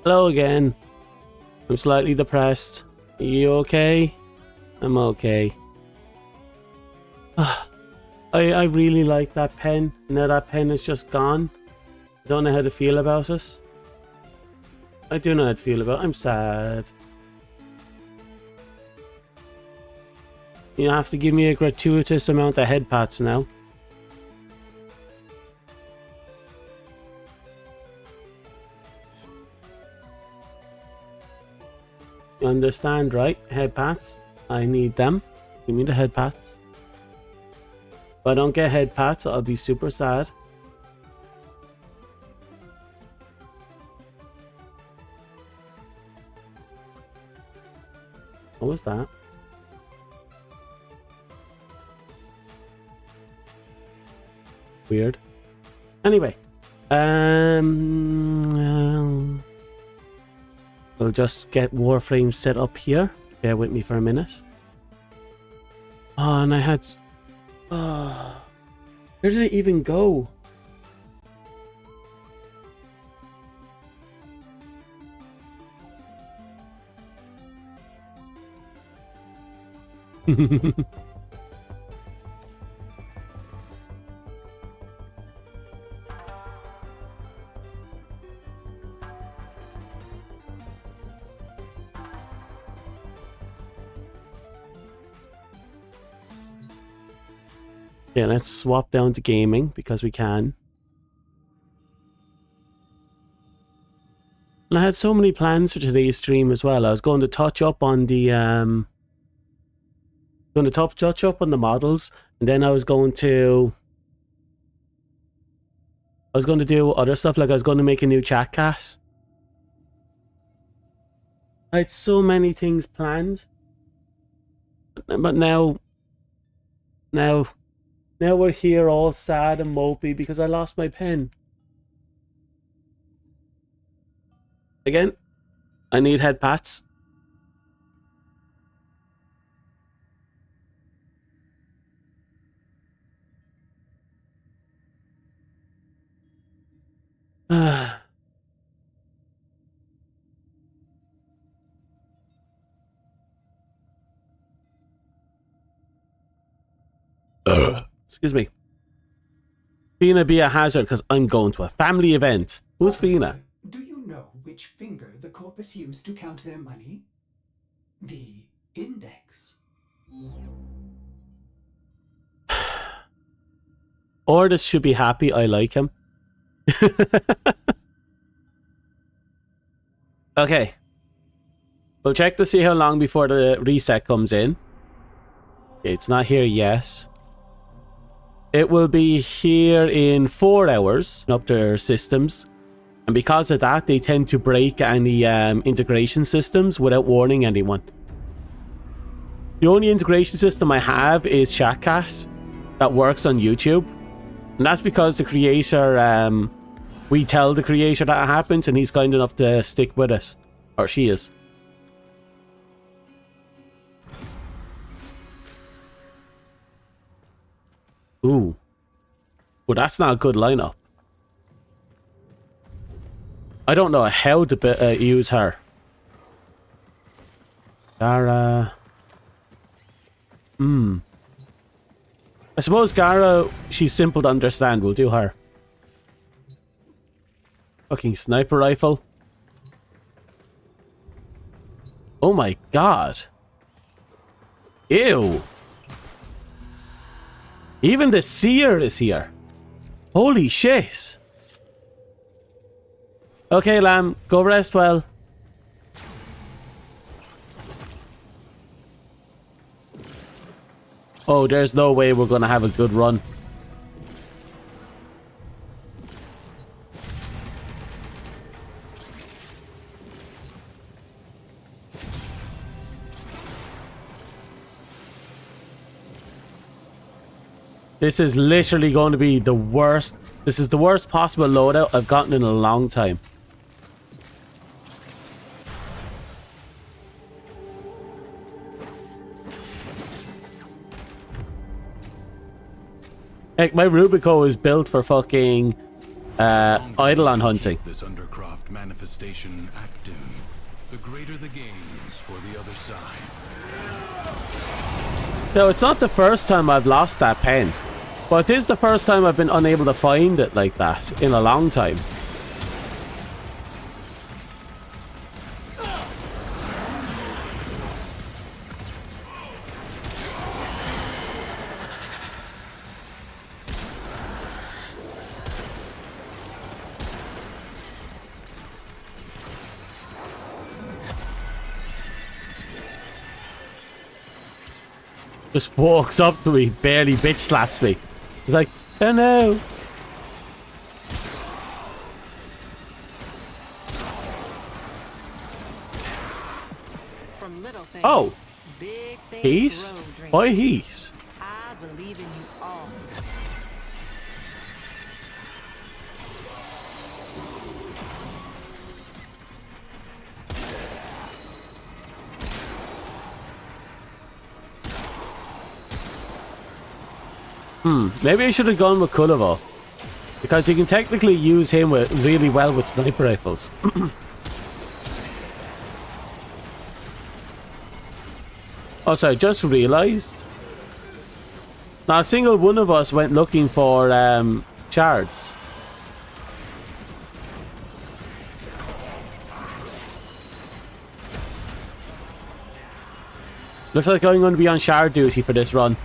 Hello again. I'm slightly depressed. Are you okay? I'm okay. I really like that pen. Now that pen is just gone. I don't know how to feel about it. I do know how to feel about it. I'm sad. You have to give me a gratuitous amount of head pats now. You understand, right? Head pats. I need them. Give me the head pats. If I don't get head pats, I'll be super sad. What was that? Weird. Anyway. We'll just get Warframe set up here. Bear with me for a minute. Oh, and I had... Oh, where did it even go? Okay, let's swap down to gaming because we can. And I had so many plans for today's stream as well. I was going to touch up on the touch up on the models, and then I was going to do other stuff. Like I was going to make a new chat cast. I had so many things planned, but now we're here all sad and mopey because I lost my pen. Again, I need head pats. Excuse me. Fina be a hazard because I'm going to a family event. Who's Fina? Do you know which finger the corporates use to count their money? The index. Ordis should be happy I like him. Okay. We'll check to see how long before the reset comes in. Okay, it's not here yet. It will be here in 4 hours up their systems. And because of that, they tend to break any integration systems without warning anyone. The only integration system I have is Shotcast that works on YouTube. And that's because the creator, we tell the creator that it happens and he's kind enough to stick with us. Or she is. Ooh. Well, that's not a good lineup. I don't know how to use her. Gara. I suppose Gara, she's simple to understand. We'll do her. Fucking sniper rifle. Oh my god. Ew. Even the seer is here. Holy shit. Okay, Lamb, go rest well. Oh, there's no way we're gonna have a good run. This is literally going to be the worst. This is the worst possible loadout I've gotten in a long time. Like, my Rubico is built for fucking idle on hunting. This undercroft manifestation active, the greater the gains for the other side. No, it's not the first time I've lost that pen, but it is the first time I've been unable to find it like that in a long time. Just walks up to me, barely bitch slaps me. He's like, oh no. From little things, Oh, big things he's? grow, dream. Why he's? I believe in you all. Maybe I should have gone with Kulavo, because you can technically use him really well with sniper rifles. Also, I just realized not a single one of us went looking for shards. Looks like I'm going to be on shard duty for this run.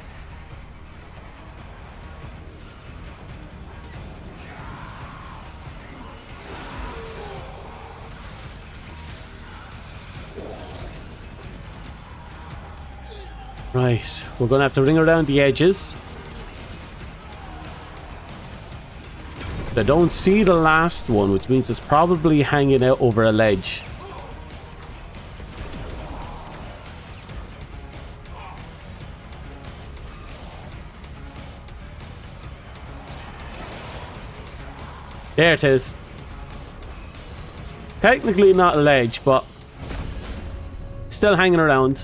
Right, we're going to have to ring around the edges. I don't see the last one, which means it's probably hanging out over a ledge. There it is. Technically not a ledge, but still hanging around.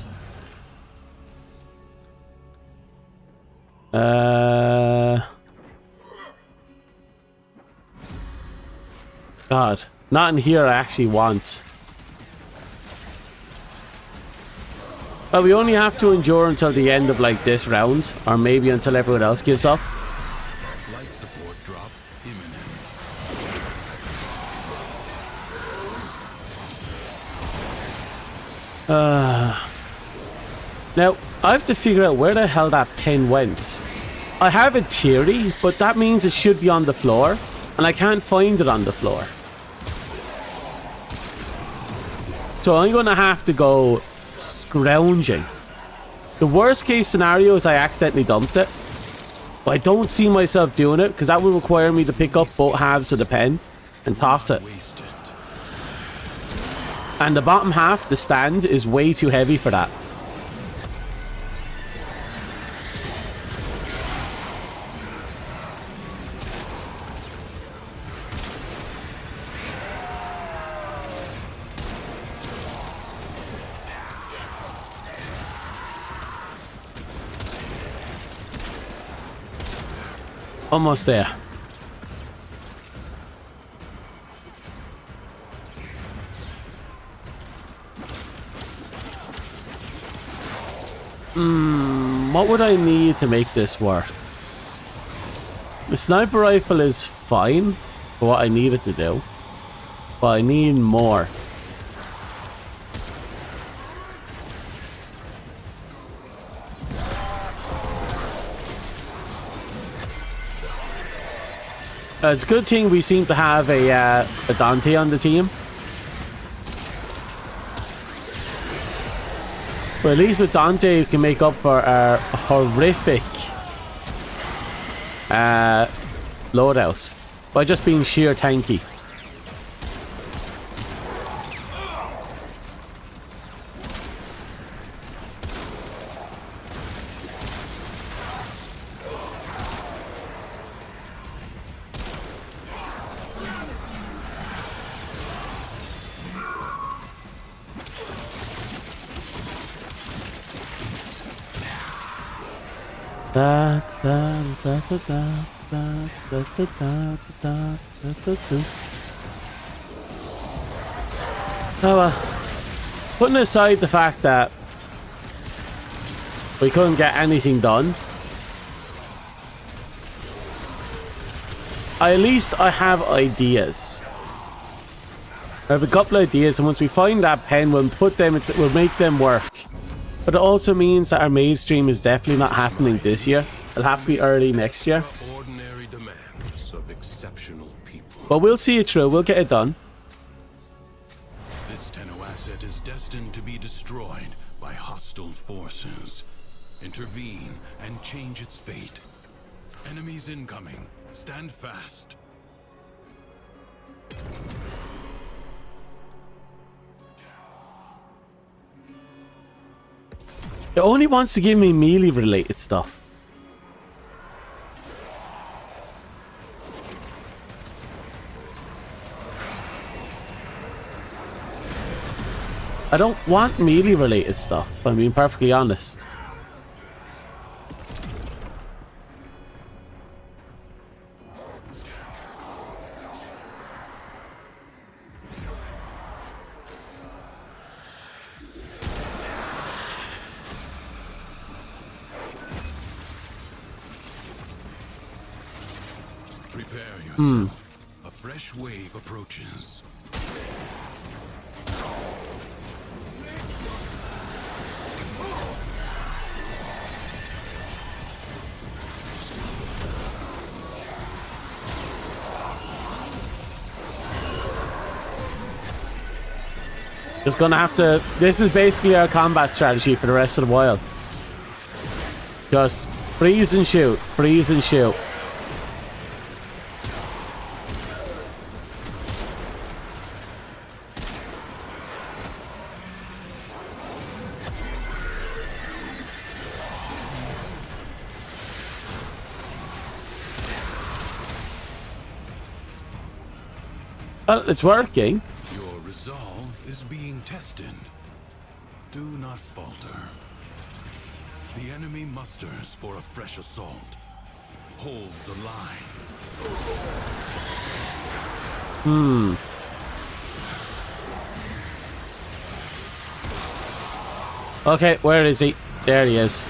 God, not in here I actually want. Well, we only have to endure until the end of like this round, or maybe until everyone else gives up. Life support drop imminent. Now, I have to figure out where the hell that pen went. I have a theory, but that means it should be on the floor, and I can't find it on the floor. So I'm going to have to go scrounging. The worst case scenario is I accidentally dumped it. But I don't see myself doing it, because that would require me to pick up both halves of the pen and toss it. Wasted. And the bottom half, the stand, is way too heavy for that. Almost there. What would I need to make this work? The sniper rifle is fine for what I need it to do, but I need more. It's a good thing we seem to have a Dante on the team. But at least with Dante, you can make up for our horrific loadouts by just being sheer tanky. Da, da, da, da, da. Putting aside the fact that we couldn't get anything done, at least I have ideas. I have a couple of ideas, and once we find that pen, we'll we'll make them work. But it also means that our maid stream is definitely not happening this year. It'll have to be early next year. Ordinary demands of exceptional people. But we'll see it through. We'll get it done. This Tenno asset is destined to be destroyed by hostile forces. Intervene and change its fate. Enemies incoming. Stand fast. It only wants to give me melee related stuff. I don't want melee related stuff, if I'm being perfectly honest. Prepare yourself. A fresh wave approaches. Just gonna have to... This is basically our combat strategy for the rest of the while. Just freeze and shoot. Freeze and shoot. Well, it's working. Your resolve is being tested. Do not falter. The enemy musters for a fresh assault. Hold the line. Okay, where is he? There he is.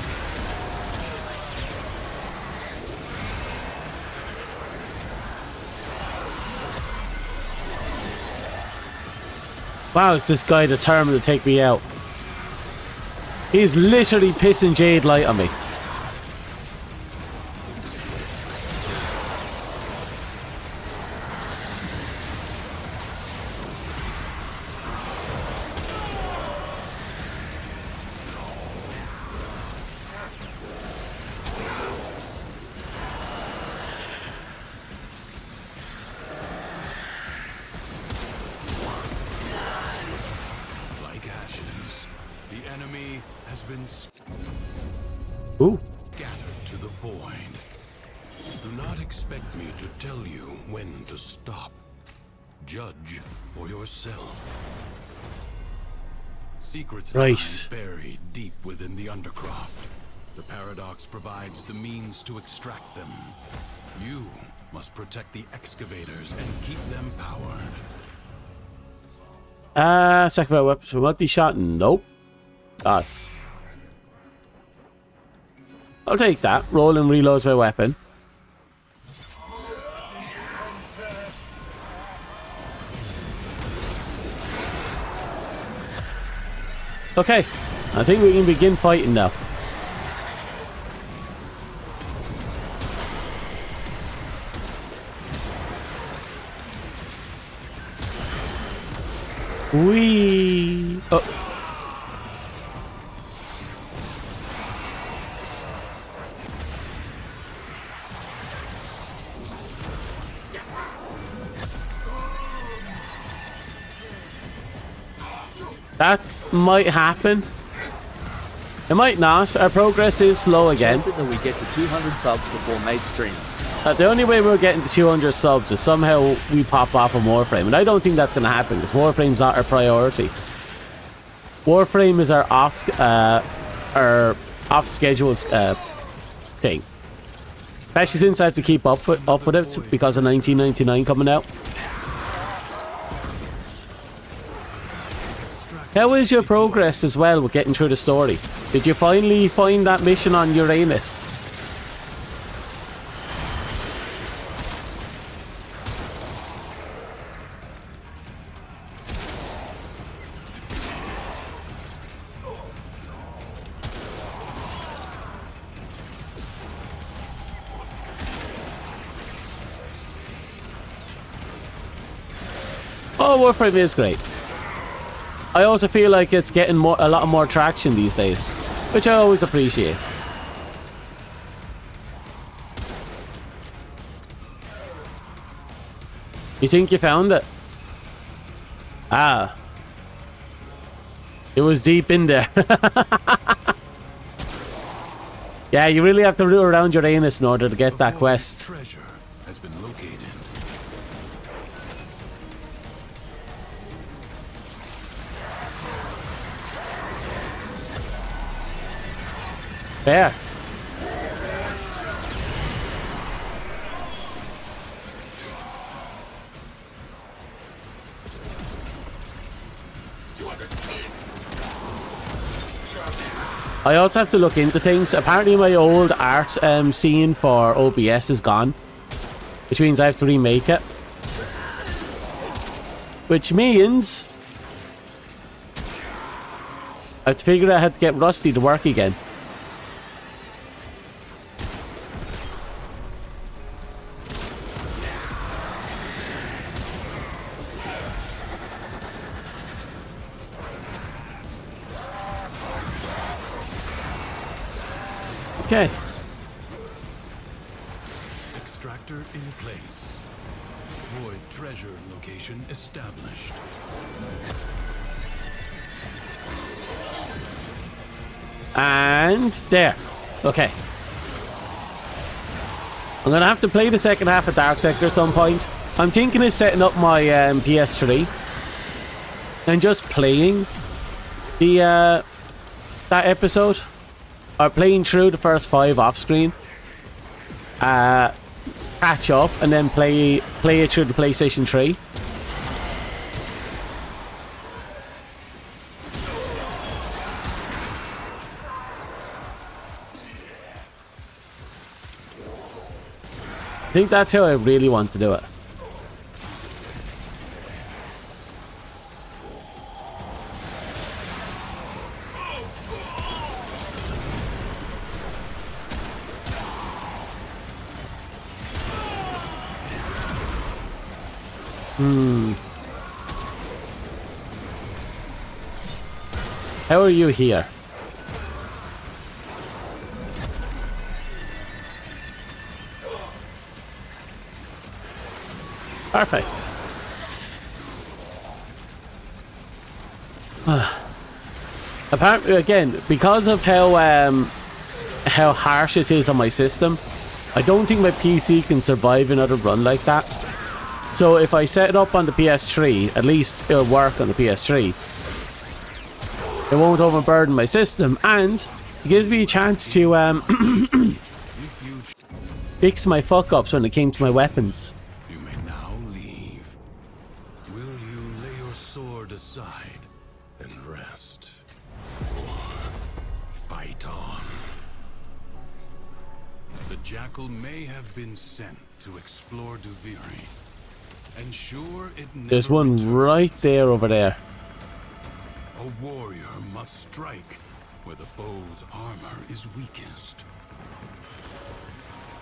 Wow, is this guy determined to take me out? He's literally pissing Jade light on me. Ooh. Gathered to the void. Do not expect me to tell you when to stop. Judge for yourself. Secrets lie buried deep within the Undercroft. The Paradox provides the means to extract them. You must protect the excavators and keep them powered. Sacrifice weapons for multi-shot? Nope. God. I'll take that. Roll and reloads my weapon. Okay. I think we can begin fighting now. Whee! Oh. That might happen. It might not. Our progress is slow again. Chances are we get to 200 subs before mate stream. The only way we're getting to 200 subs is somehow we pop off on Warframe. And I don't think that's going to happen because Warframe's not our priority. Warframe is our off schedule thing. Especially since I have to keep up with it because of 1999 coming out. How is your progress as well with getting through the story? Did you finally find that mission on Uranus? Oh, Warframe is great. I also feel like it's getting a lot more traction these days, which I always appreciate. You think you found it? Ah. It was deep in there. Yeah, you really have to root around Uranus in order to get that quest. Treasure has been located. There. I also have to look into things. Apparently my old art scene for OBS is gone, which means I have to remake it. Which means I have to figure out how to get Rusty to work again. Okay. Extractor in place. Void treasure location established. And there. Okay. I'm gonna have to play the second half of Dark Sector at some point. I'm thinking of setting up my PS3 and just playing the that episode, or playing through the first 5 off screen, catch up, and then play it through the PlayStation 3. I think that's how I really want to do it. How are you here? Perfect. Apparently, again, because of how harsh it is on my system, I don't think my PC can survive another run like that. So if I set it up on the PS3, at least it'll work on the PS3. It won't overburden my system, and it gives me a chance to fix my fuck-ups when it came to my weapons. You may now leave. Will you lay your sword aside and rest? Or fight on? The Jackal may have been sent to explore Duviri. Ensure it never There's one returns. right there over there. A warrior must strike where the foe's armor is weakest.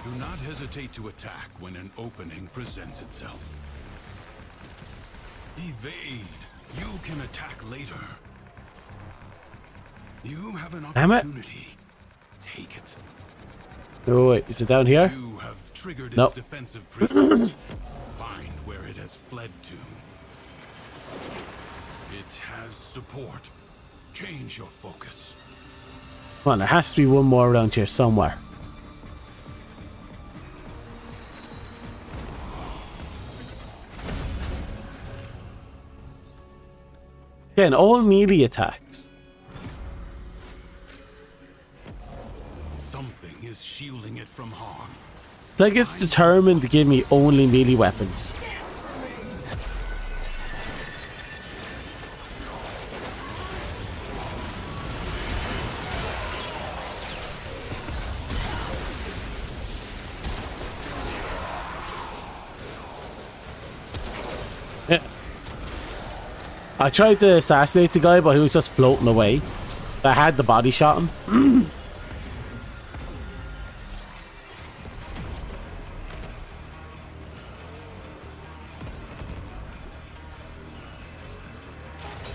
Do not hesitate to attack when an opening presents itself. Evade. You can attack later. You have an Damn it. opportunity. Take it. Oh wait, is it down here? You have triggered its Nope. defensive precincts. Find where it has fled to. It has support. Change your focus. Come on, there has to be one more around here somewhere. Again, all melee attacks. Something is shielding it from harm. It's like it's determined to give me only melee weapons. Yeah. I tried to assassinate the guy, but he was just floating away. I had the body shot him.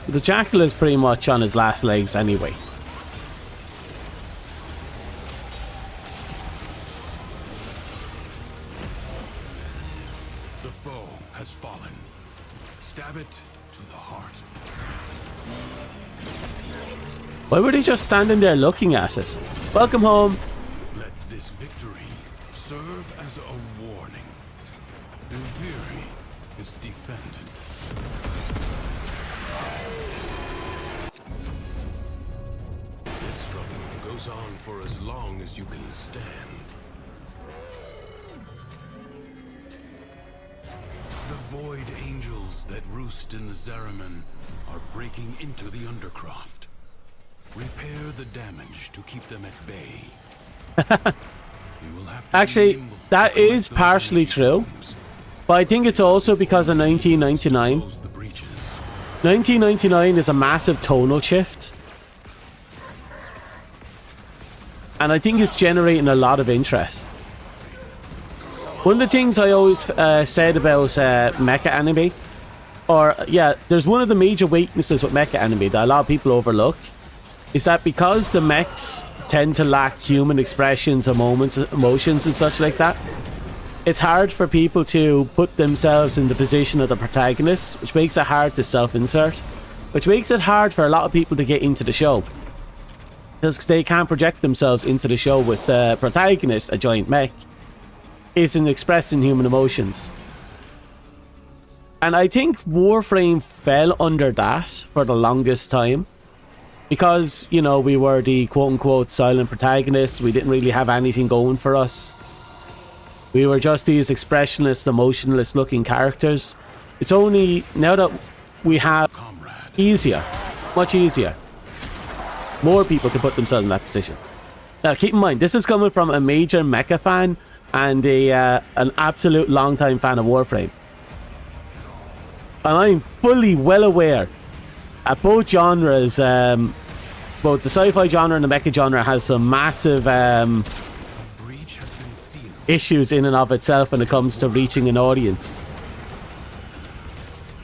The jackal is pretty much on his last legs anyway. The foe has fallen. Stab it to the heart. Why were they just standing there looking at us? Welcome home. Let this victory serve as a warning. Uviri is defended. This struggle goes on for as long as you can stand. The void angels that roost in the Zariman are breaking into the Undercroft. Repair the damage to keep them at bay. You will have to Actually, that is partially true. But I think it's also because of 1999. close the breaches. 1999 is a massive tonal shift. And I think it's generating a lot of interest. One of the things I always said about mecha anime, or yeah, there's one of the major weaknesses with mecha anime that a lot of people overlook, is that because the mechs tend to lack human expressions or emotions and such like that, it's hard for people to put themselves in the position of the protagonist, which makes it hard to self-insert, which makes it hard for a lot of people to get into the show. Because they can't project themselves into the show with the protagonist, a giant mech, isn't expressing human emotions. And I think Warframe fell under that for the longest time. Because, you know, we were the quote-unquote silent protagonists. We didn't really have anything going for us. We were just these expressionless, emotionless looking characters. It's only now that we have easier, much easier. More people can put themselves in that position. Now, keep in mind, this is coming from a major mecha fan and an absolute long-time fan of Warframe. And I'm fully well aware that both genres, both the sci-fi genre and the mecha genre, has some massive issues in and of itself when it comes to reaching an audience.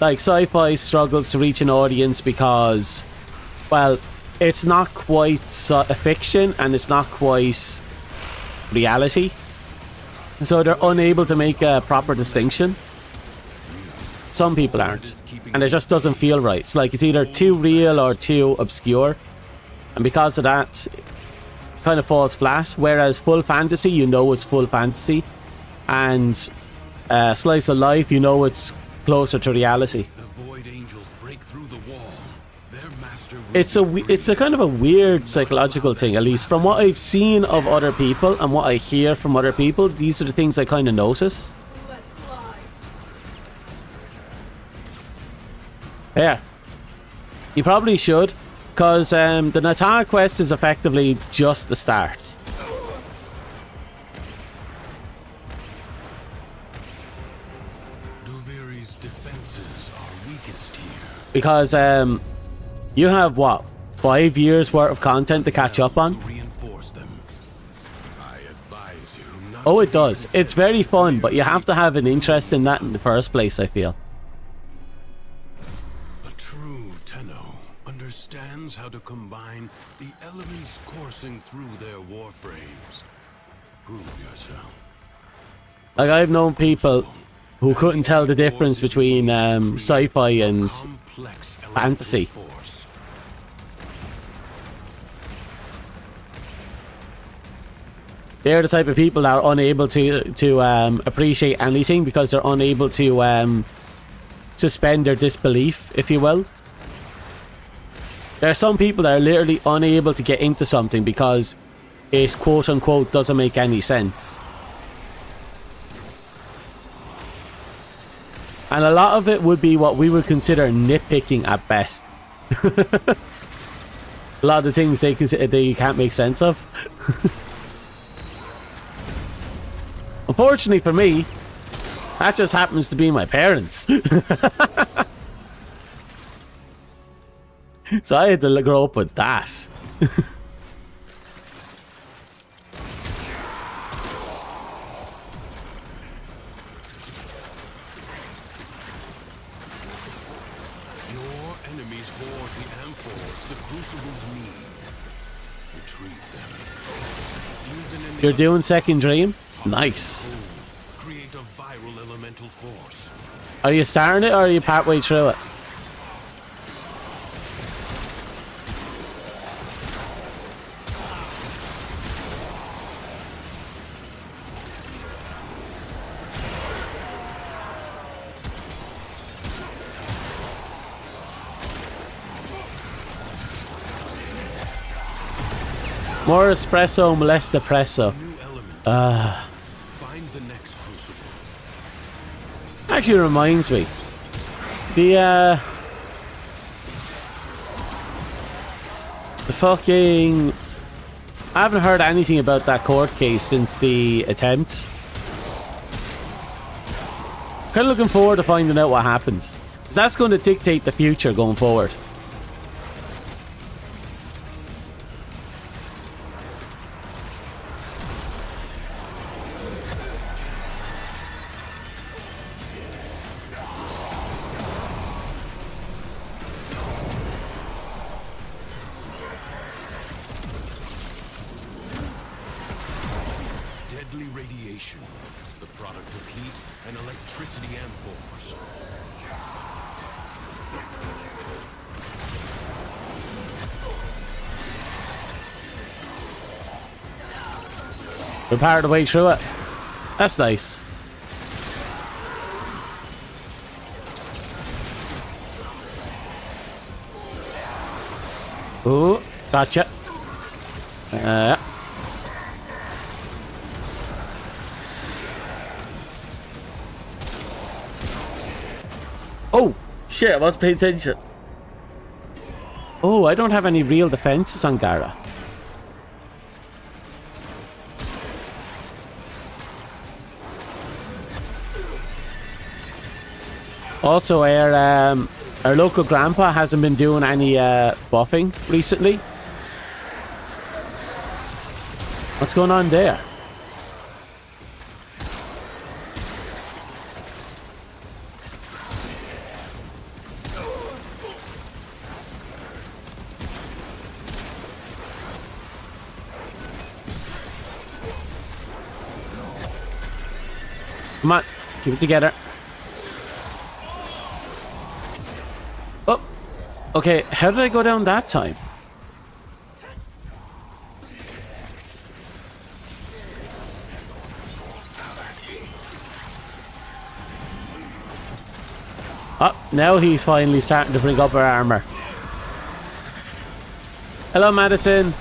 Like, sci-fi struggles to reach an audience because, well, it's not quite a fiction and it's not quite reality. So they're unable to make a proper distinction. Some people aren't. And it just doesn't feel right. It's like it's either too real or too obscure. And because of that, it kind of falls flat. Whereas full fantasy, you know it's full fantasy. And slice of life, you know it's closer to reality. It's a kind of a weird psychological thing, at least from what I've seen of other people and what I hear from other people. These are the things I kind of notice. Yeah, you probably should, because the Natara quest is effectively just the start. Duviri's defenses are weakest here. Because you have what, 5 years worth of content to catch up on? Reinforce them. I advise you not. Oh, it does. It's very fun, but you have to have an interest in that in the first place, I feel. A true Tenno understands how to combine the elements coursing through their warframes. Prove yourself. Like, I've known people who couldn't tell the difference between sci-fi and fantasy. They're the type of people that are unable to appreciate anything because they're unable to suspend their disbelief, if you will. There are some people that are literally unable to get into something because it quote-unquote doesn't make any sense. And a lot of it would be what we would consider nitpicking at best. A lot of the things they can't make sense of. Unfortunately for me, that just happens to be my parents. So I had to grow up with that. Your enemies hoard the amphors the crucibles need. Retrieve them. Even in the You're doing Second Dream? Nice. create a viral elemental force. Are you starting it or are you partway through it? More espresso, less depresso. New element. Find the next crucible. Actually reminds me. The fucking... I haven't heard anything about that court case since the attempt. Kind of looking forward to finding out what happens. 'Cause that's going to dictate the future going forward. Deadly radiation, the product of heat and electricity amphors. We're part of the way through it. That's nice. Ooh, gotcha. Oh, shit, I wasn't paying attention. Oh, I don't have any real defenses on Gara. Also, our local grandpa hasn't been doing any buffing recently. What's going on there? Come on, keep it together. Oh, okay, how did I go down that time? Oh, now he's finally starting to bring up our armor. Hello, Madison.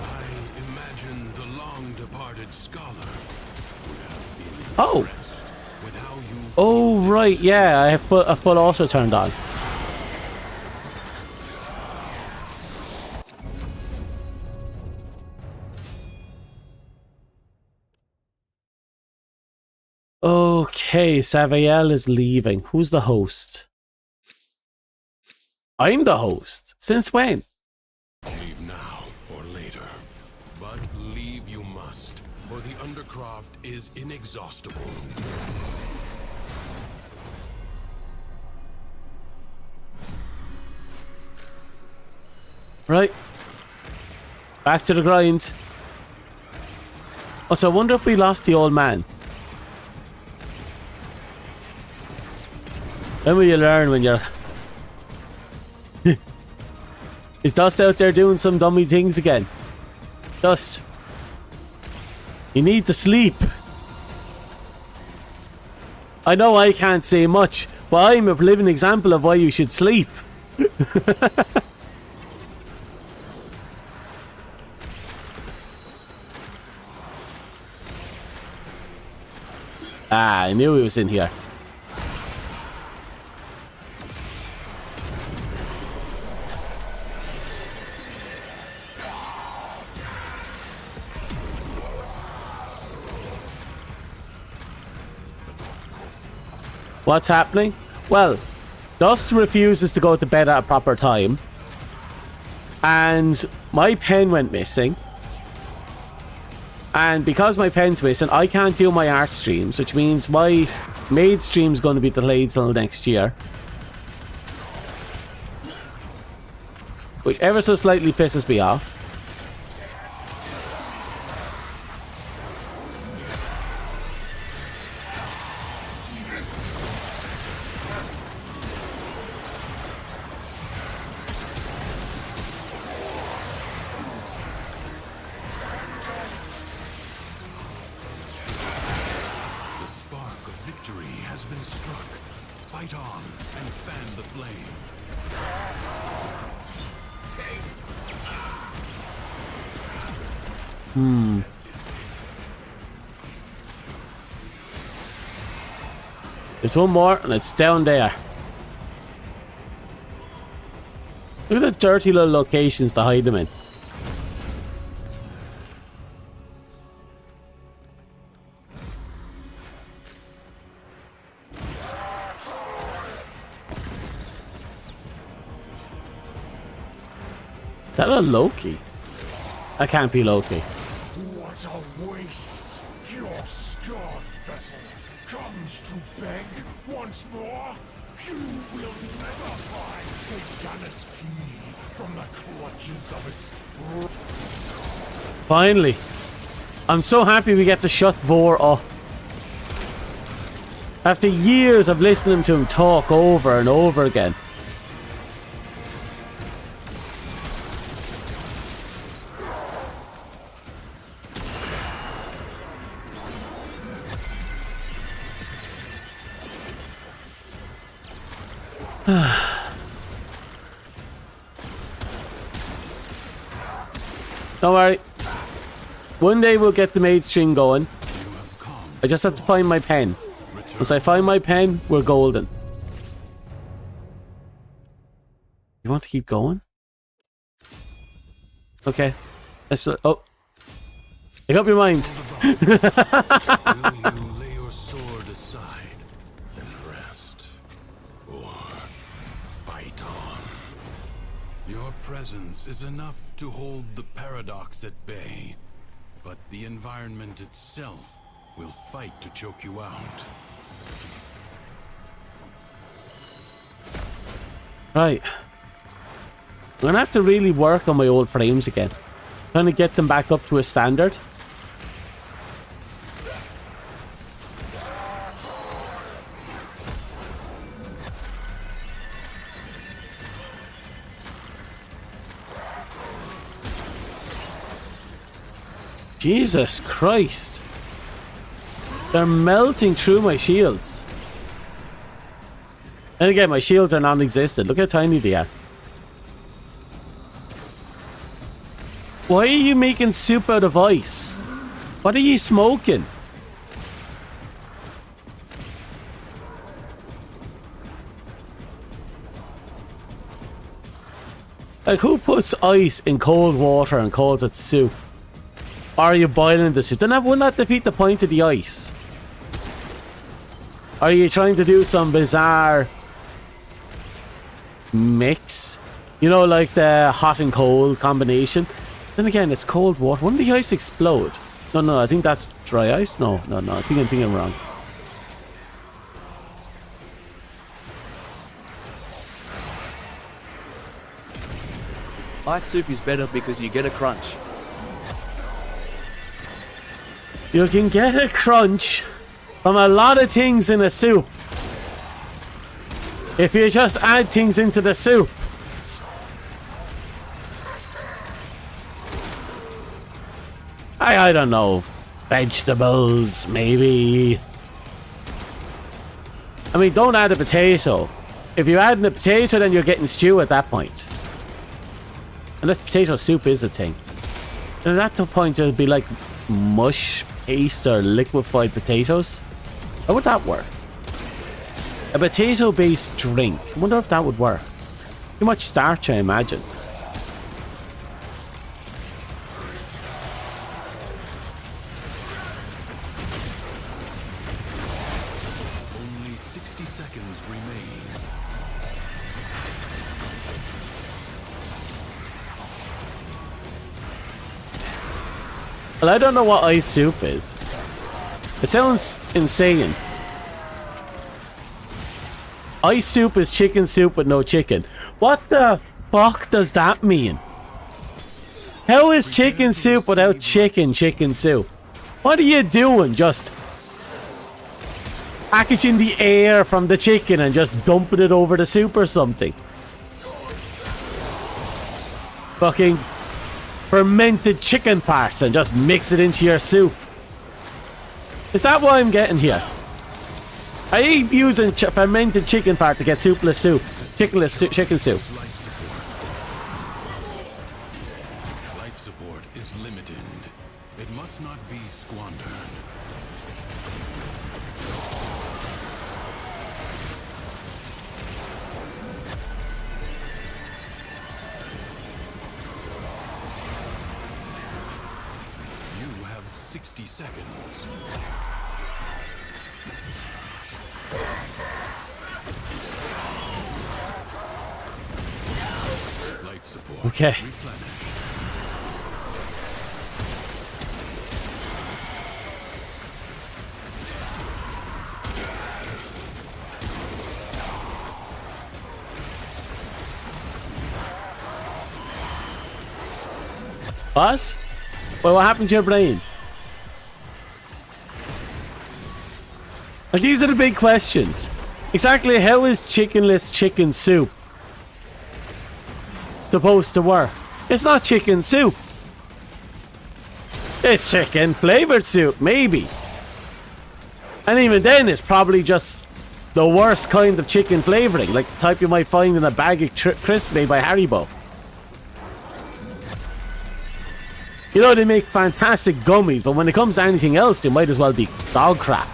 I imagine the long-departed scholar would have been Oh. impressed with how you Oh, right, yeah, I have a full auto turned on. Okay, Savael is leaving. Who's the host? I'm the host. Since when? leave now or later. But leave you must, for the Undercroft is inexhaustible. Right. Back to the grind. Oh, so I wonder if we lost the old man. When will you learn when you're... Is Dust out there doing some dummy things again? Dust. You need to sleep. I know I can't say much, but I'm a living example of why you should sleep. Ah, I knew he was in here. What's happening? Well, Dust refuses to go to bed at a proper time. And my pen went missing. And because my pen's missing, I can't do my art streams, which means my maid stream's going to be delayed till next year. Which ever so slightly pisses me off. Fight on and fan the flame. There's one more, and it's down there. Look at the dirty little locations to hide them in. Is that a Loki? That can't be Loki. What a waste! Your scarred vessel comes to beg once more. You will never find Pagana's key from the clutches of its... Finally. I'm so happy we get to shut Vor up. After years of listening to him talk over and over again. Don't worry. One day we'll get the maid string going. I just have to find my pen. Once I find my pen, we're golden. You want to keep going? Okay. Let's... oh. Make up your mind. Will you lay your sword aside and rest? Or fight on? Your presence is enough to hold the paradox at bay, but the environment itself will fight to choke you out. Right. I'm gonna have to really work on my old frames again. Trying to get them back up to a standard. Jesus Christ. They're melting through my shields. And again, my shields are non-existent. Look how tiny they are. Why are you making soup out of ice? What are you smoking? Like, who puts ice in cold water and calls it soup? Or are you boiling the soup? Then wouldn't that defeat the point of the ice? Are you trying to do some bizarre mix? You know, like the hot and cold combination? Then again, it's cold water. Wouldn't the ice explode? No, I think that's dry ice. No, I think I'm wrong. Ice soup is better because you get a crunch. You can get a crunch from a lot of things in a soup. If you just add things into the soup. I don't know. Vegetables, maybe. I mean, don't add a potato. If you're adding a potato, then you're getting stew at that point. Unless potato soup is a thing. And at that point, it'll be like mush, paste, or liquefied potatoes. How would that work? A potato-based drink. I wonder if that would work. Too much starch, I imagine. Only 60 seconds remain. Well, I don't know what ice soup is. It sounds insane. Ice soup is chicken soup with no chicken. What the fuck does that mean? How is chicken soup without chicken soup? What are you doing? Just packaging the air from the chicken and just dumping it over the soup or something? Fucking fermented chicken parts and just mix it into your soup. Is that what I'm getting here? I ain't using fermented chicken fat to get soupless soup. Chicken soup. Life support is limited. It must not be squandered. You have 60 seconds. Life support. Okay. Replenish. What? Well, what happened to your brain? Like, these are the big questions. Exactly how is chickenless chicken soup supposed to work? It's not chicken soup. It's chicken flavored soup, maybe. And even then, it's probably just the worst kind of chicken flavoring, like the type you might find in a bag of crisps made by Haribo. You know, they make fantastic gummies, but when it comes to anything else, they might as well be dog crap.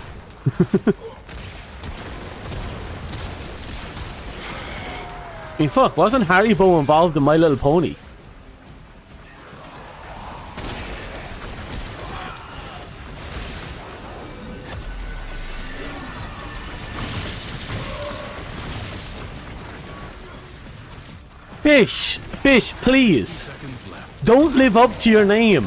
I mean, fuck, wasn't Haribo involved in My Little Pony? Fish, please. Don't live up to your name.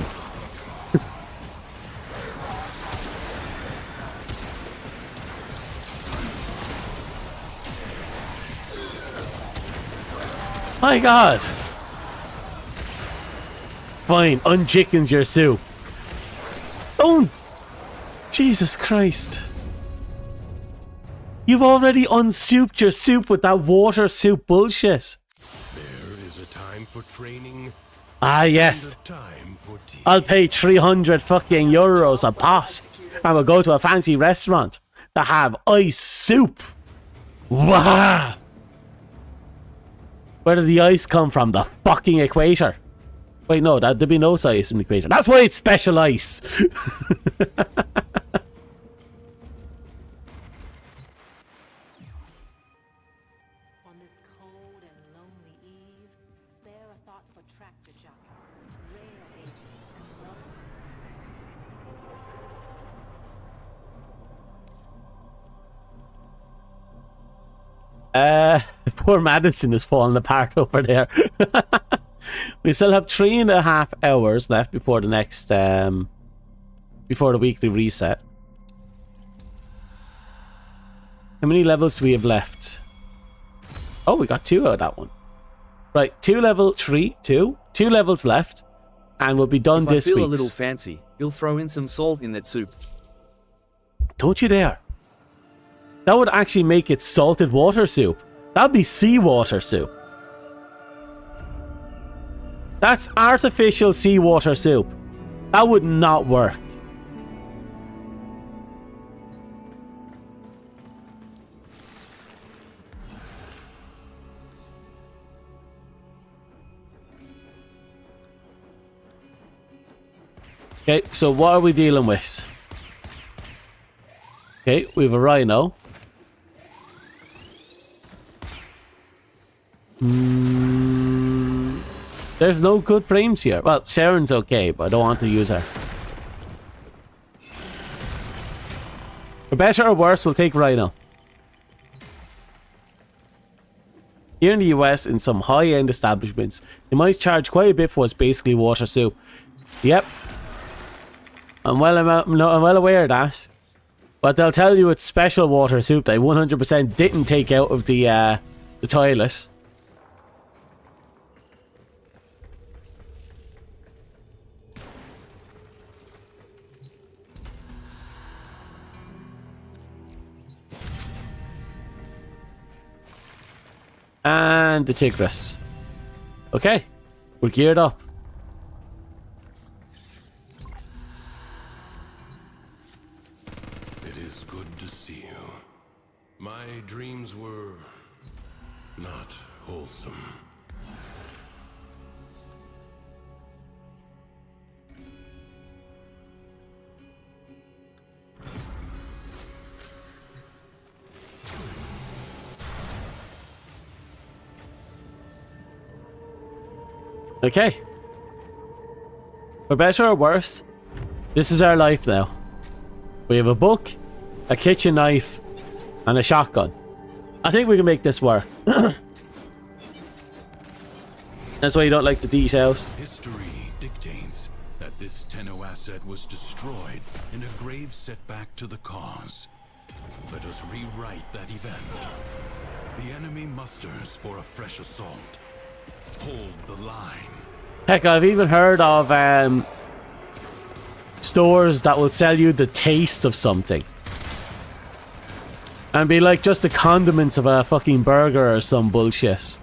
My God. Fine, unchickens your soup. Don't. Jesus Christ. You've already unsouped your soup with that water soup bullshit. There is a time for training. Ah, yes. Time for tea. I'll pay 300 fucking euros a pot and we'll go to a fancy restaurant to have ice soup. Wow. Where did the ice come from? The fucking equator. Wait, no, there'd be no ice in the equator. That's why it's special ice. On this cold and lonely eve, spare a thought for tractor jockeys, rail agents, and Poor Madison is falling apart over there. We still have 3.5 hours left before the next, before the weekly reset. How many levels do we have left? Oh, we got 2 out of that one. Right, 2 levels left, and we'll be done If this I feel week. a little fancy, you'll throw in some salt in that soup. Don't you dare. That would actually make it salted water soup. That'd be seawater soup. That's artificial seawater soup. That would not work. Okay, so what are we dealing with? Okay, we have a rhino. There's no good frames here. Well, Sharon's okay, but I don't want to use her. For better or worse, we'll take rhino. Here in the US, in some high-end establishments, they might charge quite a bit for what's basically water soup. Yep. I'm well aware of that. But they'll tell you it's special water soup they 100% didn't take out of the toilet. And the Tigris. Okay, we're geared up. It is good to see you. My dreams were not wholesome. Okay. For better or worse, this is our life now. We have a book, a kitchen knife, and a shotgun. I think we can make this work. That's why you don't like the details. History dictates that this Tenno asset was destroyed in a grave setback to the cause. Let us rewrite that event. The enemy musters for a fresh assault. Hold the line. Heck, I've even heard of stores that will sell you the taste of something. And be like just the condiments of a fucking burger or some bullshit.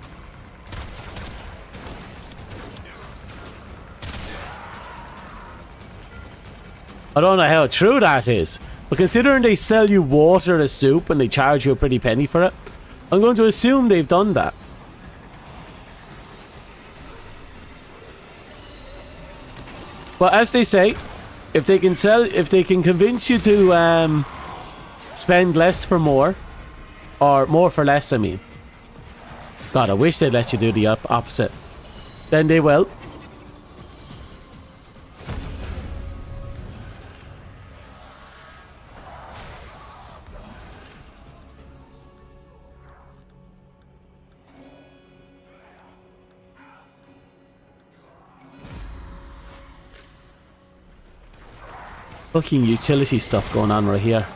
I don't know how true that is. But considering they sell you water as soup and they charge you a pretty penny for it, I'm going to assume they've done that. But as they say, if they can convince you to spend less for more, or more for less, I mean. God, I wish they'd let you do the opposite. Then they will. Fucking utility stuff going on right here.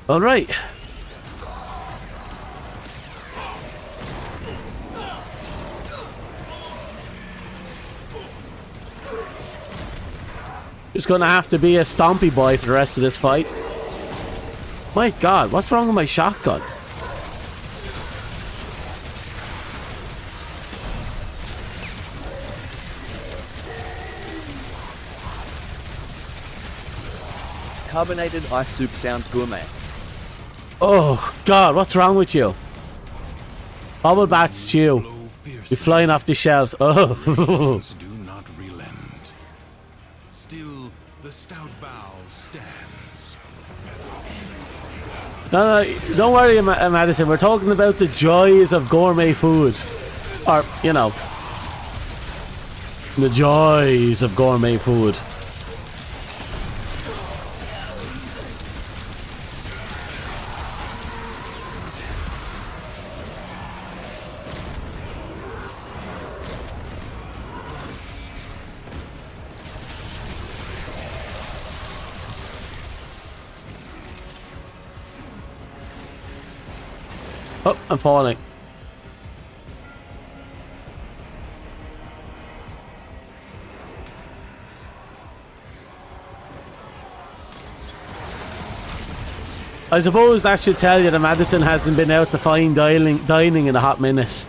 All right. Just gonna have to be a stompy boy for the rest of this fight. My God, what's wrong with my shotgun? Carbonated ice soup sounds gourmet. Oh God, what's wrong with you? Bubble bath stew. You're flying off the shelves. Oh. Do not relent. Still, the stout bow stands. No, don't worry, Madison. We're talking about the joys of gourmet food. Or, you know, the joys of gourmet food. Oh, I'm falling. I suppose that should tell you that Madison hasn't been out to fine dining in a hot minute.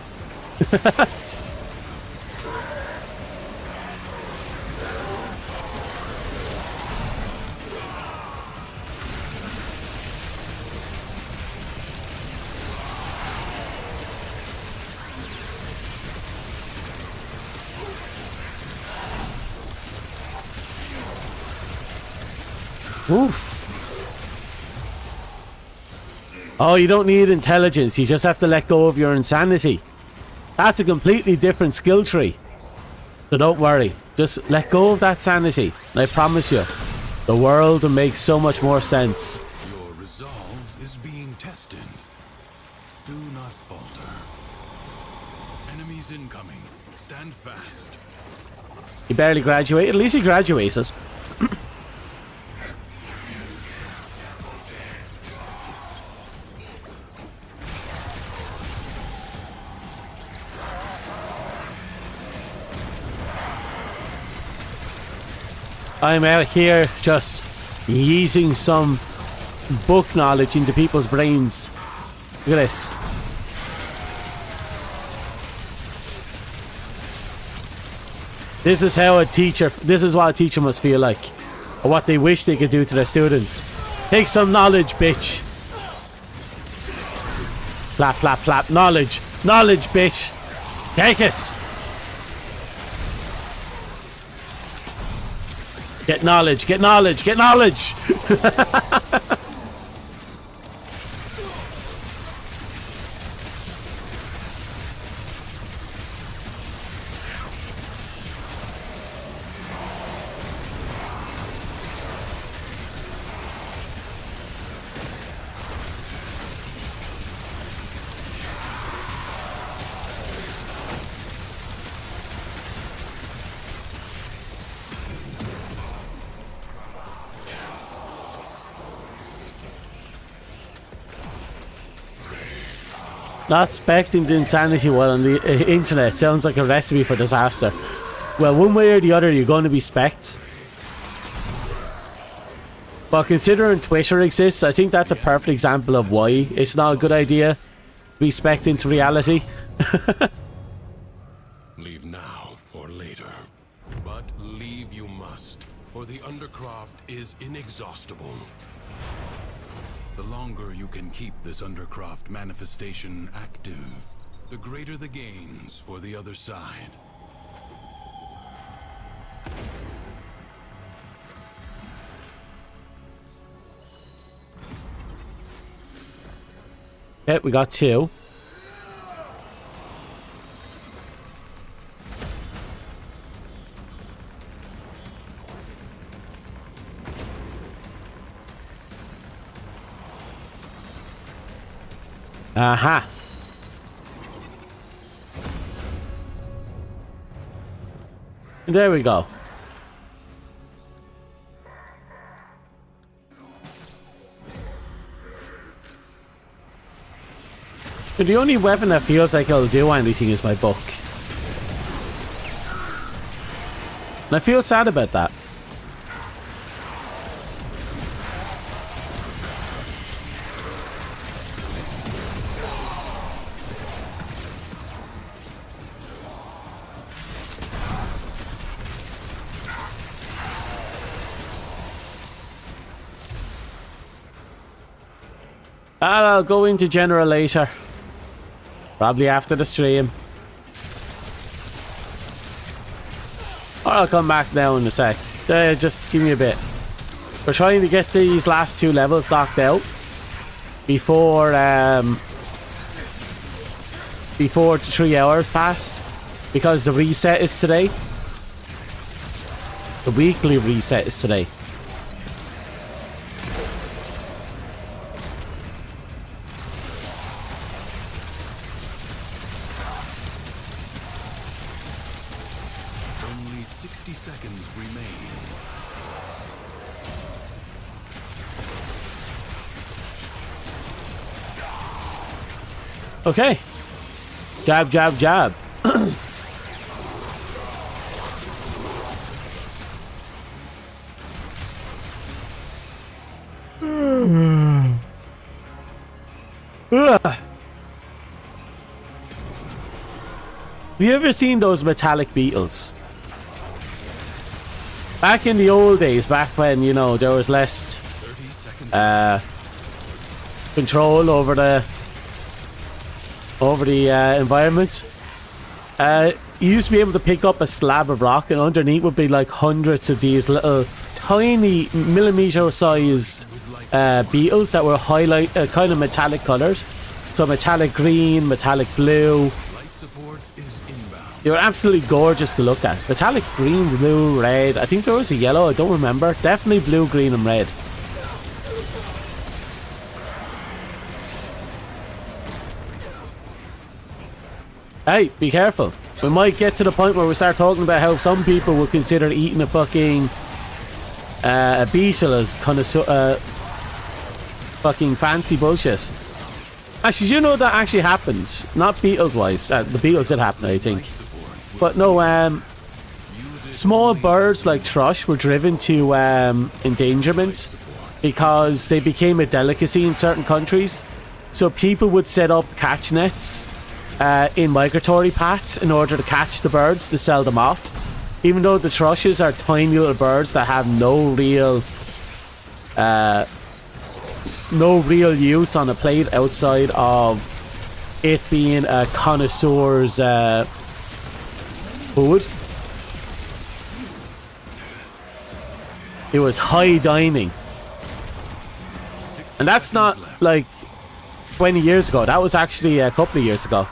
Oof. Oh, you don't need intelligence. You just have to let go of your insanity. That's a completely different skill tree. So don't worry. Just let go of that sanity. And I promise you, the world will make so much more sense. Your resolve is being tested. Do not falter. Enemies incoming. Stand fast. He barely graduated. At least he graduated. I'm out here just yeezing some book knowledge into people's brains. Look at this. This is how a teacher, this is what a teacher must feel like. Or what they wish they could do to their students. Take some knowledge, bitch. Flap, flap, flap. Knowledge. Knowledge, bitch. Take it. Get knowledge, get knowledge, get knowledge! Not expecting the insanity while on the internet sounds like a recipe for disaster. Well, one way or the other, you're going to be specced. But considering Twitter exists, I think that's a perfect example of why it's not a good idea to be specced into reality. Leave now or later. But leave you must, for the Undercroft is inexhaustible. The longer you can keep this Undercroft manifestation active, the greater the gains for the other side. Okay, we got 2. Aha. There we go. But the only weapon that feels like it'll do anything is my book. And I feel sad about that. I'll go into general later. Probably after the stream. Or I'll come back now in a sec. Just give me a bit. We're trying to get these last 2 levels knocked out before the 3 hours pass, because the reset is today. The weekly reset is today. Only 60 seconds remain. Okay. Jab, jab, jab. Have you ever seen those metallic beetles? Back in the old days, back when, you know, there was less control over the environment. You used to be able to pick up a slab of rock, and underneath would be like hundreds of these little tiny millimeter-sized beetles that were highlight kind of metallic colors. So metallic green, metallic blue. Life support is inbound. They were absolutely gorgeous to look at. Metallic green, blue, red. I think there was a yellow. I don't remember. Definitely blue, green, and red. Hey, be careful. We might get to the point where we start talking about how some people would consider eating a fucking a beetle as kind of fucking fancy bullshit. Actually, you know that actually happens. Not beetles-wise. The beetles did happen, I think. But no, small birds like thrush were driven to endangerment because they became a delicacy in certain countries. So people would set up catch nets in migratory paths in order to catch the birds to sell them off. Even though the thrushes are tiny little birds that have no real use on a plate outside of it being a connoisseur's food. It was high dining. And that's not like 20 years ago. That was actually a couple of years ago.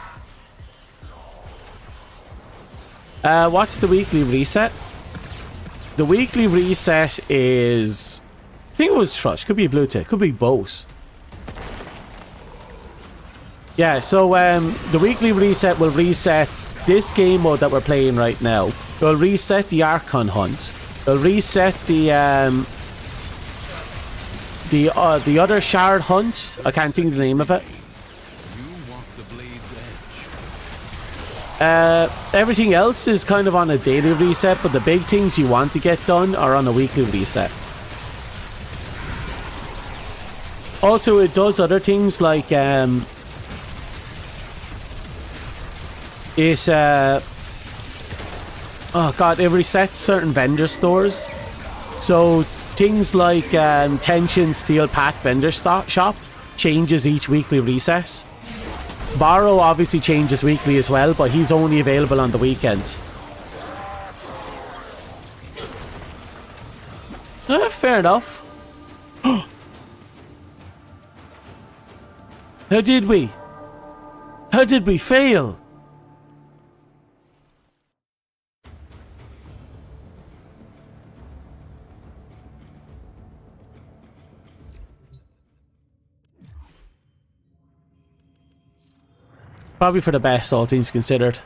What's the weekly reset? The weekly reset is... I think it was thrush. Could be blue tick. Could be both. Yeah, so the weekly reset will reset this game mode that we're playing right now. It'll reset the Archon hunt. It'll reset the other shard hunt. I can't think of the name of it. You walk the blade's edge. Everything else is kind of on a daily reset, but the big things you want to get done are on a weekly reset. Also, it does other things like oh god, it resets certain vendor stores. So things like Tension Steel Pack vendor shop changes each weekly recess. Borrow obviously changes weekly as well, but he's only available on the weekends. Fair enough. How did we? How did we fail? Probably for the best, all things considered.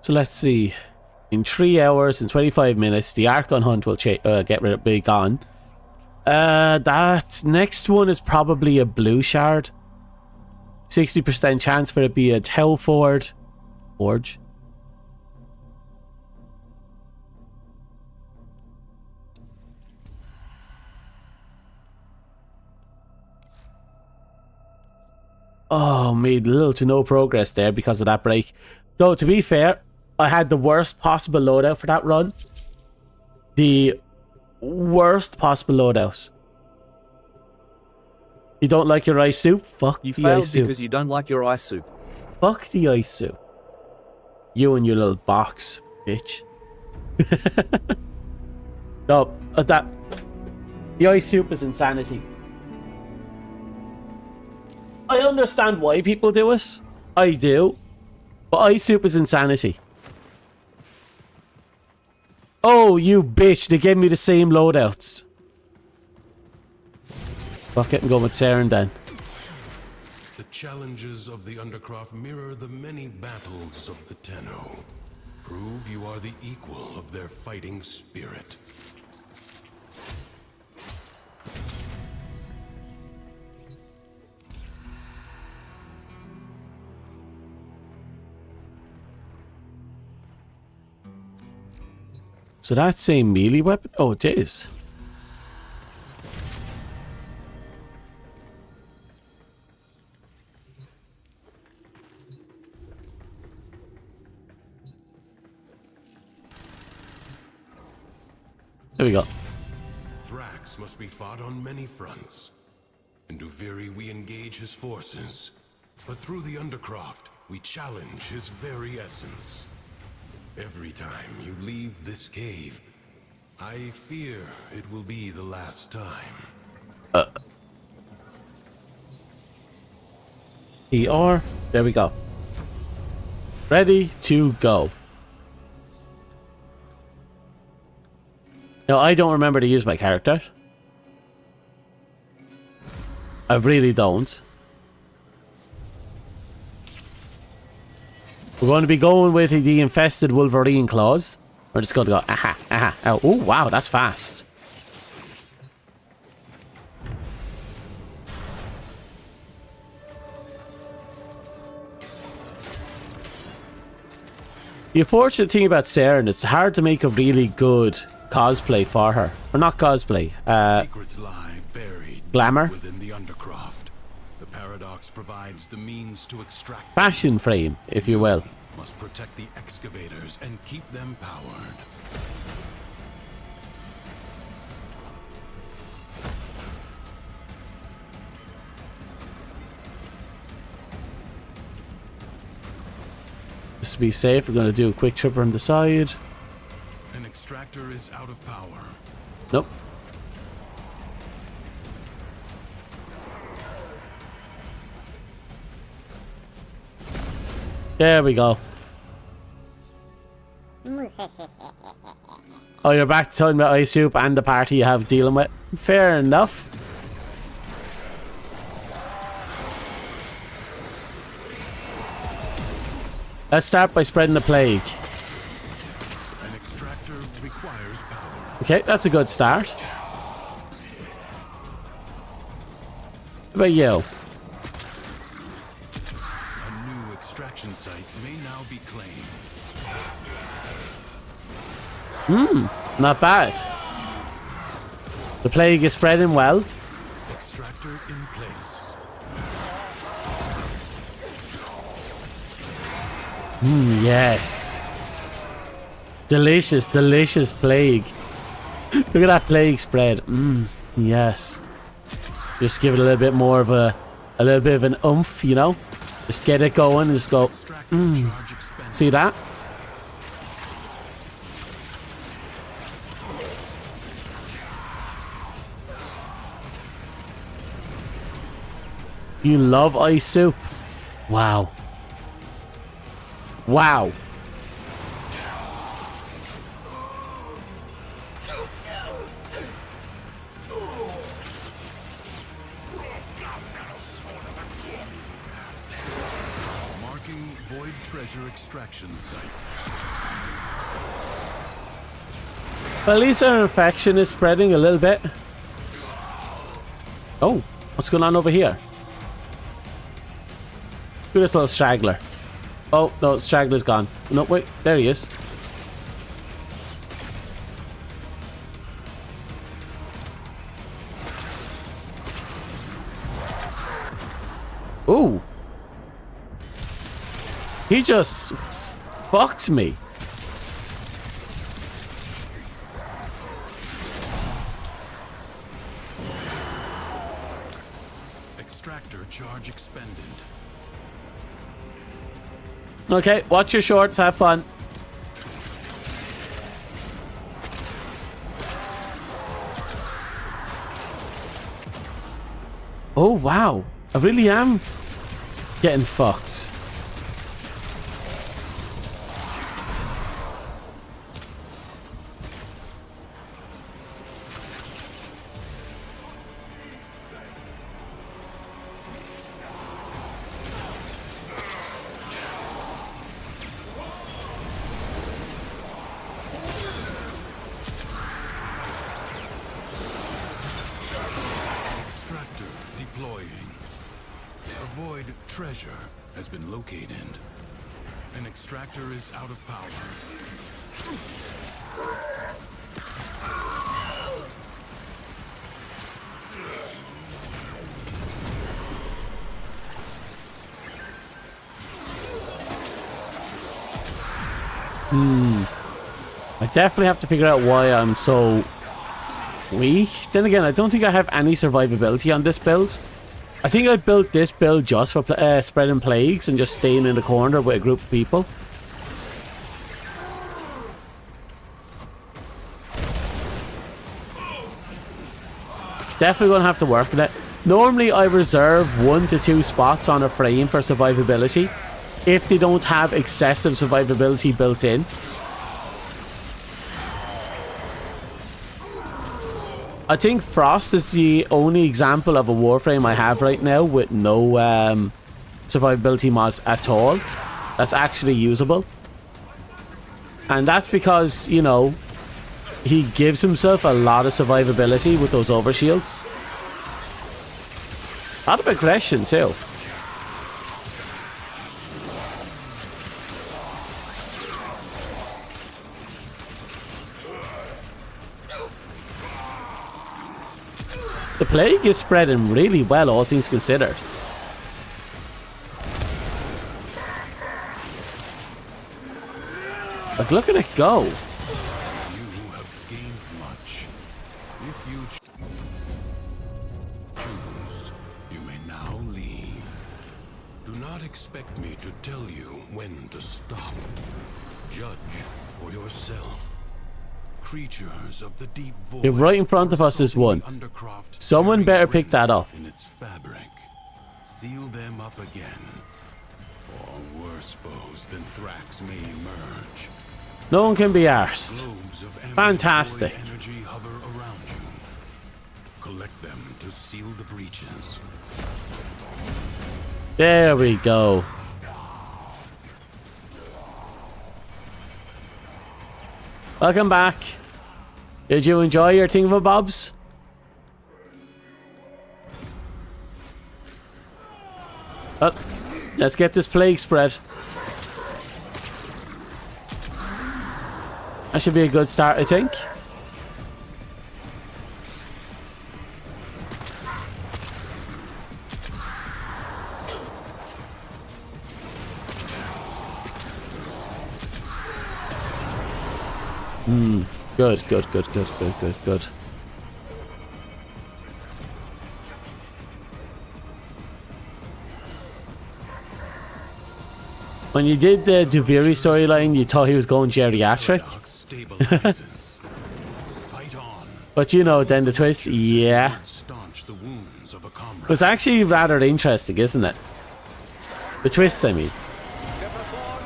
So let's see. In 3 hours and 25 minutes, the Archon hunt will be gone. That next one is probably a blue shard. 60% chance for it to be a Telford Forge. Oh, made little to no progress there because of that break. Though, to be fair, I had the worst possible loadout for that run. The worst possible loadout. You don't like your ice soup? Fuck You the failed ice soup. because you don't like your ice soup. Fuck the ice soup. You and your little box, bitch. No, that... The ice soup is insanity. I understand why people do it. I do. But ice soup is insanity. Oh, you bitch. They gave me the same loadouts. Fuck it and go with Saren then. The challenges of the Undercroft mirror the many battles of the Tenno. Prove you are the equal of their fighting spirit. So that's a melee weapon? Oh, it is. There we go. Thrax must be fought on many fronts. In Duviri, we engage his forces. But through the Undercroft, we challenge his very essence. Every time you leave this cave, I fear it will be the last time. ER. There we go. Ready to go. Now, I don't remember to use my character. I really don't. We're going to be going with the infested Wolverine claws. We're just going to go, aha, aha, oh, oh, wow, that's fast. The unfortunate thing about Saren, it's hard to make a really good cosplay for her. Or not cosplay, Secrets lie buried glamour. within the Undercroft. The paradox provides the means to extract Fashion frame, if you will. must protect the excavators and keep them powered. Just to be safe, we're going to do a quick trip around the side. An extractor is out of power. Nope. There we go. Oh, you're back to talking about ice soup and the party you have dealing with. Fair enough. Let's start by spreading the plague. An extractor requires power. Okay, that's a good start. How about you? A new extraction site may now be claimed. Not bad. The plague is spreading well. Extractor in place. Yes. Delicious, delicious plague. Look at that plague spread. Yes. Just give it a little bit more of a little bit of an oomph, you know? Just get it going and just go, Extractor charge expended. see that? You love ice soup? Wow. Wow. Marking void treasure extraction site. At least our infection is spreading a little bit. Oh, what's going on over here? Look at this little straggler. Oh, no, straggler's gone. No, wait, there he is. Ooh. He just fucked me. Extractor charge expended. Okay, watch your shorts, have fun. Oh, wow. I really am getting fucked. Extractor deploying. A void treasure has been located. An extractor is out of power. I definitely have to figure out why I'm so weak. Then again, I don't think I have any survivability on this build. I think I built this build just for spreading plagues and just staying in the corner with a group of people. Definitely gonna have to work with it. Normally I reserve 1 to 2 spots on a frame for survivability if they don't have excessive survivability built in. I think Frost is the only example of a Warframe I have right now with no survivability mods at all that's actually usable. And that's because, you know, he gives himself a lot of survivability with those overshields. A lot of aggression too. The plague is spreading really well, all things considered. Like, look at it go. You have gained much. If you choose, you may now leave. Do not expect me to tell you when to stop. Judge for yourself. Creatures of the deep void. If right in front of us is one. Someone better pick that up. In its fabric. Seal them up again. Or worse foes than Thrax may emerge. No one can be arsed. Globes of Fantastic. void energy hover around you. Collect them to seal the breaches. There we go. Welcome back. Did you enjoy your thingamabobs? Well, let's get this plague spread. That should be a good start, I think. Good, good, good, good, good, good, good. When you did the Duviri storyline, you thought he was going geriatric. Fight on. But you know, then the twist, yeah. Staunch the wounds of a comrade. It was actually rather interesting, isn't it? The twist, I mean.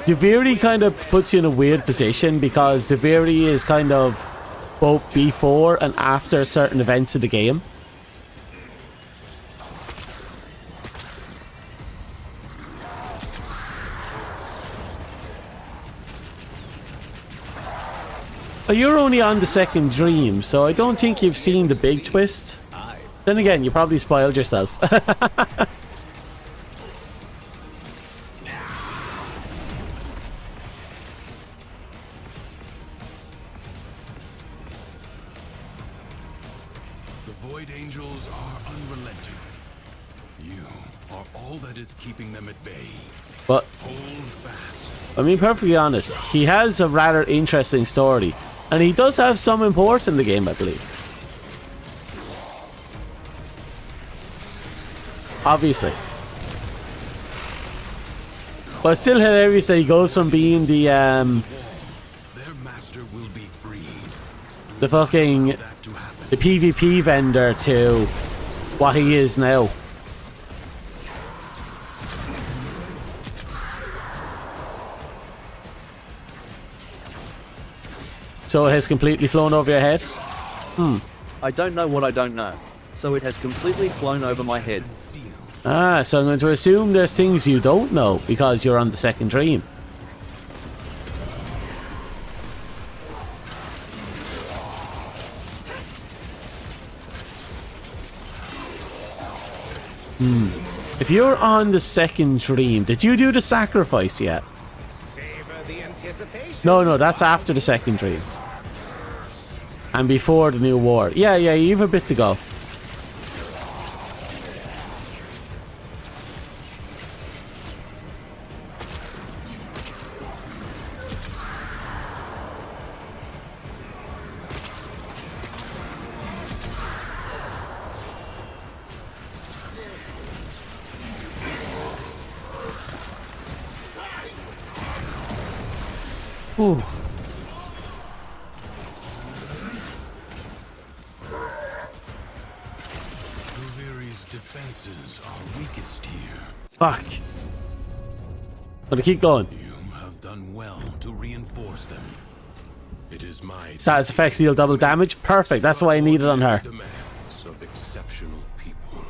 Duviri kind of puts you in a weird position because Duviri is kind of both before and after certain events of the game. But you're only on the second dream, so I don't think you've seen the big twist. Then again, you probably spoiled yourself. The Void Angels are unrelenting. You are all that is keeping them at bay. But Hold fast. I mean, perfectly honest, he has a rather interesting story. And he does have some importance in the game, I believe. Obviously. But it's still hilarious that he goes from being the Their master will be freed. the fucking That to happen. the PvP vendor to what he is now. So it has completely flown over your head? I don't know what I don't know, so it has completely flown over my head. Ah, so I'm going to assume there's things you don't know because you're on the second dream. If you're on the second dream, did you do the sacrifice yet? No, that's after the second dream. And before the new war. Yeah, you have a bit to go. Ooh. Duviri's defenses are weakest here. Fuck. Gotta keep going. You have done well to reinforce them. It is my Status effects deal double damage. Perfect. That's what I needed on her. demands of exceptional people.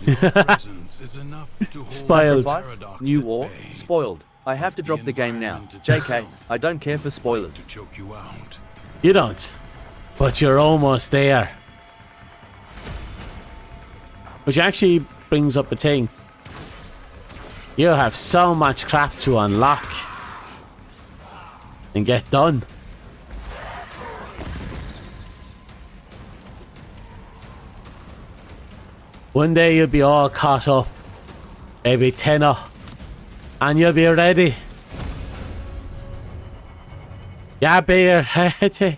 Your presence is enough to hold Spoiled. Sacrifice, Paradox new at war, bay. spoiled. I have to drop the game now. JK, I don't care for spoilers. To choke you out. You don't. But you're almost there. Which actually brings up a thing. You have so much crap to unlock and get done. One day you'll be all caught up, maybe 10 up, and you'll be ready. Yeah, be ready.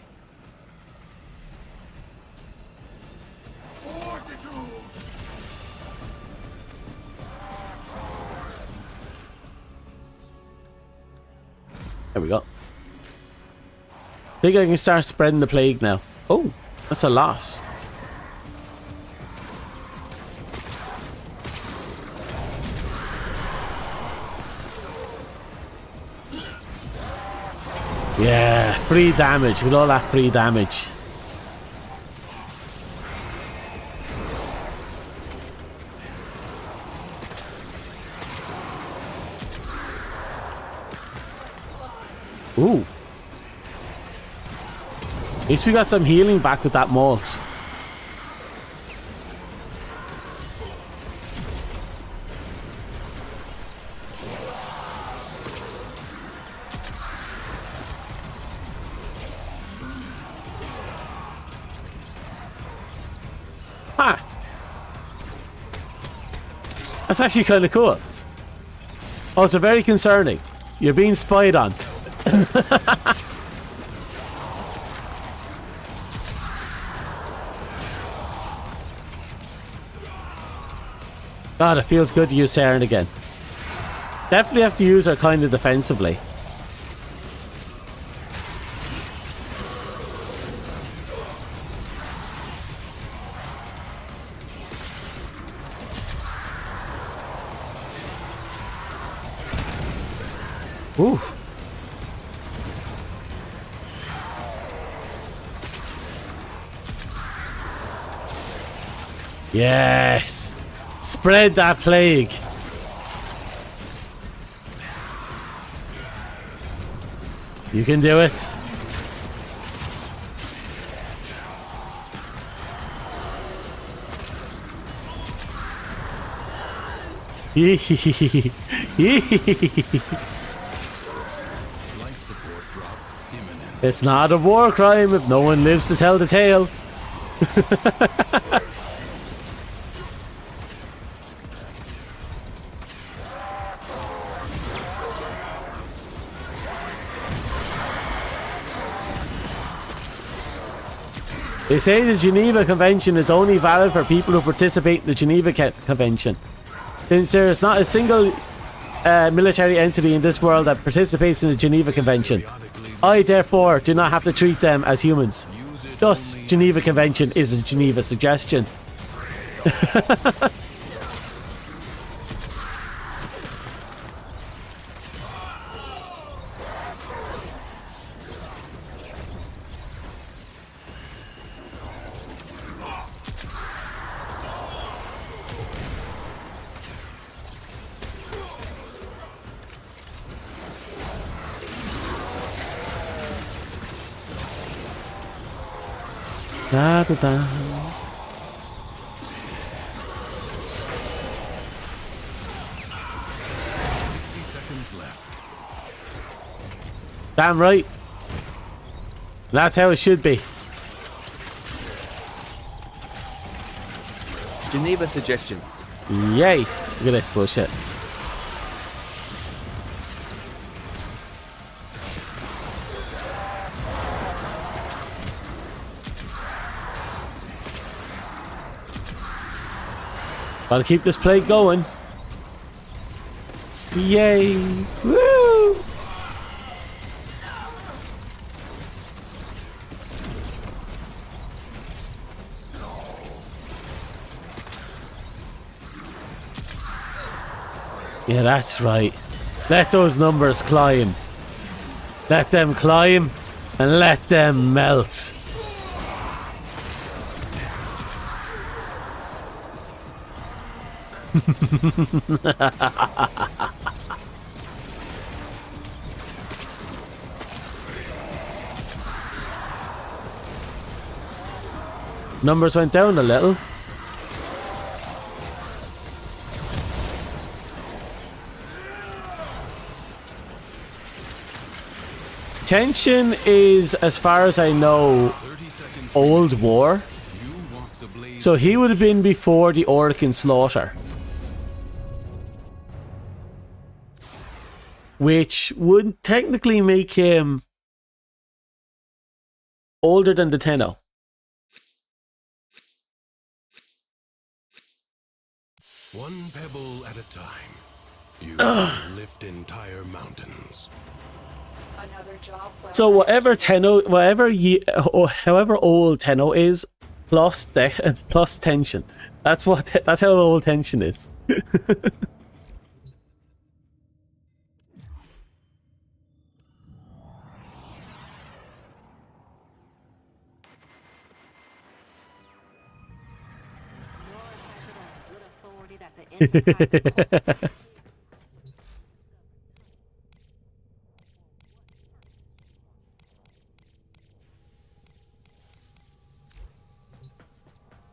There we go. Think I can start spreading the plague now. Oh, that's a loss. Yeah, free damage. With all that free damage. Ooh. At least we got some healing back with that malt. Ah. That's actually kind of cool. Oh, it's very concerning. You're being spied on. God, it feels good to use Saren again. Definitely have to use her kind of defensively. Ooh. Yes. Spread that plague. You can do it. Life support drop imminent. It's not a war crime if no one lives to tell the tale. They say the Geneva Convention is only valid for people who participate in the Geneva Convention. Since there is not a single military entity in this world that participates in the Geneva Convention, I therefore do not have to treat them as humans. Thus, Geneva Convention is a Geneva suggestion. Da, da, da. 60 seconds left. Damn right. That's how it should be. Geneva suggestions. Yay. Look at this bullshit. Gotta keep this plague going. Yay! Woo! Yeah, that's right. Let those numbers climb. Let them climb and let them melt. Numbers went down a little. Tension is, as far as I know, 30 seconds. old war. You walk the blade. So he would have been before the Orkin slaughter. Which would technically make him older than the Tenno. One pebble at a time. You lift entire mountains. Another job well So whatever Tenno, however old Tenno is, plus tension. That's how old tension is. good authority that the Enterprise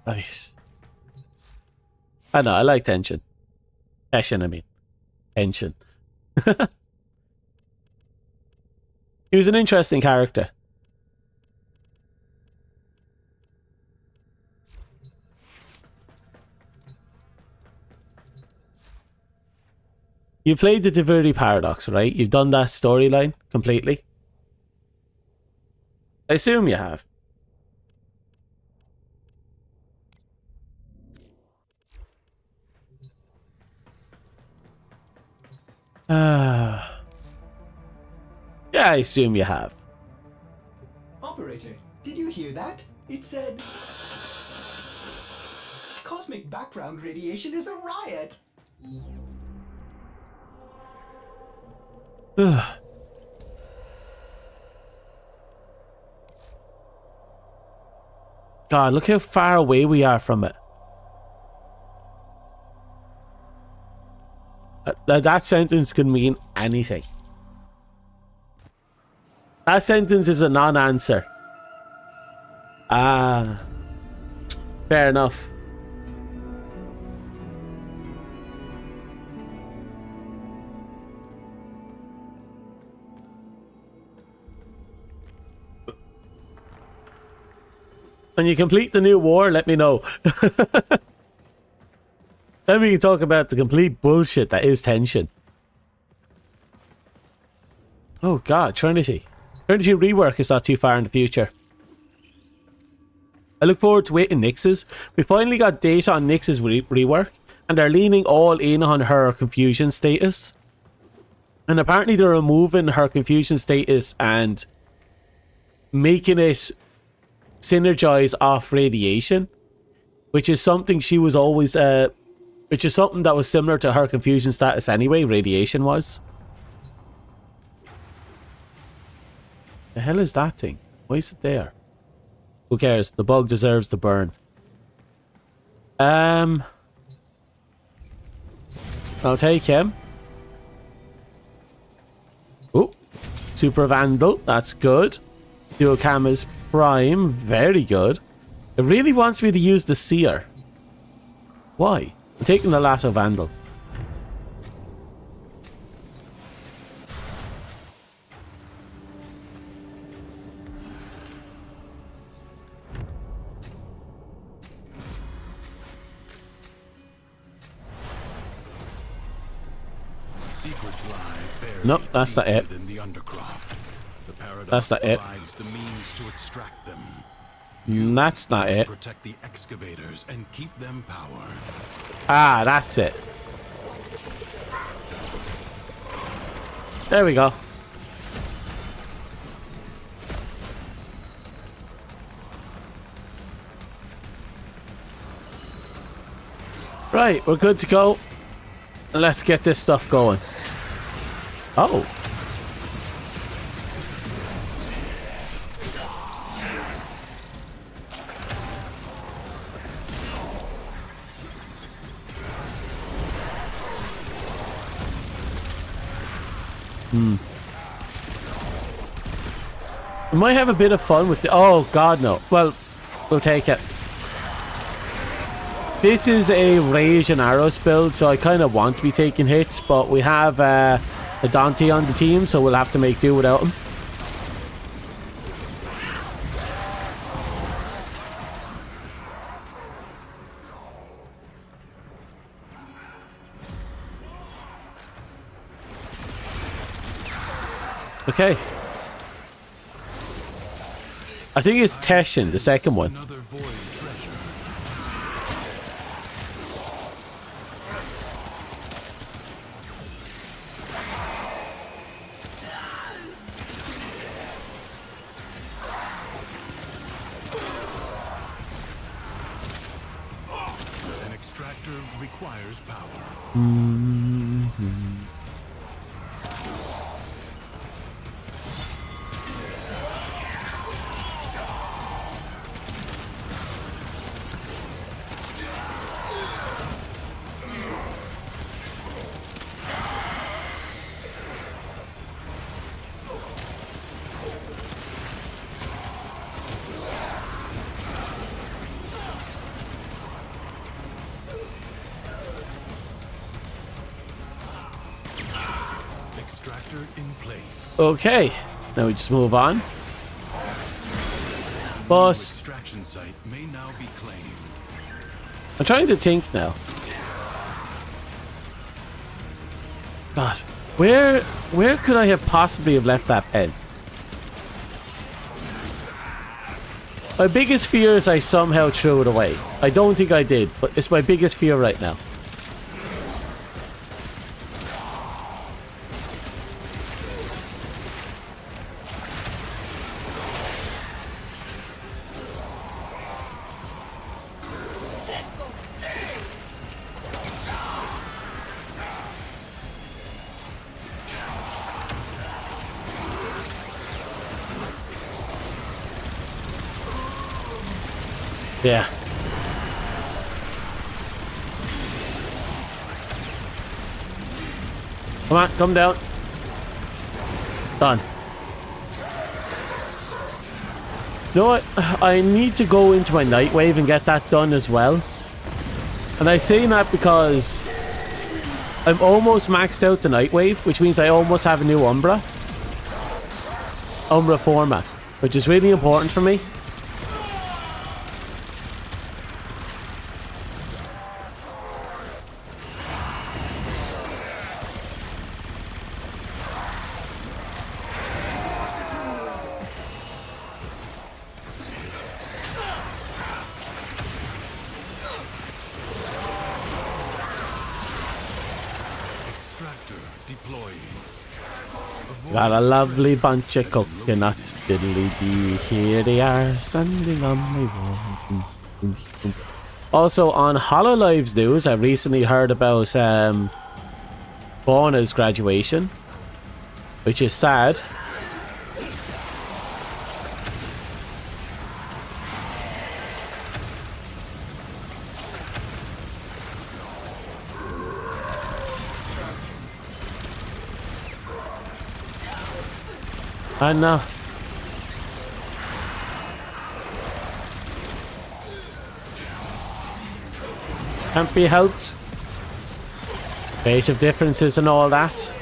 Nice. I know, I like tension. Tension, I mean. Tension. He was an interesting character. You played the Divinity Paradox, right? You've done that storyline completely? I assume you have. Yeah, I assume you have. Operator, did you hear that? It said... Cosmic background radiation is a riot! God, look how far away we are from it. That sentence could mean anything. That sentence is a non-answer. Ah. Fair enough. When you complete the new war, let me know. Then we can talk about the complete bullshit that is tension. Oh god, Trinity. Trinity rework is not too far in the future. I look forward to waiting Nyx's. We finally got data on Nyx's rework, and they're leaning all in on her confusion status. And apparently they're removing her confusion status and making it synergize off radiation, which is something she was always which is something that was similar to her confusion status anyway. Radiation was. The hell is that thing? Why is it there? Who cares? The bug deserves to burn. I'll take him. Oh, Super Vandal, that's good. Dual Cam is Prime, very good. It really wants me to use the Seer. Why? I'm taking the Lasso Vandal. Secrets lie buried Nope, that's not it. within the Undercroft. The paradox That's not it. provides the means to extract them. That's not it. Protect the excavators and keep them powered. Ah, that's it. There we go. Right, we're good to go. Let's get this stuff going. Oh. We might have a bit of fun with the... Oh, God, no. Well, we'll take it. This is a Rage and Arrows build, so I kind of want to be taking hits, but we have a Dante on the team, so we'll have to make do without him. Okay. I think it's Teshin, the second one. Another void treasure. An extractor requires power. Extractor in place. Okay. Now we just move on. Boss. Extraction site may now be claimed. I'm trying to think now. God. Where could I have possibly have left that pen? My biggest fear is I somehow threw it away. I don't think I did, but it's my biggest fear right now. Yeah. Come on, come down. Done. You know what? I need to go into my Nightwave and get that done as well. And I say that because I'm almost maxed out the Nightwave, which means I almost have a new Umbra format, which is really important for me. Got a lovely bunch of coconuts, diddly-dee, here they are, standing on my wall. Also, on HoloLive's news, I recently heard about Borna's graduation, which is sad. I know. Can't be helped. Base of differences and all that.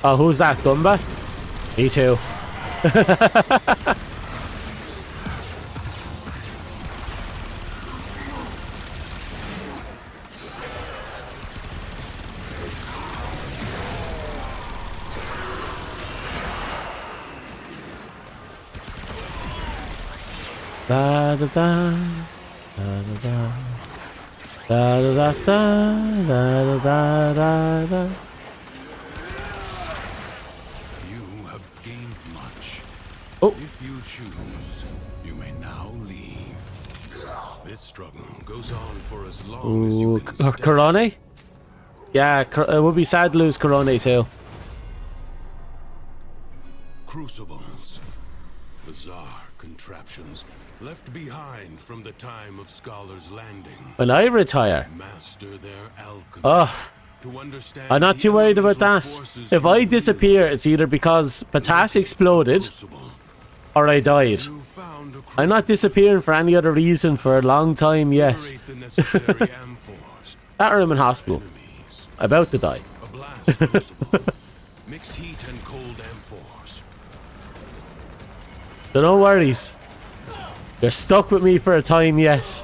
Oh, who's that, Gumba? Me too. Da da da da da da da da da da da da. You have gained much. Oh. If you choose, you may now leave. This struggle goes on for as long as you Ooh, can stay. Corone? Yeah, it would be sad to lose Corone too. Crucibles. Bizarre contraptions left behind from the time of Scholar's Landing. When I retire, Master their alchemy. oh, To understand I'm not the too worried about elemental that. forces If you I wield, disappear, it's either because Patas exploded crucible. or I died. You found a I'm not disappearing for any other reason for a long time, yes. Generate the necessary amphors. That or I'm in hospital. Enemies. About to die. A blast crucible. Mix heat and cold amphors. So no worries. You're stuck with me for a time, yes.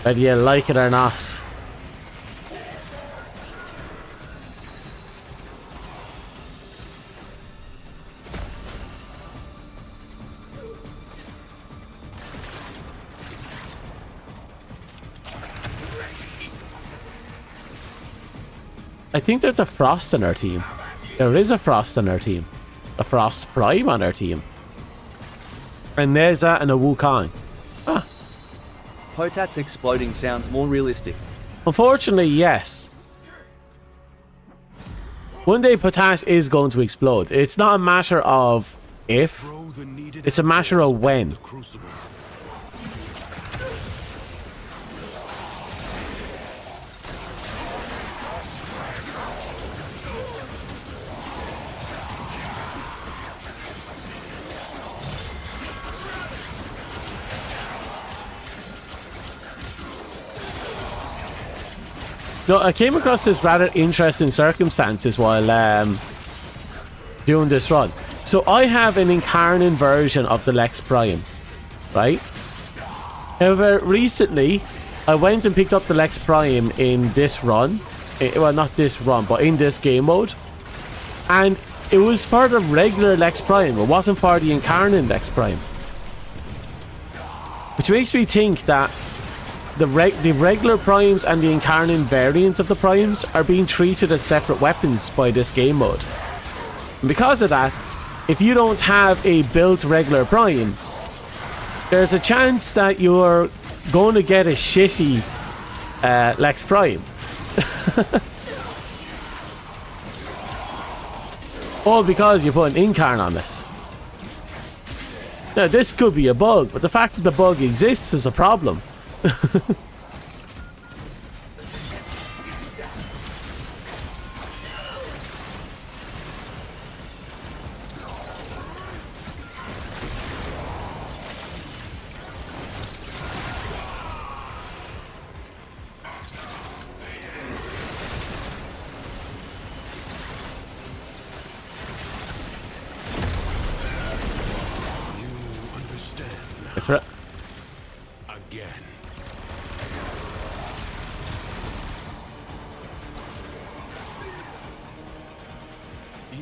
Whether you like it or not. I think there's a Frost on our team. There is a Frost on our team. A Frost Prime on our team. And there's that and a Wukong. Potats exploding sounds more realistic. Unfortunately, yes. One day Potas is going to explode. It's not a matter of if, Throw the needed it's a matter of when. the crucible. No, I came across this rather interesting circumstances while doing this run. So I have an incarnate version of the Lex Prime, right? However, recently I went and picked up the Lex Prime in this run. Well, not this run, but in this game mode. And it was for the regular Lex Prime. It wasn't for the incarnate Lex Prime. Which makes me think that the regular primes and the incarnate variants of the primes are being treated as separate weapons by this game mode. And because of that, if you don't have a built regular prime, there's a chance that you're going to get a shitty Lex Prime. All because you put an incarn on this. Now this could be a bug, but the fact that the bug exists is a problem. Again.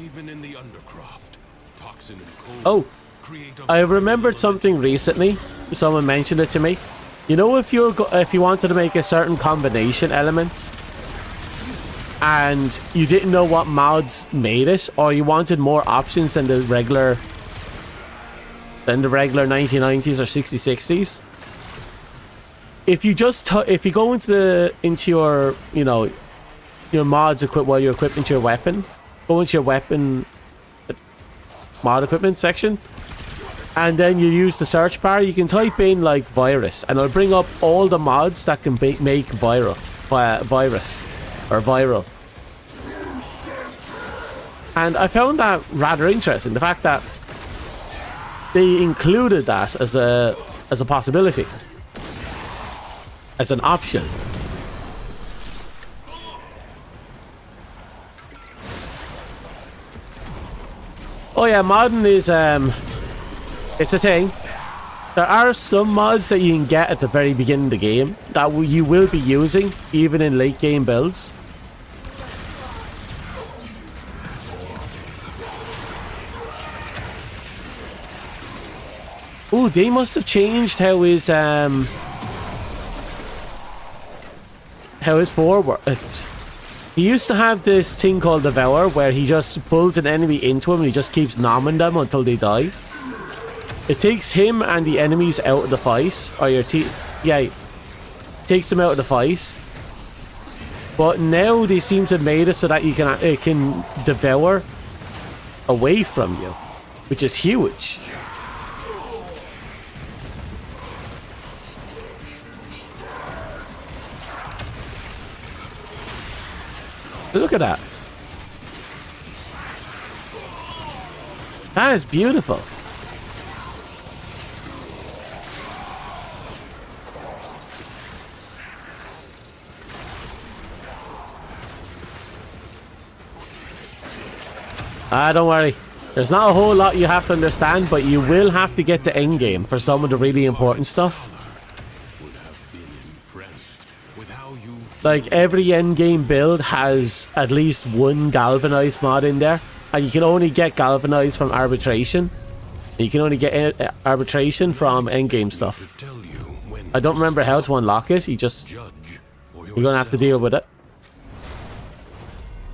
Even in the Undercroft, toxin and cold Oh, create a I remembered something recently. Someone mentioned it to me. You know, if you wanted to make a certain combination elements and you didn't know what mods made it, or you wanted more options than the regular 1990s or 6060s, if you just if you go into your your mods while you're equipping your weapon, go into your weapon mod equipment section, and then you use the search bar, you can type in like virus and it'll bring up all the mods that can make virus or viral. And I found that rather interesting, the fact that they included that as a possibility, as an option. Oh yeah, modding is it's a thing. There are some mods that you can get at the very beginning of the game that you will be using even in late game builds. Oh, they must have changed how his 4 worked. He used to have this thing called Devour, where he just pulls an enemy into him and he just keeps nomming them until they die. It takes him and the enemies out of the fight, or your team. Yeah, takes them out of the fight. But now they seem to have made it so that it can devour away from you, which is huge. Look at that. That is beautiful. Don't worry. There's not a whole lot you have to understand, but you will have to get to endgame for some of the really important stuff. Would have been impressed with how you've Like, every endgame build has at least one galvanized mod in there, and you can only get galvanized from arbitration. You can only get arbitration from endgame stuff. tell you when I don't remember how to unlock it. You're gonna have to deal with it.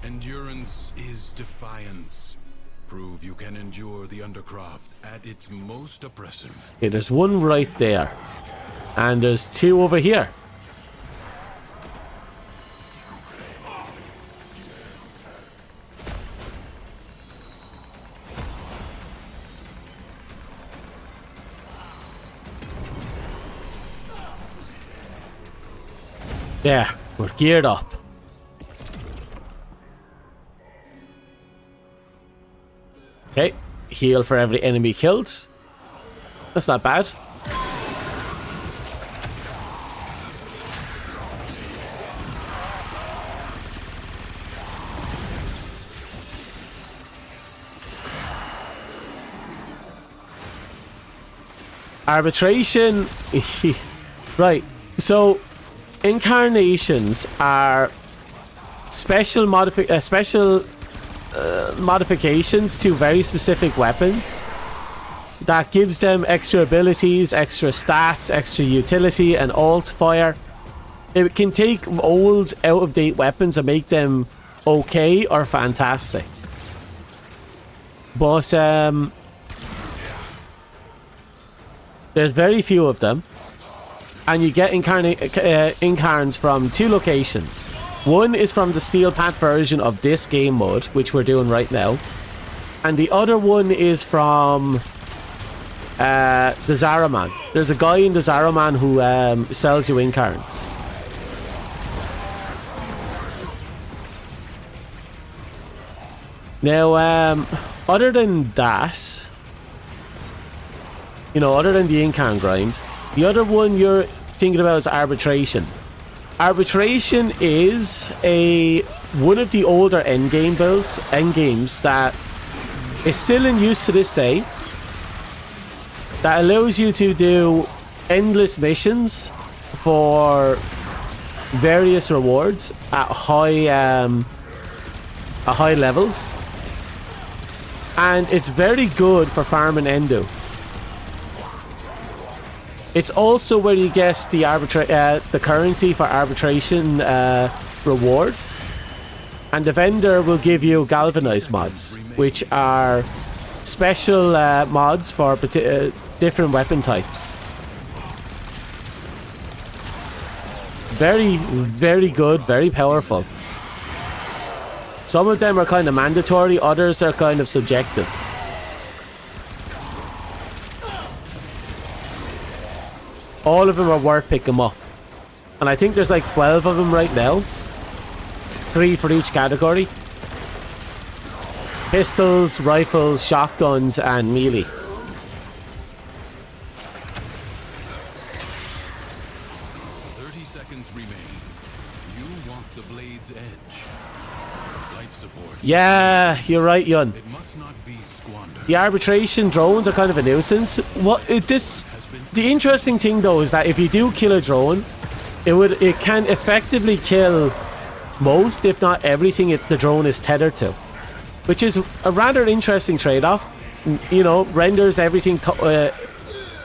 Endurance is defiance. Prove you can endure the Undercroft at its most oppressive. Okay, there's one right there, and there's 2 over here. There, we're geared up. Okay, heal for every enemy killed. That's not bad. Arbitration. Right, so incarnations are special modifications to very specific weapons that gives them extra abilities, extra stats, extra utility, and alt fire. It can take old, out-of-date weapons and make them okay or fantastic. But there's very few of them, and you get incarns from 2 locations. One is from the Steel Pat version of this game mode, which we're doing right now, and the other one is from the Zaraman. There's a guy in the Zaraman who sells you incarns. Now, other than that, you know, other than the incarn grind, the other one you're thinking about is arbitration. Arbitration is one of the older endgames that is still in use to this day, that allows you to do endless missions for various rewards at high levels, and it's very good for farming Endo. It's also where you get the currency for arbitration rewards, and the vendor will give you galvanized mods, which are special mods for different weapon types. Very, very good, very powerful. Some of them are kind of mandatory, others are kind of subjective. All of them are worth picking up. And I think there's like 12 of them right now. 3 for each category. Pistols, rifles, shotguns, and melee. Seconds remain. You want the blade's edge. Life support. Yeah, you're right, Yun. It must not be squandered. The arbitration drones are kind of a nuisance. The interesting thing though is that if you do kill a drone, it can effectively kill most, if not everything, the drone is tethered to, which is a rather interesting trade-off. You know, renders everything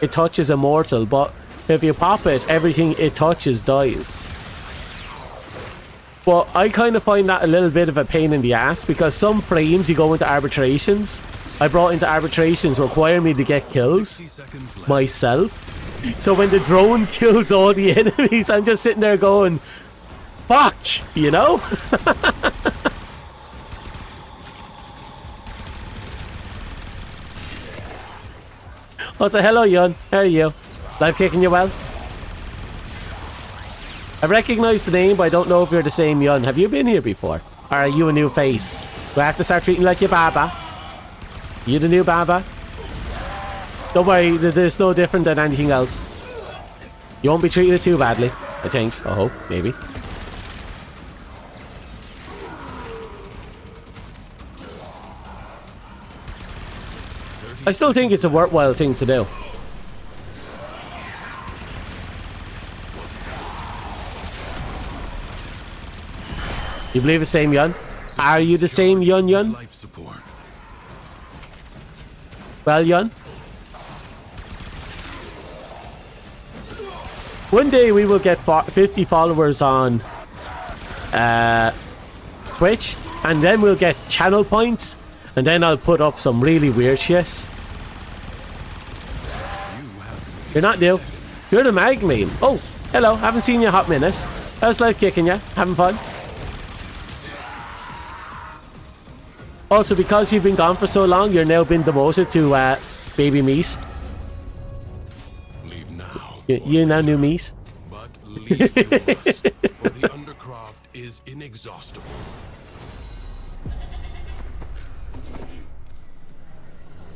it touches immortal, but if you pop it, everything it touches dies. But I kind of find that a little bit of a pain in the ass, because some frames you go into arbitrations. I brought into arbitrations require me to get kills 60 seconds left. myself. So when the drone kills all the enemies, I'm just sitting there going, fuck, you know? Oh, so hello, Yun. How are you? Life kicking you well? I recognize the name, but I don't know if you're the same Yun. Have you been here before? Or are you a new face? Do I have to start treating you like your Baba? You the new Baba? Don't worry, there's no different than anything else. You won't be treated too badly, I think. I hope, maybe. I still think it's a worthwhile thing to do. You believe the same Yun? Are you the same Yun? Life support. Well, Yun? One day we will get 50 followers on Twitch, and then we'll get channel points, and then I'll put up some really weird shit. You're not new. You're the mag meme. Oh, hello. Haven't seen you in a hot minute. How's life kicking you? Having fun? Also, because you've been gone for so long, you're now been demoted to baby meat. Leave now. You now new meat. But leave you must, for the Undercroft is inexhaustible.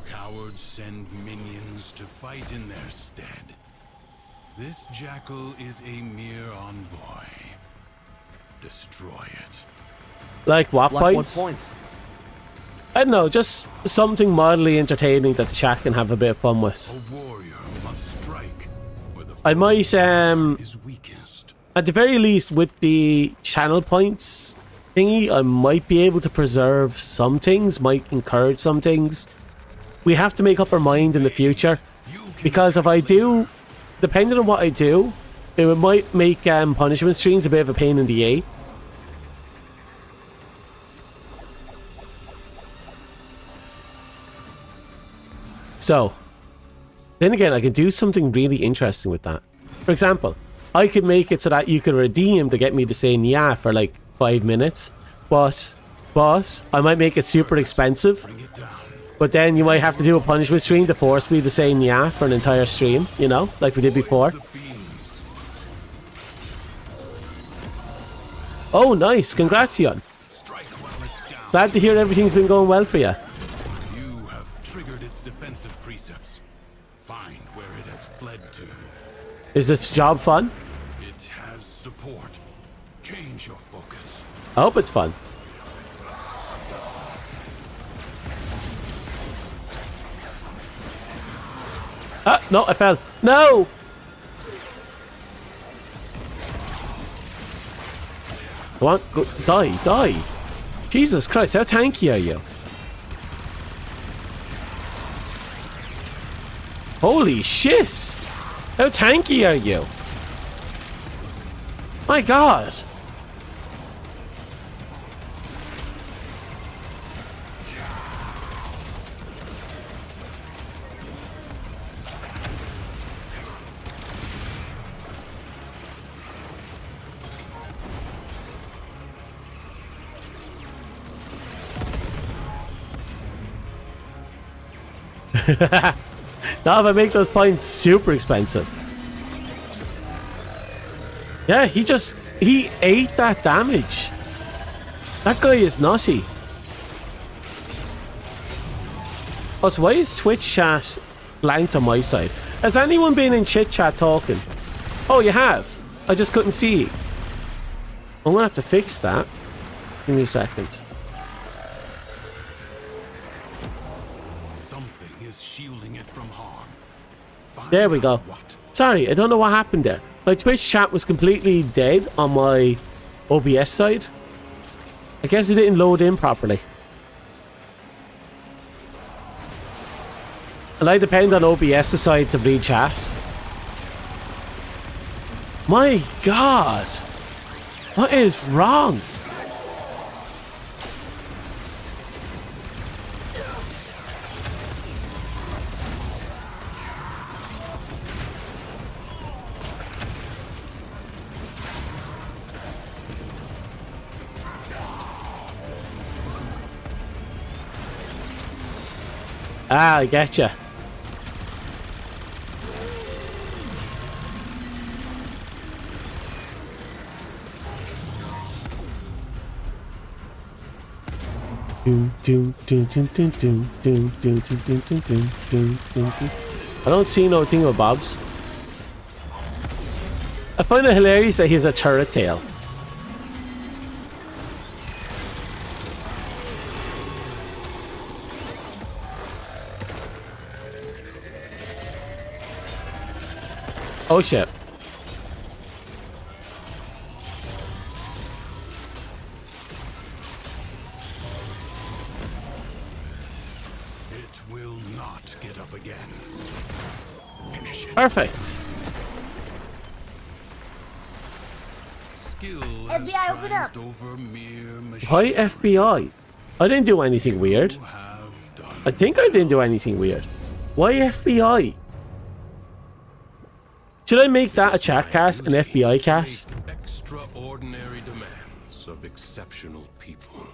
Cowards send minions to fight in their stead. This jackal is a mere envoy. Destroy it. Like what Like points? what points? I don't know, just something mildly entertaining that the chat can have a bit of fun with. A warrior must strike where the I might, foe is weakest. at the very least, with the channel points thingy, I might be able to preserve some things, might encourage some things. We have to make up our mind in the future, because if I do, depending on what I do, it might make punishment streams a bit of a pain in the A. So, then again, I can do something really interesting with that. For example, I could make it so that you could redeem to get me to say yeah for like 5 minutes, but I might make it super expensive. Bring it down. But then you might have to do a punishment stream to force me to say yeah for an entire stream, you know, like we did before. The beams. Oh, nice. Congrats, Yon. Strike while it's down. Glad to hear everything's been going well for you. You have triggered its defensive precepts. Find where it has fled to. Is this job fun? It has support. Change your focus. I hope it's fun. Ah, no, I fell. No! Come on, go, die. Jesus Christ, how tanky are you? Holy shit! How tanky are you? My God! Now if I make those points super expensive. Yeah, he ate that damage. That guy is nutty. Also, why is Twitch chat blanked on my side? Has anyone been in chit chat talking? Oh, you have? I just couldn't see. I'm gonna have to fix that. Give me a second. Shielding it from harm. Find There we go. out what. Sorry, I don't know what happened there. My Twitch chat was completely dead on my OBS side. I guess it didn't load in properly. And I depend on OBS decide to read chat. My god! What is wrong? Ah, I getcha. I don't see no thingamabobs. I find it hilarious that he has a turret tail. Oh shit. It will not get up again. Finish it. Perfect. Skill FBI, has open up. triumphed over mere machine. Hi FBI. I didn't do anything weird. You have done I think I didn't do anything weird. Why FBI? Should I make that a chat cast, an FBI cast? Make extraordinary demands of exceptional people.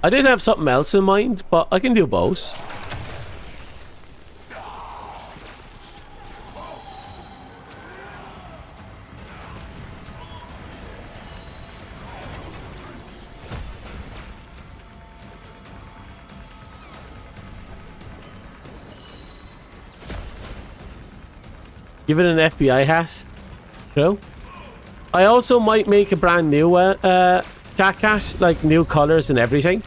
I did have something else in mind, but I can do both. Give it an FBI hat. True. I also might make a brand new chat cat, like new colors and everything.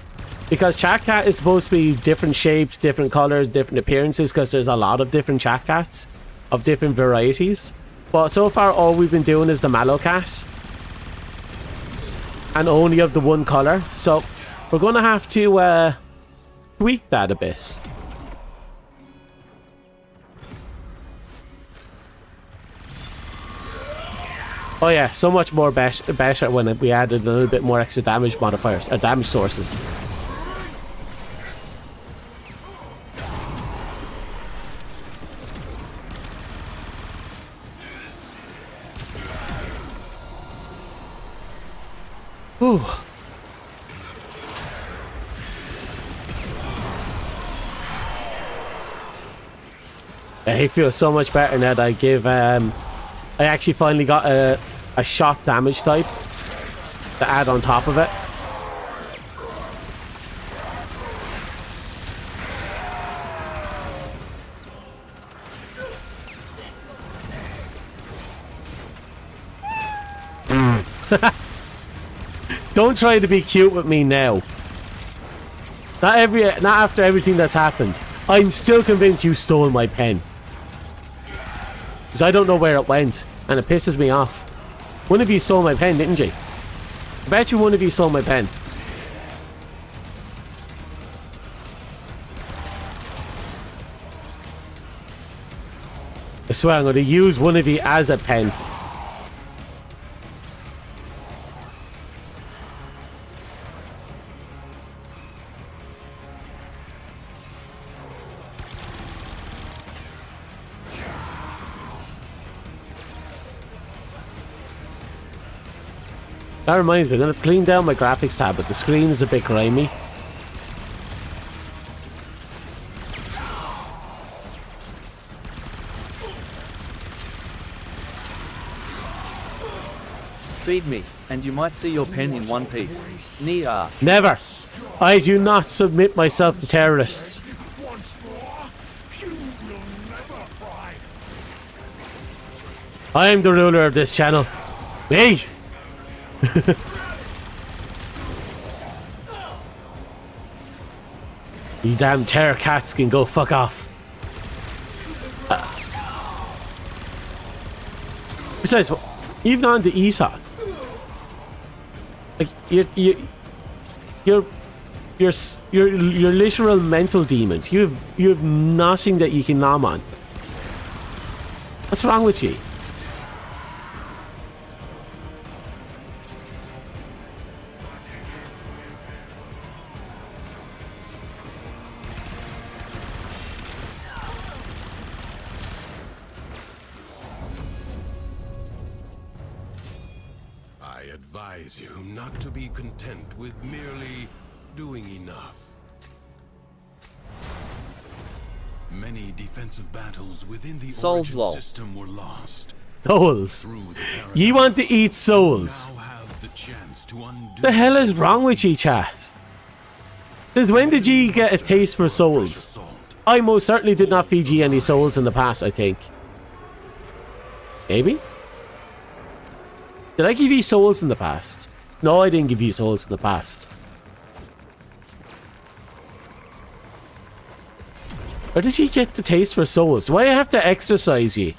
Because chat cat is supposed to be different shapes, different colors, different appearances, because there's a lot of different chat cats of different varieties. But so far all we've been doing is the mallow cat. And only of the one color. So we're going to have to tweak that a bit. Oh yeah, so much more better when we added a little bit more extra damage modifiers, damage sources. Whew. It feels so much better now that I give I actually finally got a shot damage type to add on top of it. Don't try to be cute with me now. Not after everything that's happened. I'm still convinced you stole my pen. Because I don't know where it went, and it pisses me off. One of you stole my pen, didn't you? I bet you one of you stole my pen. I swear I'm going to use one of you as a pen. That reminds me, I'm going to clean down my graphics tab, but the screen is a bit grimy. Feed me, and you might see your pen in one piece. Nia. Never! I do not submit myself to terrorists. Once more, you will never find. I am the ruler of this channel. Me! You damn terror cats can go fuck off. Besides, even on the ESOT, like you're You're literal mental demons. You have nothing that you can nom on. What's wrong with you? I advise you not to be content with merely doing enough. Many defensive battles within the Souls origin lol. system were lost. Souls. Through the You want to eat souls. now have the chance to undo The hell is wrong with you, chat? Since when did you get a taste for souls? assault. I most certainly did not feed you any souls in the past, I think. Maybe? Did I give you souls in the past? No, I didn't give you souls in the past. Where did you get the taste for souls? Do I have to exercise you?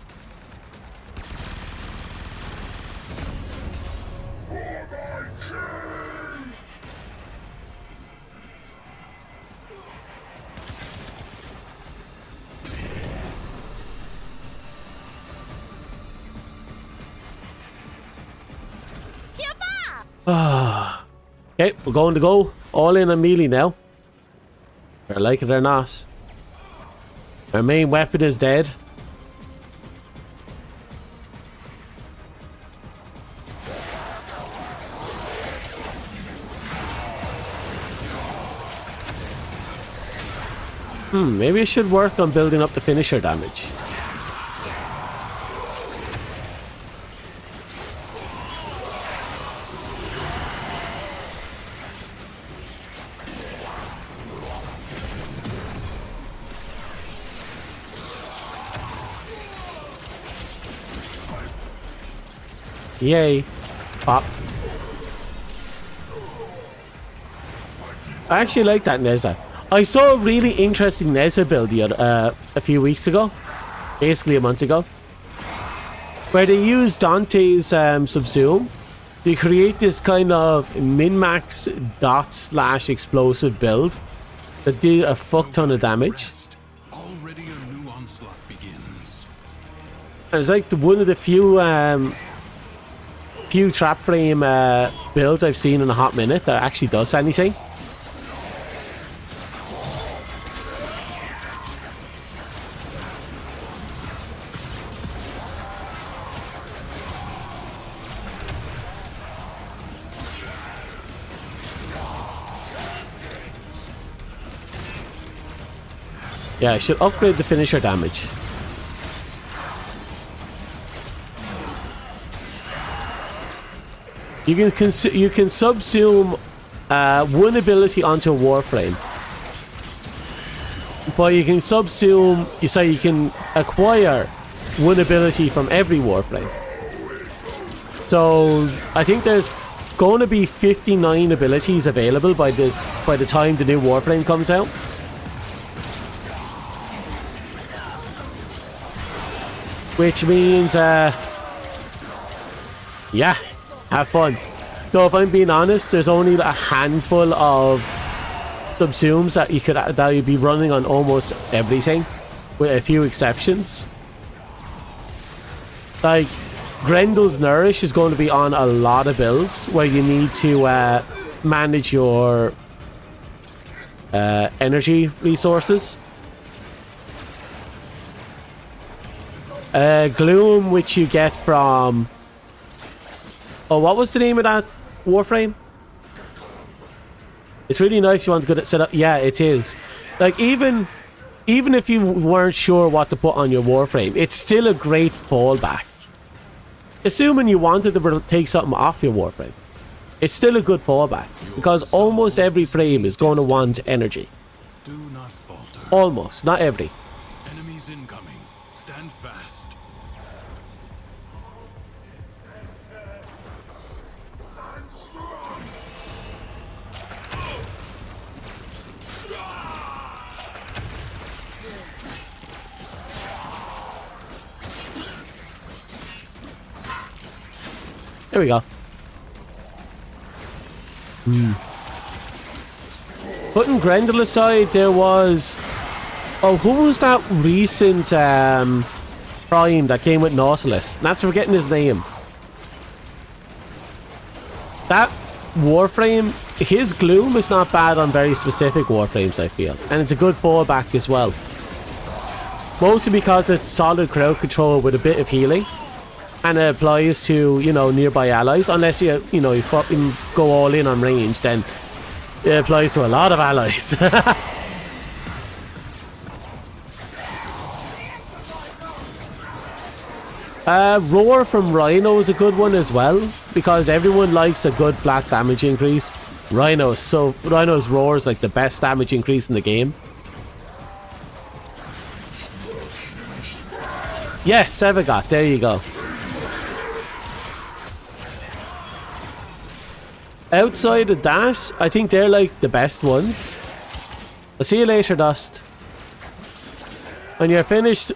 Okay, we're going to go all in on melee now. Whether like it or not. Our main weapon is dead. Maybe I should work on building up the finisher damage. Yay. Pop. I actually like that Neza. I saw a really interesting Neza build a few weeks ago. Basically a month ago. Where they used Dante's Subsume to create this kind of min-max dot slash explosive build that did a fuck ton of damage. Already a new onslaught begins. And it's like one of the few trap frame builds I've seen in a hot minute that actually does anything. Yeah, I should upgrade the finisher damage. You can subsume one ability onto a Warframe, but you can subsume. So you can acquire one ability from every Warframe. So I think there's going to be 59 abilities available by the time the new Warframe comes out. Which means, yeah, have fun. Though if I'm being honest, there's only a handful of subsumes that you'd be running on almost everything, with a few exceptions. Like Grendel's Nourish is going to be on a lot of builds where you need to manage your energy resources. Gloom, which you get from... Oh, what was the name of that Warframe? It's really nice you want to get it set up. Yeah, it is. Like, even if you weren't sure what to put on your Warframe, it's still a great fallback. Assuming you wanted to take something off your Warframe, it's still a good fallback. Because almost every frame is going to want energy. Do not falter. Almost. Not every. Enemies incoming. Stand fast. There we go. Putting Grendel aside, there was... Oh, who was that recent Prime that came with Nautilus? Not forgetting his name. That Warframe, his Gloom is not bad on very specific Warframes, I feel. And it's a good fallback as well. Mostly because it's solid crowd control with a bit of healing. And it applies to, you know, nearby allies. Unless you fucking go all in on range, then it applies to a lot of allies. Roar from Rhino is a good one as well, because everyone likes a good flat damage increase. Rhino's Roar is like the best damage increase in the game. Yes, Sevagot, there you go. Outside of that, I think they're like the best ones. I'll see you later, Dust. When you're finished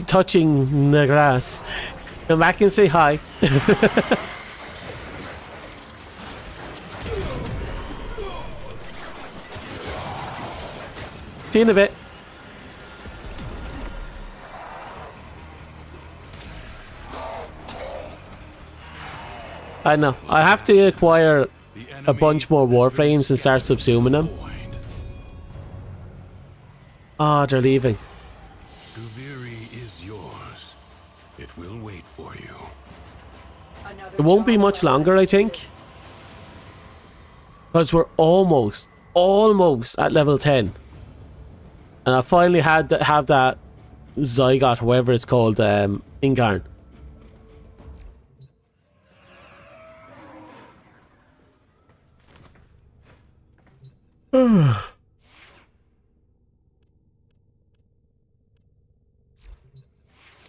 touching the grass, come back and say hi. See you in a bit. I know. I have to acquire a bunch more Warframes and start subsuming them. Ah, they're leaving. Duviri is yours. It will wait for you. Another It won't be job much well longer, I think. Because we're almost at level 10. And I finally had to have that Zygote, whatever it's called, Incarn.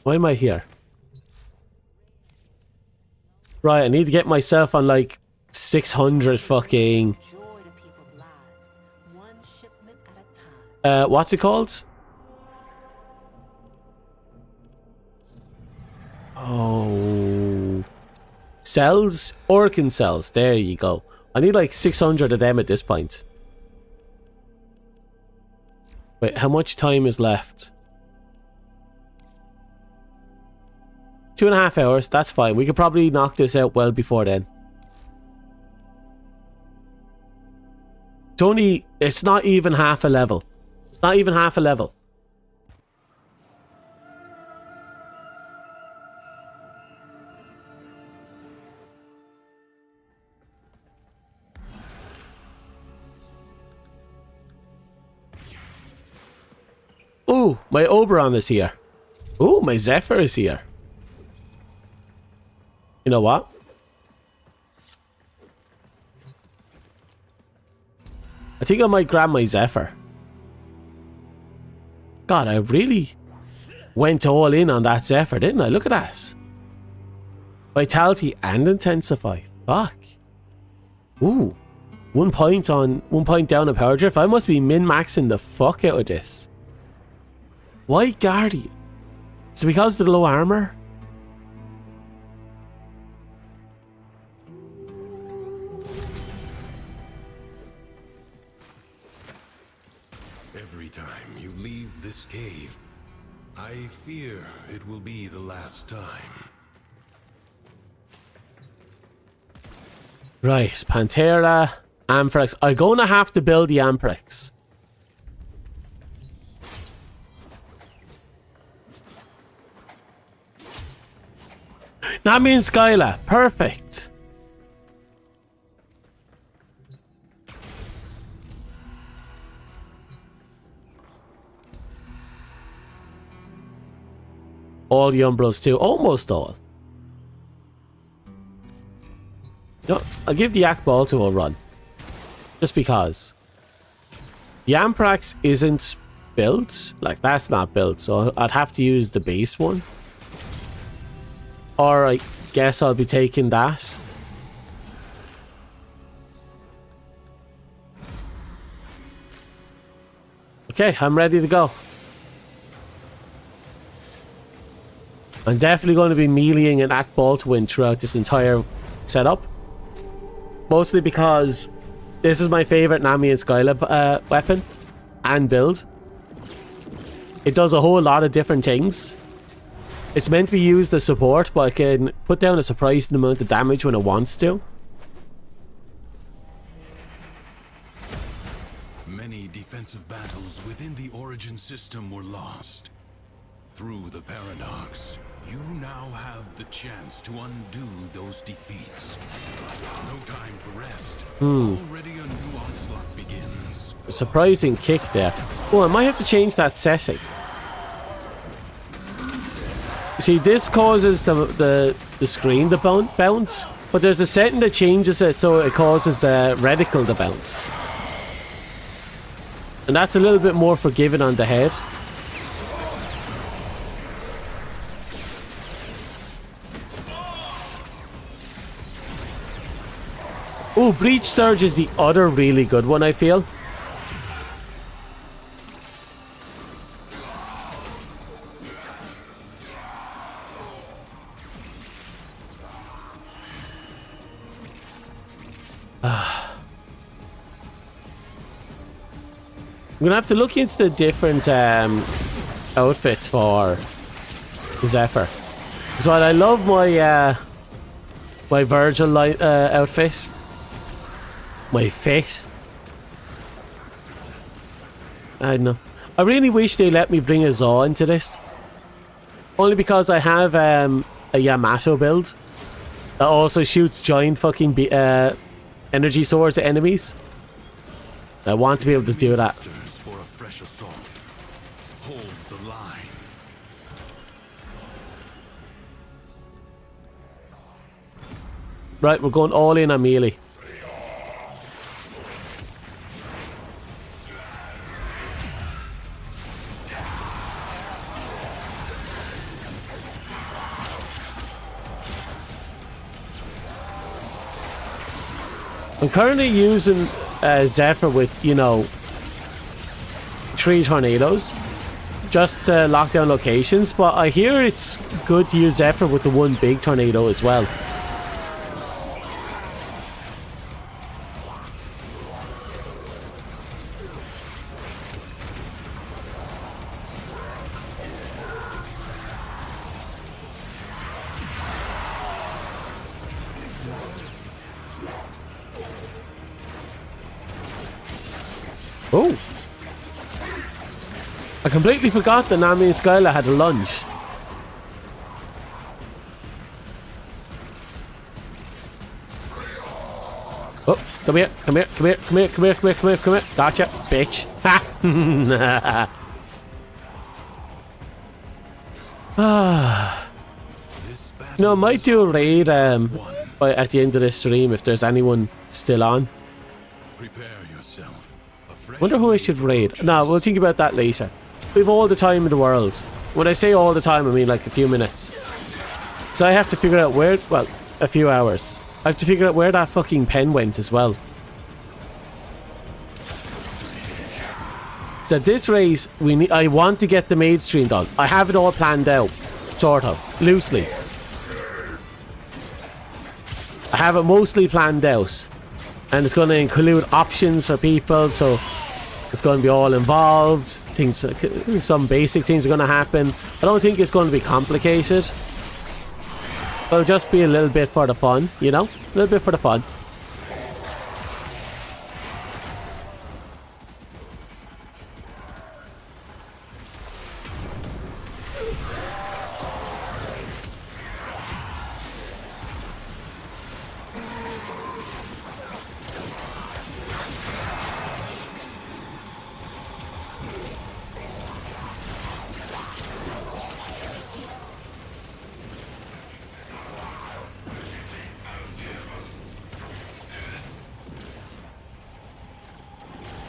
Why am I here? Right, I need to get myself on like 600 fucking... joy to people's lives, one shipment at a time. what's it called? Oh... Cells? Orkin cells. There you go. I need like 600 of them at this point. Wait, how much time is left? 2.5 hours. That's fine. We could probably knock this out well before then. It's not even half a level. Not even half a level. Ooh, my Oberon is here. Ooh, my Zephyr is here. You know what? I think I might grab my Zephyr. God, I really went all in on that Zephyr, didn't I? Look at that. Vitality and Intensify. Fuck. Ooh. 1 point down on Power Drift. I must be min-maxing the fuck out of this. Why Guardian? Is it because of the low armor? Every time you leave this cave, I fear it will be the last time. Right, Pantera, Amphrex. I'm gonna have to build the Amphrex. Nami and Skyla, perfect. All the Umbros too, almost all. No, I'll give the Akbalto a run. Just because. The Amprax isn't built. Like, that's not built, so I'd have to use the base one. Or I guess I'll be taking that. Okay, I'm ready to go. I'm definitely going to be meleeing an Akbaltwin throughout this entire setup. Mostly because This is my favorite Nami and Skylab weapon and build. It does a whole lot of different things. It's meant to be used as support, but it can put down a surprising amount of damage when it wants to. Many defensive battles within the Origin system were lost. Through the paradox, you now have the chance to undo those defeats. No time to rest. Already a new onslaught begins. A surprising kick there. Oh, I might have to change that setting. See, this causes the screen to bounce, but there's a setting that changes it so it causes the reticle to bounce. And that's a little bit more forgiving on the head. Oh, Breach Surge is the other really good one, I feel. I'm gonna have to look into the different outfits for Zephyr. So I love my my Virgil outfit. My face. I don't know. I really wish they let me bring a Zaw into this. Only because I have a Yamato build that also shoots giant fucking energy swords at enemies. I want to be able to do that. For a fresh assault. Hold the line. Right, we're going all in on melee. I'm currently using Zephyr with, you know, 3 tornadoes just to lock down locations, but I hear it's good to use Zephyr with the 1 big tornado as well. Oh! I completely forgot that Nami and Skyla had a lunge. Oh, come here, come here, come here, come here, come here, come here, come here, come here. Gotcha, bitch. Ha! No, I might do a raid at the end of this stream if there's anyone still on. Prepare yourself. A fresh Wonder who I should raid. No, we'll think about that later. We have all the time in the world. When I say all the time, I mean like a few minutes. So I have to figure out where, well, a few hours. I have to figure out where that fucking pen went as well. So this race, I want to get the maid stream done. I have it all planned out, sort of, loosely. I have it mostly planned out. And it's going to include options for people, so it's going to be all involved. Things, some basic things are going to happen. I don't think it's going to be complicated. It'll just be a little bit for the fun, you know? A little bit for the fun.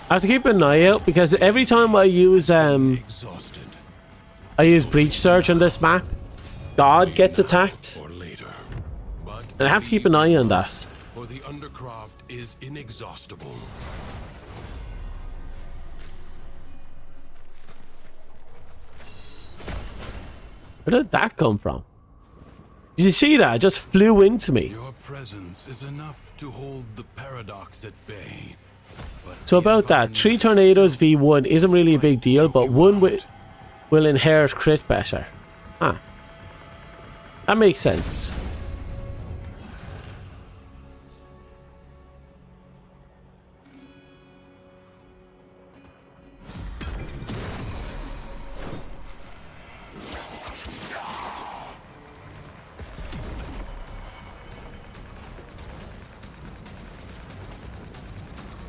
I have to keep an eye out because every time I use breach surge on this map, God gets attacked, or later. But and I have to keep an eye on that. for the Undercroft is inexhaustible. Where did that come from? Did you see that? It just flew into me. Your presence is enough to hold the paradox at bay. So about that, 3 tornadoes v1 isn't really a big deal, but 1 will inherit crit better. Huh. That makes sense.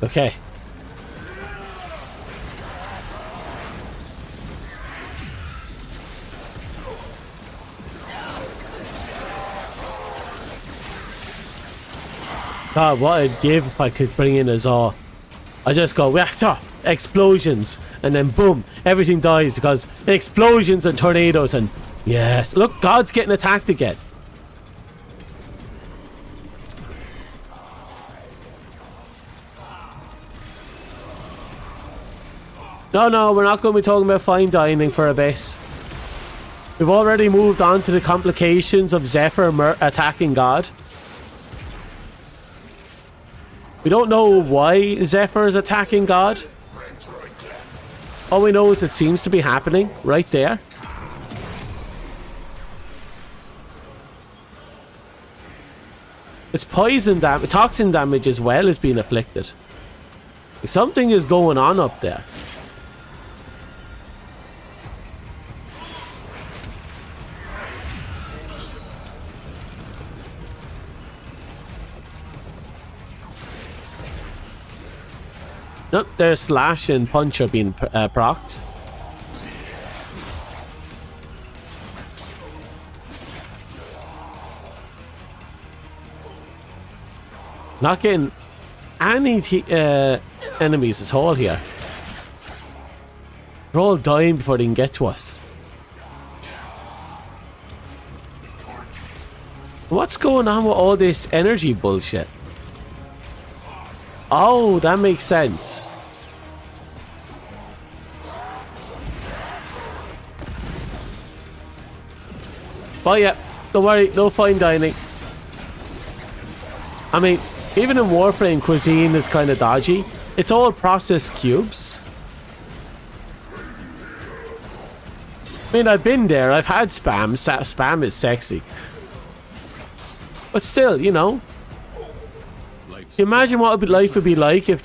Okay. God, what I'd give if I could bring in a Zaw. I just go, explosions, and then boom, everything dies because explosions and tornadoes and yes. Look, God's getting attacked again. No, we're not going to be talking about fine dining for a bit. We've already moved on to the complications of Zephyr attacking God. We don't know why Zephyr is attacking God. All we know is it seems to be happening right there. It's poison damage, toxin damage as well is being afflicted. Something is going on up there. Nope, there's Slash and Punch are being procced. Not getting any enemies at all here. They're all dying before they can get to us. What's going on with all this energy bullshit? Oh, that makes sense. But yeah, don't worry, no fine dining. I mean, even in Warframe, cuisine is kind of dodgy. It's all processed cubes. I mean, I've been there. I've had spam. Spam is sexy. But still, you know. Imagine what life would be like if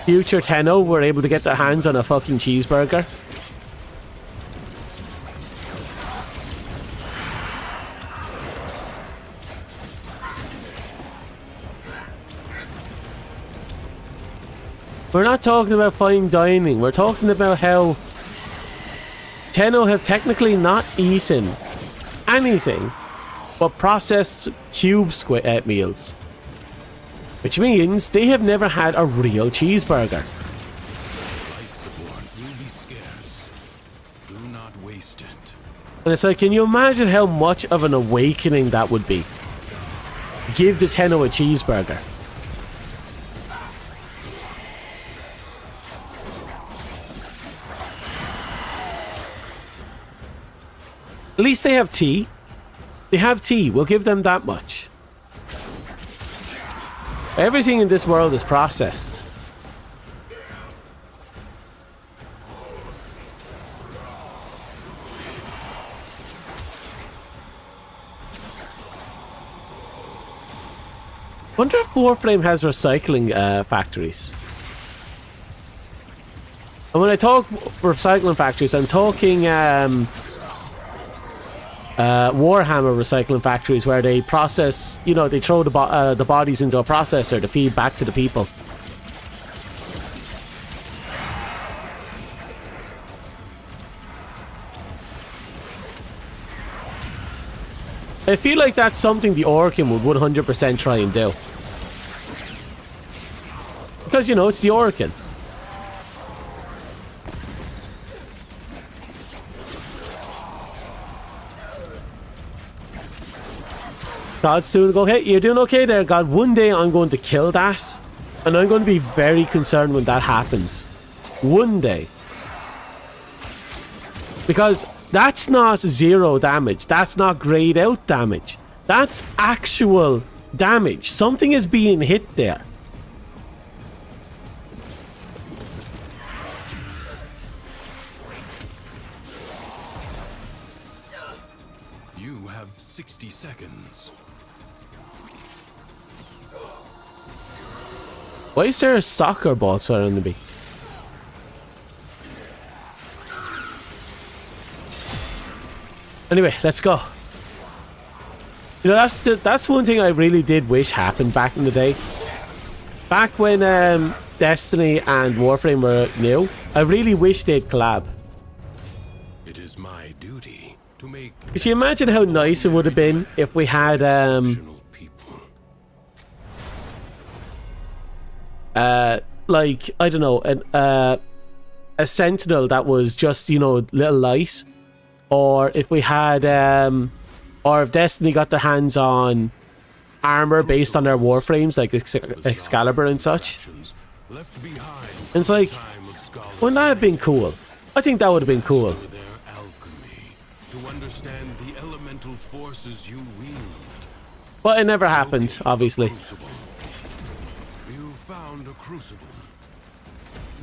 future Tenno were able to get their hands on a fucking cheeseburger. We're not talking about fine dining. We're talking about how Tenno have technically not eaten anything but processed cube meals. Which means they have never had a real cheeseburger. Life support will be scarce. Do not waste it. And it's like, can you imagine how much of an awakening that would be? Give the Tenno a cheeseburger. At least they have tea. They have tea. We'll give them that much. Everything in this world is processed. Wonder if Warframe has recycling factories. And when I talk recycling factories, I'm talking Warhammer recycling factories where they process, you know, they throw the bodies into a processor to feed back to the people. I feel like that's something the Orkin would 100% try and do. Because, you know, it's the Orkin. God's doing okay. You're doing okay there, God. One day I'm going to kill that. And I'm going to be very concerned when that happens. One day. Because that's not zero damage. That's not grayed out damage. That's actual damage. Something is being hit there. 60 seconds. Why is there a soccer ball surrounding me? Anyway, let's go. You know, that's one thing I really did wish happened back in the day. Back when Destiny and Warframe were new, I really wish they'd collab. It is my duty to make Could you imagine how nice it would have been if we had exceptional people. like, I don't know, a sentinel that was just, you know, little light, or if we had or if Destiny got their hands on armor based on their warframes like Excalibur and such. Left behind And it's like, time of scholarship wouldn't that have been cool? I think that would have been cool. for their alchemy, to understand the elemental forces you wield. But it never happened, obviously. Crucible. You found a crucible.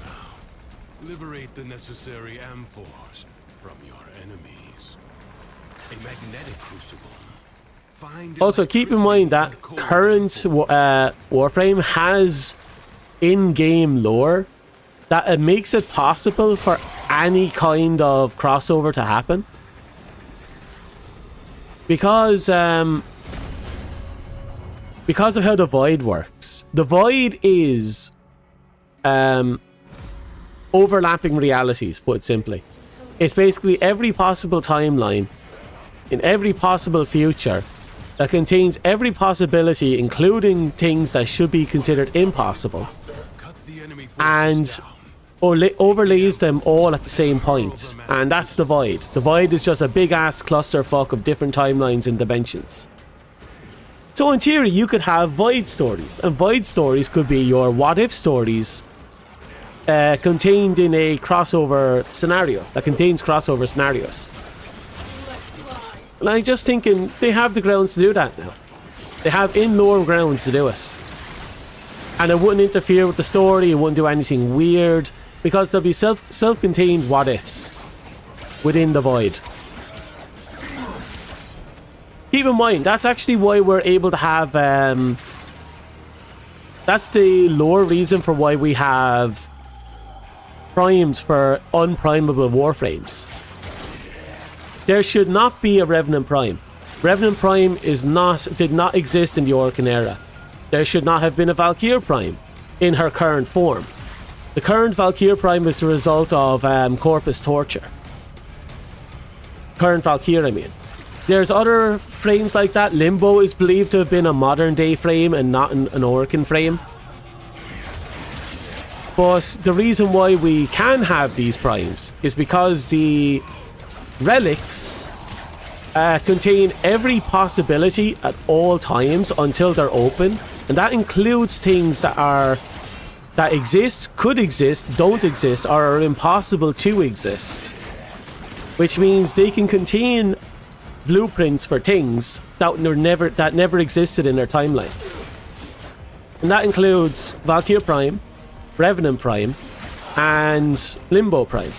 Now, liberate the necessary amphors from your enemies. A magnetic crucible. Find Also, keep in mind that electricity current Warframe has in-game lore that it makes it possible for any kind of crossover to happen. Because of how the Void works. The Void is overlapping realities, put simply. It's basically every possible timeline in every possible future that contains every possibility, including things that should be considered impossible, cut the enemy forces and down. overlays them all at the same point. And that's the Void. The Void is just a big-ass clusterfuck of different timelines and dimensions. So in theory, you could have Void stories, and Void stories could be your what-if stories contained in a crossover scenario, that contains crossover scenarios. And I'm just thinking, they have the grounds to do that now. They have in-lore grounds to do it. And it wouldn't interfere with the story, it wouldn't do anything weird, because there'll be self-contained what-ifs within the Void. Keep in mind, that's actually why we're able to have... that's the lore reason for why we have primes for unprimable warframes. There should not be a Revenant Prime. Revenant Prime did not exist in the Orcan era. There should not have been a Valkyr Prime in her current form. The current Valkyr Prime is the result of Corpus torture. Current Valkyr, I mean. There's other frames like that. Limbo is believed to have been a modern day frame and not an Orcan frame. But the reason why we can have these primes is because the relics contain every possibility at all times until they're open, and that includes things that exist, could exist, don't exist, or are impossible to exist. Which means they can contain blueprints for things that never existed in their timeline. And that includes Valkyr Prime, Revenant Prime, and Limbo Prime.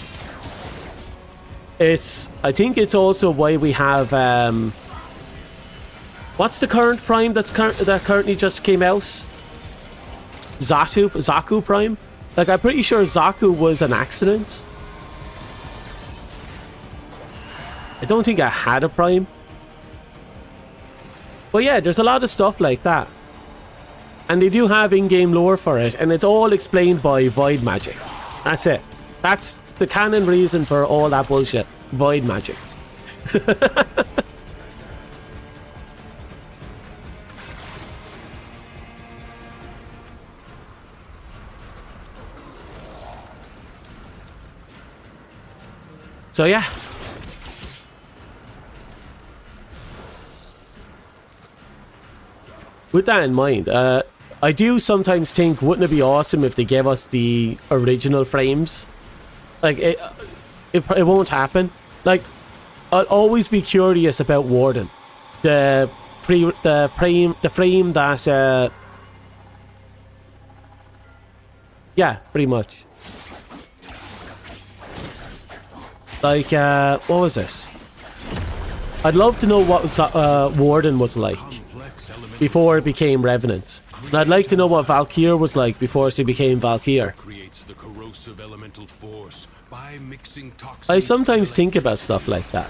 I think it's also why we have what's the current Prime that currently just came out? Zaku Prime? Like, I'm pretty sure Zaku was an accident. I don't think I had a Prime. But yeah, there's a lot of stuff like that. And they do have in-game lore for it, and it's all explained by Void magic. That's it. That's the canon reason for all that bullshit. Void magic. So yeah. With that in mind, I do sometimes think, wouldn't it be awesome if they gave us the original frames? Like, it won't happen. Like, I'll always be curious about Warden, the frame that yeah, pretty much. Like, what was this? I'd love to know what Warden was like Complex elemental before it became Revenant. And I'd like to know what Valkyr was like before she became Valkyr. creates the corrosive elemental force by mixing toxins. I sometimes think about stuff like that.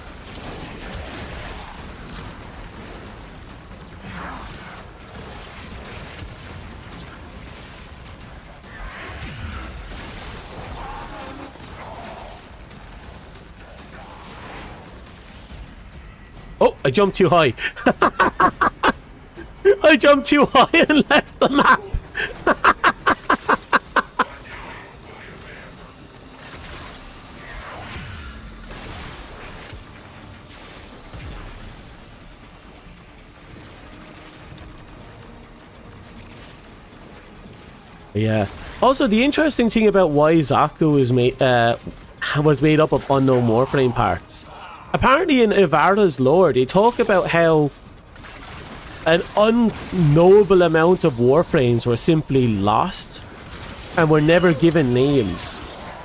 Oh, I jumped too high. I jumped too high and left the map. Yeah. Also, the interesting thing about why Zaku was made up of unknown Warframe parts. Apparently in Ivara's lore, they talk about how an unknowable amount of Warframes were simply lost and were never given names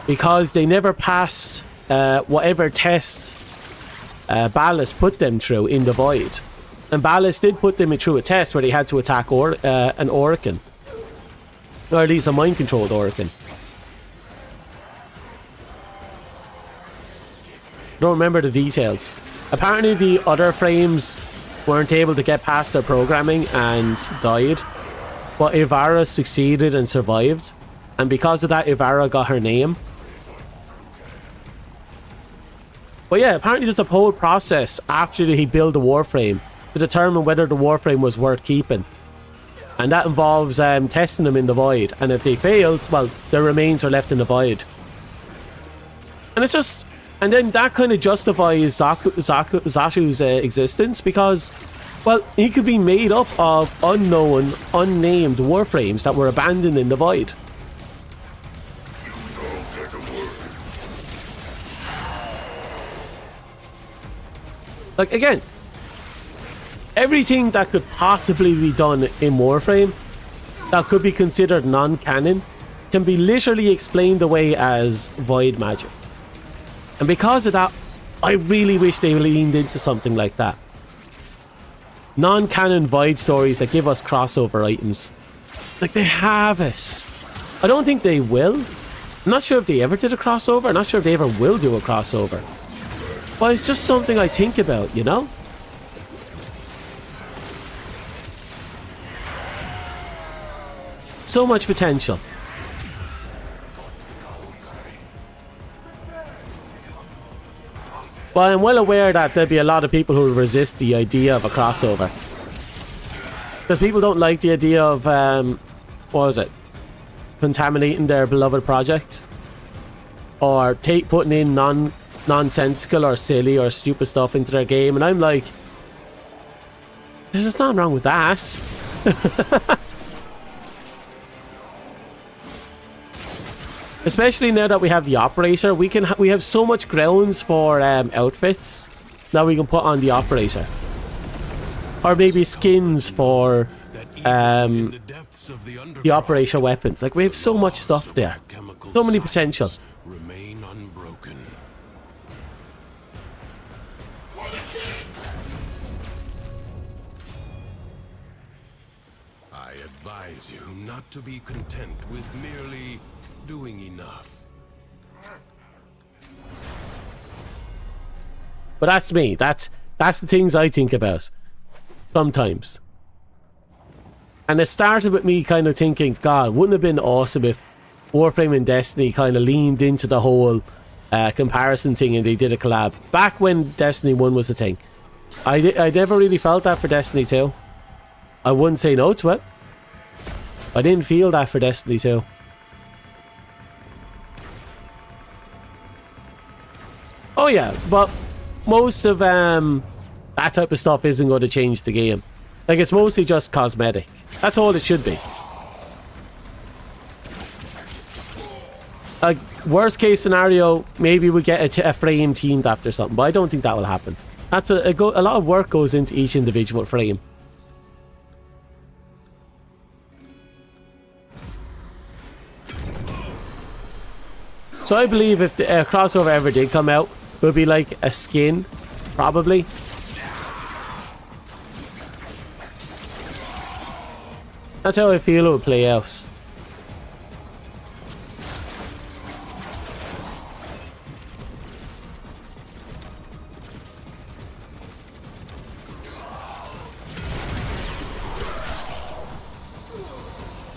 because they never passed whatever test Ballast put them through in the Void. And Ballast did put them through a test where they had to attack an Orokin. Or at least a mind-controlled Orokin. Don't remember the details. Apparently the other frames weren't able to get past their programming and died. But Ivara succeeded and survived. And because of that, Ivara got her name. But yeah, apparently there's a whole process after he built the Warframe to determine whether the Warframe was worth keeping. And that involves testing them in the Void. And if they failed, well, their remains are left in the Void. And it's just... And then that kind of justifies Zashu's existence because, well, he could be made up of unknown, unnamed Warframes that were abandoned in the Void. Like, again, everything that could possibly be done in Warframe that could be considered non-canon can be literally explained away as Void magic. And because of that, I really wish they leaned into something like that. Non-canon Void stories that give us crossover items. Like, they have it. I don't think they will. I'm not sure if they ever did a crossover. I'm not sure if they ever will do a crossover. But it's just something I think about, you know? So much potential. Well, I'm well aware that there'll be a lot of people who will resist the idea of a crossover. Because people don't like the idea of, what was it? Contaminating their beloved project. Or putting in nonsensical or silly or stupid stuff into their game. And I'm like, there's just nothing wrong with that. Especially now that we have the Operator, we have so much grounds for outfits that we can put on the Operator, or maybe skins for the Operator weapons. Like, we have so much stuff there, so many potential. Remain unbroken. I advise you not to be content with merely doing enough. But that's me. That's the things I think about sometimes. And it started with me kind of thinking, God, wouldn't it have been awesome if Warframe and Destiny kind of leaned into the whole comparison thing and they did a collab back when Destiny 1 was a thing. I never really felt that for Destiny 2. I wouldn't say no to it. I didn't feel that for Destiny 2. Oh yeah, but most of that type of stuff isn't going to change the game. Like, it's mostly just cosmetic. That's all it should be. Like, worst case scenario, maybe we get a frame teamed after something, but I don't think that will happen. That's a lot of work goes into each individual frame. So I believe if the crossover ever did come out, it would be like a skin, probably, That's how I feel it would play out.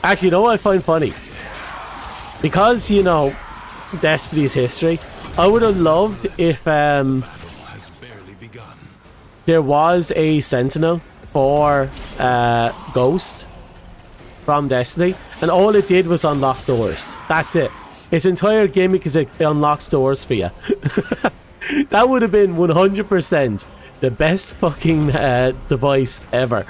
Actually, you know what I find funny? Because, you know, Destiny's history, I would have loved if Battle has barely begun. there was a sentinel for Ghost from Destiny, and all it did was unlock doors. That's it. Its entire gimmick is it unlocks doors for you. That would have been 100% the best fucking device ever.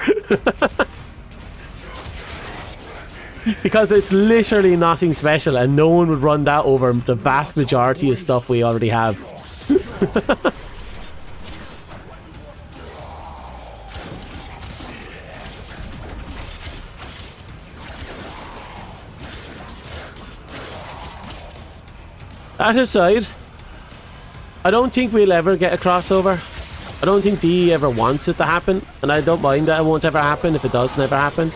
Because it's literally nothing special, and no one would run that over the vast majority of stuff we already have. That aside, I don't think we'll ever get a crossover. I don't think DE ever wants it to happen, and I don't mind that it won't ever happen if it does never happen.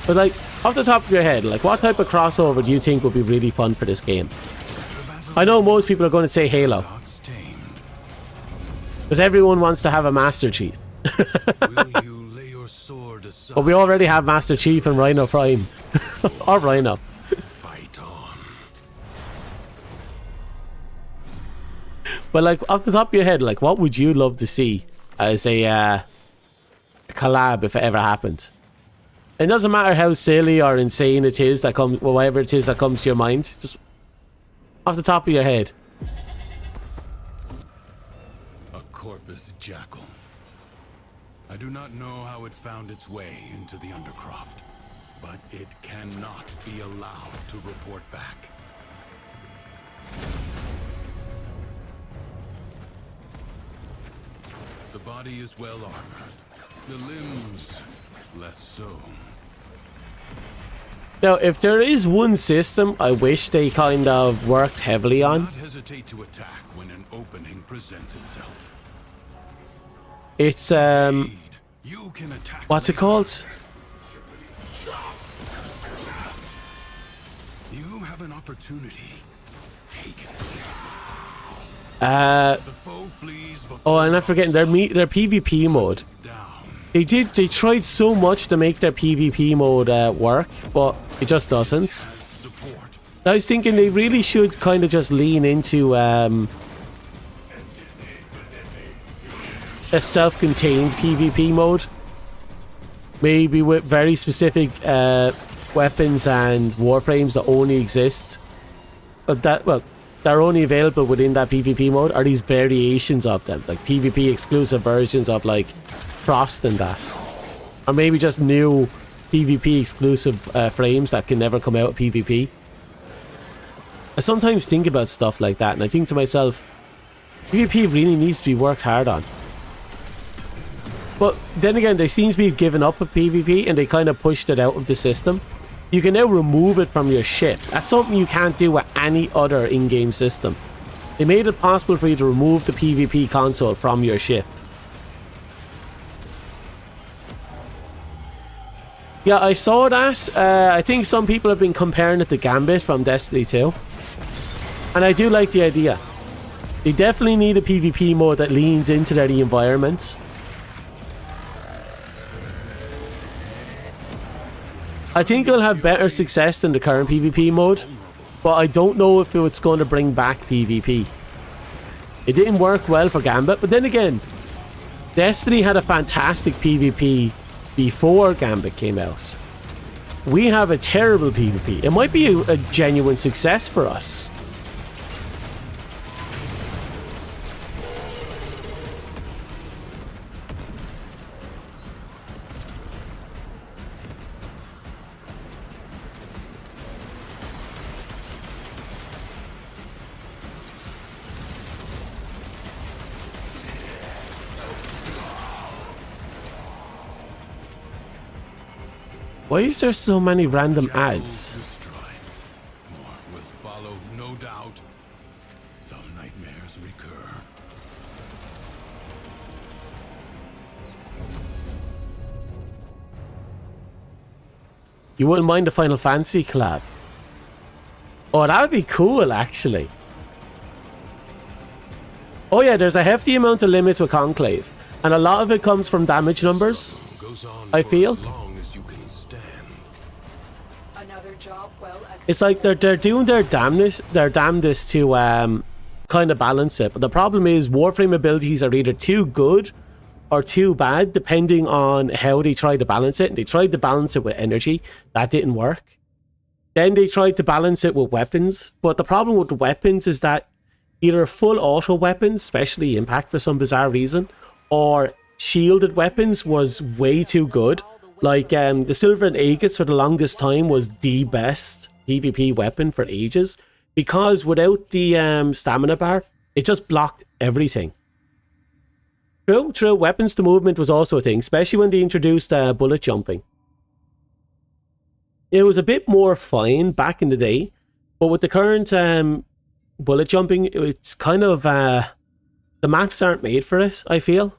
But like, off the top of your head, like, what type of crossover do you think would be really fun for this game? I know most people are going to say Halo, Dogs tamed. because everyone wants to have a Master Chief. Will you lay your sword aside? But we already have Master Chief and Rhino Prime. Or Rhino. Fight on. But like, off the top of your head, like, what would you love to see as a collab if it ever happened? It doesn't matter how silly or insane it is that comes, well, whatever it is that comes to your mind. Just off the top of your head. A corpus jackal. I do not know how it found its way into the Undercroft, but it cannot be allowed to report back. The body is well armored. The limbs, less so. Now, if there is one system I wish they kind of worked heavily Do on, not hesitate to attack when an opening presents itself. it's You can attack. what's it later. called? You have an opportunity. Take it. The foe flees before Oh, and I'm forgetting their PvP mode. down. They tried so much to make their PvP mode work, but it just doesn't. Support. I was thinking they really should kind of just lean into a self-contained PvP mode. Maybe with very specific weapons and warframes that only exist. But they're only available within that PvP mode, are these variations of them, like PvP exclusive versions of like Frost and that. Or maybe just new PvP exclusive frames that can never come out of PvP. I sometimes think about stuff like that and I think to myself, PvP really needs to be worked hard on. But then again, they seem to be giving up with PvP and they kind of pushed it out of the system. You can now remove it from your ship. That's something you can't do with any other in-game system. They made it possible for you to remove the PvP console from your ship. Yeah, I saw that. I think some people have been comparing it to Gambit from Destiny 2. And I do like the idea. They definitely need a PvP mode that leans into their environments. I think it'll have better success than the current PvP mode, but I don't know if it's going to bring back PvP. It didn't work well for Gambit, but then again, Destiny had a fantastic PvP before Gambit came out. We have a terrible PvP. It might be a genuine success for us. Why is there so many random ads? Destroyed. More will follow, no doubt. Some nightmares recur. You wouldn't mind the Final Fantasy collab? Oh, that would be cool, actually. Oh yeah, there's a hefty amount of limits with Conclave, and a lot of it comes from damage numbers, I feel. It's like they're doing their damnedest to kind of balance it. But the problem is Warframe abilities are either too good or too bad, depending on how they try to balance it. They tried to balance it with energy. That didn't work. Then they tried to balance it with weapons. But the problem with the weapons is that either full auto weapons, especially Impact for some bizarre reason, or shielded weapons was way too good. Like the Silver and Aegis for the longest time was the best PvP weapon for ages, because without the stamina bar, it just blocked everything. True. Weapons to movement was also a thing, especially when they introduced bullet jumping. It was a bit more fine back in the day, but with the current bullet jumping, it's kind of the maps aren't made for it, I feel.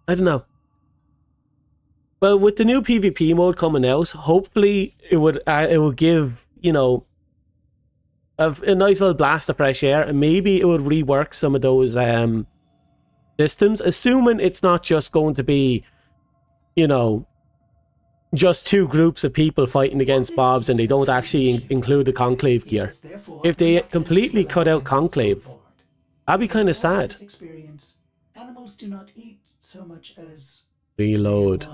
I don't know. Well, with the new PvP mode coming out, hopefully it will give, you know, a nice little blast of fresh air, and maybe it would rework some of those systems, assuming it's not just going to be, you know, just two groups of people fighting against mobs and they don't actually include the Conclave gear. If they completely cut out Conclave, that'd be kind of sad. Animals do not eat so much as reload.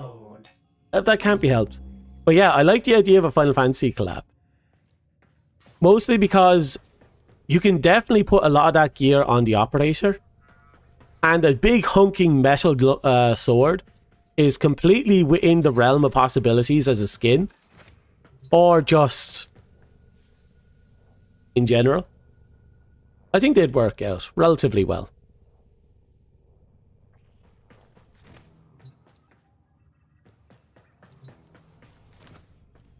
That can't be helped. But yeah, I like the idea of a Final Fantasy collab. Mostly because you can definitely put a lot of that gear on the operator. And a big hunking metal sword is completely within the realm of possibilities as a skin. Or just in general. I think they'd work out relatively well.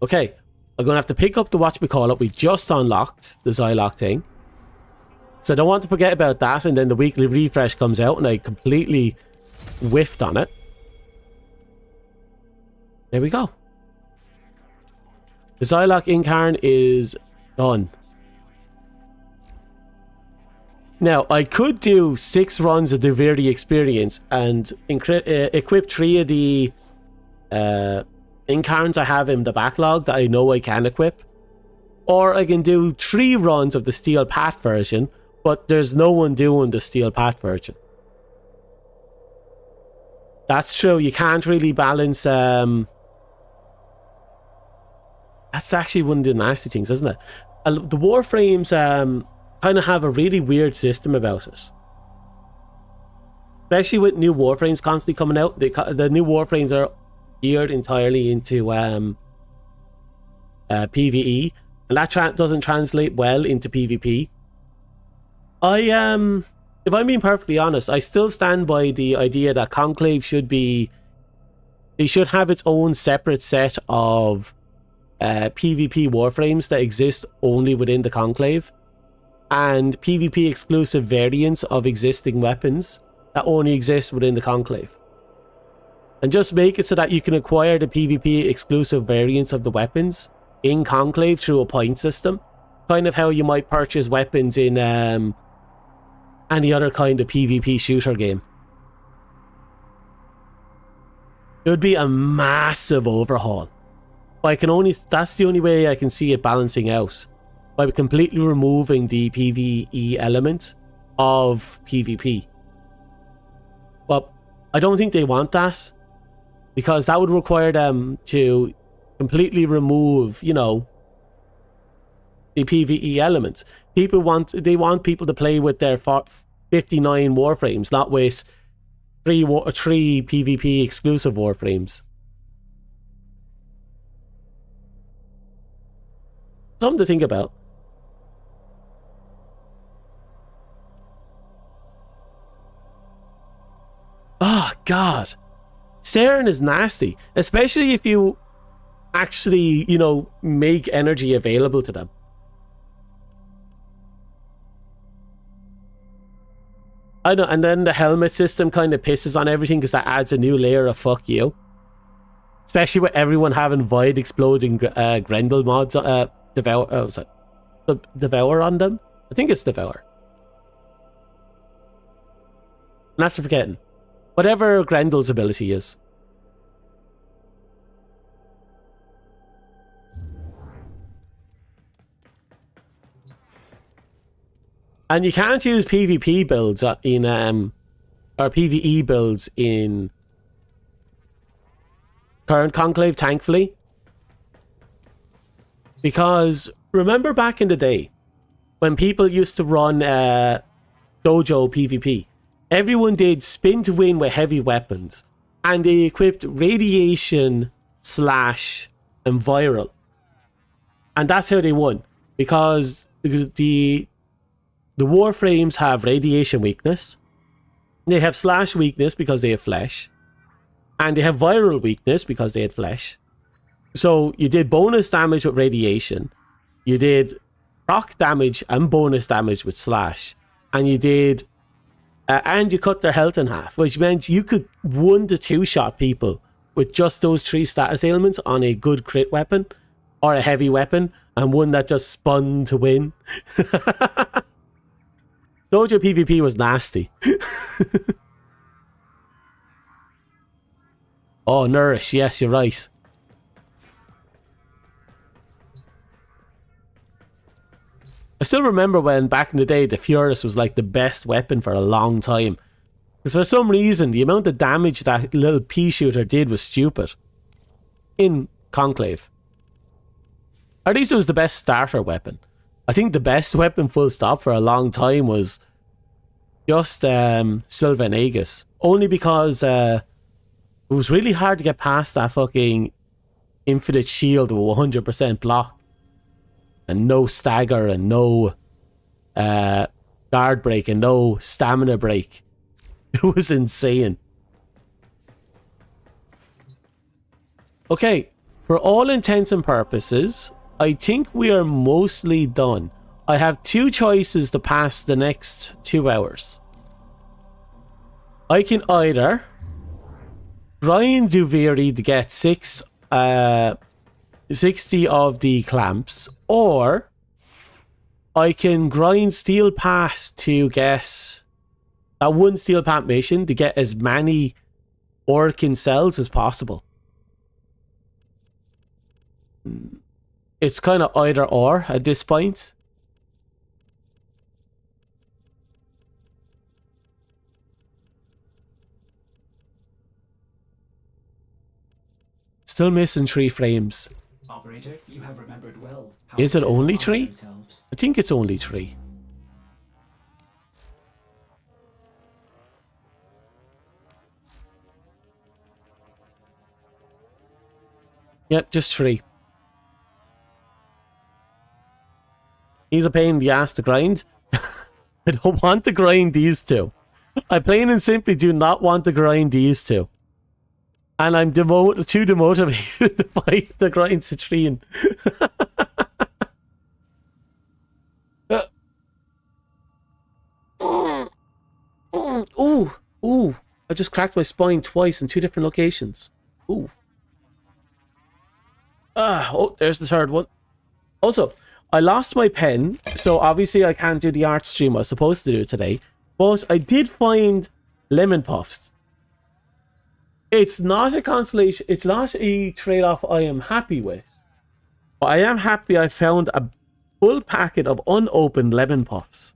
Okay, I'm going to have to pick up the whatchamacallit. We just unlocked the Zylock thing. So I don't want to forget about that, and then the weekly refresh comes out and I completely whiffed on it. There we go. The Zylock Incarn is done. Now, I could do 6 runs of the Verdi experience and equip 3 of the Incarns I have in the backlog that I know I can equip. Or I can do 3 runs of the Steel Pat version, but there's no one doing the Steel Pat version. That's true, you can't really balance... That's actually one of the nasty things, isn't it? The Warframes kind of have a really weird system about it. Especially with new Warframes constantly coming out. The new Warframes are geared entirely into PvE, and that doesn't translate well into PvP. If I'm being perfectly honest, I still stand by the idea that Conclave should have its own separate set of PvP Warframes that exist only within the Conclave, and PvP exclusive variants of existing weapons that only exist within the Conclave. And just make it so that you can acquire the PvP exclusive variants of the weapons in Conclave through a point system. Kind of how you might purchase weapons in any other kind of PvP shooter game. It would be a massive overhaul. But that's the only way I can see it balancing out. By completely removing the PvE element of PvP. But I don't think they want that, because that would require them to completely remove, you know, the PvE elements. They want people to play with their 59 Warframes, not with three PvP exclusive Warframes. Something to think about. Oh, God. Saren is nasty. Especially if you actually, you know, make energy available to them. I know, and then the helmet system kind of pisses on everything because that adds a new layer of fuck you. Especially with everyone having Void exploding Grendel mods, Devour on them. I think it's Devour. I'm after forgetting. Whatever Grendel's ability is. And you can't use PvP builds in or PvE builds in current Conclave, thankfully. Because remember back in the day when people used to run dojo PvP, everyone did spin to win with heavy weapons, and they equipped radiation / and viral, and that's how they won, because the Warframes have radiation weakness, they have slash weakness because they have flesh, and they have viral weakness because they had flesh. So you did bonus damage with radiation, you did proc damage and bonus damage with slash, and you did and you cut their health in half, which meant you could 1 to 2 shot people with just those 3 status ailments on a good crit weapon or a heavy weapon, and one that just spun to win. Dojo PvP was nasty. Oh, Nourish, yes, you're right. I still remember when back in the day the Furus was like the best weapon for a long time. Because for some reason the amount of damage that little pea shooter did was stupid. In Conclave. Or at least it was the best starter weapon. I think the best weapon full stop for a long time was just Sylvan Aegis. Only because it was really hard to get past that fucking infinite shield with 100% block. And no stagger and no guard break and no stamina break. It was insane. Okay, for all intents and purposes, I think we are mostly done. I have 2 choices to pass the next 2 hours. I can either grind Duviri to get 60 of the clamps, or I can grind Steel Pass to get that 1 Steel Pass mission to get as many Orkin cells as possible. It's kind of either or at this point. Still missing 3 frames. Operator, you have remembered well. Is it only 3? Themselves. I think it's only 3. Yep, just 3. He's a pain in the ass to grind. I don't want to grind these 2. I plain and simply do not want to grind these 2. And I'm too demotivated to fight the grind Citrine. Ooh. I just cracked my spine twice in 2 different locations. Ooh. Oh, there's the 3rd one. Also, I lost my pen, so obviously I can't do the art stream I was supposed to do today. But I did find lemon puffs. It's not a consolation. It's not a trade-off I am happy with. But I am happy I found a full packet of unopened lemon puffs.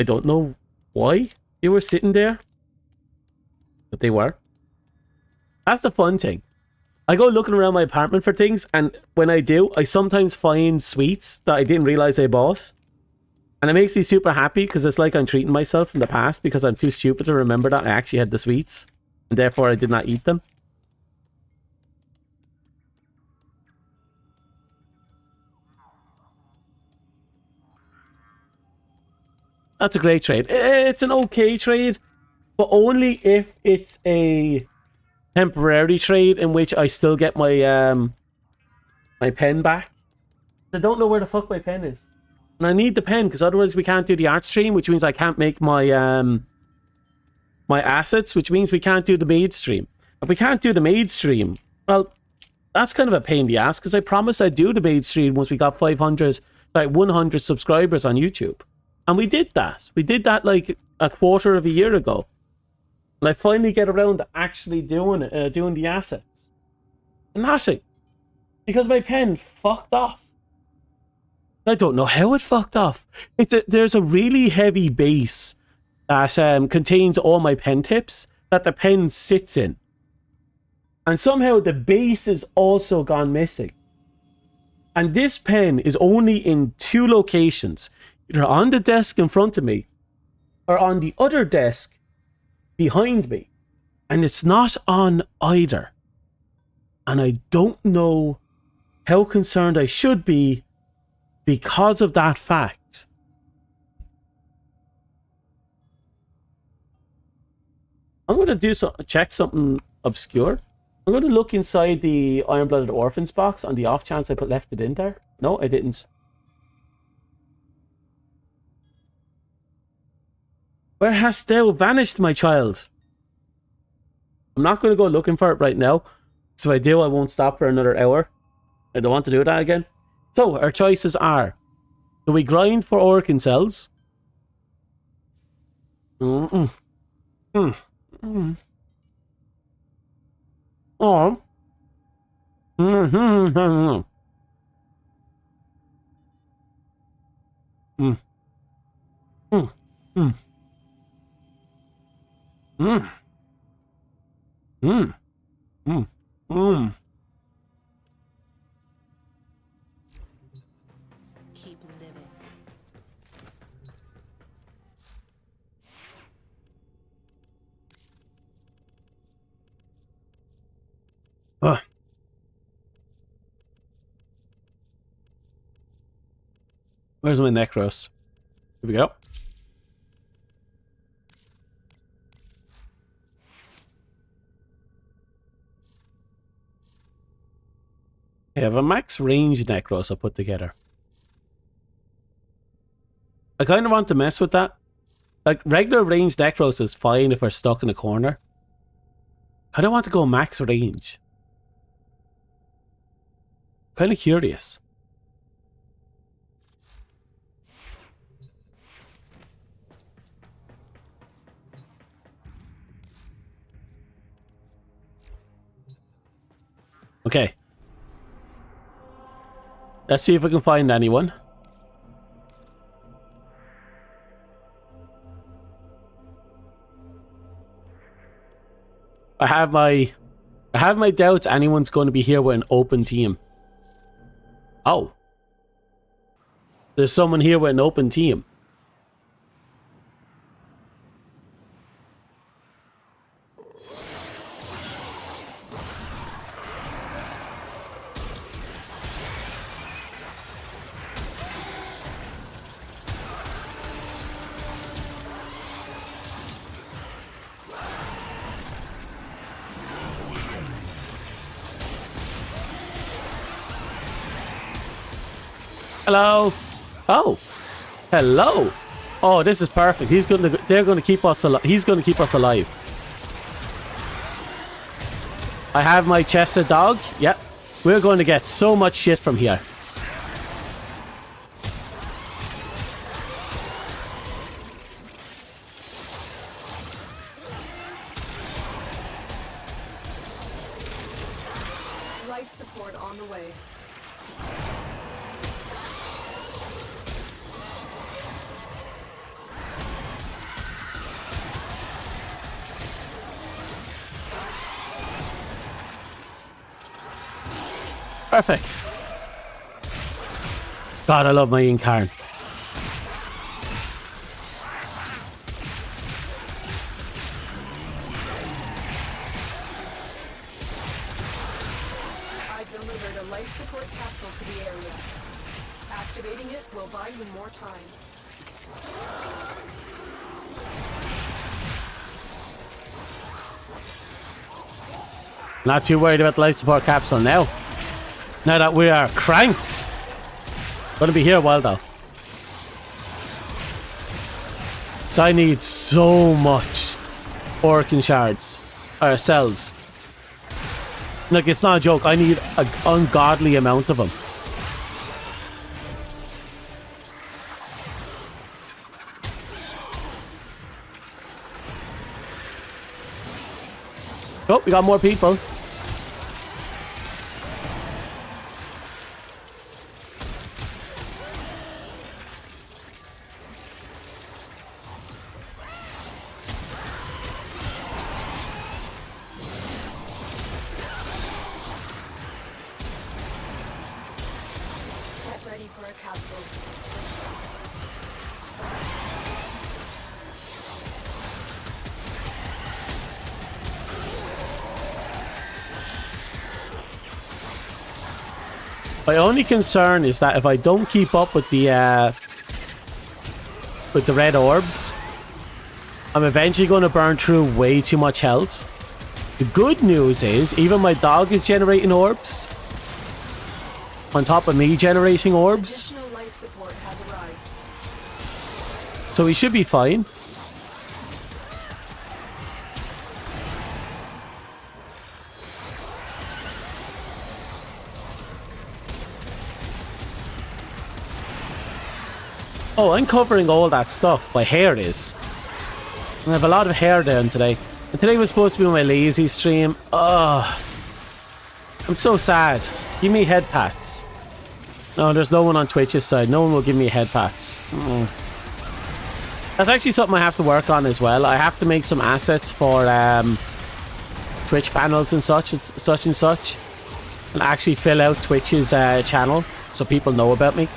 I don't know why they were sitting there, but they were. That's the fun thing. I go looking around my apartment for things, and when I do, I sometimes find sweets that I didn't realize I bought. And it makes me super happy because it's like I'm treating myself in the past because I'm too stupid to remember that I actually had the sweets. And therefore I did not eat them. That's a great trade. It's an okay trade, but only if it's a temporary trade in which I still get my my pen back. I don't know where the fuck my pen is. And I need the pen, because otherwise we can't do the art stream, which means I can't make my my assets, which means we can't do the maid stream. If we can't do the maid stream, well, that's kind of a pain in the ass, because I promised I'd do the maid stream once we got 100 subscribers on YouTube. And we did that. We did that like a quarter of a year ago. And I finally get around to actually doing the assets. Nothing. Because my pen fucked off. I don't know how it fucked off. There's a really heavy base that contains all my pen tips that the pen sits in. And somehow the base is also gone missing. And this pen is only in 2 locations. Either on the desk in front of me or on the other desk behind me. And it's not on either. And I don't know how concerned I should be because of that fact. I'm going to check something obscure. I'm going to look inside the Iron-Blooded Orphans box on the off chance I left it in there. No, I didn't. Where hast thou vanished, my child? I'm not going to go looking for it right now. So if I do, I won't stop for another hour. I don't want to do that again. So, our choices are, do we grind for organ cells? Or, Keep living. Where's my necros? Here we go. I have a max range necros I put together. I kind of want to mess with that. Like, regular range necros is fine if we're stuck in a corner. I don't want to go max range. Kind of curious. Okay. Let's see if we can find anyone. I have my doubts anyone's going to be here with an open team. Oh. There's someone here with an open team. Hello. Oh. Hello. Oh, this is perfect. They're going to keep us alive. He's going to keep us alive. I have my chested dog. Yep. We're going to get so much shit from here. Life support on the way. Perfect. God, I love my Incarn. I've delivered a life support capsule to the area. Activating it will buy you more time. Not too worried about the life support capsule now. Now that we are cranked. Gonna be here a while though. So I need so much orc shards. Or cells. Like, it's not a joke. I need an ungodly amount of them. Oh, we got more people. Get ready for a capsule. My only concern is that if I don't keep up with the red orbs, I'm eventually going to burn through way too much health. The good news is, even my dog is generating orbs. On top of me generating orbs. Additional life support has arrived. So we should be fine. Oh, I'm covering all that stuff. My hair is. I have a lot of hair down today. And today was supposed to be my lazy stream. Ugh. I'm so sad. Give me head pats. No, there's no one on Twitch's side. No one will give me head pats. That's actually something I have to work on as well. I have to make some assets for Twitch panels and such. And actually fill out Twitch's channel so people know about me.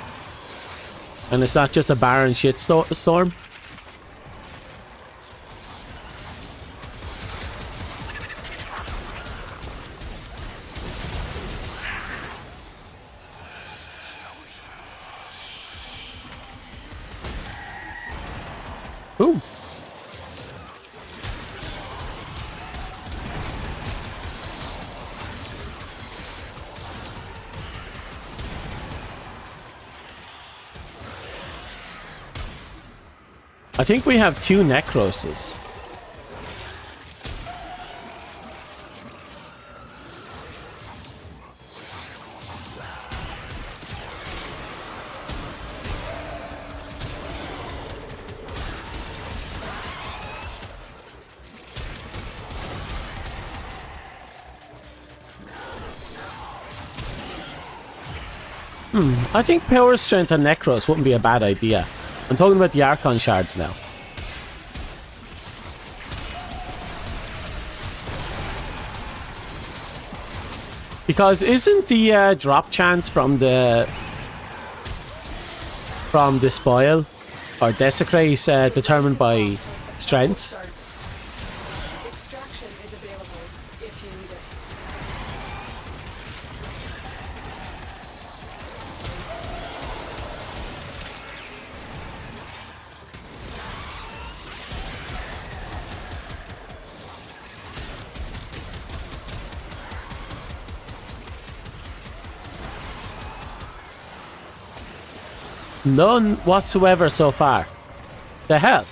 And it's not just a barren shitstorm. Ooh. I think we have 2 necroses. I think power strength and necros wouldn't be a bad idea. I'm talking about the Archon shards now. Because isn't the drop chance from the spoil or desecrate determined by strength? Extraction is available if you need it. None whatsoever so far. The hell?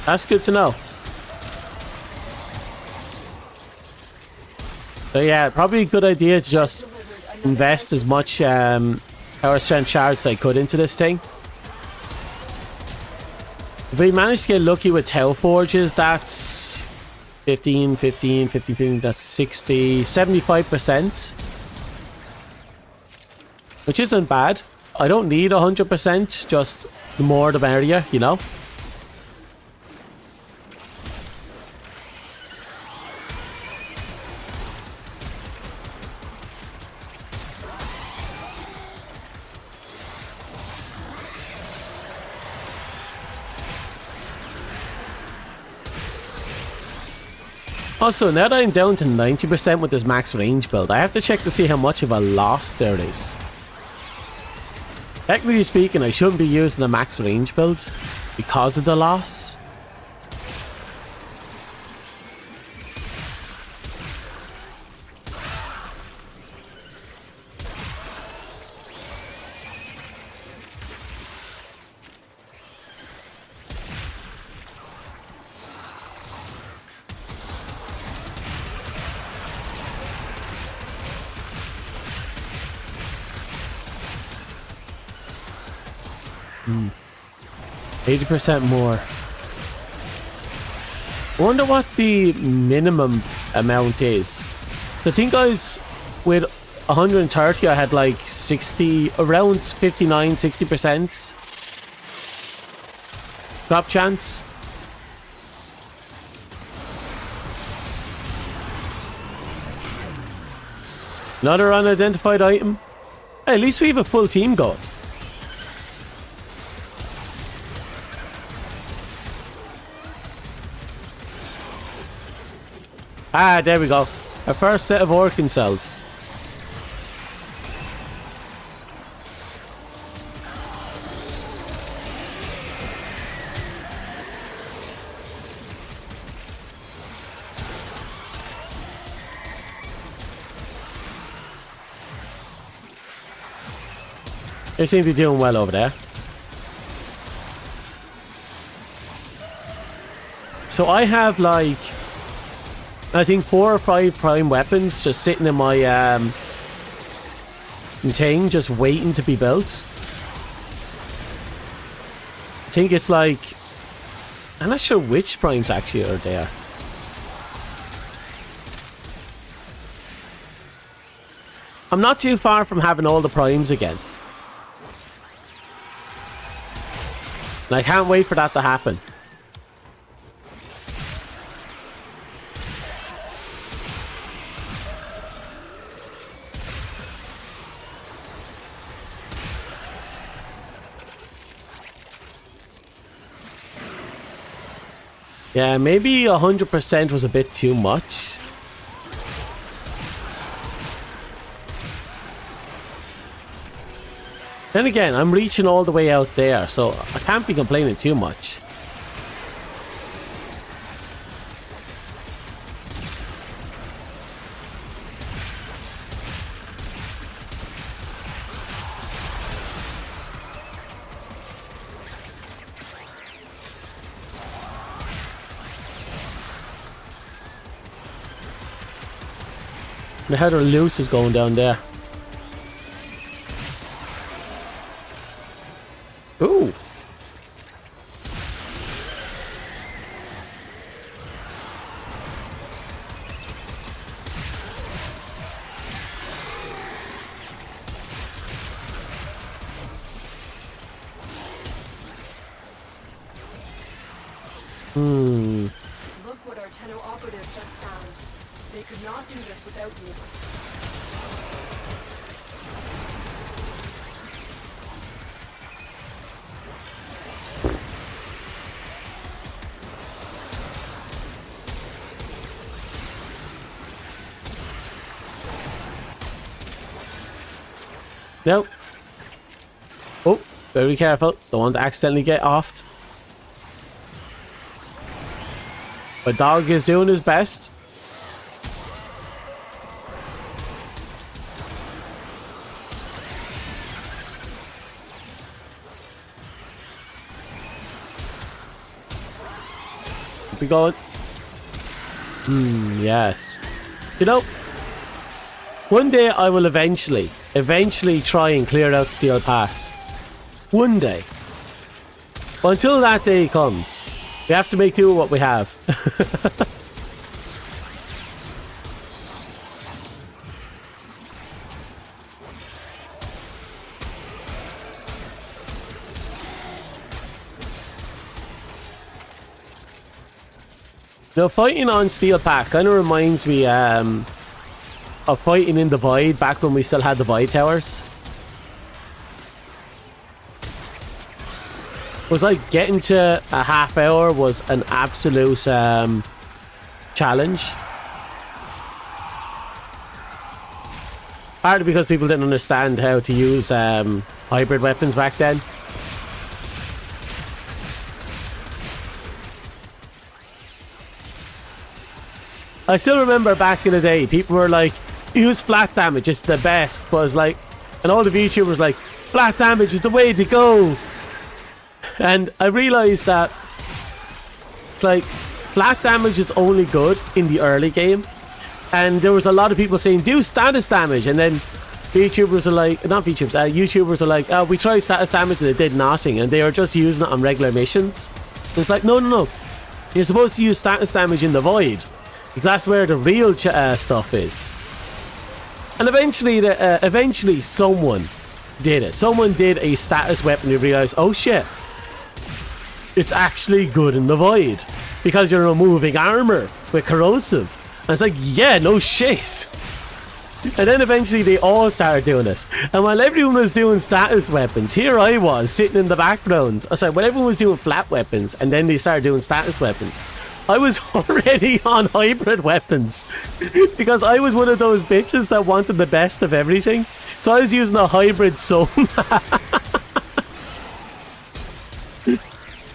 That's good to know. So yeah, probably a good idea to just invest as much power strength shards as I could into this thing. If we manage to get lucky with Tau Forges, that's 15, that's 60, 75%. Which isn't bad. I don't need 100%, just the more the merrier, you know? Also, now that I'm down to 90% with this max range build, I have to check to see how much of a loss there is. Technically speaking, I shouldn't be using the max range build because of the loss. Hmm. 80% more. I wonder what the minimum amount is. I think I was with 130, I had like 60, around 59, 60% drop chance. Another unidentified item. Hey, at least we have a full team going. Ah, there we go. Our first set of orkin cells. They seem to be doing well over there. So I have like, I think 4 or 5 prime weapons just sitting in my thing, just waiting to be built. I think it's like, I'm not sure which primes actually are there. I'm not too far from having all the primes again. And I can't wait for that to happen. Yeah, maybe 100% was a bit too much. Then again, I'm reaching all the way out there, so I can't be complaining too much. The header loot is going down there. Ooh. Look what our Tenno operative just found. They could not do this without you. Nope. Oh, very careful. Don't want to accidentally get offed. My dog is doing his best. Keep going. Yes. You know, one day I will eventually try and clear out Steel Pass. One day. But until that day comes, we have to make do with what we have. Now, fighting on Steel Pack kind of reminds me of fighting in the Void back when we still had the Void Towers. It was like getting to a half hour was an absolute challenge. Partly because people didn't understand how to use hybrid weapons back then. I still remember back in the day, people were like, use flat damage, it's the best. But it's like, and all the VTubers like, flat damage is the way to go. And I realized that it's like, flat damage is only good in the early game. And there was a lot of people saying, do status damage. And then VTubers are like, not VTubers, YouTubers are like, oh, we tried status damage and it did nothing. And they were just using it on regular missions. And it's like, no. You're supposed to use status damage in the void. Because that's where the real stuff is. And eventually someone did it. Someone did a status weapon and realized, oh shit, it's actually good in the void. Because you're removing armor with corrosive. And it's like, yeah, no shit. And then eventually they all started doing it. And while everyone was doing status weapons, here I was sitting in the background. I said, when everyone was doing flat weapons and then they started doing status weapons, I was already on hybrid weapons. Because I was one of those bitches that wanted the best of everything. So I was using a hybrid Soma.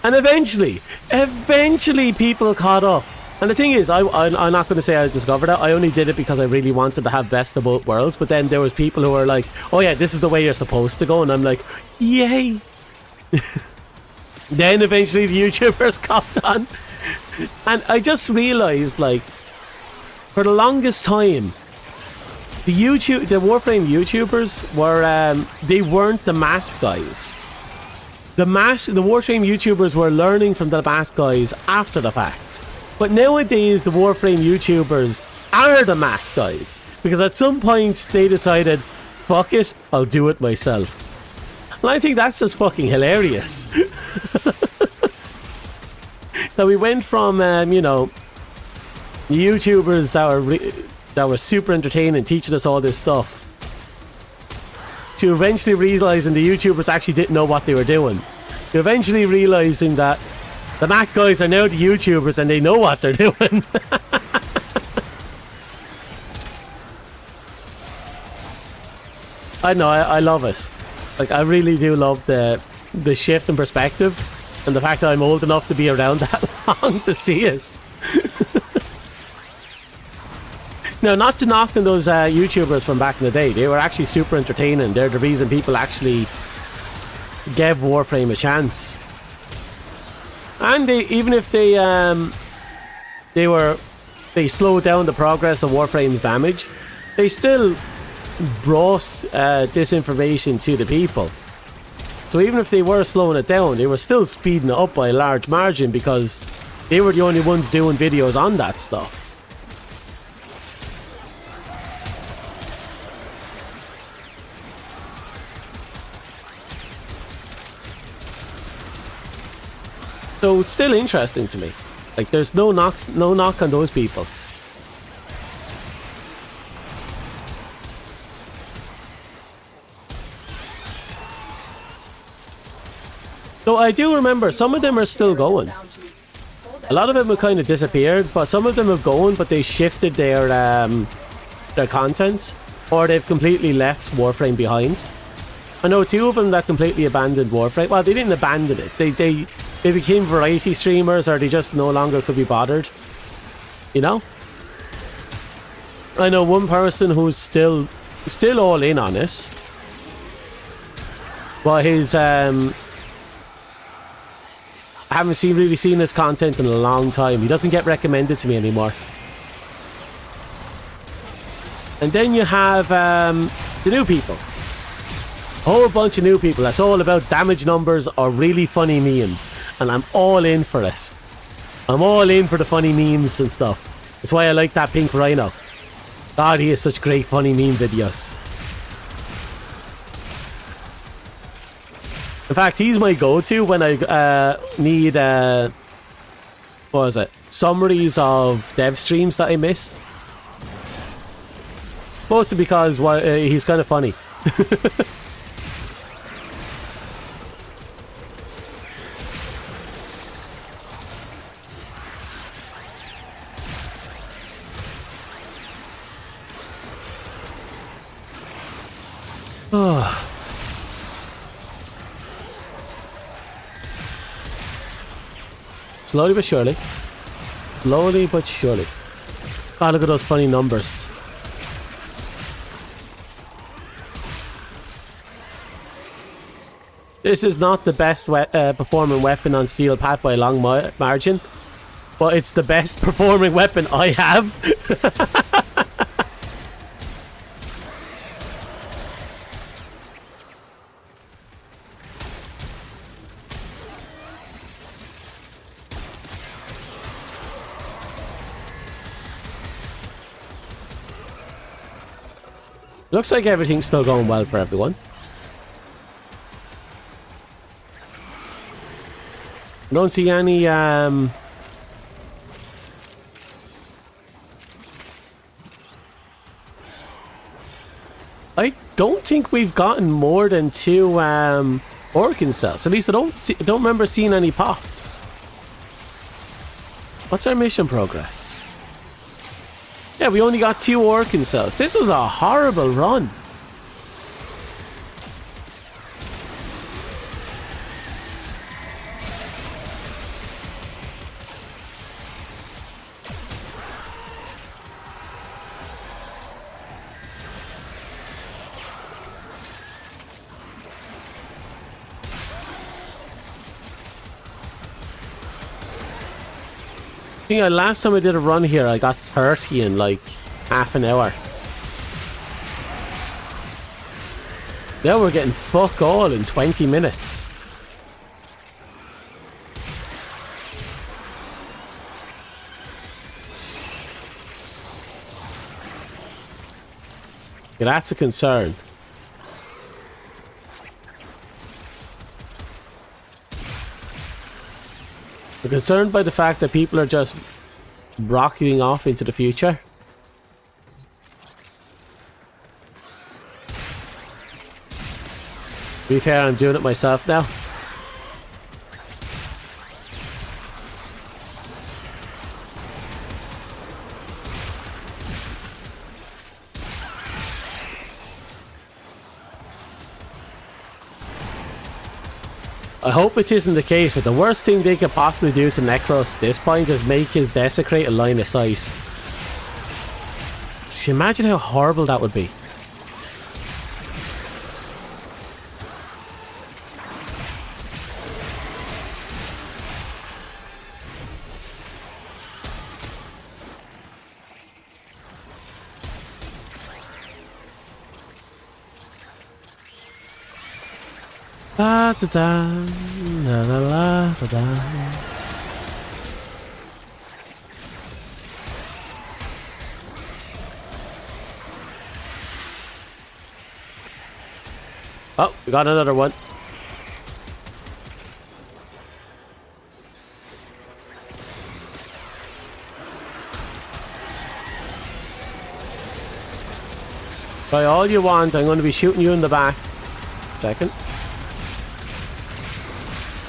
And eventually people caught up. And the thing is, I'm not going to say I discovered it. I only did it because I really wanted to have best of both worlds. But then there was people who were like, oh yeah, this is the way you're supposed to go. And I'm like, yay. Then eventually the YouTubers caught on. And I just realized, like, for the longest time, the Warframe YouTubers were, they weren't the mask guys. The Warframe YouTubers were learning from the mask guys after the fact. But nowadays, the Warframe YouTubers are the mask guys. Because at some point, they decided, fuck it, I'll do it myself. And I think that's just fucking hilarious. That we went from, you know, YouTubers that were super entertaining, teaching us all this stuff, to eventually realizing the YouTubers actually didn't know what they were doing. To eventually realizing that the Mac guys are now the YouTubers and they know what they're doing. I know, I love it. Like, I really do love the shift in perspective. And the fact that I'm old enough to be around that long to see it. Now, not to knock on those YouTubers from back in the day. They were actually super entertaining. They're the reason people actually gave Warframe a chance. And even if they slowed down the progress of Warframe's damage, they still brought disinformation to the people. So even if they were slowing it down, they were still speeding it up by a large margin because they were the only ones doing videos on that stuff. So it's still interesting to me. Like, there's no knock on those people. So I do remember some of them are still going. A lot of them have kind of disappeared, but some of them have gone, but they shifted their content, or they've completely left Warframe behind. I know 2 of them that completely abandoned Warframe. Well, they didn't abandon it. They became variety streamers, or they just no longer could be bothered. You know? I know one person who's still all in on it. But his I haven't really seen his content in a long time. He doesn't get recommended to me anymore. And then you have the new people. A whole bunch of new people. That's all about damage numbers or really funny memes. And I'm all in for it. I'm all in for the funny memes and stuff. That's why I like that Pink Rhino. God, he has such great funny meme videos. In fact, he's my go-to when I need, what is it? Summaries of dev streams that I miss. Mostly because he's kind of funny. Slowly but surely. Slowly but surely. God, look at those funny numbers. This is not the best performing weapon on Steel Pat by a long margin, but it's the best performing weapon I have. Looks like everything's still going well for everyone. I don't see any I don't think we've gotten more than 2 organ cells. At least I don't remember seeing any pots. What's our mission progress? Yeah, we only got 2 organ cells. This was a horrible run. I think last time I did a run here, I got 30 in like half an hour. Now we're getting fuck all in 20 minutes. Yeah, that's a concern. I'm concerned by the fact that people are just rocketing off into the future. To be fair, I'm doing it myself now. I hope it isn't the case, but the worst thing they could possibly do to Necros at this point is make his Desecrate a line of sight. Can you imagine how horrible that would be? Da da da, la la la da da. Oh, we got another one. Try all you want. I'm going to be shooting you in the back. Second.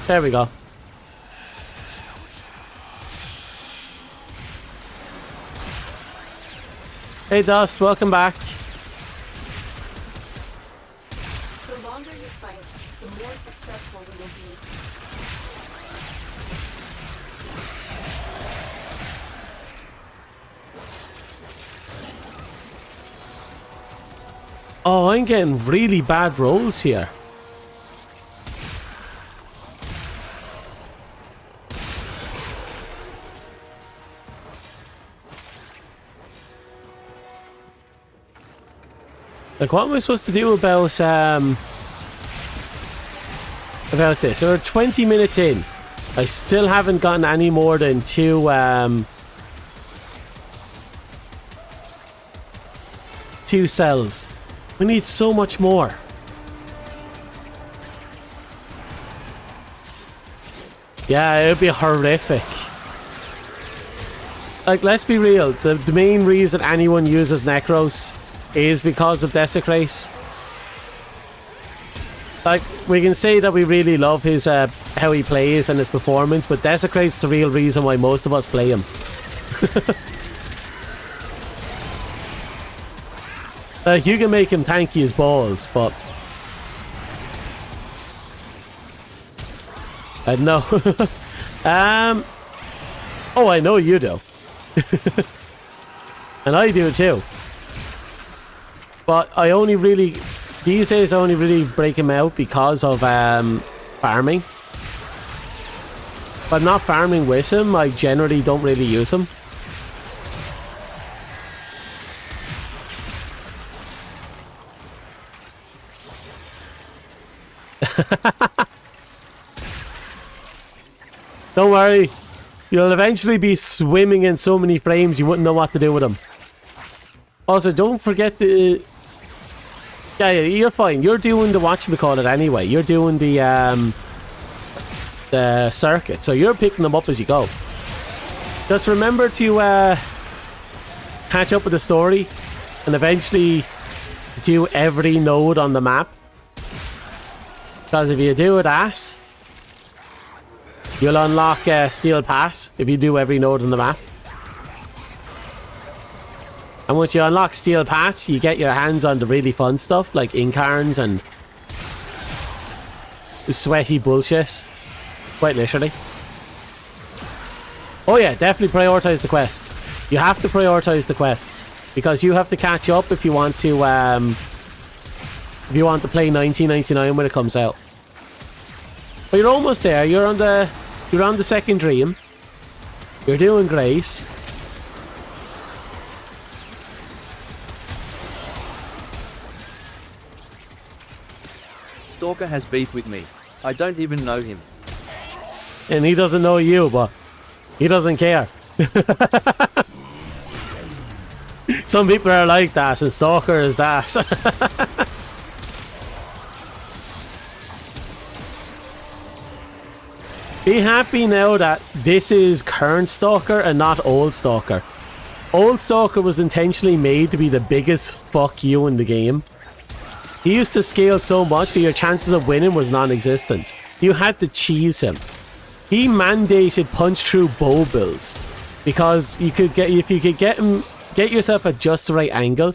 There we go. Hey Dust, welcome back. The longer you fight, the more successful we will be. Oh, I'm getting really bad rolls here. Like, what am I supposed to do about this? We're 20 minutes in. I still haven't gotten any more than 2 cells. We need so much more. Yeah, it would be horrific. Like, let's be real. The main reason anyone uses Necros is because of Desecrate. Like, we can say that we really love his how he plays and his performance, but Desecrate's the real reason why most of us play him. Like, you can make him tanky as balls, but I know. Oh, I know you do. And I do too. But I only really, these days I only really break him out because of farming. If I'm not farming with him, I generally don't really use him. Don't worry. You'll eventually be swimming in so many frames you wouldn't know what to do with them. Also, don't forget the... Yeah, you're fine. You're doing the whatchamacallit anyway. You're doing the circuit. So you're picking them up as you go. Just remember to catch up with the story and eventually do every node on the map. Because if you do that, you'll unlock Steel Pass if you do every node on the map. And once you unlock Steel Pass, you get your hands on the really fun stuff like incarns and sweaty bullshit. Quite literally. Oh yeah, definitely prioritize the quests. You have to prioritize the quests because you have to catch up if you want to play 1999 when it comes out. But you're almost there. You're on the second dream. You're doing great. Stalker has beef with me. I don't even know him. And he doesn't know you, but he doesn't care. Some people are like that, and Stalker is that. Be happy now that this is current Stalker and not old Stalker. Old Stalker was intentionally made to be the biggest fuck you in the game. He used to scale so much that your chances of winning was non-existent. You had to cheese him. He mandated punch through bow builds because you could get, if you could get yourself at just the right angle,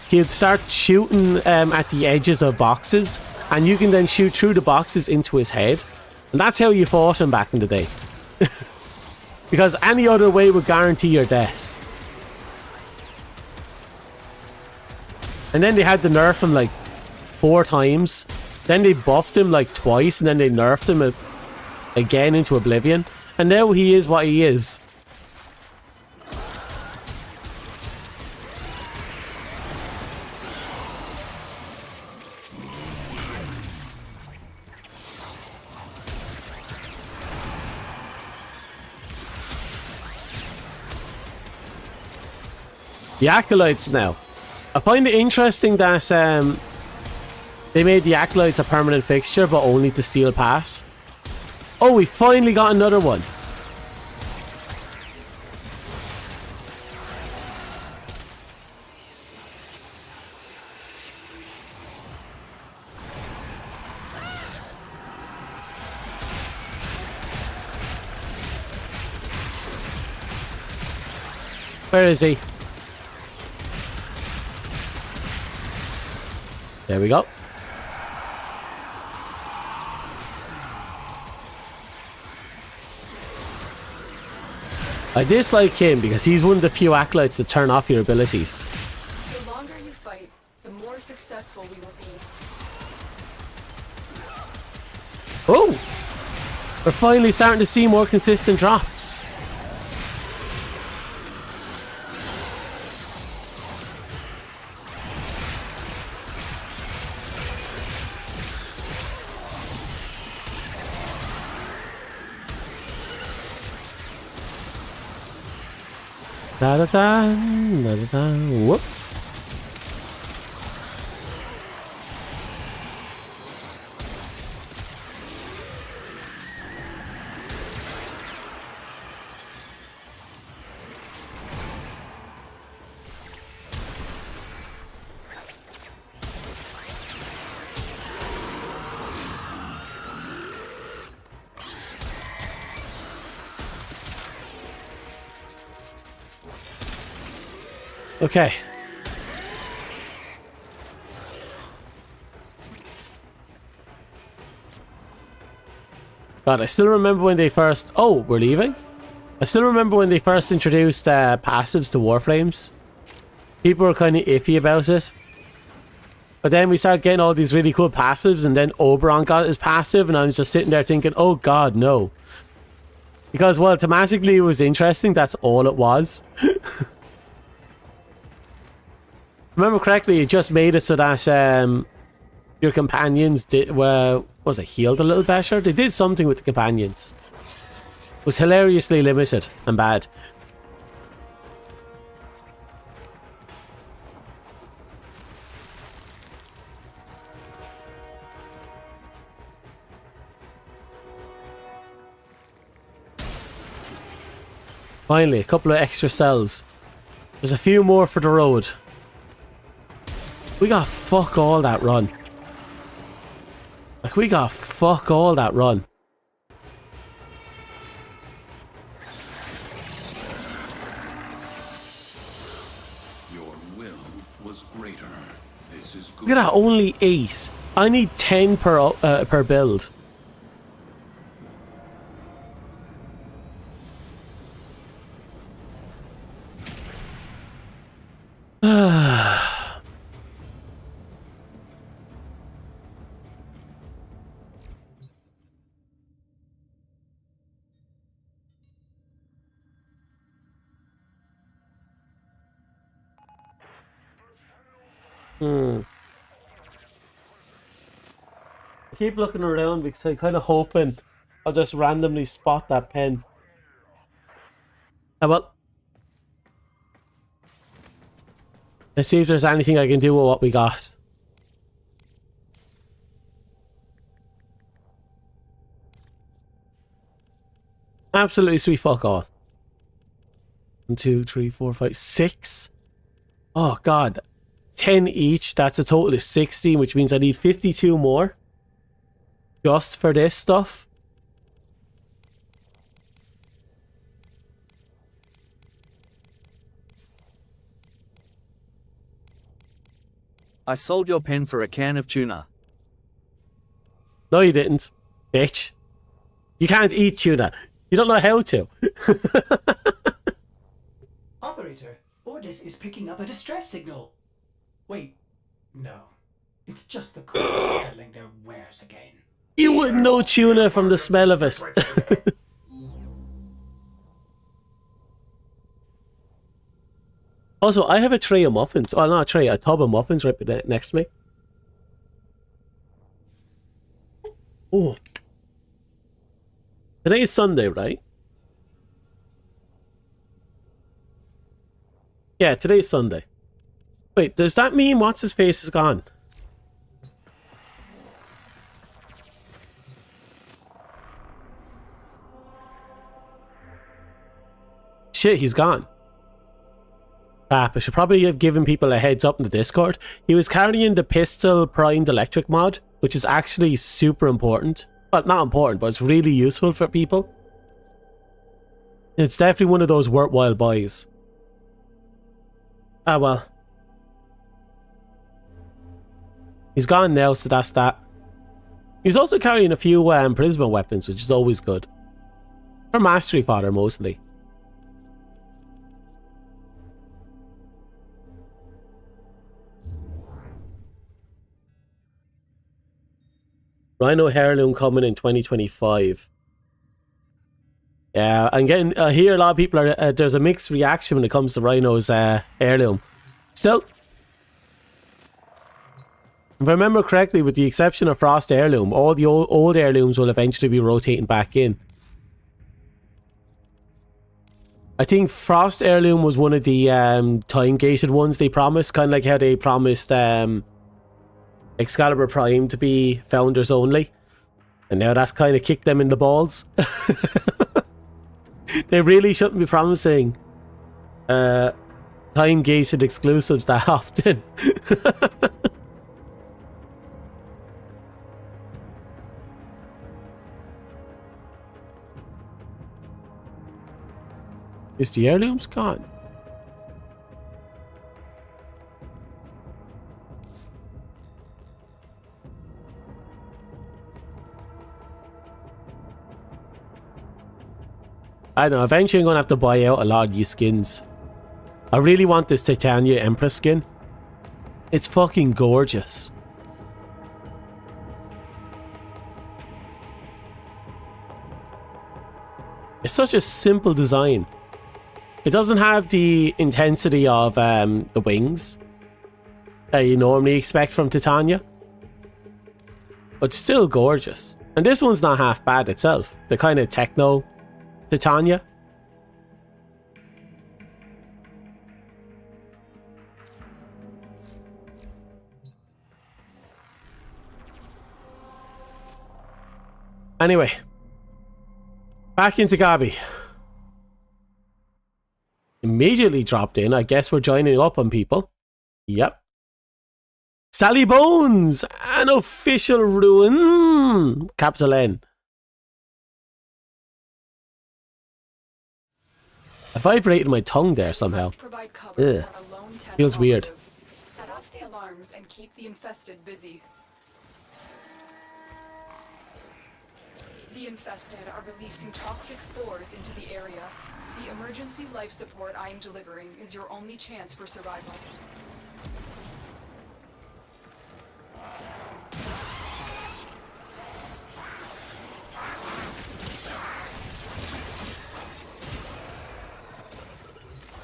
he'd start shooting at the edges of boxes, and you can then shoot through the boxes into his head. And that's how you fought him back in the day. Because any other way would guarantee your death. And then they had to nerf him like 4 times. Then they buffed him like twice, and then they nerfed him again into oblivion. And now he is what he is. The Acolytes now. I find it interesting that they made the Acolytes a permanent fixture, but only to Steel Pass. Oh, we finally got another one. Where is he? There we go. I dislike him because he's one of the few acolytes that turn off your abilities. The longer you fight, the more successful we will be. Oh! We're finally starting to see more consistent drops. Da da da da da da. Whoop. Okay. God, I still remember when they first... Oh, we're leaving? I still remember when they first introduced passives to Warframes. People were kind of iffy about it. But then we started getting all these really cool passives, and then Oberon got his passive, and I was just sitting there thinking, oh god, no. Because, well, thematically it was interesting, that's all it was. Remember correctly, it just made it so that your companions was it healed a little better? They did something with the companions. It was hilariously limited and bad. Finally, a couple of extra cells. There's a few more for the road. We got fuck all that run. Like, we got fuck all that run. Your will was greater. This is good. Look at that, only 8. I need 10 per build. I keep looking around because I'm kind of hoping I'll just randomly spot that pen. Well, let's see if there's anything I can do with what we got. Absolutely sweet fuck all. 1, 2, 3, 4, 5, 6. Oh god. 10 each, that's a total of 16, which means I need 52 more. Just for this stuff. I sold your pen for a can of tuna. No, you didn't, bitch. You can't eat tuna. You don't know how to. Operator, Ordis is picking up a distress signal. Wait, no. It's just the crews peddling their wares again. You wouldn't know tuna from the smell of it. Also, I have a tray of muffins. Oh, not a tray, a tub of muffins right next to me. Oh. Today is Sunday, right? Yeah, today is Sunday. Wait, does that mean what's his face is gone? Shit, he's gone. Crap, I should probably have given people a heads up in the Discord. He was carrying the pistol primed electric mod, which is actually super important. Well, not important, but it's really useful for people. It's definitely one of those worthwhile buys. Ah, well. He's gone now, so that's that. He's also carrying a few prisma weapons, which is always good. For mastery fodder, mostly. Rhino Heirloom coming in 2025. Yeah, I'm getting... I hear a lot of people are... there's a mixed reaction when it comes to Rhino's Heirloom. Still... If I remember correctly, with the exception of Frost Heirloom, all the old heirlooms will eventually be rotating back in. I think Frost Heirloom was one of the time-gated ones they promised, kind of like how they promised Excalibur Prime to be founders only. And now that's kind of kicked them in the balls. They really shouldn't be promising time-gated exclusives that often. Is the heirlooms gone? I don't know, eventually I'm going to have to buy out a lot of these skins. I really want this Titania Empress skin. It's fucking gorgeous. It's such a simple design. It doesn't have the intensity of the wings that you normally expect from Titania. But still gorgeous. And this one's not half bad itself. The kind of techno Titania. Anyway. Back into Gabi. Immediately dropped in. I guess we're joining up on people. Yep. Sally Bones! An official ruin! Capital N. I vibrated my tongue there somehow. Ugh. Feels weird. Set off the alarms and keep the infested busy. The infested are releasing toxic spores into the area. The emergency life support I am delivering is your only chance for survival.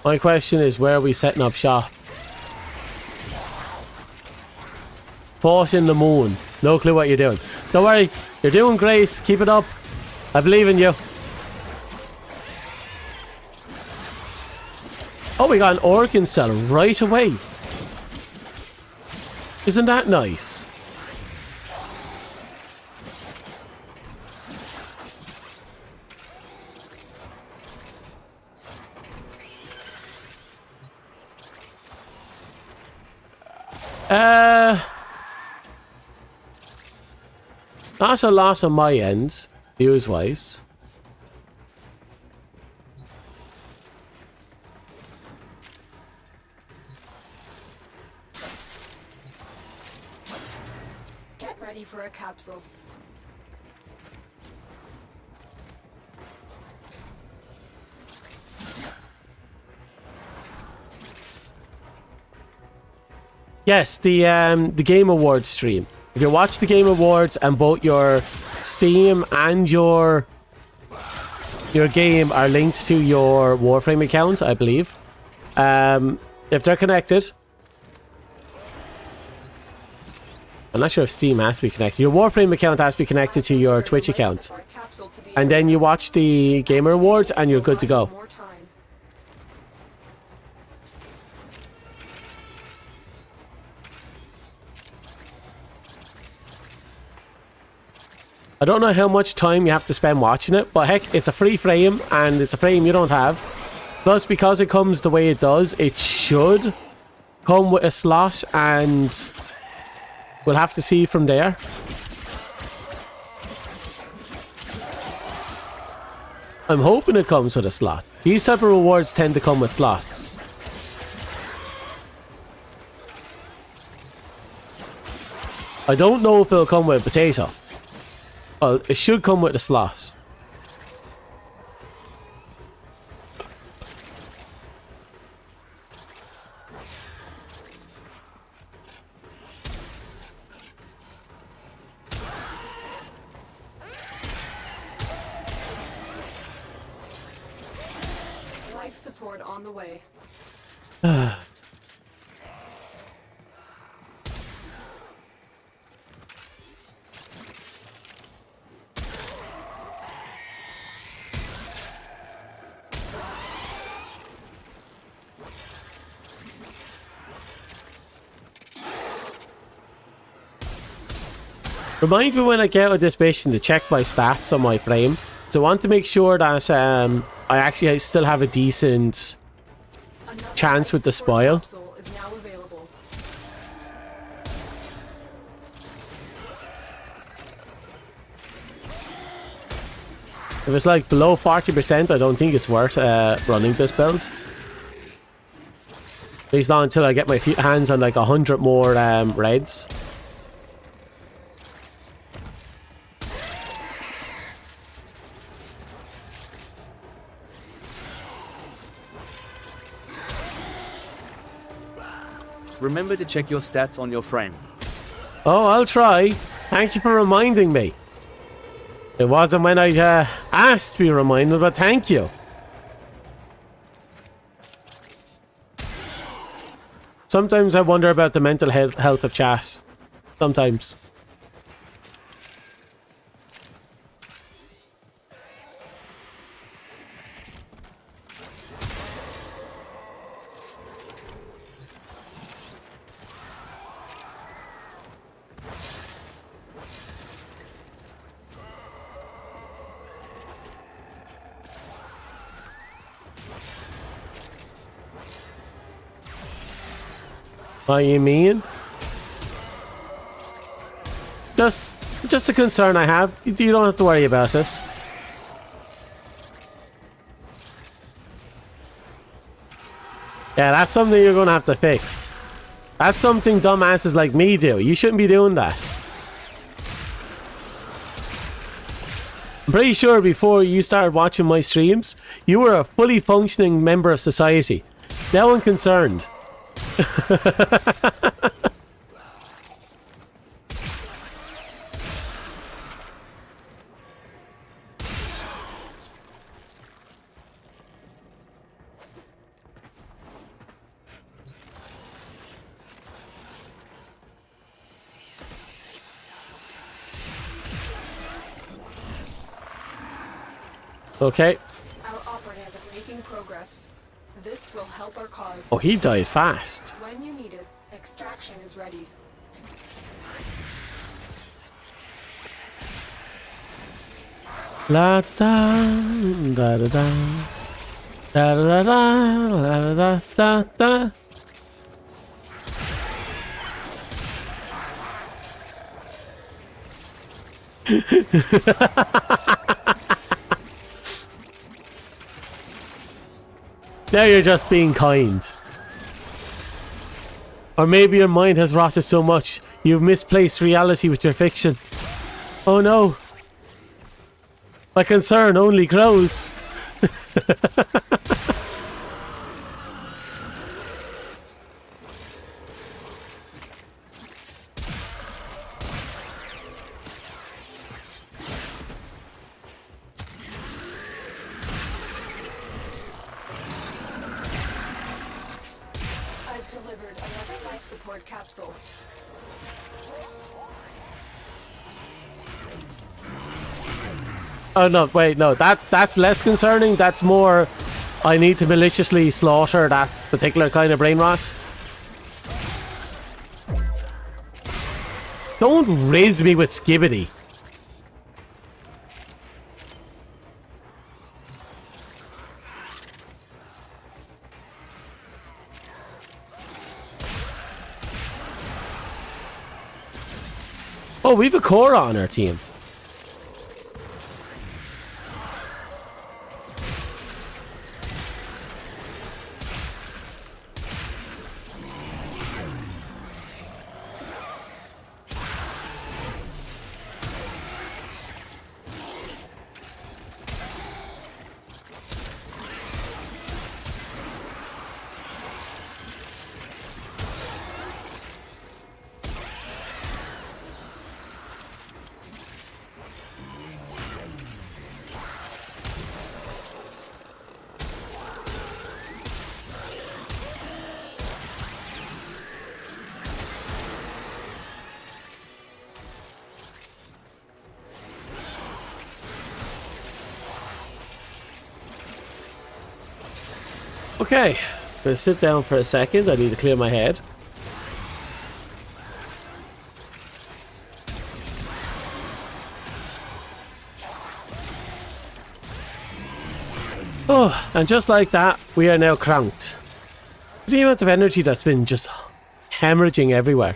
My question is, where are we setting up shop? Fought in the moon. No clue what you're doing. Don't worry. You're doing great. Keep it up. I believe in you. Oh, we got an organ cell right away. Isn't that nice? That's a loss on my end, views-wise. Get ready for a capsule. Yes, the Game Awards stream. If you watch the Game Awards and both your Steam and your game are linked to your Warframe account, I believe. If they're connected, I'm not sure if Steam has to be connected. Your Warframe account has to be connected to your Twitch account. And then you watch the Gamer Awards and you're good to go. I don't know how much time you have to spend watching it, but heck, it's a free frame and it's a frame you don't have. Plus, because it comes the way it does, it should come with a slot, and we'll have to see from there. I'm hoping it comes with a slot. These type of rewards tend to come with slots. I don't know if it'll come with a potato. Well, it should come with a slot. Life support on the way. Remind me when I get out of this mission to check my stats on my frame. So I want to make sure that I actually still have a decent chance with the spoil. Is now available. If it's like below 40%, I don't think it's worth running this build. At least not until I get my hands on like 100 more reds. Remember to check your stats on your frame. Oh, I'll try. Thank you for reminding me. It wasn't when I asked to be reminded, but thank you. Sometimes I wonder about the mental health of chat. Sometimes. What you mean? Just a concern I have. You don't have to worry about this. Yeah, that's something you're gonna have to fix. That's something dumbasses like me do. You shouldn't be doing that. I'm pretty sure before you started watching my streams, you were a fully functioning member of society. Now I'm concerned. Okay. Our operative is making progress. This will help our cause. Oh, he died fast. When you need it, extraction is ready. La da da da da da da da da da da. Now you're just being kind. Or maybe your mind has rotted so much you've misplaced reality with your fiction. Oh no. My concern only grows. I've delivered another life support capsule. Oh no, wait, no, that's less concerning. That's more I need to maliciously slaughter that particular kind of brain rot. Don't raise me with skibbity. Oh, we've a core on our team. Okay, gonna sit down for a second. I need to clear my head. Oh, and just like that, we are now cranked. The amount of energy that's been just hemorrhaging everywhere.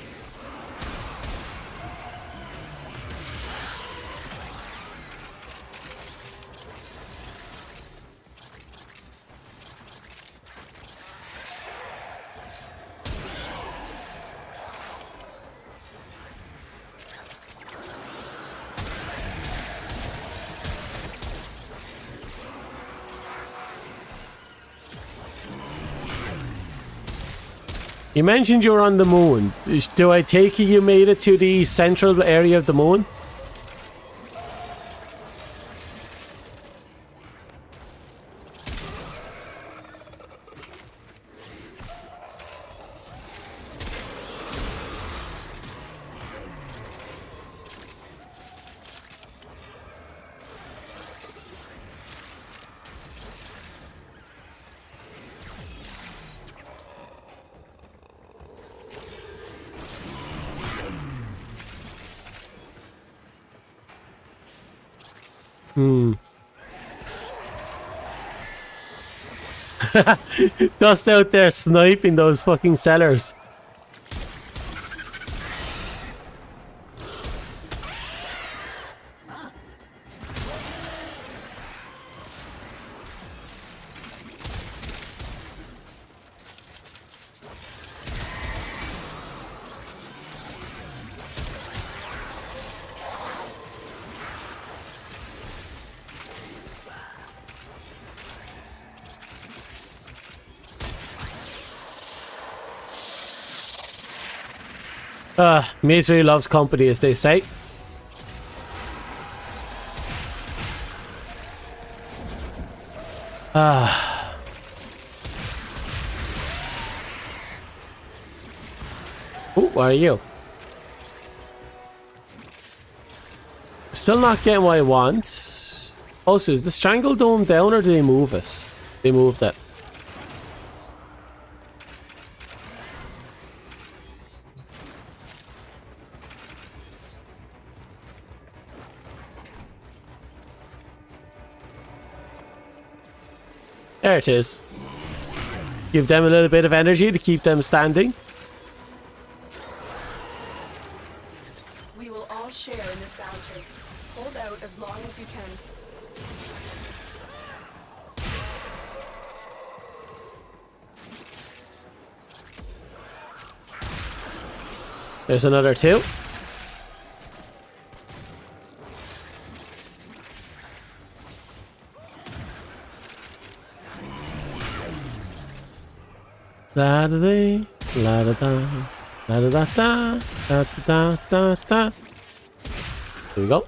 You mentioned you were on the moon. Do I take it you made it to the central area of the moon? Dust out there sniping those fucking sellers. Misery loves company, as they say. Ooh, what are you? Still not getting what I want. Also, is the strangle dome down or did they move it? They moved it. There it is. Give them a little bit of energy to keep them standing. We will all share in this bounty. Hold out as long as you can. There's another two. La da da, la da da, la da da da, da da da da. Here we go.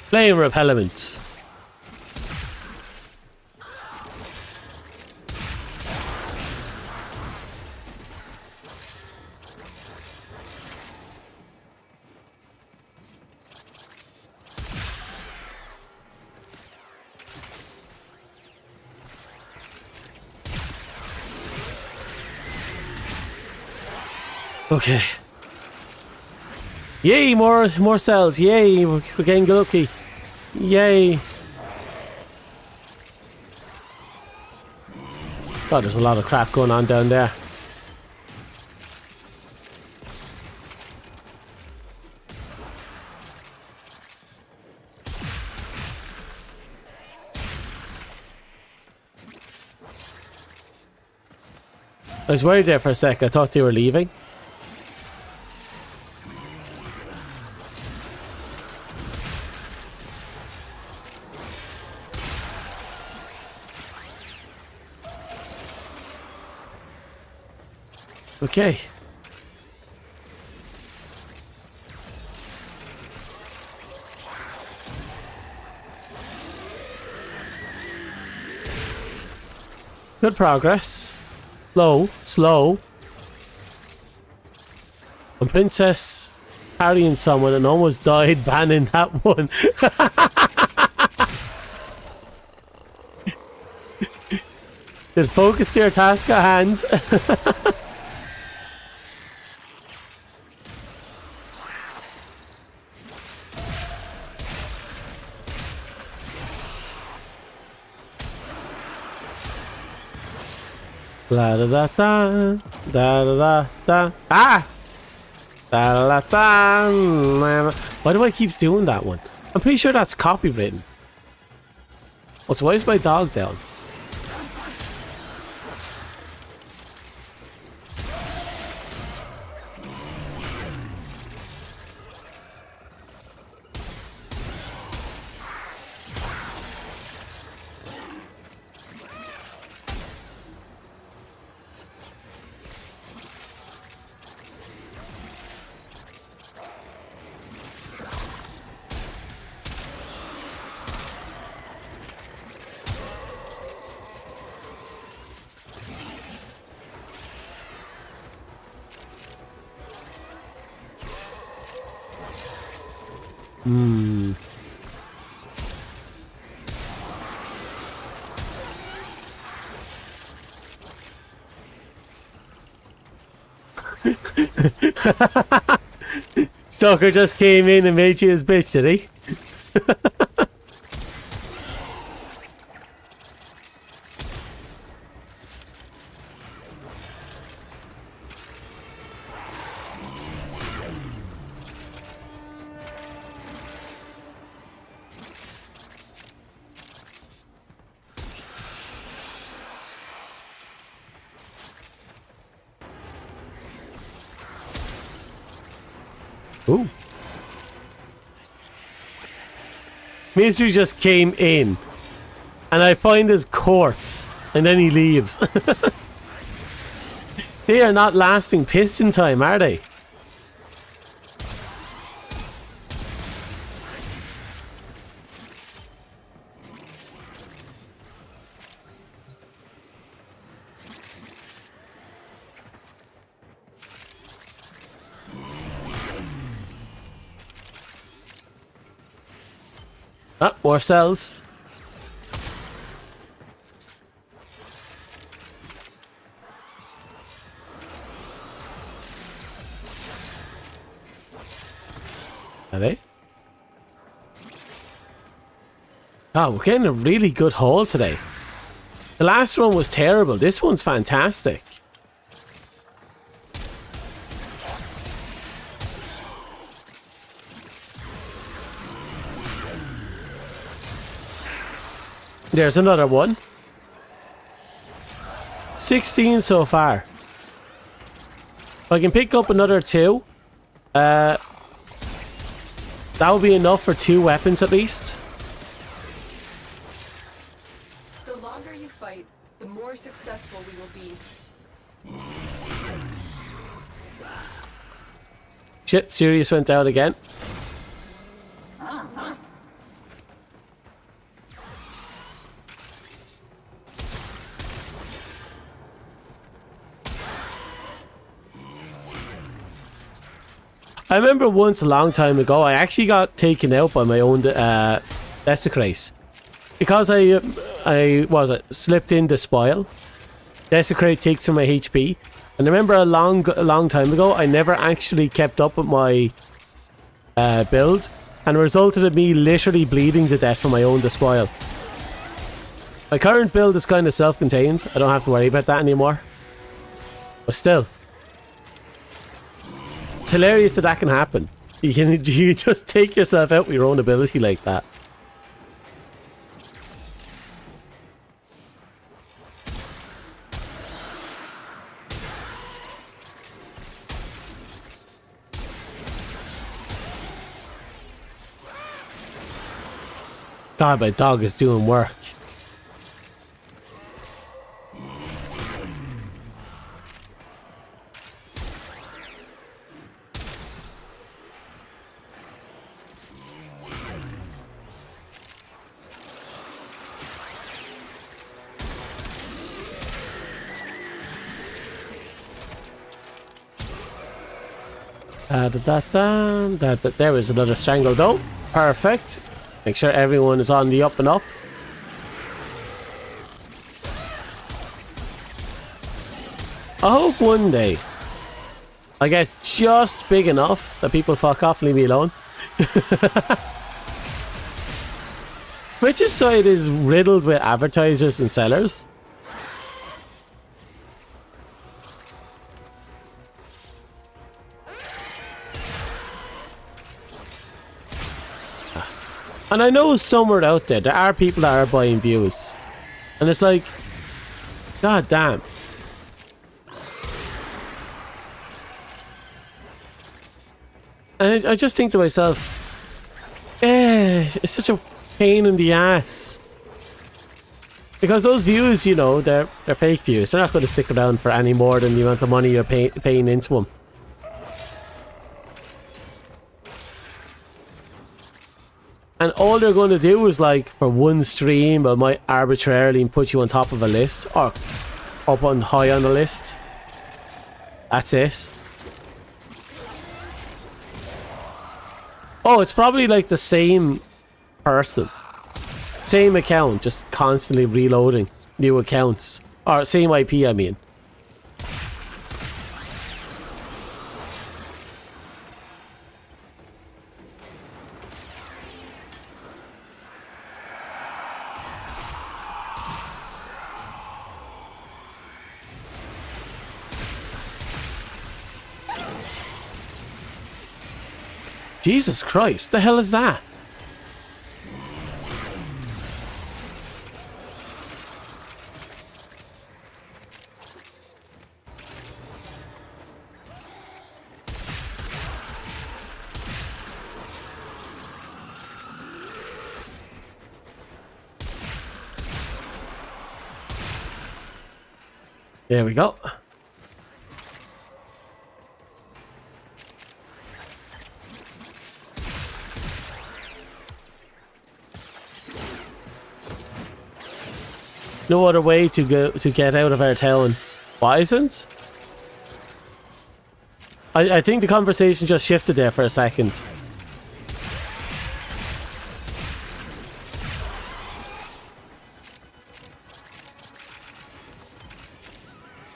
Flame repellent. Okay. Yay, more cells. Yay, we're getting lucky. Yay. God, there's a lot of crap going on down there. I was worried there for a sec. I thought they were leaving. Okay. Good progress. Slow. And Princess carrying someone and almost died banning that one. Did focus to your task at hand. La da da da da da da. Ah! Da da da. Why do I keep doing that one? I'm pretty sure that's copywritten. Also, why is my dog down? Hmm. Stalker just came in and made you his bitch, did he? Ooh. Mizu just came in and I find his corpse and then he leaves. They are not lasting piston time, are they? Ah, more cells. Are they? Oh, we're getting a really good haul today. The last one was terrible. This one's fantastic. There's another one. 16 so far. If I can pick up another 2, that will be enough for 2 weapons at least. The longer you fight, the more successful we will be. Shit, Sirius went out again. I remember once a long time ago, I actually got taken out by my own Desecrate. Because I slipped in the spoil. Desecrate takes from my HP. And I remember a long time ago, I never actually kept up with my build. And it resulted in me literally bleeding to death from my own despoil. My current build is kind of self-contained. I don't have to worry about that anymore. But still. It's hilarious that can happen. You just take yourself out with your own ability like that. God, my dog is doing work. There is another strangle though. Perfect. Make sure everyone is on the up and up. I hope one day I get just big enough that people fuck off and leave me alone. Twitch's site is riddled with advertisers and sellers. And I know somewhere out there are people that are buying views. And it's like, god damn. And I just think to myself, it's such a pain in the ass. Because those views, you know, they're fake views. They're not going to stick around for any more than the amount of money you're paying into them. And all they're going to do is, like, for one stream, I might arbitrarily put you on top of a list. Or up on high on the list. That's it. Oh, it's probably like the same person. Same account, just constantly reloading new accounts. Or same IP, I mean. Jesus Christ, the hell is that? There we go. No other way to get out of our town. Bisons? I think the conversation just shifted there for a second.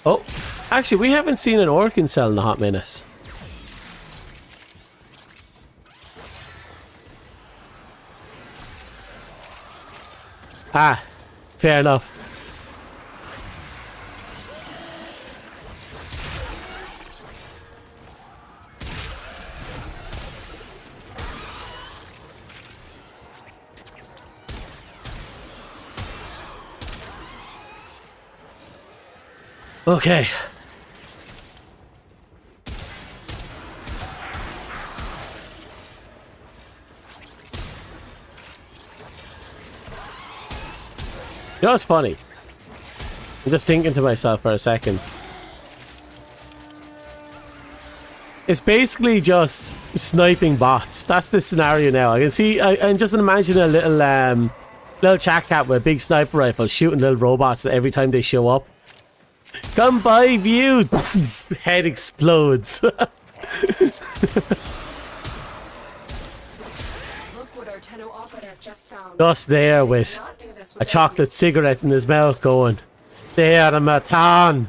Oh, actually, we haven't seen an organ cell in a hot minute. Ah, fair enough. Okay. You know what's funny? I'm just thinking to myself for a second. It's basically just sniping bots. That's the scenario now. I can see. I'm just imagining a little chat cat with a big sniper rifle shooting little robots every time they show up. Come by, view. Head explodes. Look what our Tenno operator just found. Just there with a chocolate cigarette in his mouth going, there, I'm a town.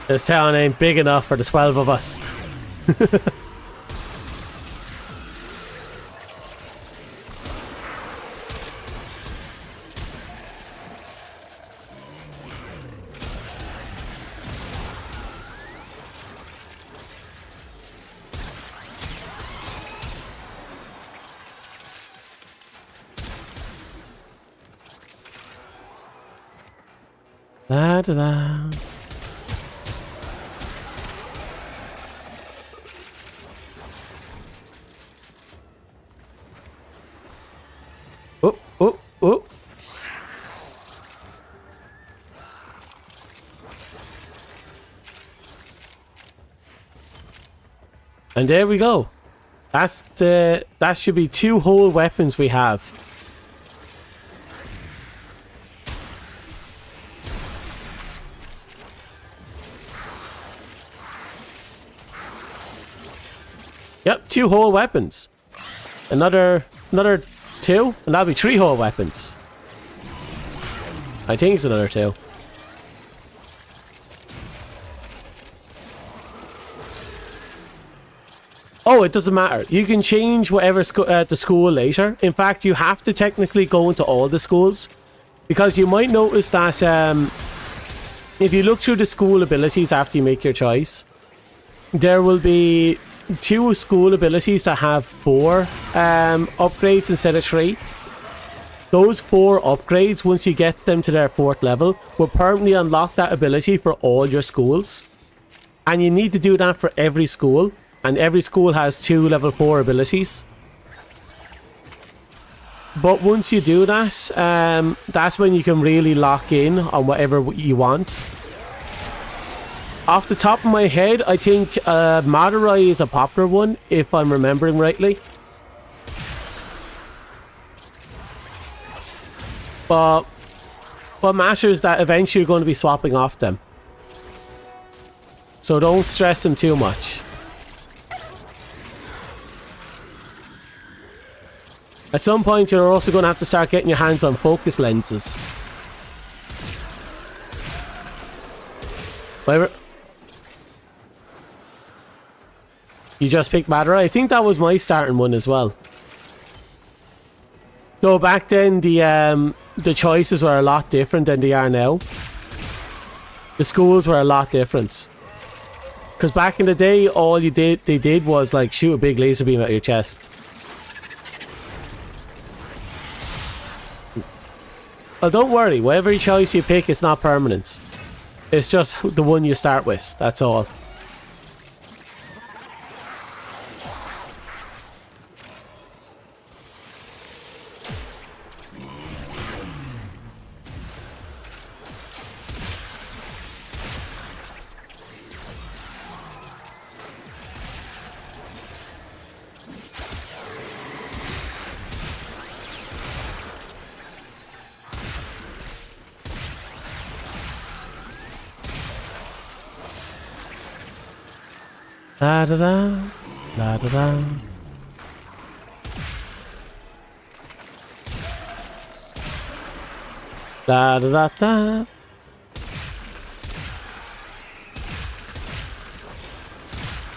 This town ain't big enough for the 12 of us. Da da da. Oh, oh, oh. And there we go. That should be 2 whole weapons we have. Yep, 2 whole weapons. Another 2, and that'll be 3 whole weapons. I think it's another 2. Oh, it doesn't matter. You can change whatever the school later. In fact, you have to technically go into all the schools, because you might notice that if you look through the school abilities after you make your choice, there will be 2 school abilities that have 4 upgrades instead of 3. Those 4 upgrades, once you get them to their 4th level, will permanently unlock that ability for all your schools. And you need to do that for every school. And every school has 2 level 4 abilities. But once you do that, that's when you can really lock in on whatever you want. Off the top of my head, I think Madurai is a popular one, if I'm remembering rightly. But what matters is that eventually you're going to be swapping off them. So don't stress them too much. At some point, you're also going to have to start getting your hands on focus lenses. Whatever. You just picked Madurai. I think that was my starting one as well. So back then, the choices were a lot different than they are now. The schools were a lot different. Because back in the day, all they did was like shoot a big laser beam at your chest. Well, don't worry. Whatever choice you pick, it's not permanent. It's just the one you start with. That's all. Da da da, da da da. Da da da da.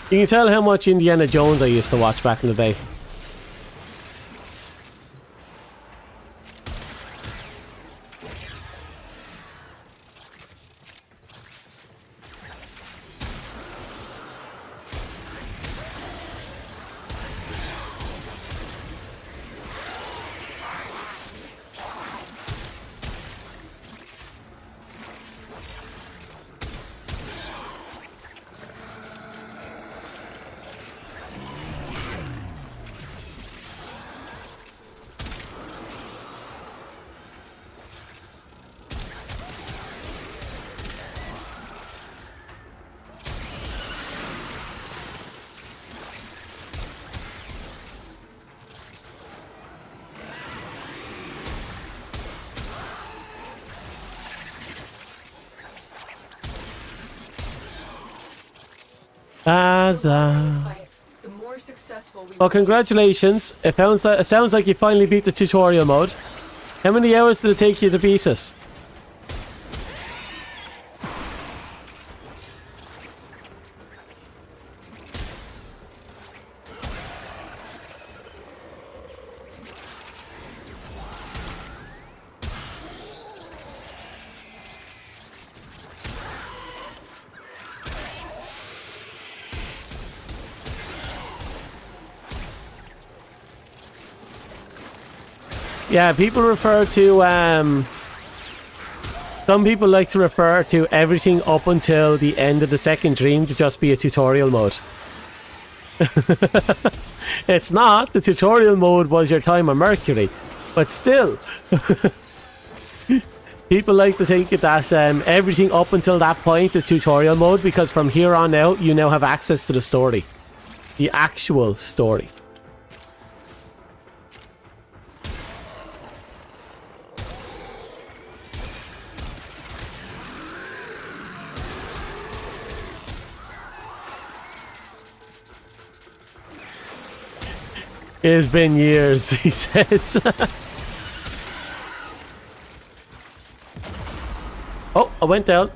You can tell how much Indiana Jones I used to watch back in the day. The more successful we Well, congratulations. It sounds like you finally beat the tutorial mode. How many hours did it take you to beat it? Yeah, people refer to, some people like to refer to everything up until the end of the second dream to just be a tutorial mode. It's not. The tutorial mode was your time on Mercury. But still, people like to think that everything up until that point is tutorial mode, because from here on out, you now have access to the story. The actual story. It's been years, he says. Oh, I went down.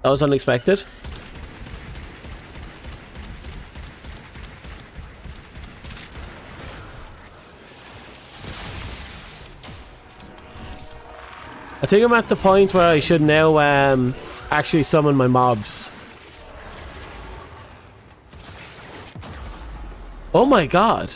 That was unexpected. I think I'm at the point where I should now actually summon my mobs. Oh my god.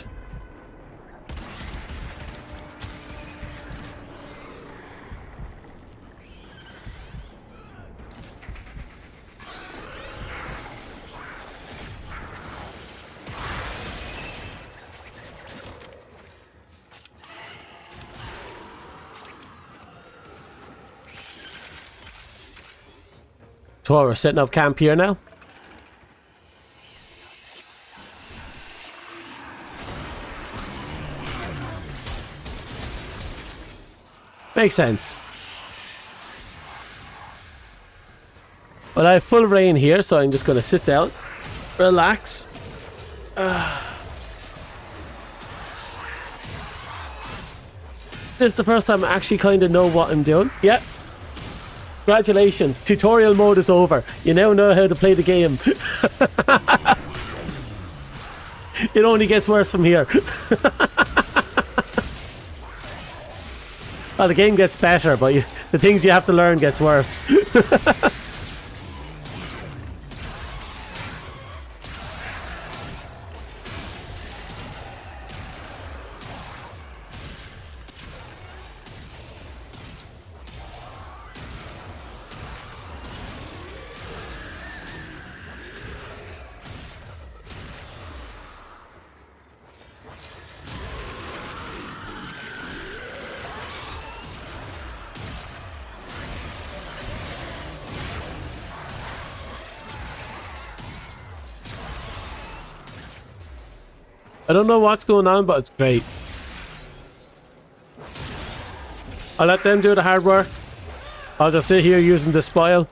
So we're setting up camp here now. Makes sense. Well, I have full rain here, so I'm just going to sit down, relax. This is the first time I actually kind of know what I'm doing. Yeah. Congratulations, tutorial mode is over. You now know how to play the game. It only gets worse from here. Well, the game gets better, but the things you have to learn gets worse. I don't know what's going on, but it's great. I'll let them do the hard work. I'll just sit here using the spoil.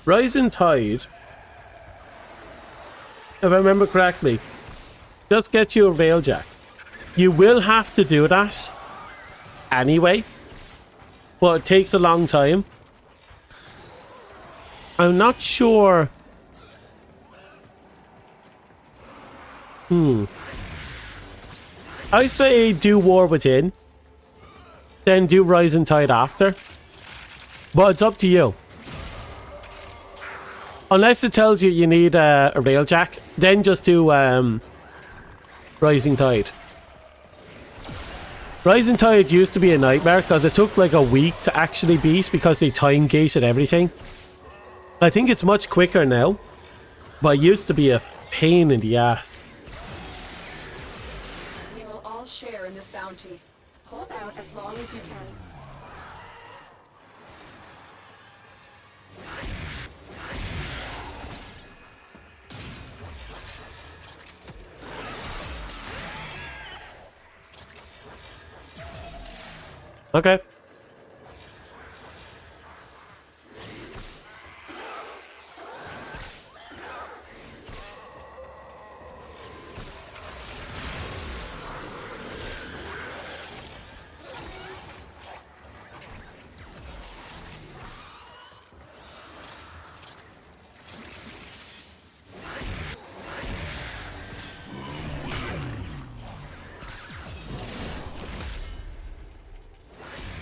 Rising Tide, if I remember correctly, just get you a railjack. You will have to do that anyway, but it takes a long time. I'm not sure. I say do War Within, then do Rising Tide after, but it's up to you. Unless it tells you you need a railjack, then just do Rising Tide. Rising Tide used to be a nightmare because it took like a week to actually beat because they time gated everything. I think it's much quicker now, but it used to be a pain in the ass. We will all share in this bounty. Hold out as long as you can. Okay.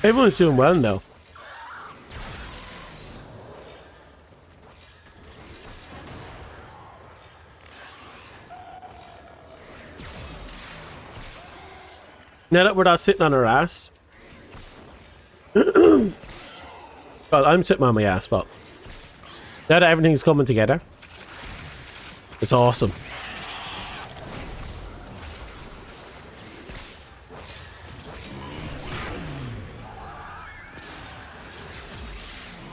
Everyone's doing well now. Now that we're not sitting on our ass. Well, I'm sitting on my ass, but now that everything's coming together, it's awesome.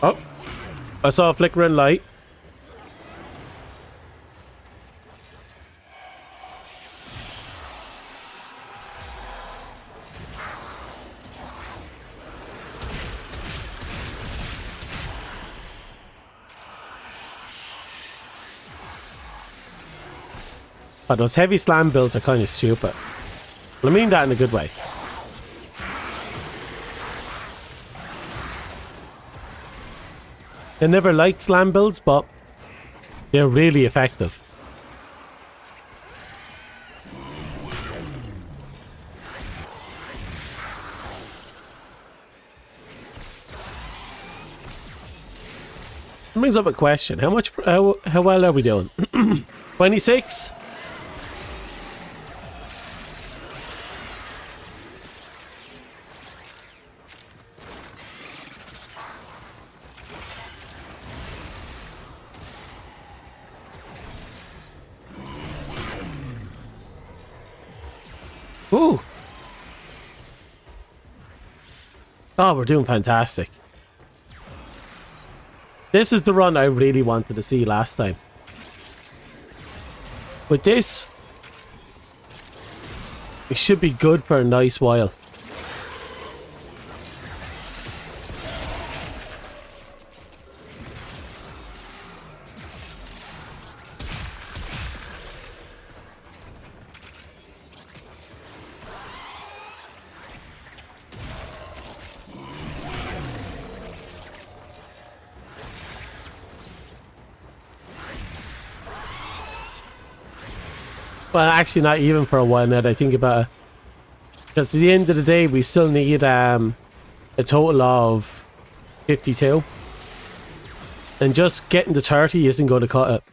Oh, I saw a flickering light. Oh, those heavy slam builds are kind of stupid. I mean that in a good way. I never liked slam builds, but They're really effective. That brings up a question. How well are we doing? 26? Ooh. Oh, we're doing fantastic. This is the run I really wanted to see last time. With this, it should be good for a nice while. Well, actually not even for a while now that I think about it. Because at the end of the day, we still need a total of 52. And just getting to 30 isn't going to cut it.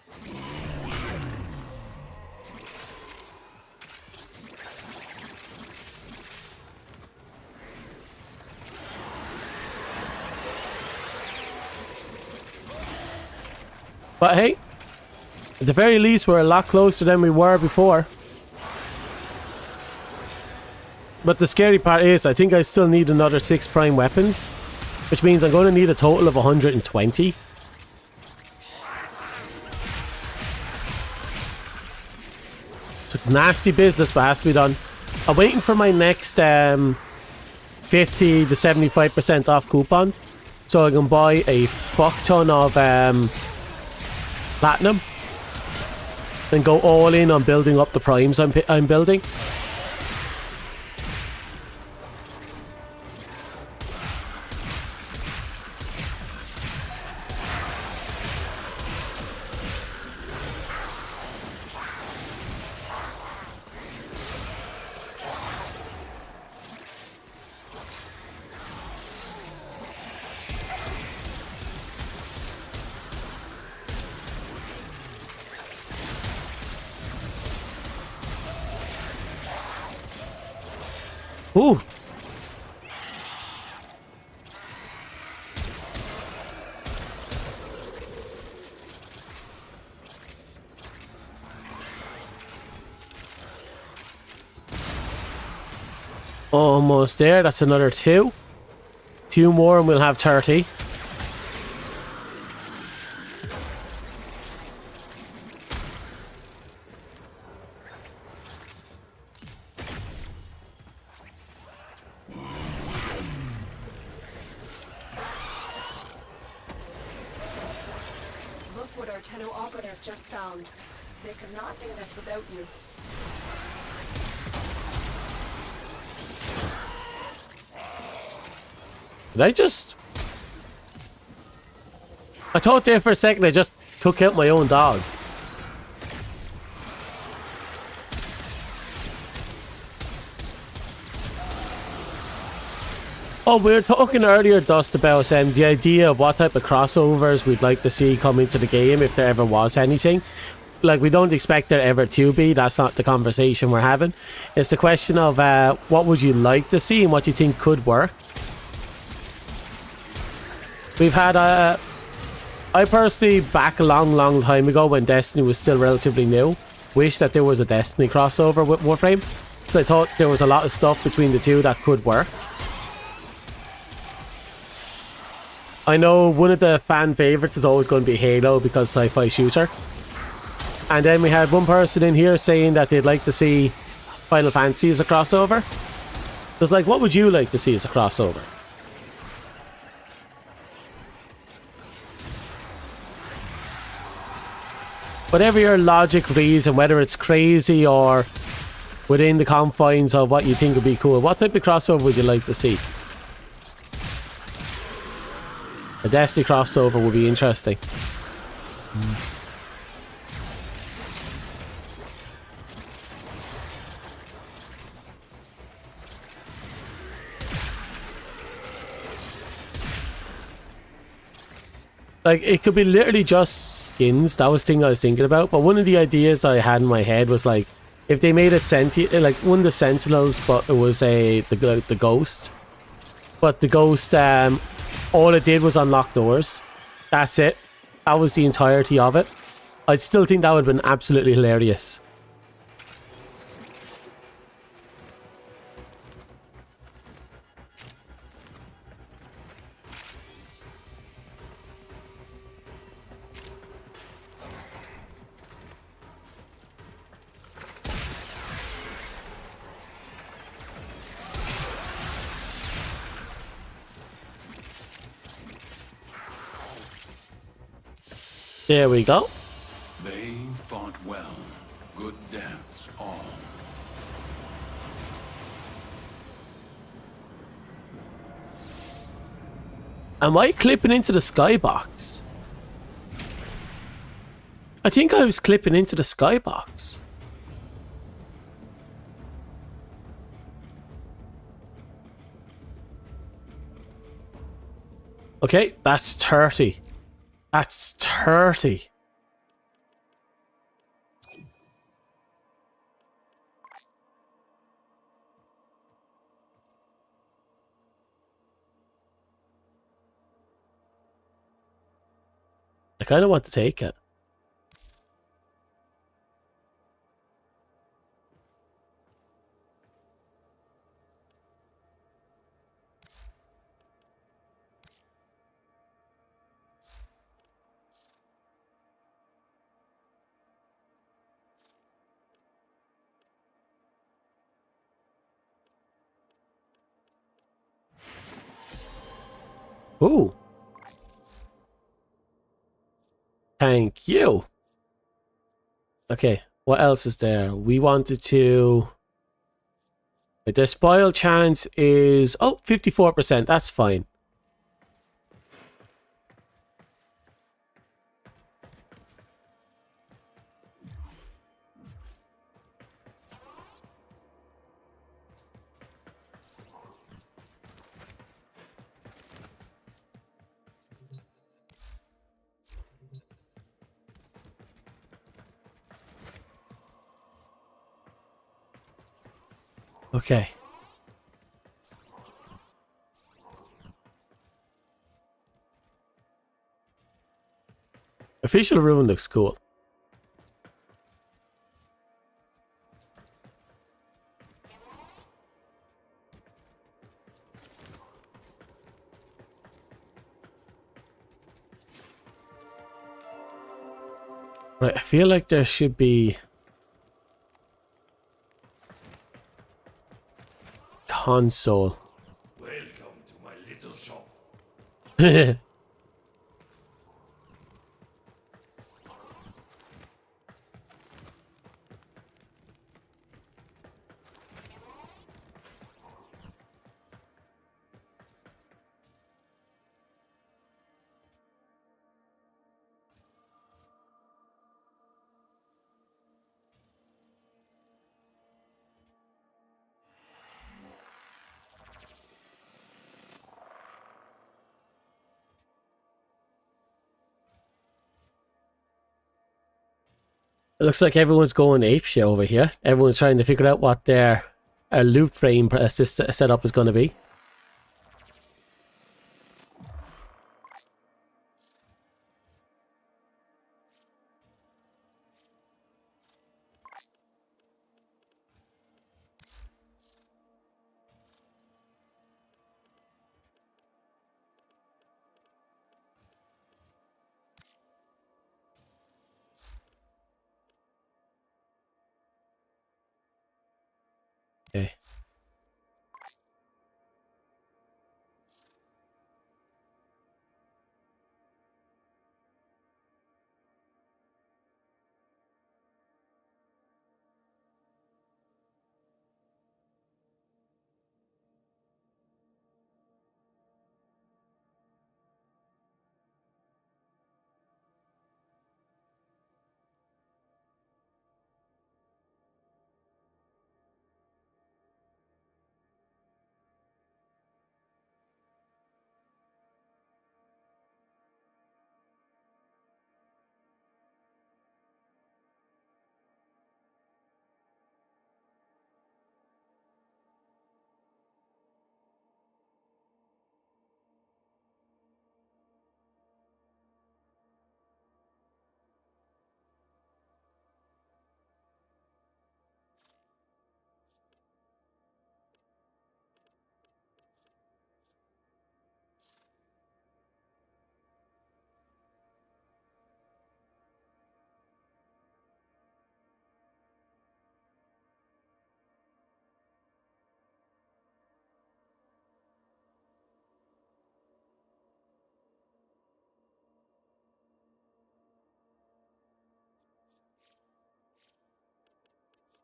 But hey, at the very least, we're a lot closer than we were before. But the scary part is, I think I still need another 6 prime weapons, which means I'm going to need a total of 120. It's nasty business, but has to be done. I'm waiting for my next 50 to 75% off coupon, so I can buy a fuck ton of platinum. And go all in on building up the primes I'm building. Ooh. Almost there. That's another 2. 2 more and we'll have 30. Just found. They could not do this without you. Did I just... I thought there for a second I just took out my own dog. Oh, we were talking earlier, Dust, about the idea of what type of crossovers we'd like to see come into the game if there ever was anything. Like, we don't expect there ever to be. That's not the conversation we're having. It's the question of what would you like to see and what you think could work. We've had I personally, back a long time ago when Destiny was still relatively new, wish that there was a Destiny crossover with Warframe. So I thought there was a lot of stuff between the two that could work. I know one of the fan favorites is always going to be Halo because sci-fi shooter. And then we had one person in here saying that they'd like to see Final Fantasy as a crossover. So it's like, what would you like to see as a crossover? Whatever your logic reads and whether it's crazy or within the confines of what you think would be cool, what type of crossover would you like to see? A Destiny crossover would be interesting. Like, it could be literally just skins. That was the thing I was thinking about. But one of the ideas I had in my head was like, if they made a like one of the Sentinels, but it was the Ghost. But the Ghost, all it did was unlock doors. That's it. That was the entirety of it. I still think that would have been absolutely hilarious. There we go. They fought well. Good dance, all. Am I clipping into the skybox? I think I was clipping into the skybox. Okay, that's 30. That's 30. I kind of want to take it. Ooh. Thank you. Okay, what else is there? We wanted to... The spoil chance is... Oh, 54%. That's fine. Okay. Official ruin looks cool. Right, I feel like there should be... console. Welcome to my little shop. It looks like everyone's going apeshit over here. Everyone's trying to figure out what their loot frame setup is going to be. Okay.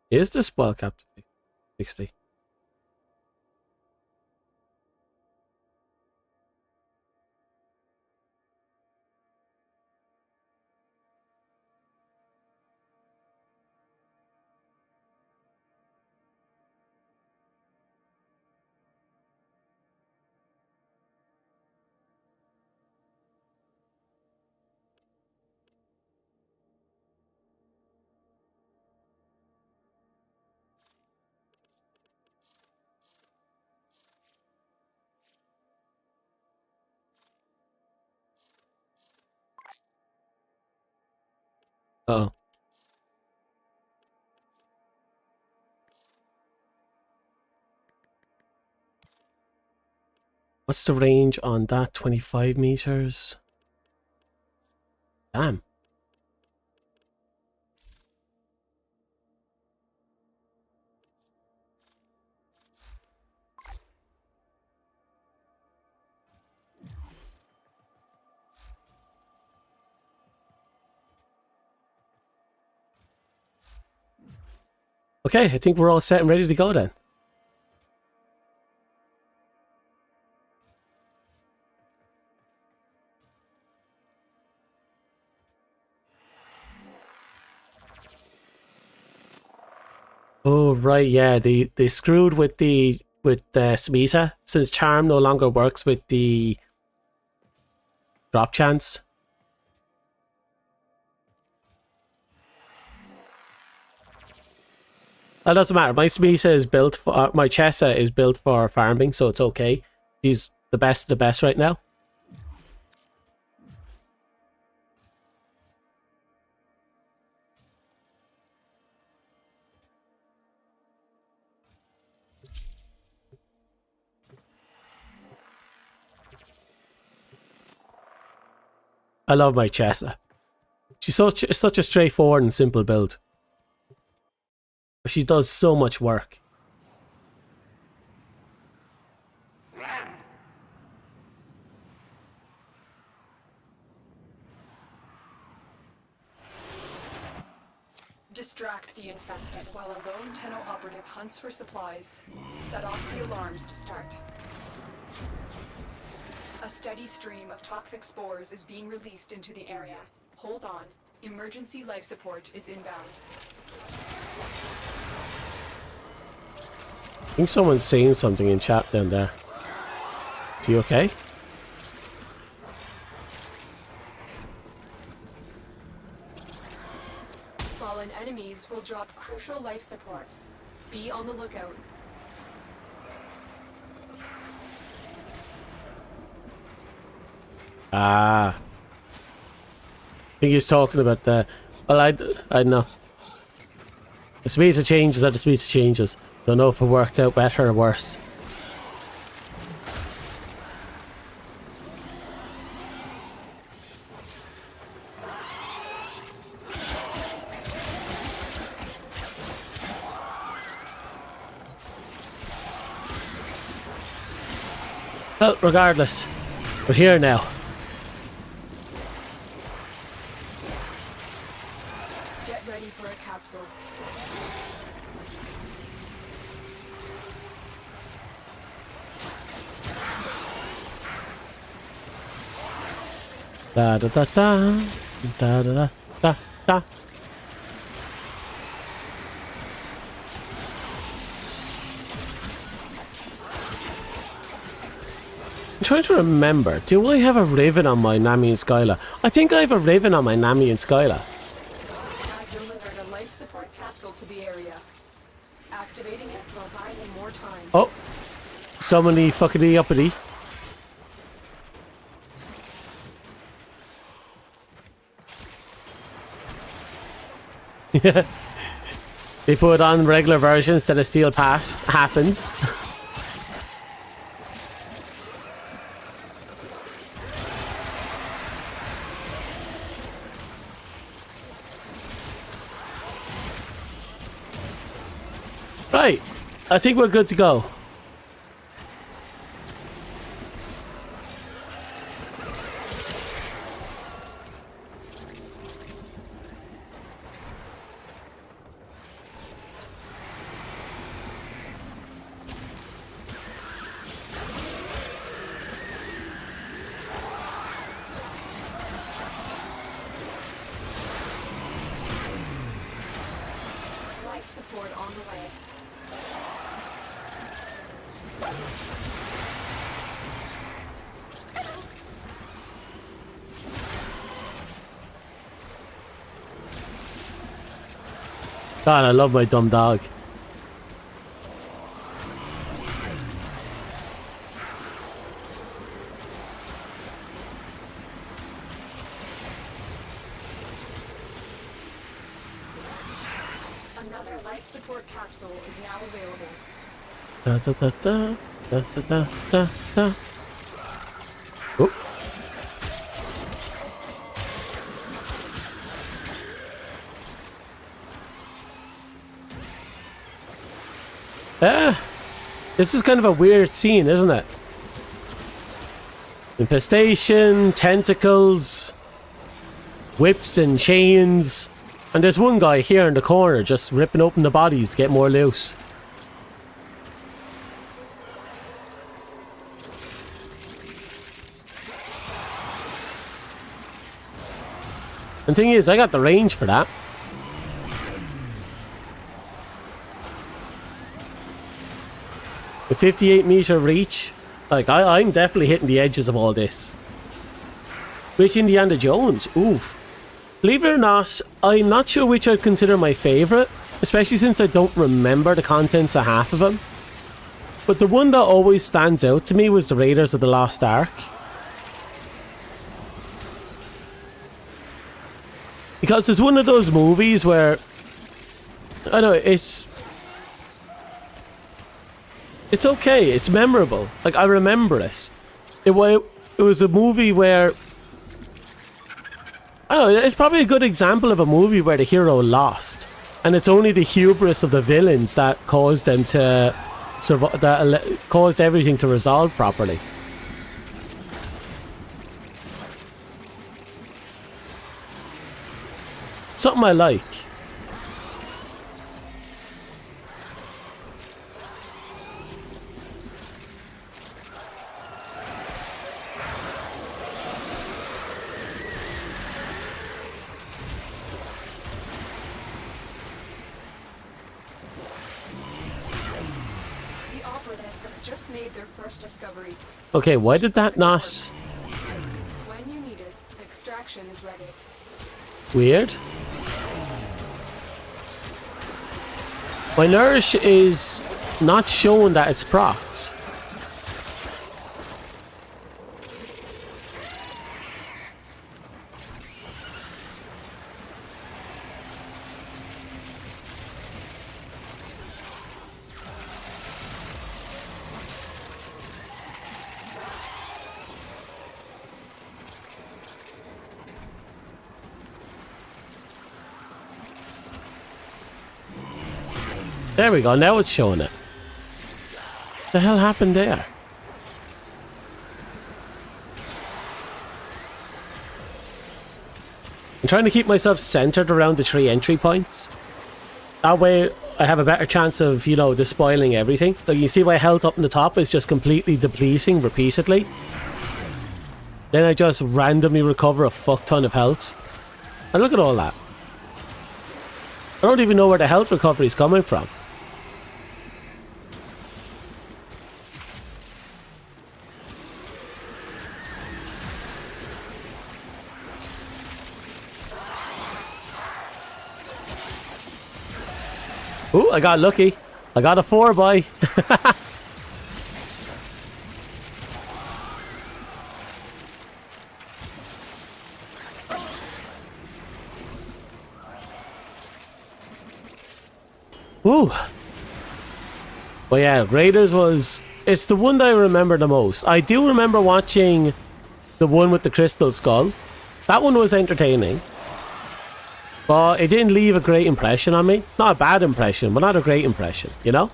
Is the spoil cap to 60? Oh. What's the range on that? 25 meters? Damn. Okay, I think we're all set and ready to go then. Oh right, yeah, they screwed with the Smita since charm no longer works with the drop chance. That doesn't matter. My Smita is built for my Chessa is built for farming, so it's okay. He's the best of the best right now. I love my Chessa. She's such a straightforward and simple build. But she does so much work. Distract the infested while a lone Tenno operative hunts for supplies. Set off the alarms to start. A steady stream of toxic spores is being released into the area. Hold on. Emergency life support is inbound. I think someone's saying something in chat down there. Is he okay? Fallen enemies will drop crucial life support. Be on the lookout. Ah. I think he's talking about the... Well, I know. The speed of changes are the speed of changes. Don't know if it worked out better or worse. Well, regardless, we're here now. Get ready for a capsule. Da da da da da da da da. I'm trying to remember, do I have a Raven on my Nami and Skyla? I think I have a Raven on my Nami and Skyla. I've delivered a life support capsule to the area. Activating it will buy you more time. Oh, somebody fuckity uppity. They put on regular version instead of steel pass. Happens. Right, I think we're good to go. God, I love my dumb dog. Another life support capsule is now available. Da, da, da, da, da, da, da, da. Oh. This is kind of a weird scene, isn't it? Infestation, tentacles, whips and chains. And there's one guy here in the corner just ripping open the bodies to get more loose. And the thing is, I got the range for that. The 58-meter reach. Like, I'm definitely hitting the edges of all this. Which Indiana Jones? Oof. Believe it or not, I'm not sure which I'd consider my favourite. Especially since I don't remember the contents of half of them. But the one that always stands out to me was the Raiders of the Lost Ark. Because it's one of those movies where... I know, it's okay, it's memorable. Like, I remember it. It was a movie where... I don't know, it's probably a good example of a movie where the hero lost. And it's only the hubris of the villains that caused them to... that caused everything to resolve properly. Something I like. The operative has just made their first discovery. Okay, why did that not... When you need it, extraction is ready. Weird. My nourish is not showing that it's procs. There we go, now it's showing it. What the hell happened there? I'm trying to keep myself centered around the 3 entry points. That way I have a better chance of, you know, despoiling everything. Like, you see my health up in the top is just completely depleting repeatedly. Then I just randomly recover a fuck ton of health. And look at all that. I don't even know where the health recovery is coming from. Ooh, I got lucky. I got a 4x. Woo. But yeah, Raiders was... It's the one that I remember the most. I do remember watching the one with the crystal skull. That one was entertaining. But it didn't leave a great impression on me. Not a bad impression, but not a great impression, you know?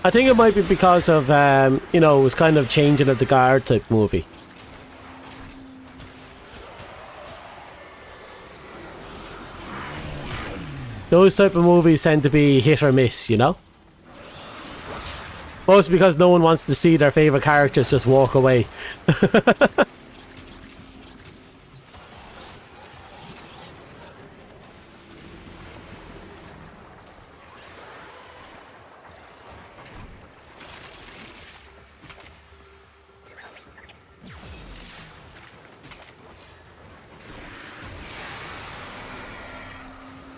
I think it might be because of, you know, it was kind of changing of the guard type movie. Those type of movies tend to be hit or miss, you know? Mostly because no one wants to see their favourite characters just walk away.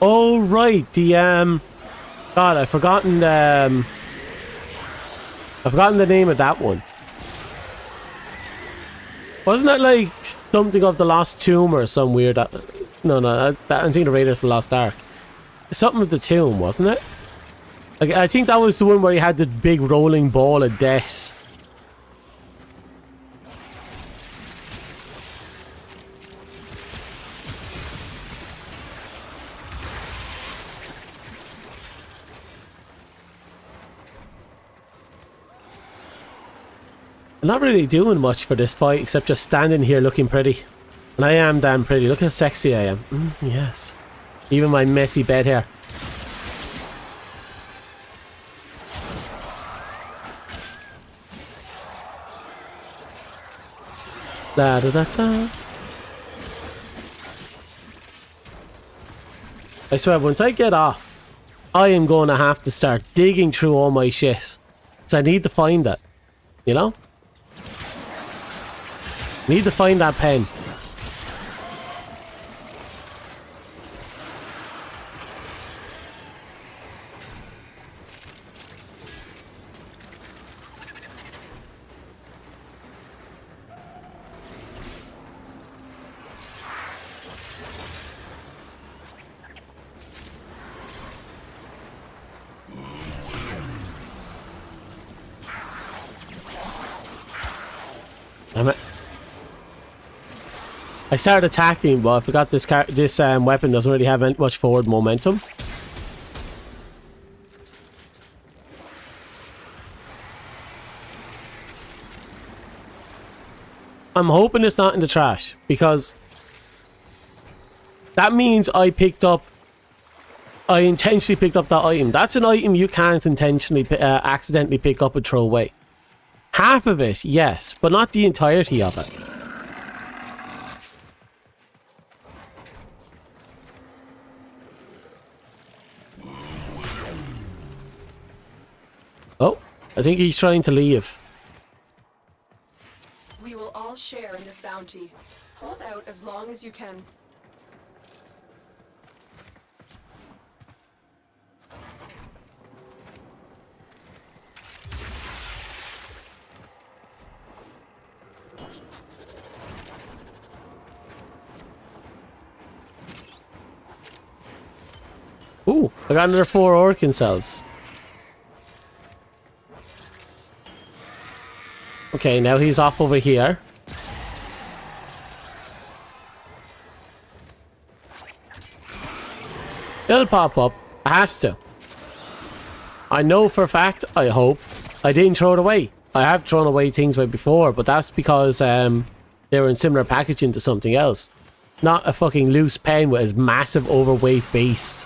Oh, right. The, God, I've forgotten the name of that one. Wasn't that like something of the Lost Tomb or some weird... No, I'm thinking of Raiders of the Lost Ark. Something of the tomb, wasn't it? Like, I think that was the one where he had the big rolling ball of death. I'm not really doing much for this fight except just standing here looking pretty. And I am damn pretty. Look how sexy I am. Yes. Even my messy bed hair. Da da da da. I swear, once I get off, I am going to have to start digging through all my shit. So I need to find it. You know? Need to find that pen. Damn it. I started attacking, but I forgot this weapon doesn't really have much forward momentum. I'm hoping it's not in the trash, because that means I intentionally picked up that item. That's an item you can't intentionally accidentally pick up and throw away. Half of it, yes, but not the entirety of it. Oh, I think he's trying to leave. We will all share in this bounty. Hold out as long as you can. Ooh, I got another 4 orkin cells. Okay, now he's off over here. It'll pop up. It has to. I know for a fact, I hope, I didn't throw it away. I have thrown away things before, but that's because they were in similar packaging to something else. Not a fucking loose pen with its massive overweight base.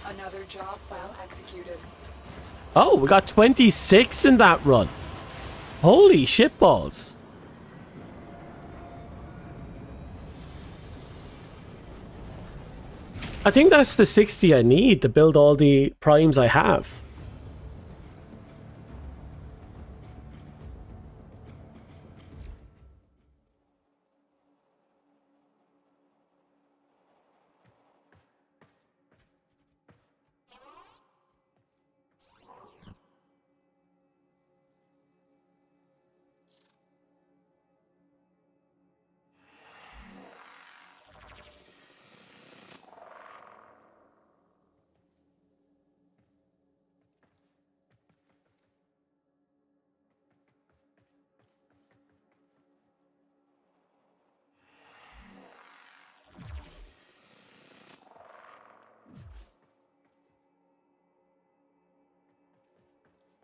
Another job well executed. Oh, we got 26 in that run. Holy shitballs. I think that's the 60 I need to build all the primes I have.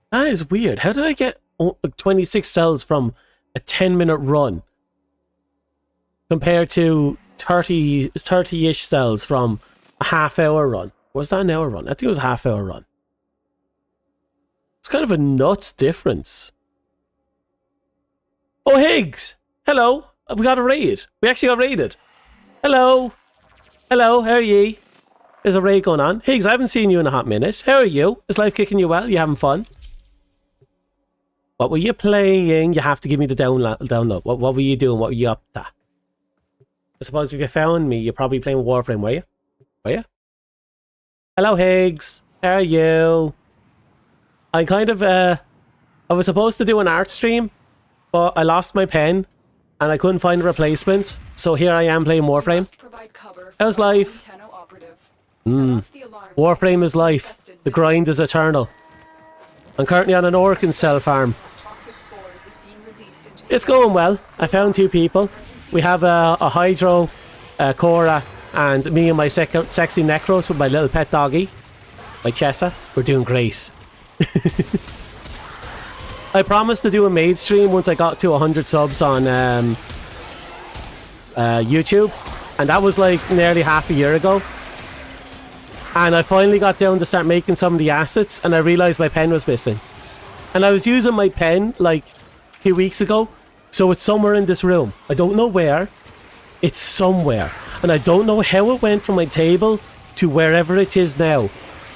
That is weird. How did I get 26 cells from a 10-minute run compared to 30-ish cells from a half-hour run? Was that an hour run? I think it was a half-hour run. It's kind of a nuts difference. Oh, Higgs! Hello! We got a raid. We actually got raided. Hello. Hello, how are ye? There's a raid going on. Higgs, I haven't seen you in a hot minute. How are you? Is life kicking you well? You having fun? What were you playing? You have to give me the download. What were you doing? What were you up to? I suppose if you found me, you're probably playing Warframe, were you? Were you? Hello, Higgs. How are you? I kind of, I was supposed to do an art stream, but I lost my pen, and I couldn't find a replacement, so here I am playing Warframe. How's life? Warframe is life. The grind is eternal. I'm currently on an Orkin cell farm. It's going well. I found 2 people. We have a Hydro, Cora, and me and my sexy Necros with my little pet doggy, my Chessa. We're doing great. I promised to do a maid stream once I got to 100 subs on YouTube, and that was like nearly half a year ago. And I finally got down to start making some of the assets, and I realised my pen was missing. And I was using my pen like a few weeks ago, so it's somewhere in this room. I don't know where. It's somewhere. And I don't know how it went from my table to wherever it is now.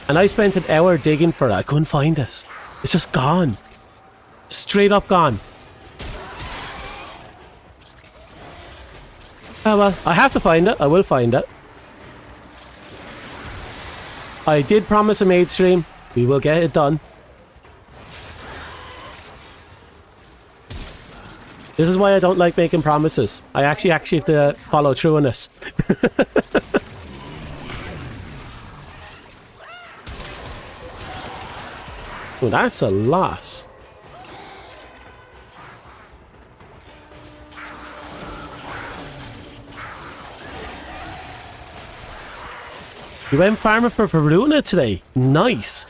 And I spent an hour digging for it. I couldn't find it. It's just gone. Straight up gone. Oh well, I have to find it. I will find it. I did promise a maid stream. We will get it done. This is why I don't like making promises. I actually have to follow through on this. Oh, that's a loss. You went farming for Peruna today. Nice.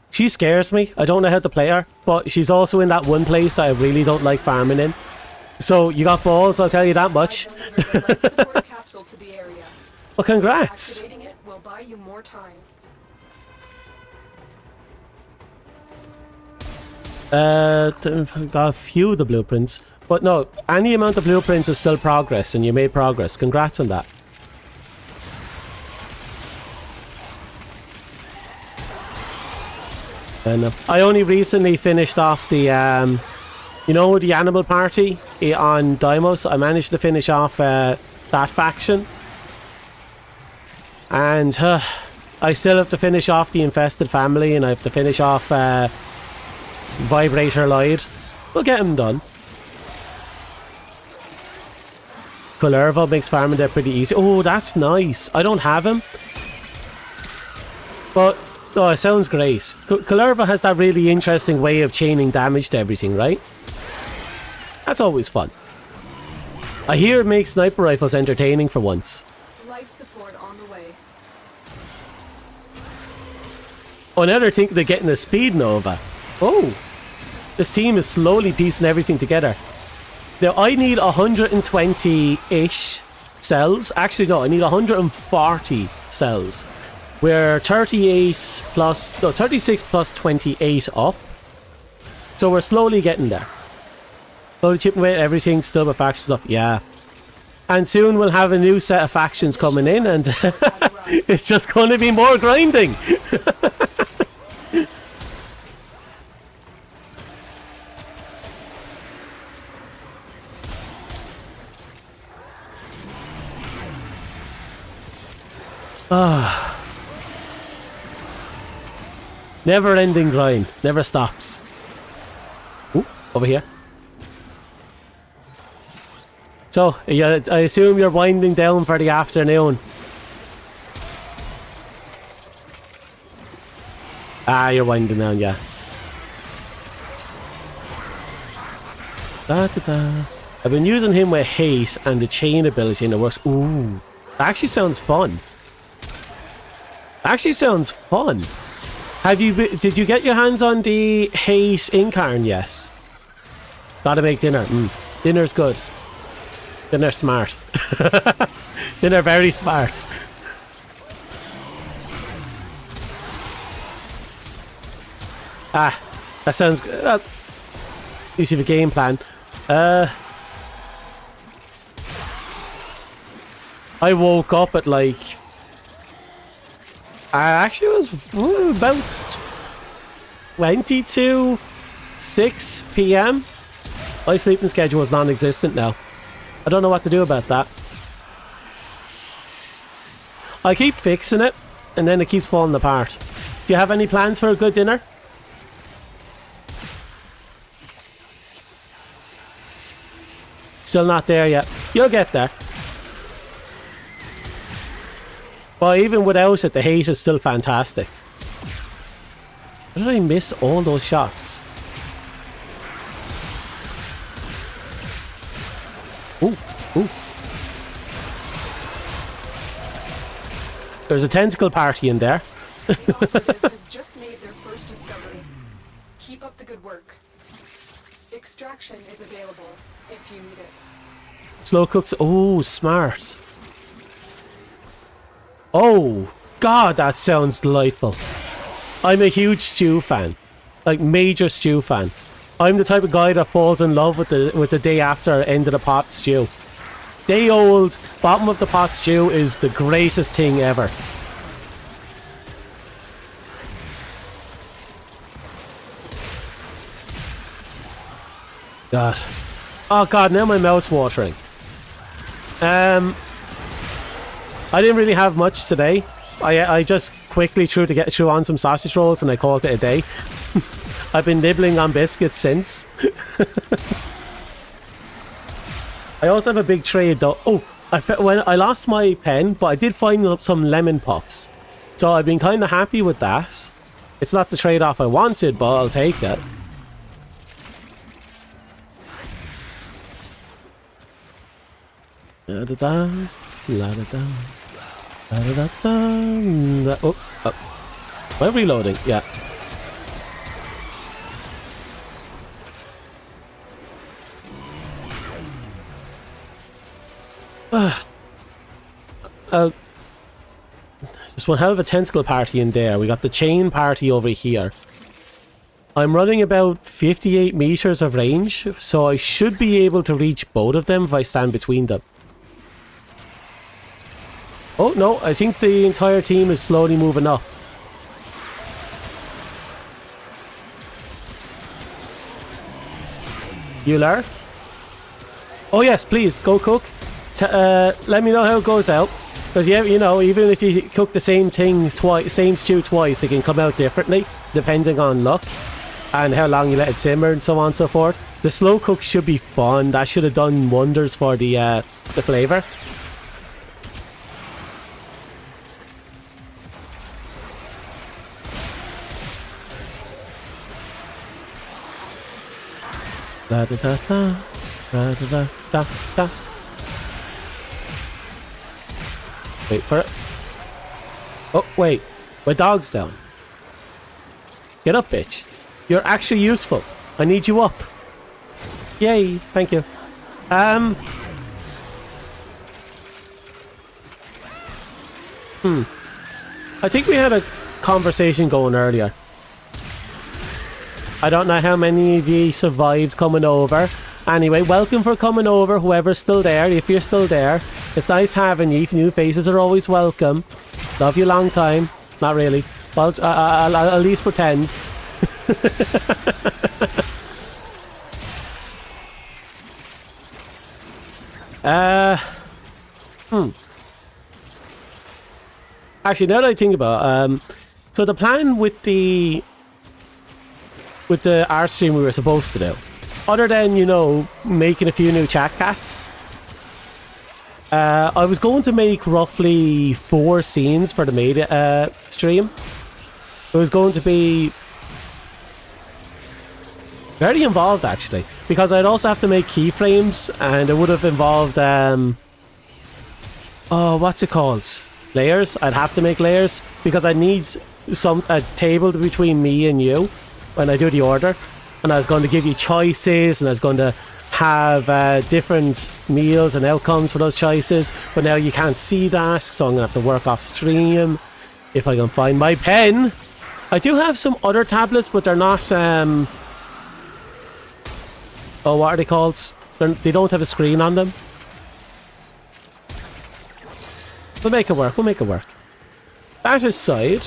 She scares me. I don't know how to play her, but she's also in that one place I really don't like farming in. So you got balls, I'll tell you that much. Well, congrats. Activating it will buy you more time. Got a few of the blueprints, but no, any amount of blueprints is still progress, and you made progress. Congrats on that. And I only recently finished off the you know, the animal party on Deimos. I managed to finish off that faction, and I still have to finish off the infested family, and I have to finish off Vibrator Lloyd. We'll get him done. Cullervo makes farming there pretty easy. Oh, that's nice. I don't have him, but oh, it sounds great. Cullervo has that really interesting way of chaining damage to everything, right? That's always fun. I hear it makes sniper rifles entertaining for once. Life support on the way. Oh, now they're thinking they're getting a speed nova. Oh, this team is slowly piecing everything together. Now, I need 120-ish cells. Actually, no, I need 140 cells. We're 36 plus 28 up. So we're slowly getting there. Slowly chipping away at everything, still with faction stuff, yeah. And soon we'll have a new set of factions coming in, and it's just going to be more grinding. Never-ending grind. Never stops. Ooh, over here. So, yeah, I assume you're winding down for the afternoon. Ah, you're winding down, yeah. Da-da-da. I've been using him with haste and the chain ability, and it works. Ooh, that actually sounds fun. Actually sounds fun. Did you get your hands on the haste incarn? Yes. Gotta make dinner. Dinner's good. Dinner smart. Dinner very smart. Ah, that sounds good. You see the game plan. I woke up at like... actually, it was about 6 p.m. My sleeping schedule is non-existent now. I don't know what to do about that. I keep fixing it, and then it keeps falling apart. Do you have any plans for a good dinner? Still not there yet. You'll get there. But even without it, the haze is still fantastic. How did I miss all those shots? Ooh, ooh. There's a tentacle party in there. The operative has just made their first discovery. Keep up the good work. Extraction is available if you need it. Slow cooks. Oh, smart. Oh, God, that sounds delightful. I'm a huge stew fan. Like, major stew fan. I'm the type of guy that falls in love with the day after end of the pot stew. Day old, bottom of the pot stew is the greatest thing ever. God. Oh God, now my mouth's watering. I didn't really have much today. I just quickly threw on some sausage rolls and I called it a day. I've been nibbling on biscuits since. I also have a big tray of dough. Oh, when I lost my pen, but I did find some lemon puffs. So I've been kind of happy with that. It's not the trade-off I wanted, but I'll take it. La da da, la da da, la da da. Oh, oh. Am I reloading? Yeah. Just one hell of a tentacle party in there. We got the chain party over here. I'm running about 58 meters of range, so I should be able to reach both of them if I stand between them. Oh no, I think the entire team is slowly moving up. You Lark? Oh yes, please, go cook. Let me know how it goes out. Because you know, even if you cook the same thing twice, same stew twice, it can come out differently, depending on luck. And how long you let it simmer and so on and so forth. The slow cook should be fun. That should have done wonders for the flavour. Da da da da da da da da. Wait for it. Oh wait, my dog's down. Get up, bitch. You're actually useful. I need you up. Yay, thank you. I think we had a conversation going earlier. I don't know how many of you survived coming over. Anyway, welcome for coming over, whoever's still there, if you're still there. It's nice having you. New faces are always welcome. Love you long time. Not really. Well, I'll at least pretend. Actually, now that I think about it, so the plan with the art stream we were supposed to do, other than, you know, making a few new chat cats, I was going to make roughly 4 scenes for the media stream. It was going to be very involved, actually, because I'd also have to make keyframes, and it would have involved oh, what's it called? Layers. I'd have to make layers because I need a table between me and you when I do the order, and I was going to give you choices, and I was going to have different meals and outcomes for those choices, but now you can't see that, so I'm going to have to work off stream if I can find my pen. I do have some other tablets, but they're not oh, what are they called? They don't have a screen on them. We'll make it work. We'll make it work. That aside,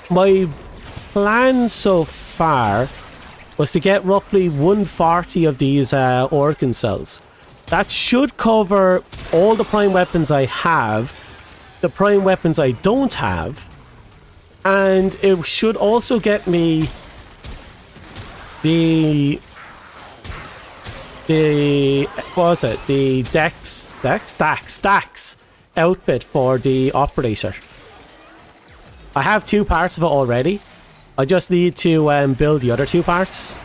my plan so far was to get roughly 140 of these organ cells. That should cover all the prime weapons I have, the prime weapons I don't have, and it should also get me the what was it? The Dex outfit for the operator. I have 2 parts of it already. I just need to build the other 2 parts.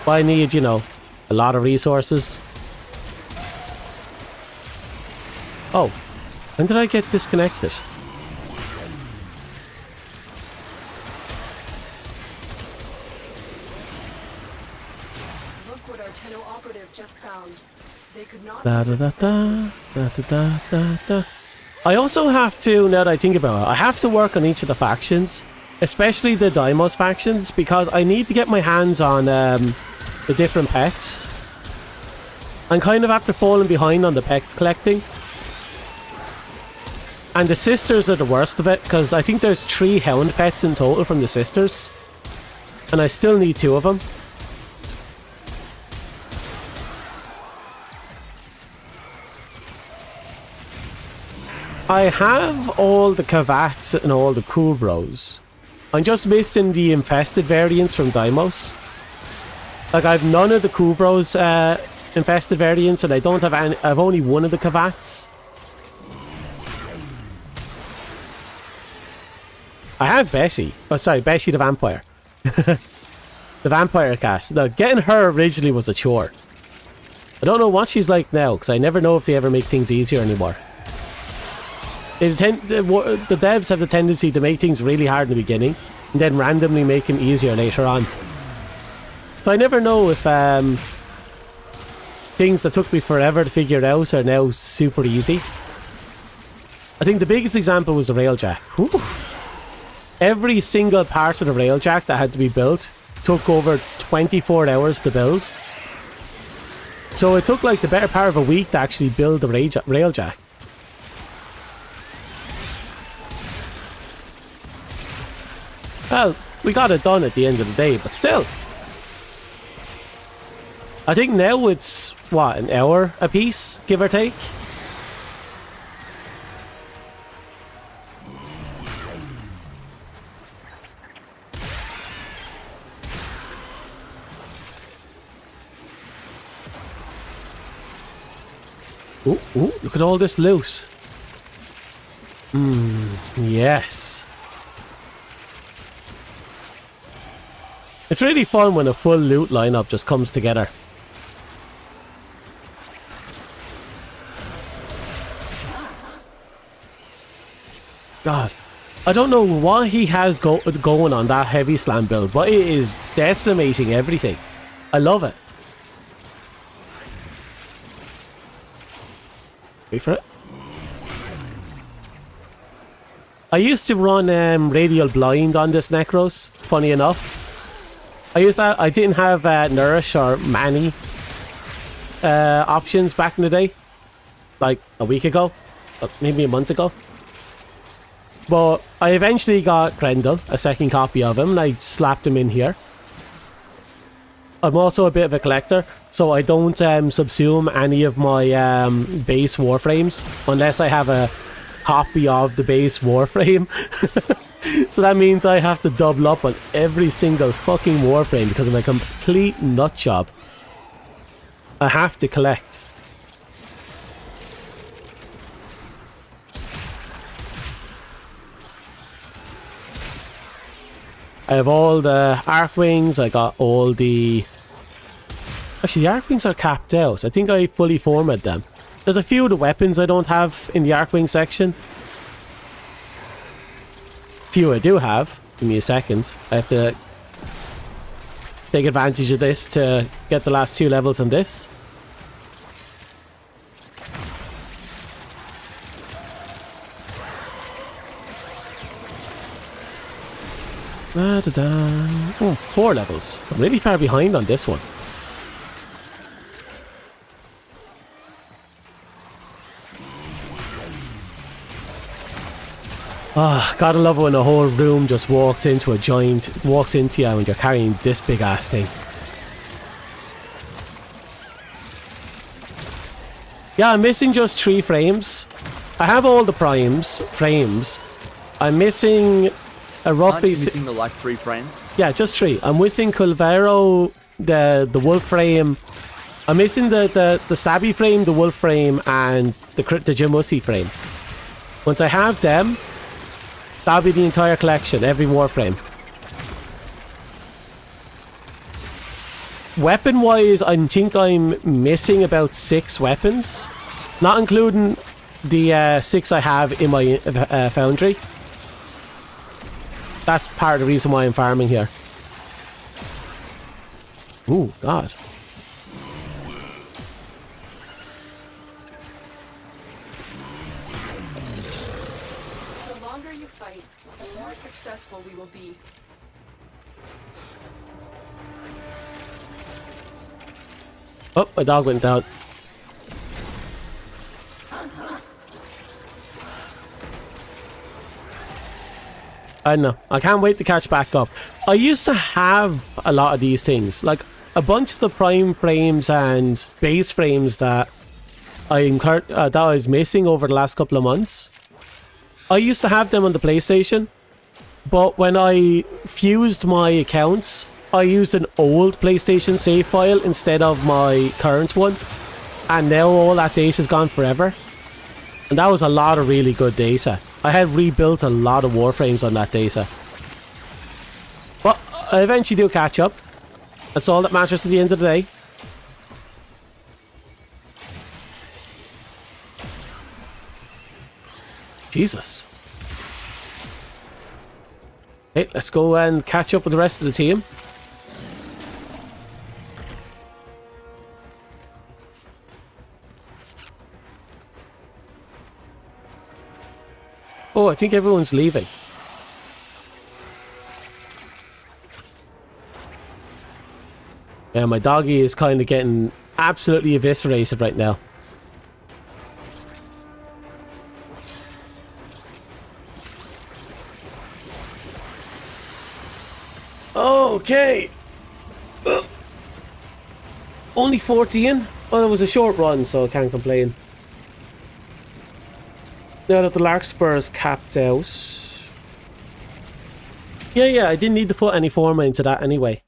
But I need, you know, a lot of resources. Oh, when did I get disconnected? Look what our Tenno operative just found. They could not Da da da da da da da da. I also have to, now that I think about it, I have to work on each of the factions, especially the Deimos factions, because I need to get my hands on the different pets. I'm kind of after falling behind on the pet collecting. And the sisters are the worst of it, because I think there's 3 hound pets in total from the sisters. And I still need 2 of them. I have all the Kavats and all the Kubros. I'm just missing the infested variants from Deimos. Like, I've none of the Kubros infested variants, and I don't have any. I've only one of the Kavats. I have Bessie. Oh, sorry, Bessie the vampire. The vampire cast. Now, getting her originally was a chore. I don't know what she's like now, because I never know if they ever make things easier anymore. The devs have the tendency to make things really hard in the beginning, and then randomly make them easier later on. So I never know if things that took me forever to figure out are now super easy. I think the biggest example was the railjack. Whew. Every single part of the railjack that had to be built took over 24 hours to build. So it took like the better part of a week to actually build the railjack. Well, we got it done at the end of the day, but still. I think now it's, what, an hour a piece, give or take? Ooh, ooh, look at all this loot. Yes. It's really fun when a full loot lineup just comes together. God, I don't know what he has going on that heavy slam build, but it is decimating everything. I love it. Wait for it. I used to run Radial Blind on this Necros, funny enough. I didn't have Nourish or Mani options back in the day. Like a week ago, maybe a month ago. But I eventually got Grendel, a second copy of him, and I slapped him in here. I'm also a bit of a collector, so I don't subsume any of my base Warframes unless I have a copy of the base Warframe. So that means I have to double up on every single fucking Warframe because I'm a complete nutjob. I have to collect. I have all the Archwings, I got all the... Actually, the Archwings are capped out. I think I fully formatted them. There's a few of the weapons I don't have in the Archwing section. Few I do have. Give me a second. I have to take advantage of this to get the last 2 levels on this. Oh, 4 levels. I'm really far behind on this one. Ah, gotta love it when a whole room just walks into you when you're carrying this big ass thing. Yeah, I'm missing just 3 frames. I have all the frames. I'm missing a roughly... Aren't you missing the like 3 frames? Yeah, just 3. I'm missing Culvero, the Warframe. I'm missing the Stabby frame, the Warframe, and the Jamusi frame. Once I have them, that'll be the entire collection, every Warframe. Weapon-wise, I think I'm missing about 6 weapons. Not including the 6 I have in my foundry. That's part of the reason why I'm farming here. Ooh, God. The longer you fight, the more successful we will be. Oh, my dog went down. I don't know. I can't wait to catch back up. I used to have a lot of these things. Like, a bunch of the prime frames and base frames that that I was missing over the last couple of months. I used to have them on the PlayStation. But when I fused my accounts, I used an old PlayStation save file instead of my current one. And now all that data is gone forever. And that was a lot of really good data. I had rebuilt a lot of Warframes on that data. But I eventually do catch up. That's all that matters at the end of the day. Jesus. Hey, let's go and catch up with the rest of the team. Oh, I think everyone's leaving. Yeah, my doggy is kind of getting absolutely eviscerated right now. Okay. Only 14? Well, it was a short run, so I can't complain. Now that the Larkspur is capped out. Yeah, I didn't need to put any forma into that anyway.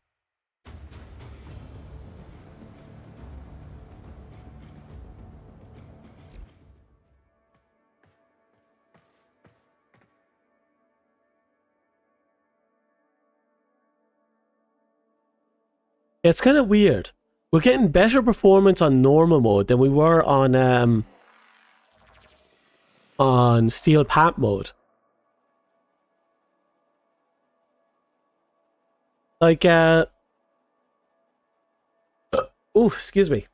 It's kind of weird. We're getting better performance on normal mode than we were on Steel Pat mode. Like, oh, excuse me.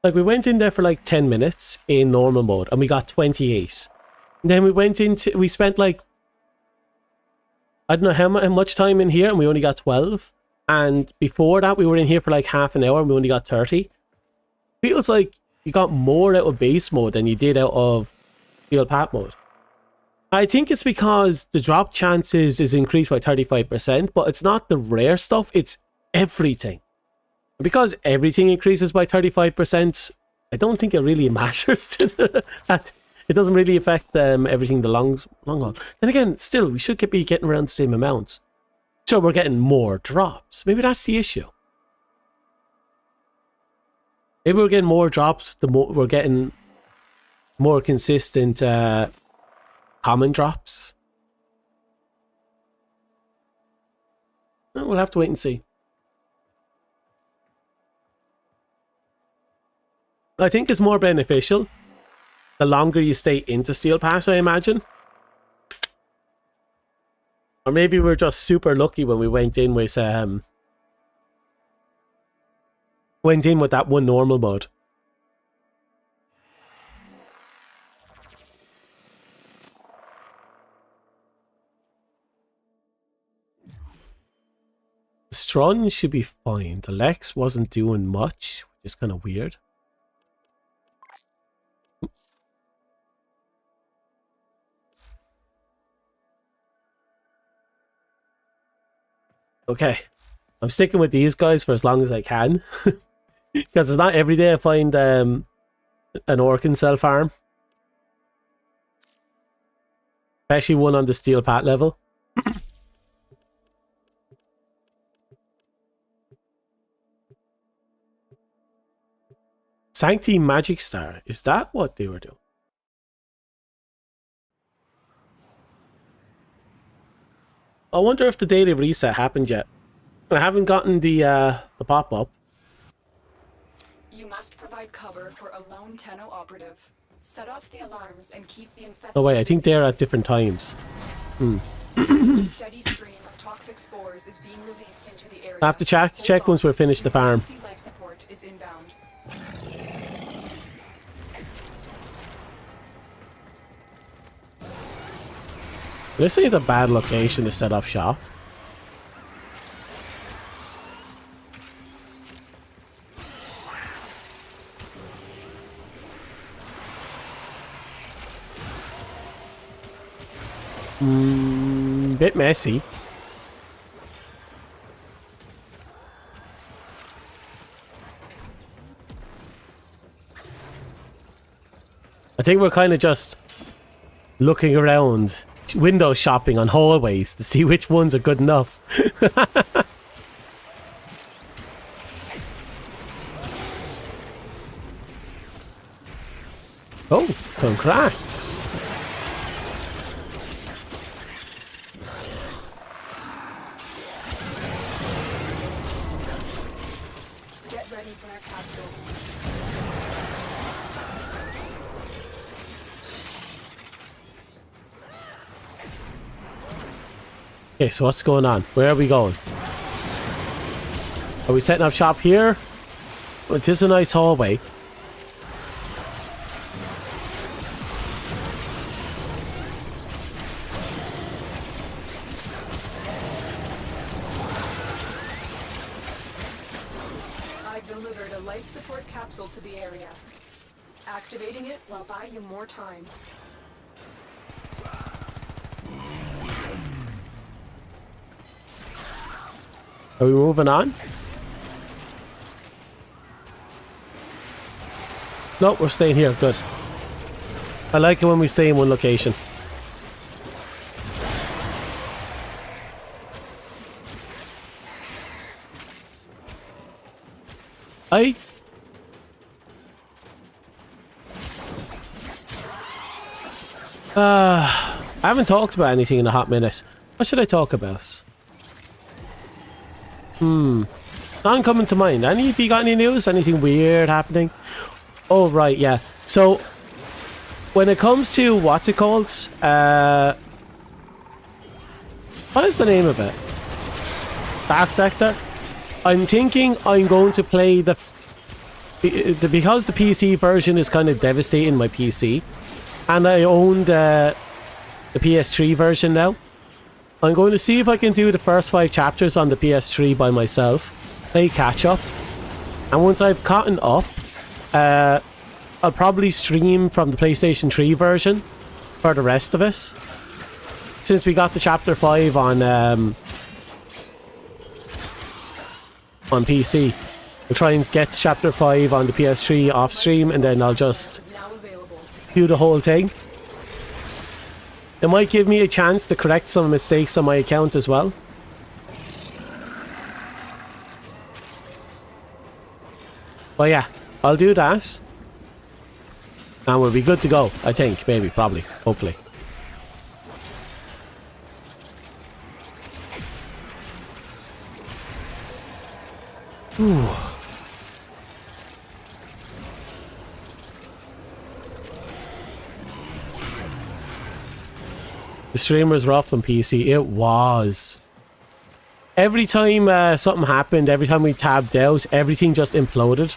Like, we went in there for like 10 minutes in normal mode and we got 28. And then we spent like, I don't know how much time in here and we only got 12. And before that, we were in here for like half an hour and we only got 30. Feels like you got more out of base mode than you did out of Steel Pat mode. I think it's because the drop chances is increased by 35%, but it's not the rare stuff, it's everything. And because everything increases by 35%, I don't think it really matters to that. It doesn't really affect everything the long haul. Then again, still, we should be getting around the same amounts. So we're getting more drops. Maybe that's the issue. Maybe we're getting more drops, the more we're getting more consistent common drops. We'll have to wait and see. I think it's more beneficial the longer you stay into Steel Pass, I imagine. Or maybe we're just super lucky when we went in with that one normal mode. The Strun should be fine. The Lex wasn't doing much, which is kind of weird. Okay. I'm sticking with these guys for as long as I can. Because it's not every day I find an orc in self-harm. Especially one on the steel pat level. Sancti Magic Star. Is that what they were doing? I wonder if the daily reset happened yet. I haven't gotten the pop-up. You must provide cover for a lone Tenno operative. Set off the alarms and keep the infested. Oh wait, I think they're at different times. A steady stream of toxic spores is being released into the area. I have to check once we're finished the farm. Emergency life support is inbound. This ain't a bad location to set up shop. Bit messy. I think we're kind of just looking around, window shopping on hallways to see which ones are good enough. Oh, congrats. Get ready for our capsule. Okay, so what's going on? Where are we going? Are we setting up shop here? Well, it is a nice hallway. I've delivered a life support capsule to the area. Activating it will buy you more time. Are we moving on? No, we're staying here. Good. I like it when we stay in one location. I haven't talked about anything in a hot minute. What should I talk about? Nothing coming to mind. Any of you got any news? Anything weird happening? Oh, right, yeah. So, when it comes to, what's it called? What is the name of it? Dark Sector? I'm thinking I'm going to play because the PC version is kind of devastating my PC, and I own the PS3 version now. I'm going to see if I can do the first 5 chapters on the PS3 by myself, play catch up, and once I've caught up, I'll probably stream from the PlayStation 3 version for the rest of it. Since we got the chapter 5 on PC, we'll try and get chapter 5 on the PS3 off stream, and then I'll just do the whole thing. It might give me a chance to correct some mistakes on my account as well. But yeah, I'll do that. And we'll be good to go, I think. Maybe, probably, hopefully. Whew. The stream was rough on PC. It was. Every time something happened, every time we tabbed out, everything just imploded.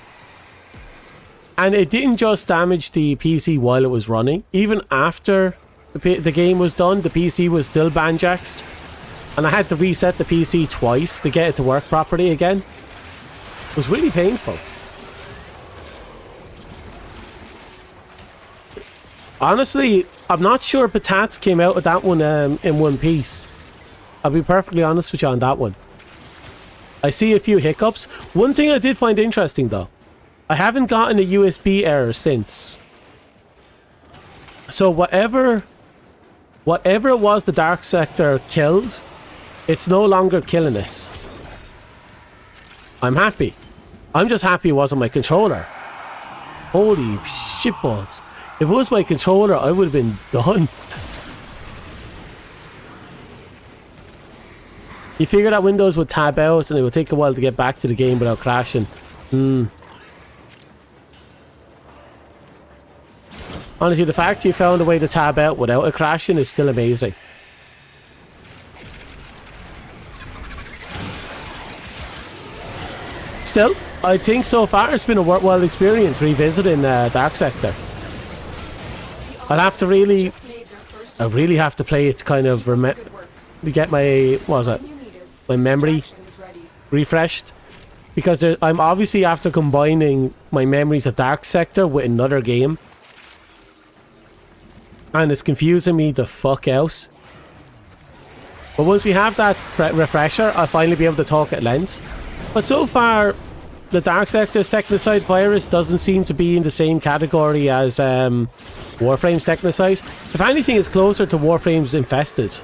And it didn't just damage the PC while it was running. Even after the game was done, the PC was still banjaxed. And I had to reset the PC twice to get it to work properly again. It was really painful. Honestly, I'm not sure Patats came out of that one in one piece. I'll be perfectly honest with you on that one. I see a few hiccups. One thing I did find interesting though, I haven't gotten a USB error since. So whatever it was the dark sector killed, it's no longer killing us. I'm happy. I'm just happy it wasn't my controller. Holy shitballs. If it was my controller, I would have been done. You figure that Windows would tab out and it would take a while to get back to the game without crashing. Honestly, the fact you found a way to tab out without it crashing is still amazing. Still, I think so far it's been a worthwhile experience revisiting Dark Sector. I'll have to really... I really have to play it to kind of to get my... what was it? My memory refreshed. Because I'm obviously after combining my memories of Dark Sector with another game. And it's confusing me the fuck out. But once we have that refresher, I'll finally be able to talk at length. But so far, the Dark Sector's Technocide virus doesn't seem to be in the same category as Warframe's Technocide. If anything, it's closer to Warframe's Infested.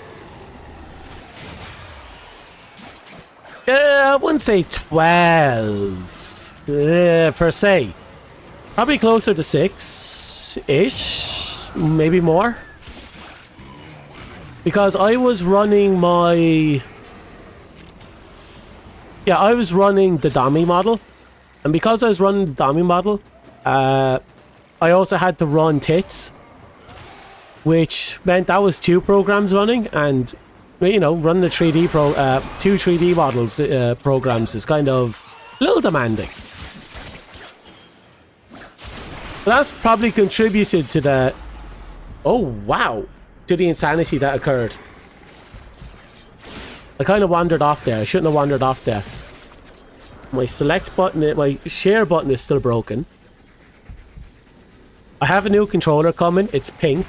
I wouldn't say 12 per se. Probably closer to 6-ish. Maybe more. Because I was running my... yeah, I was running the dummy model. And because I was running the dummy model, I also had to run tits. Which meant that was 2 programs running. And, you know, running the 3D 2 3D models programs is kind of a little demanding. But that's probably contributed to the... oh, wow. To the insanity that occurred. I kind of wandered off there. I shouldn't have wandered off there. My select button, my share button is still broken. I have a new controller coming. It's pink.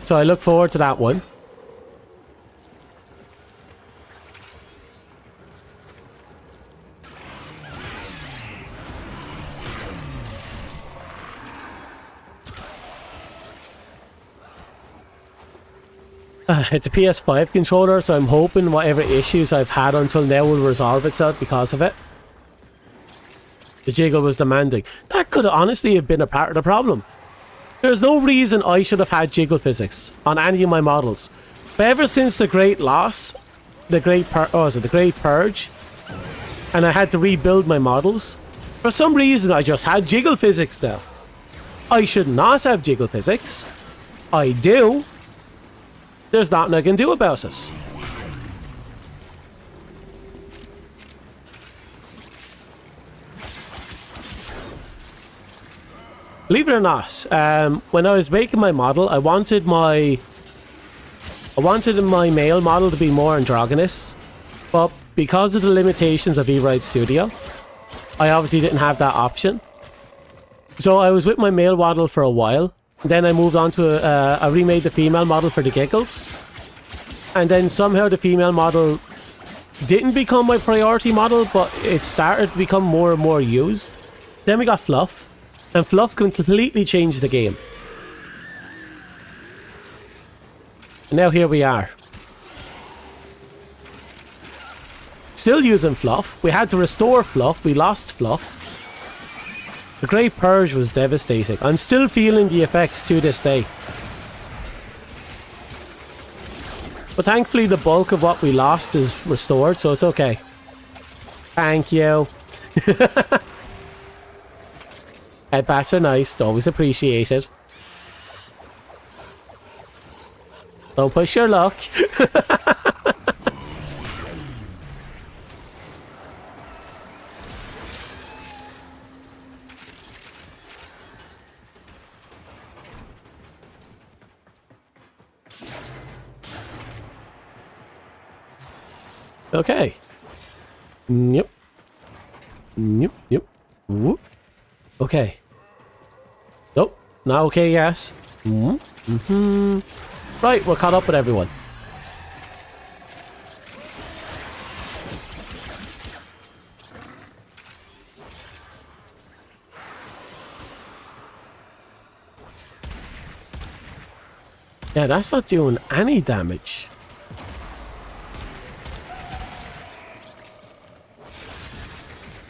So I look forward to that one. It's a PS5 controller, so I'm hoping whatever issues I've had until now will resolve itself because of it. The jiggle was demanding. That could honestly have been a part of the problem. There's no reason I should have had jiggle physics on any of my models. But ever since the Great Loss, the Great Purge, and I had to rebuild my models, for some reason I just had jiggle physics now. I should not have jiggle physics. I do. There's nothing I can do about it. Believe it or not, when I was making my model, I wanted my male model to be more androgynous, but because of the limitations of Evride Studio, I obviously didn't have that option. So I was with my male model for a while. Then I moved on to I remade the female model for the giggles. And then somehow the female model didn't become my priority model, but it started to become more and more used. Then we got Fluff. And Fluff completely changed the game. And now here we are. Still using Fluff. We had to restore Fluff. We lost Fluff. The Great Purge was devastating. I'm still feeling the effects to this day. But thankfully the bulk of what we lost is restored, so it's okay. Thank you. Headbats are nice, always appreciated. Don't push your luck. Okay. Yep. Yep. Yep. Whoop. Okay. Nope. Now okay, yes. Right, we're caught up with everyone. Yeah, that's not doing any damage.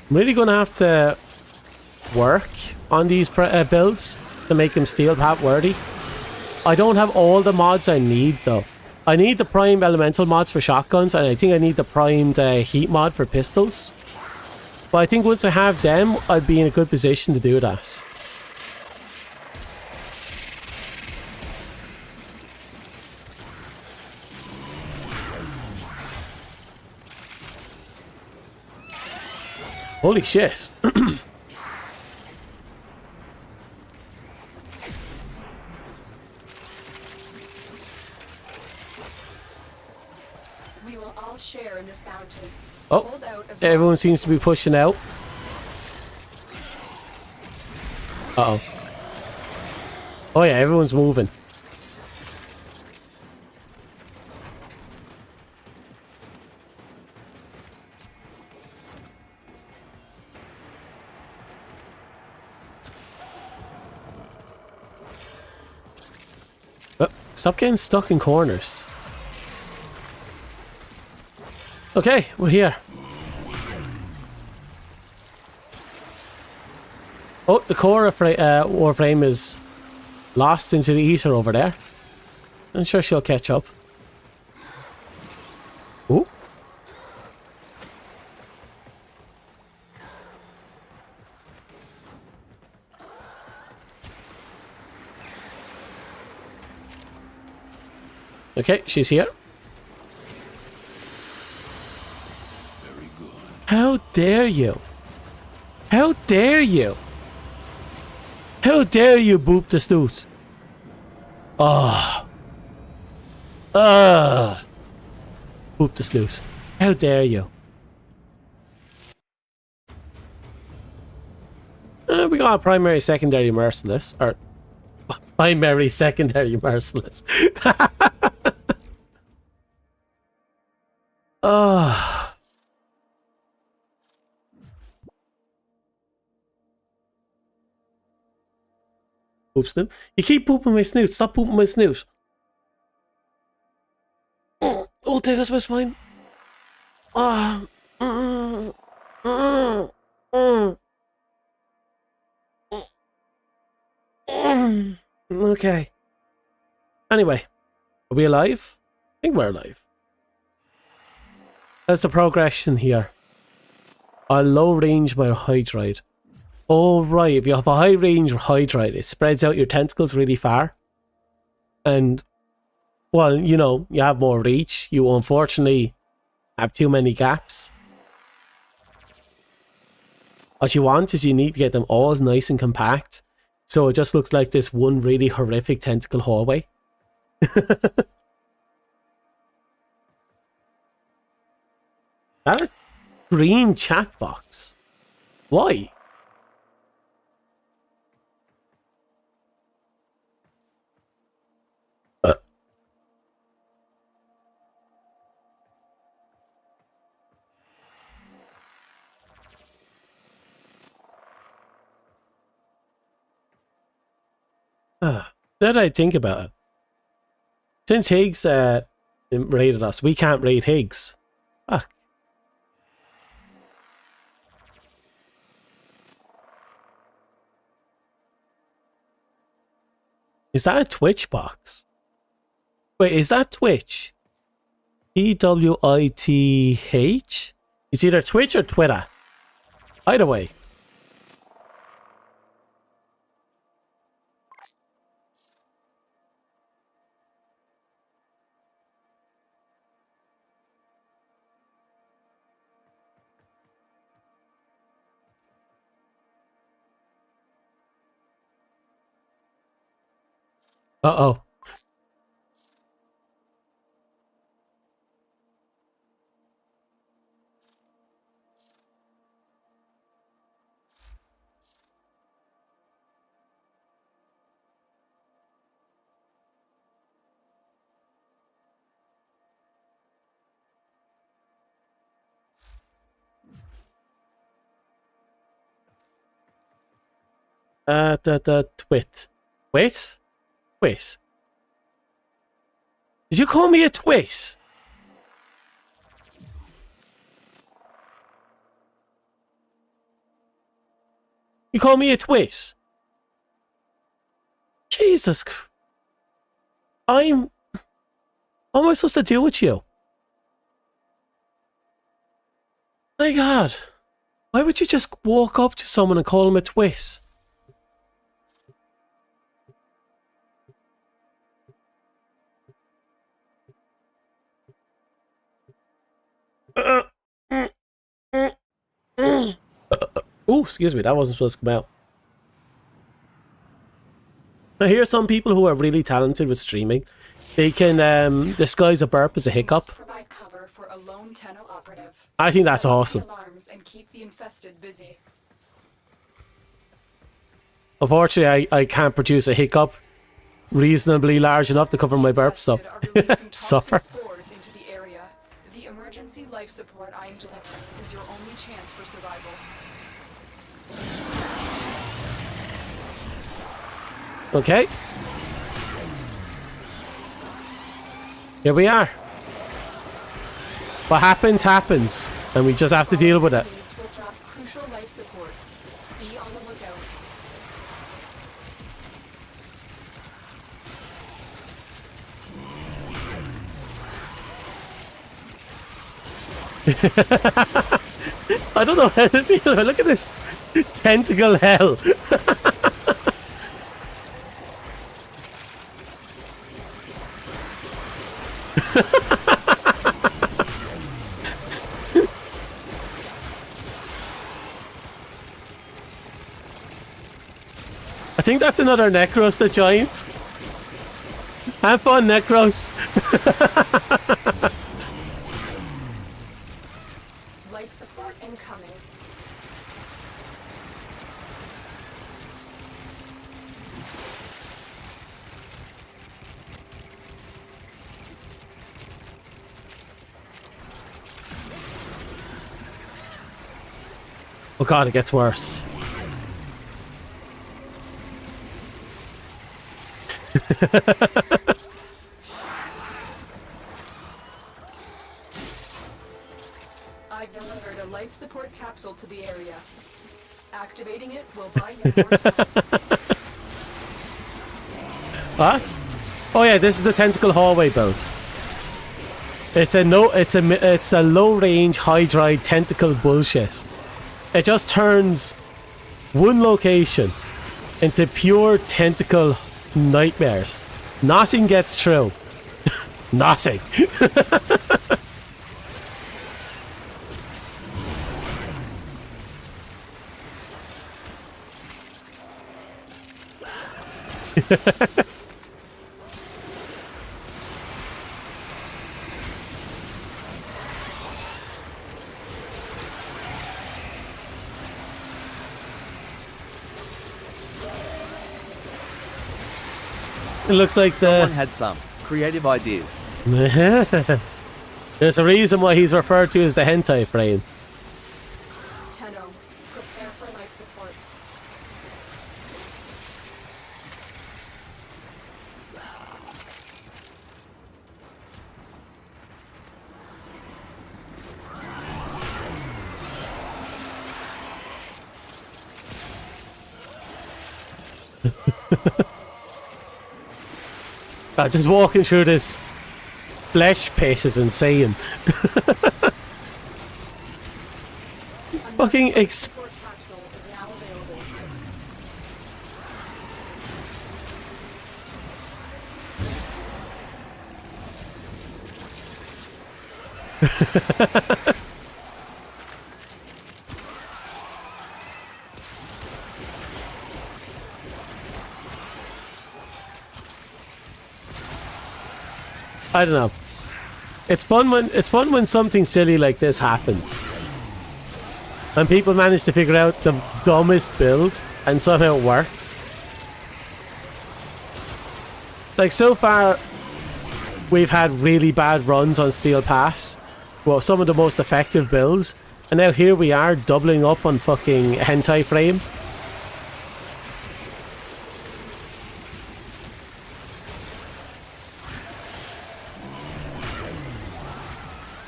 I'm really going to have to work on these builds to make them steel pat worthy. I don't have all the mods I need though. I need the prime elemental mods for shotguns, and I think I need the primed heat mod for pistols. But I think once I have them, I'd be in a good position to do that. Holy shit. We will all share in this bounty. Oh, Hold out as everyone seems to be pushing out. Uh-oh. Oh yeah, everyone's moving. Oh, stop getting stuck in corners. Okay, we're here. Oh, the core of Warframe is lost into the ether over there. I'm sure she'll catch up. Ooh. Okay, she's here. Very good. How dare you? How dare you? How dare you boop the snoot? Ah. Boop the snoot. How dare you? We got a primary, secondary, merciless. Or primary, secondary, merciless. Ah. Poop snoot. You keep pooping my snoot. Stop pooping my snoot. Oh, there goes my spine. Ah. Okay. Anyway, are we alive? I think we're alive. That's the progression here. A low range by hydride. Oh, right. If you have a high range hydride, it spreads out your tentacles really far. And, well, you know, you have more reach. You unfortunately have too many gaps. What you want is you need to get them all nice and compact. So it just looks like this one really horrific tentacle hallway. That a green chat box? Why? Now that I think about it, since Higgs raided us, we can't raid Higgs. Fuck. Is that a Twitch box? Wait, is that Twitch? TWITH? It's either Twitch or Twitter. Either way. Uh-oh. The twit. Wait. Wait. Did you call me a twist? You call me a twist? Jesus. What am I supposed to do with you? My God. Why would you just walk up to someone and call him a twist? Oh, excuse me, that wasn't supposed to come out. I hear some people who are really talented with streaming, they can disguise a burp as a hiccup. Provide cover for a lone Tenno operative. I think that's Set off awesome. the alarms and keep the infested busy. Unfortunately, I can't produce a hiccup reasonably large enough to cover my burps, so Infested are releasing suffer. toxic spores into the area. The emergency life support I'm delivering is your only chance for survival. Okay. Here we are. What happens, happens. And we just have to deal with it. Enemies will drop crucial life support. Be on the lookout. I don't know how to deal with it. Look at this tentacle hell. I think that's another Necros that joined. Have fun, Necros. Life support incoming. Oh God, it gets worse. I've delivered a life support capsule to the area. Activating it will buy you more time. What? Oh yeah, this is the tentacle hallway build. It's a low range, high drive tentacle bullshit. It just turns one location into pure tentacle nightmares. Nothing gets through. Nothing. It looks like Someone had some creative ideas. There's a reason why he's referred to as the hentai frame. Tenno, prepare for life support. God, just walking through this flesh pace is insane. Fucking Support capsule is now available. I don't know. It's fun when something silly like this happens. And people manage to figure out the dumbest build and somehow it works. Like so far we've had really bad runs on Steel Pass. Well, some of the most effective builds. And now here we are doubling up on fucking hentai frame.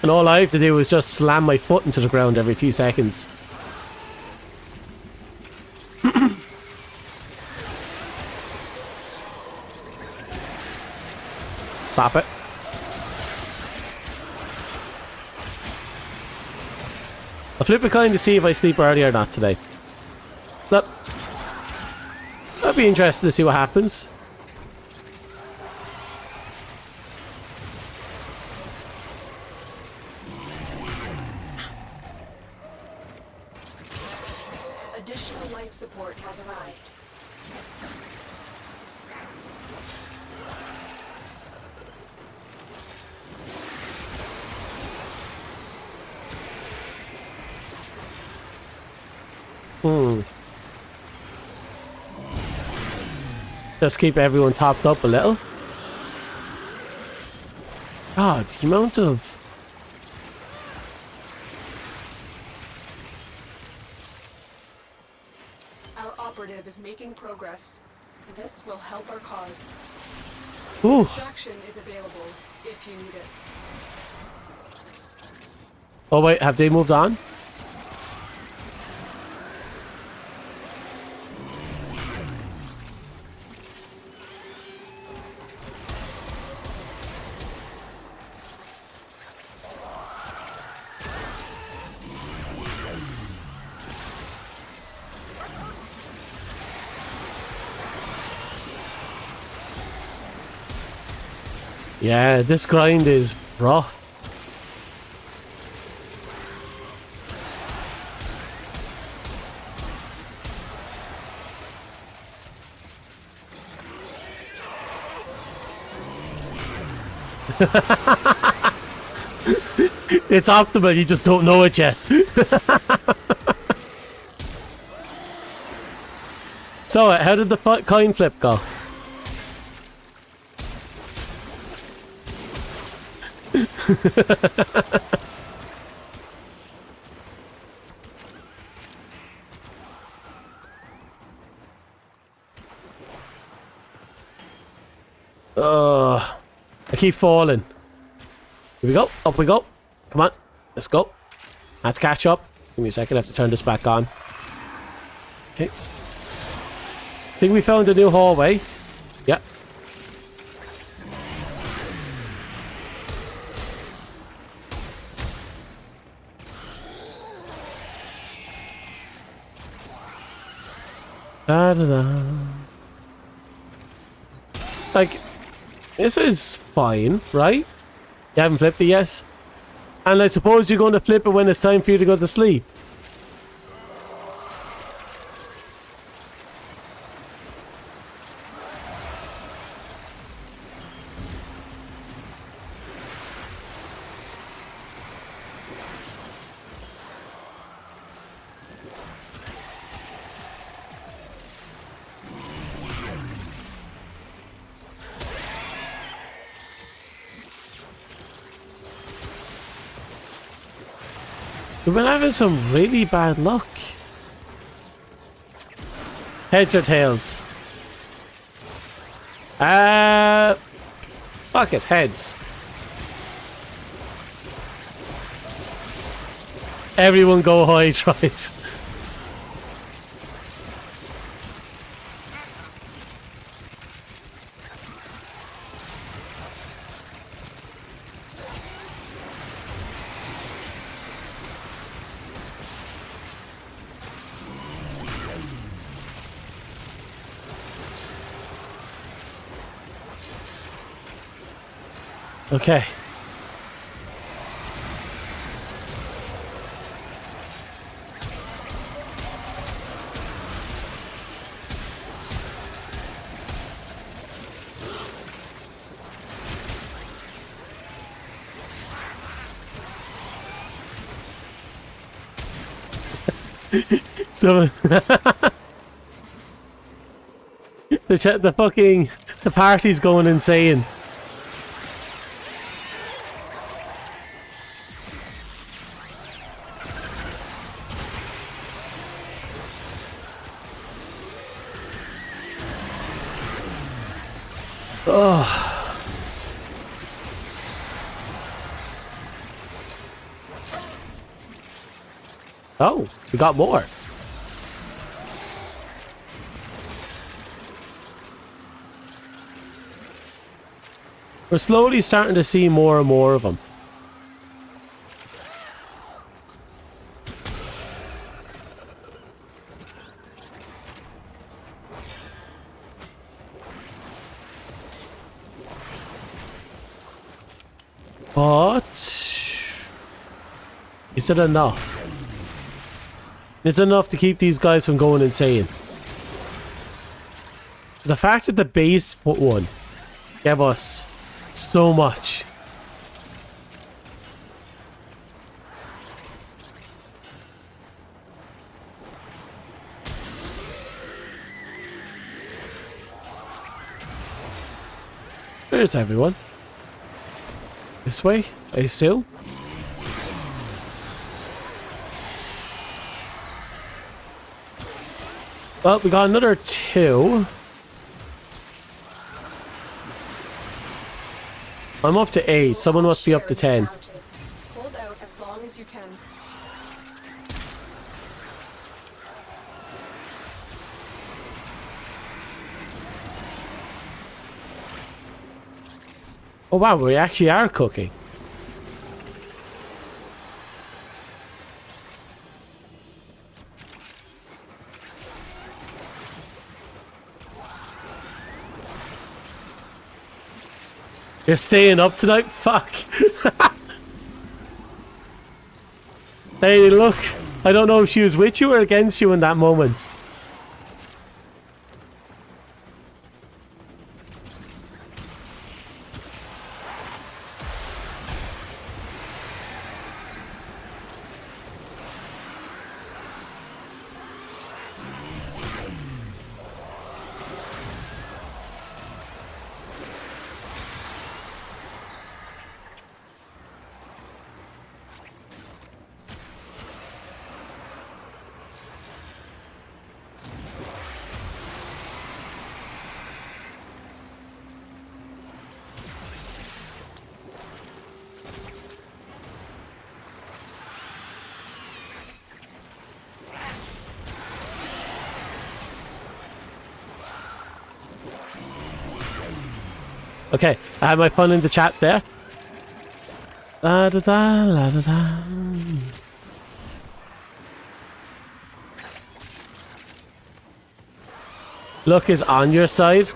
And all I have to do is just slam my foot into the ground every few seconds. Stop it. I'll flip a coin to see if I sleep early or not today. Look. That'd be interesting to see what happens. Additional life support has arrived. Just keep everyone topped up a little. God, the amount of... Our operative is making progress. This will help our cause. Ooh. Extraction is available if you need it. Oh wait, have they moved on? Yeah, this grind is rough. It's optimal, you just don't know it yet. So, how did the coin flip go? I keep falling. Here we go. Up we go. Come on. Let's go. Let's catch up. Give me a second. I have to turn this back on. Okay. Think we found a new hallway. Yeah. Da da da. Like, this is fine, right? You haven't flipped it yet? And I suppose you're going to flip it when it's time for you to go to sleep. We've been having some really bad luck. Heads or tails? Fuck it, heads. Everyone go high, try it. Okay. So the party's going insane. Oh, we got more. We're slowly starting to see more and more of them. But is it enough? Is it enough to keep these guys from going insane? The fact that the base foot one gave us so much. Where's everyone? This way, I assume. Well, we got another 2. I'm up to 8. Someone must be up to 10. Hold out as long as you can. Oh wow, we actually are cooking. You're staying up tonight? Fuck. Hey, look. I don't know if she was with you or against you in that moment. Okay, I had my fun in the chat there. La da da, la da da. Luck is on your side.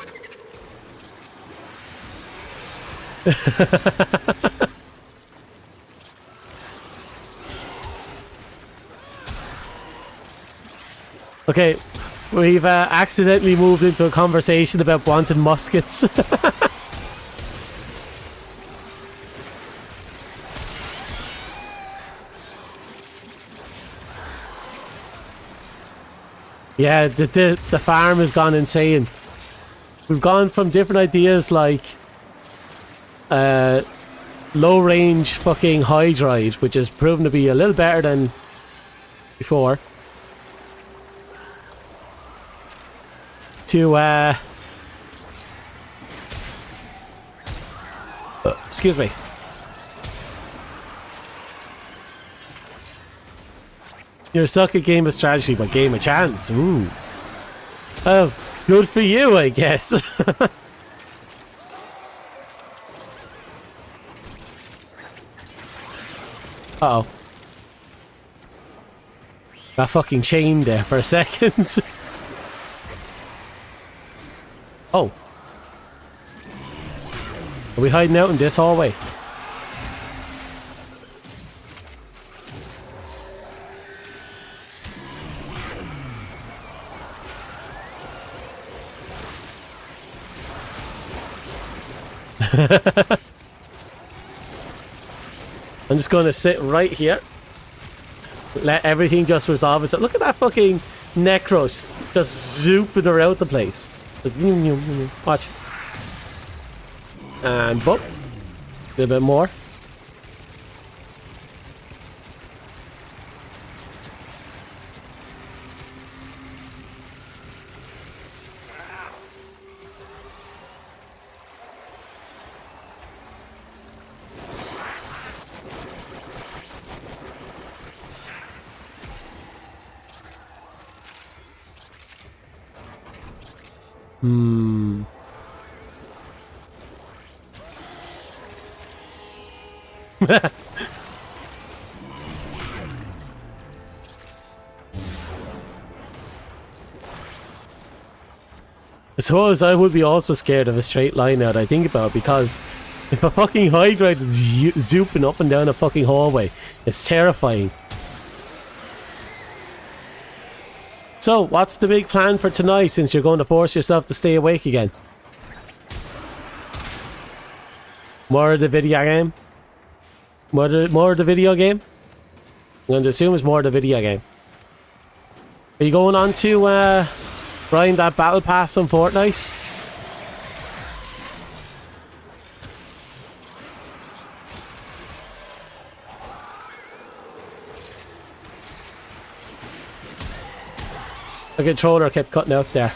Okay, we've accidentally moved into a conversation about wanting muskets. Yeah, the farm has gone insane. We've gone from different ideas like low range fucking hydride, which has proven to be a little better than before, to excuse me. You're stuck at game of strategy, but game of chance. Ooh. Oh, good for you, I guess. Uh-oh. Got fucking chained there for a second. Oh. Are we hiding out in this hallway? I'm just going to sit right here. Let everything just resolve itself. Look at that fucking Necros just zooping around the place. Just watch. And boop. A little bit more. Hmm. I suppose I would be also scared of a straight line now that I think about it, because if a fucking Hydra is zooping up and down a fucking hallway, it's terrifying. So, what's the big plan for tonight since you're going to force yourself to stay awake again? More of the video game? More of the video game? I'm going to assume it's more of the video game. Are you going on to grind that battle pass on Fortnite? The controller kept cutting out there.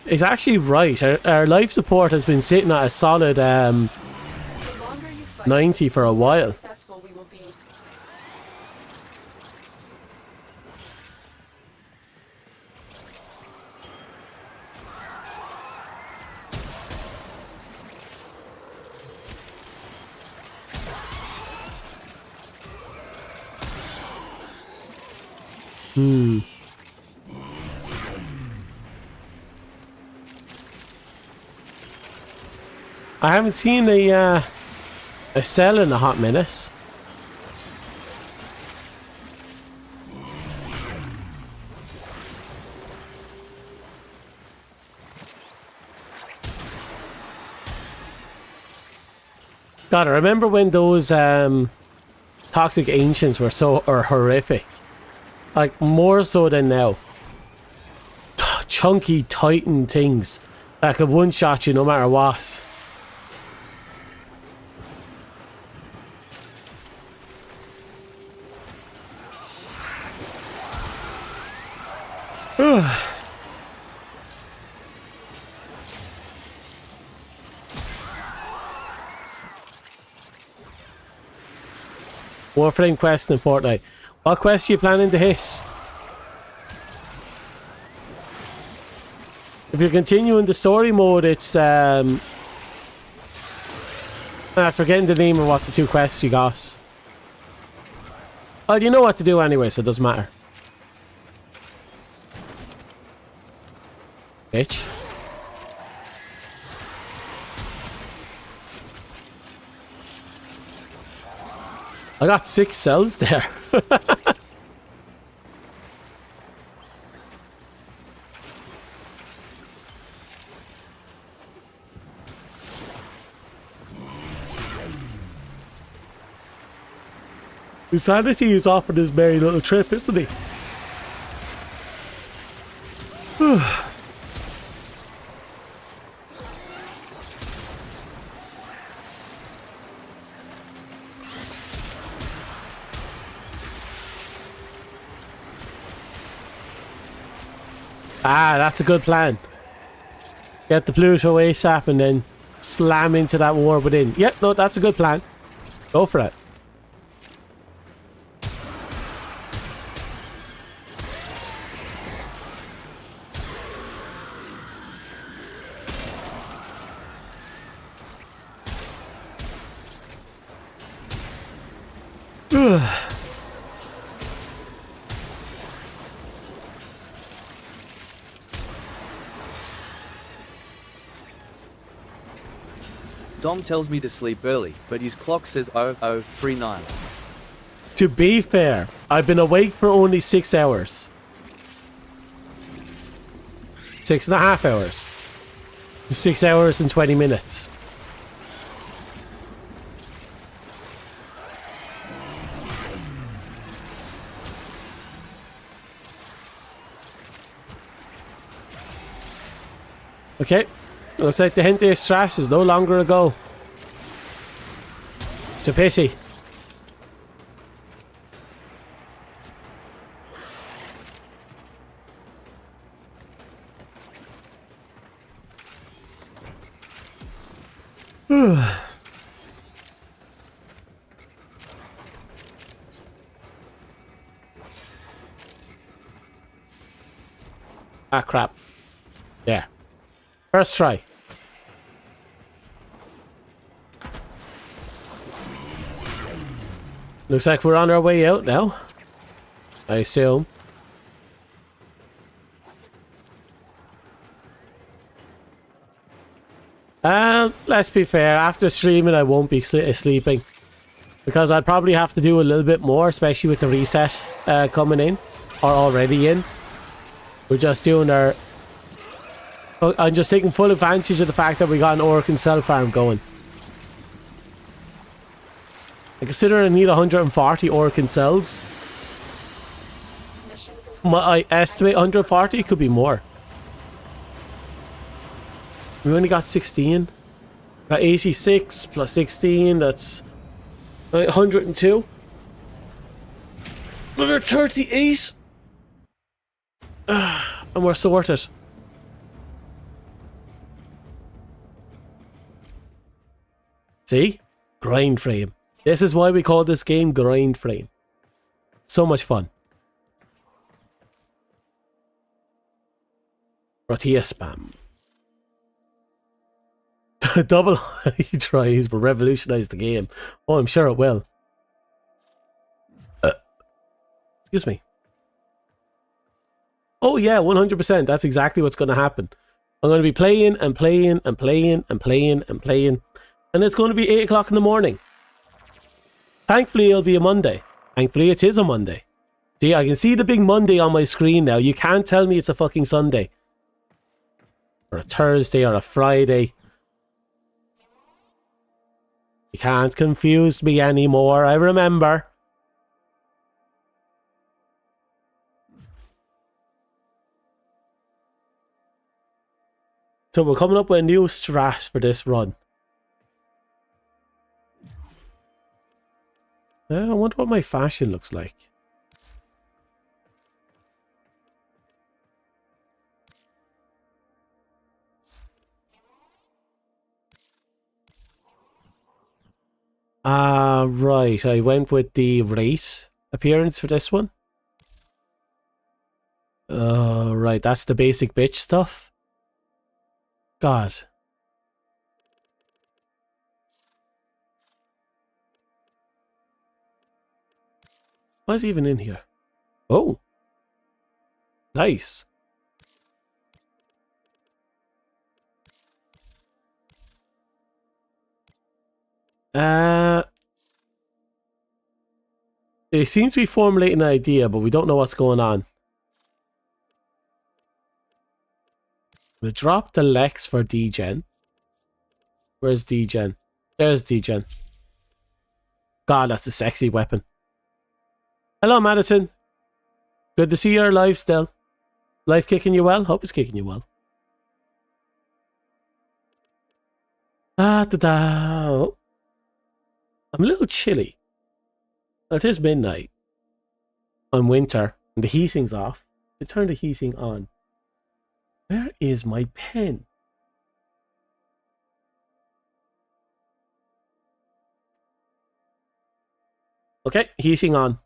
It's actually right. Our life support has been sitting at a solid 90 for a while. Successful we will be. I haven't seen a cell in a hot minute. God, I remember when those toxic ancients were so horrific. Like, more so than now. Chunky titan things that could one-shot you no matter what. Warframe quest in Fortnite. What quest are you planning to hit? If you're continuing the story mode, it's I'm forgetting the name of what the two quests you got. Oh, you know what to do anyway, so it doesn't matter. Bitch. I got 6 cells there. Insanity is offered his merry little trip, isn't he? Ah, that's a good plan. Get the Pluto ASAP and then slam into that war within. Yep, no, that's a good plan. Go for it. Dom tells me to sleep early, but his clock says 0039. To be fair, I've been awake for only 6 hours. 6.5 hours. 6 hours and 20 minutes. Okay. Looks like the Hente Strash is no longer a go. It's a pity. Ah, crap. There. First try. Looks like we're on our way out now. I assume. Let's be fair. After streaming, I won't be sleeping. Because I'd probably have to do a little bit more, especially with the reset coming in. Or already in. We're just doing our... I'm just taking full advantage of the fact that we got an orc and cell farm going. I consider I need 140 orc and cells. I estimate 140, could be more. We only got 16. Got 86 plus 16, that's 102. Another 38. And we're sorted. See? Grind frame. This is why we call this game Grind Frame. So much fun. Tortilla spam. Double high tries will revolutionize the game. Oh, I'm sure it will. Excuse me. Oh yeah, 100%. That's exactly what's going to happen. I'm going to be playing and playing and playing and playing and playing. And it's going to be 8 o'clock in the morning. Thankfully, it'll be a Monday. Thankfully, it is a Monday. See, I can see the big Monday on my screen now. You can't tell me it's a fucking Sunday. Or a Thursday or a Friday. You can't confuse me anymore, I remember. So we're coming up with a new strat for this run. I wonder what my fashion looks like. Right. I went with the race appearance for this one. Right. That's the basic bitch stuff. God. What's even in here? Oh. Nice. They seem to be formulating an idea, but we don't know what's going on. We'll drop the Lex for D-Gen. Where's D-Gen? There's D-Gen. God, that's a sexy weapon. Hello, Madison. Good to see you're alive still. Life kicking you well? Hope it's kicking you well. Da-da-da. I'm a little chilly. It is midnight. On winter, and the heating's off. I turn the heating on. Where is my pen? Okay, heating on.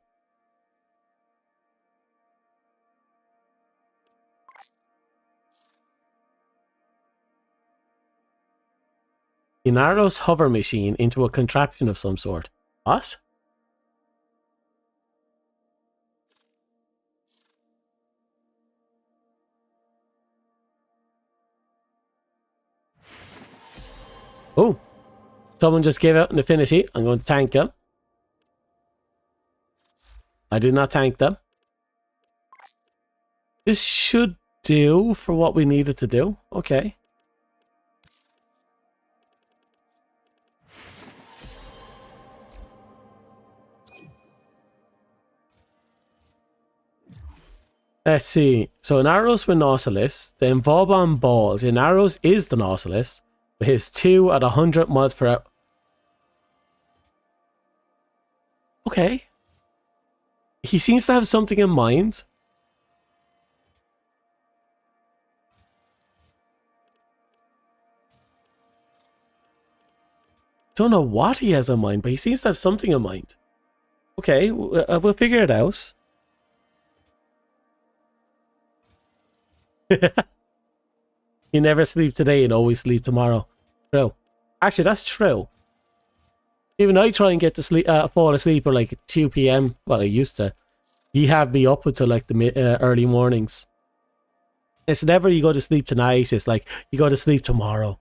Inaro's hover machine into a contraption of some sort. What? Oh, someone just gave out an affinity. I'm going to tank them. I did not tank them. This should do for what we needed to do. Okay. Let's see. So Inaros with Nautilus. The Involbon balls. Inaros is the Nautilus. With his 2 at 100 miles per hour. Okay. He seems to have something in mind. Don't know what he has in mind, but he seems to have something in mind. Okay, we'll figure it out. You never sleep today and always sleep tomorrow. True. Actually, that's true. Even I try and get to sleep, fall asleep at like 2 p.m. Well, I used to. You have me up until like the early mornings. It's never you go to sleep tonight. It's like you go to sleep tomorrow.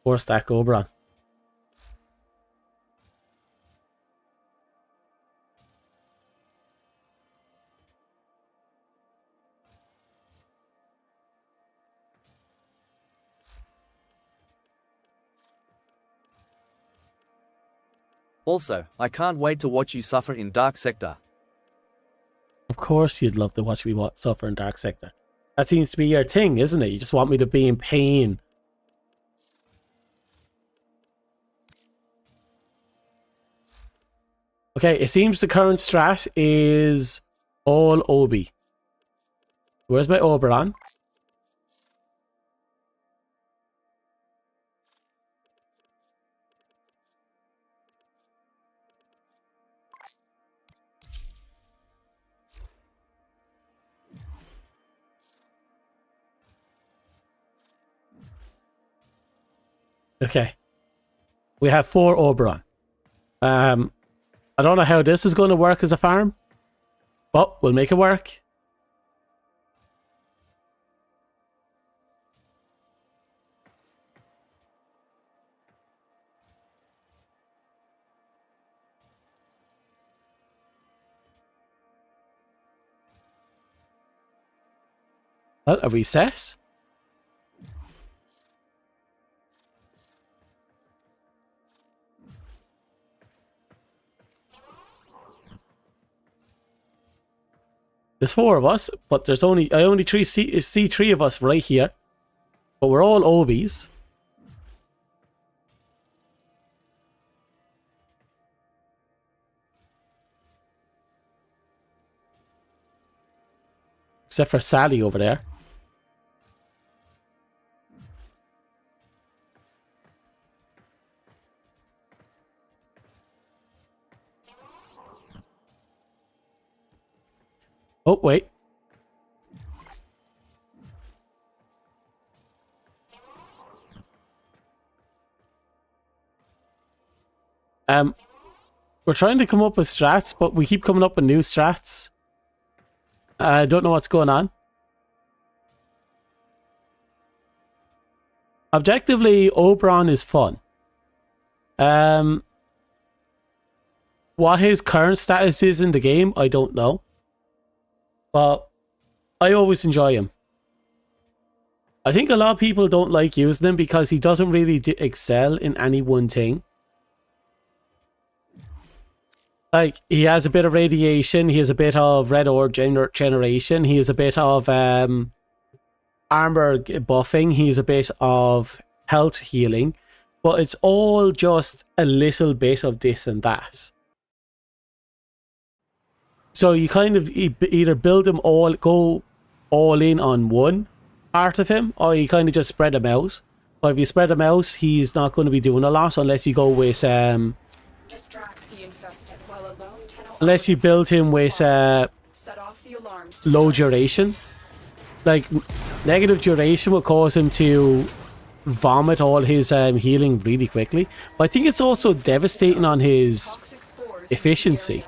Four stack Oberon. Also, I can't wait to watch you suffer in Dark Sector. Of course you'd love to watch me suffer in Dark Sector. That seems to be your thing, isn't it? You just want me to be in pain. Okay, it seems the current strat is all Obi. Where's my Oberon? Okay. We have 4 Oberon. I don't know how this is going to work as a farm, but we'll make it work. What, a recess? There's 4 of us, but there's only I only see 3 of us right here. But we're all Obis. Except for Sally over there. Oh, wait. We're trying to come up with strats, but we keep coming up with new strats. I don't know what's going on. Objectively, Oberon is fun. What his current status is in the game, I don't know. But I always enjoy him. I think a lot of people don't like using him because he doesn't really excel in any one thing. Like, he has a bit of radiation, he has a bit of red orb generation, he has a bit of armor buffing, he has a bit of health healing, but it's all just a little bit of this and that. So you kind of either build him all, go all in on one part of him, or you kind of just spread him out. But if you spread him out, he's not going to be doing a lot unless you go with Distract the infested while a lone tenno unless you build him with set off the alarms to low duration. Like, negative duration will cause him to vomit all his healing really quickly. But I think it's also devastating on his toxic spores into the efficiency. area.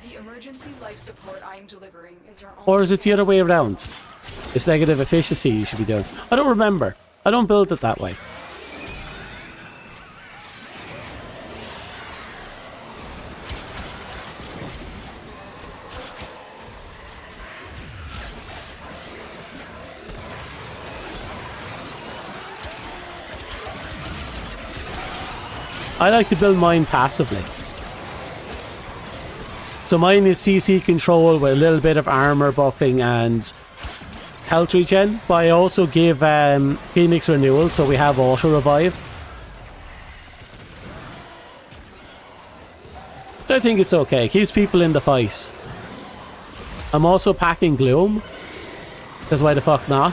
The emergency life support I'm delivering is your only Or is it the other way around? It's negative efficiency you should be doing. I don't remember. I don't build it that way. I like to build mine passively. So mine is CC control with a little bit of armor buffing and health regen, but I also give Phoenix renewal, so we have auto revive. So I think it's okay. It keeps people in the fight. I'm also packing Gloom, Because why the fuck not?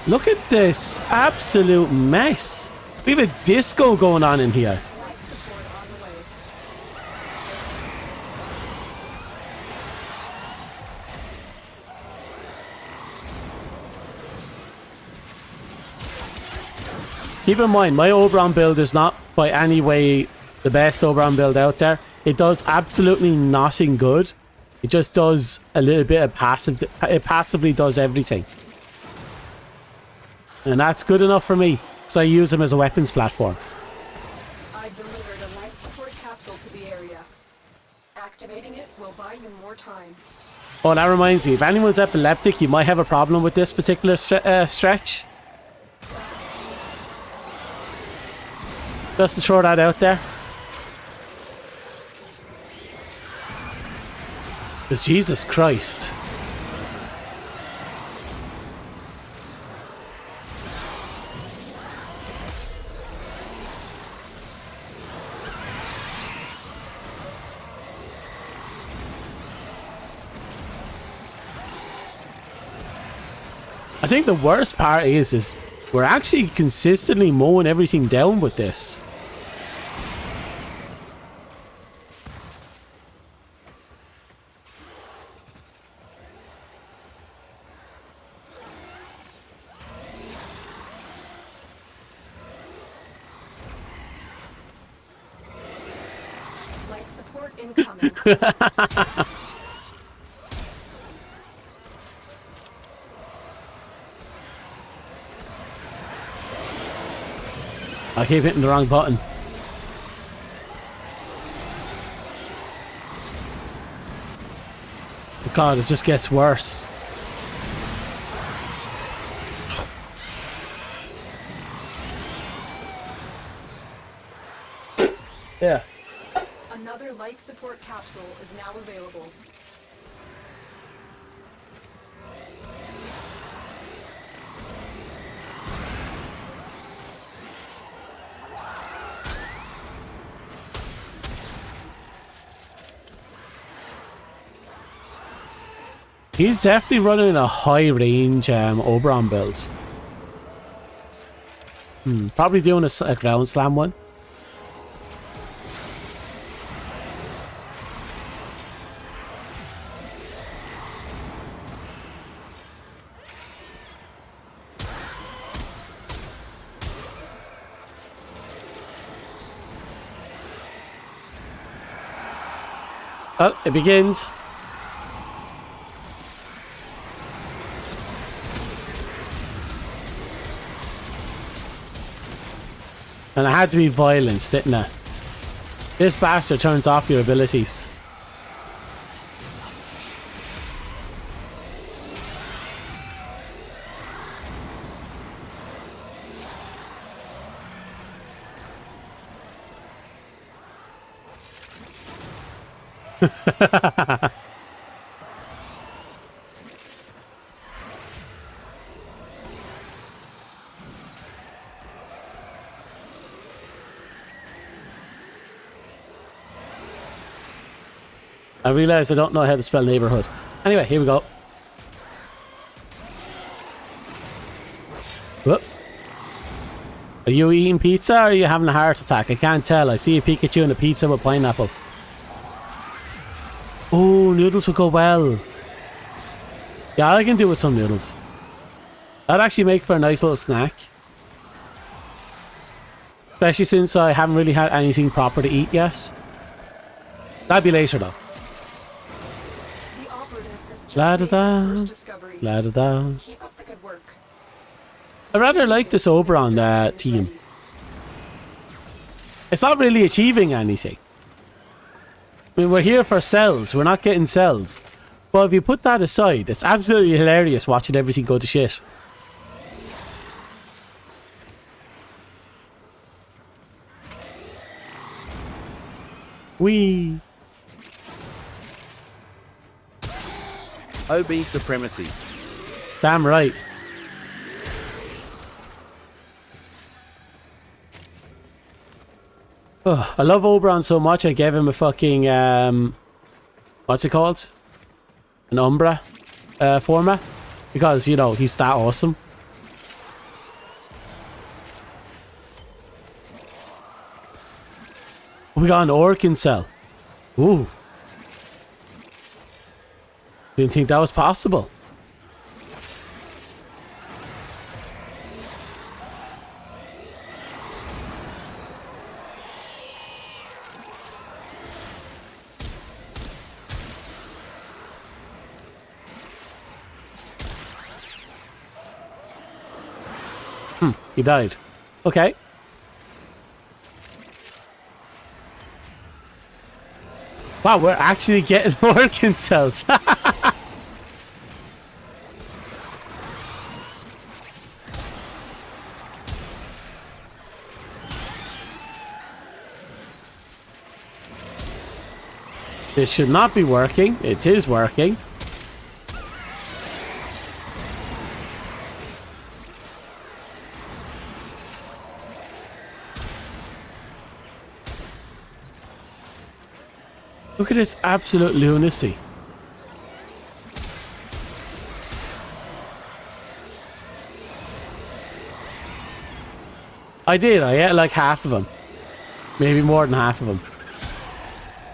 Look at this absolute mess. We have a disco going on in here. Life support on the way. Keep in mind, my Oberon build is not by any way the best Oberon build out there. It does absolutely nothing good. It just does a little bit of passive. It passively does everything. And that's good enough for me. So I use them as a weapons platform. I've delivered a life support capsule to the area. Activating it will buy you more time. Oh, that reminds me. If anyone's epileptic, you might have a problem with this particular stretch. Just to throw that out there. Because Jesus Christ. I think the worst part is we're actually consistently mowing everything down with this. Life support incoming. I keep hitting the wrong button. Oh God, it just gets worse. Yeah. Another life support capsule is now available. He's definitely running a high range Oberon build. Probably doing a ground slam one. Oh, it begins. And it had to be violence, didn't it? This bastard turns off your abilities. I realize I don't know how to spell neighborhood. Anyway, here we go. Whoop. Are you eating pizza or are you having a heart attack? I can't tell. I see a Pikachu and a pizza with pineapple. Oh, noodles would go well. Yeah, I can do with some noodles. That'd actually make for a nice little snack. Especially since I haven't really had anything proper to eat yet. That'd be later though. The operative has just La da made their da. first discovery. La da da. Keep up the good work. I rather like this Oberon team. It's not really achieving anything. I mean, we're here for cells. We're not getting cells. But if you put that aside, it's absolutely hilarious watching everything go to shit. Wee. OB supremacy. Damn right. Oh, I love Oberon so much, I gave him a fucking, what's it called? An Umbra format. Because, you know, he's that awesome. We got an Orkin cell. Ooh. Didn't think that was possible. He died. Okay. Wow, we're actually getting Orkin cells. This should not be working. It is working. Look at this absolute lunacy. I did. I ate like half of them. Maybe more than half of them.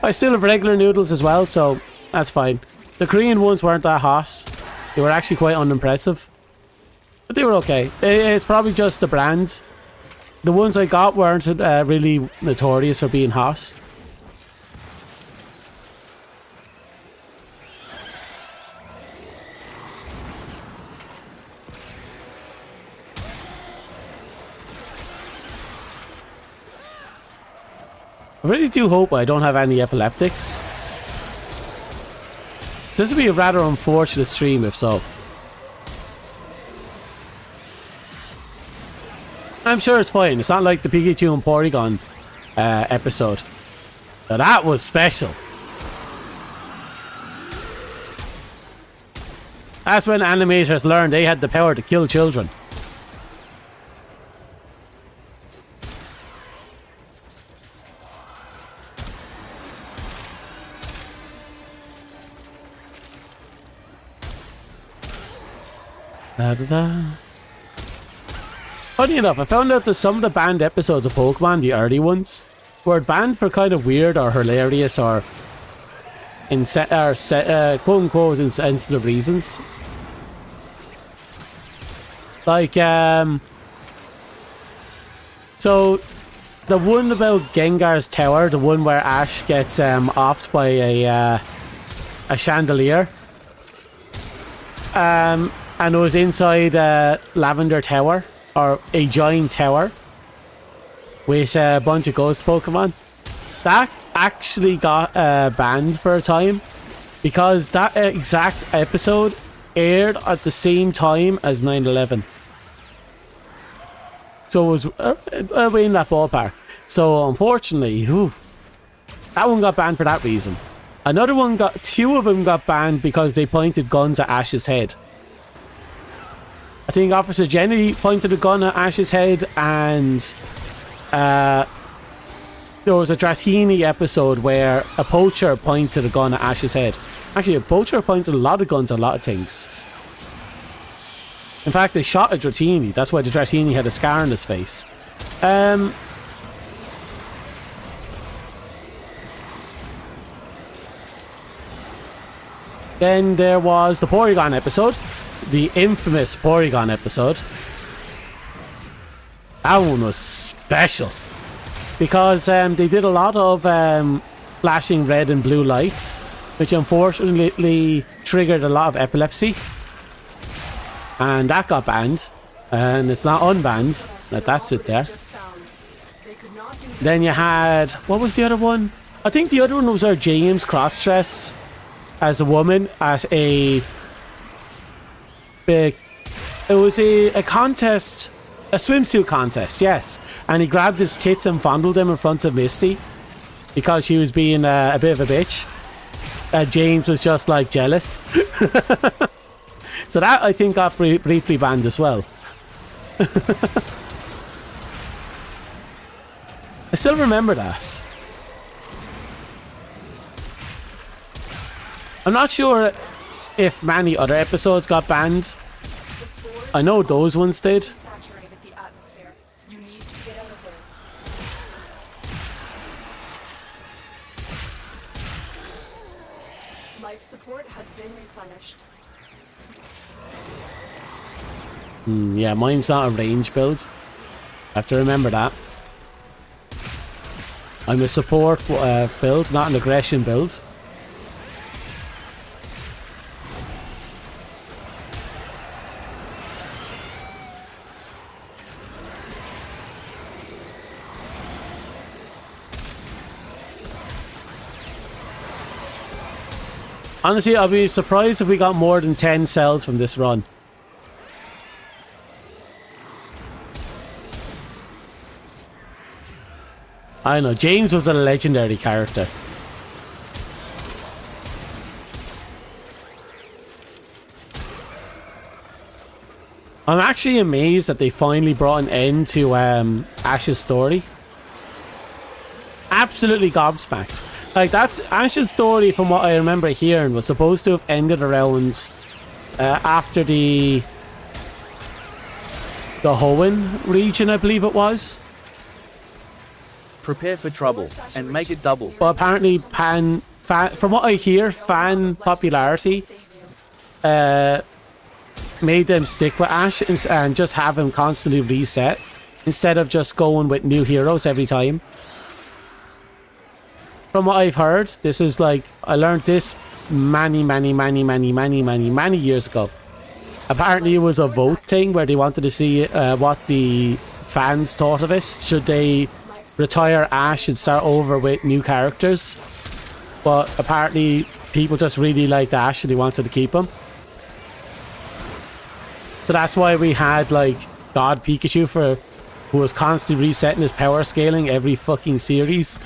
I still have regular noodles as well, so that's fine. The Korean ones weren't that hot. They were actually quite unimpressive. But they were okay. It's probably just the brand. The ones I got weren't really notorious for being hot. I really do hope I don't have any epileptics. So this would be a rather unfortunate stream if so. I'm sure it's fine. It's not like the Pikachu and Porygon episode. Now that was special. That's when animators learned they had the power to kill children. Funny enough, I found out that some of the banned episodes of Pokemon, the early ones, were banned for kind of weird or hilarious or quote-unquote insensitive reasons. Like, so the one about Gengar's tower, the one where Ash gets offed by a chandelier. And it was inside Lavender Tower, or a giant tower, with a bunch of ghost Pokemon. That actually got banned for a time, because that exact episode aired at the same time as 9/11. So it was in that ballpark. So unfortunately, that one got banned for that reason. Another one two of them got banned because they pointed guns at Ash's head. I think Officer Jenny pointed a gun at Ash's head, and there was a Dratini episode where a poacher pointed a gun at Ash's head. Actually, a poacher pointed a lot of guns at a lot of things. In fact, they shot a Dratini. That's why the Dratini had a scar on his face. Then there was the Porygon episode. The infamous Porygon episode. That one was special. Because they did a lot of flashing red and blue lights, which unfortunately triggered a lot of epilepsy. And that got banned. And it's not unbanned. That's it there. Then you had... What was the other one? I think the other one was our James cross-dressed as a woman at a... It was a contest, a swimsuit contest, yes. And he grabbed his tits and fondled them in front of Misty because she was being a bit of a bitch. James was just like jealous. So that I think got briefly banned as well. I still remember that. I'm not sure if many other episodes got banned. The spores I know those ones did. saturated the atmosphere. You need to get out of there. Life support has been replenished. Yeah, mine's not a range build. I have to remember that. I'm a support build, not an aggression build. Honestly, I'll be surprised if we got more than 10 cells from this run. I know, James was a legendary character. I'm actually amazed that they finally brought an end to Ash's story. Absolutely gobsmacked. Like, that's Ash's story, from what I remember hearing, was supposed to have ended around after the Hoenn region, I believe it was. Prepare for trouble and make it double. But apparently, from what I hear, fan popularity made them stick with Ash and just have him constantly reset instead of just going with new heroes every time. From what I've heard, this is like, I learned this many years ago. Apparently it was a vote thing where they wanted to see what the fans thought of it. Should they retire Ash and start over with new characters? But apparently people just really liked Ash and they wanted to keep him. So that's why we had like God Pikachu who was constantly resetting his power scaling every fucking series.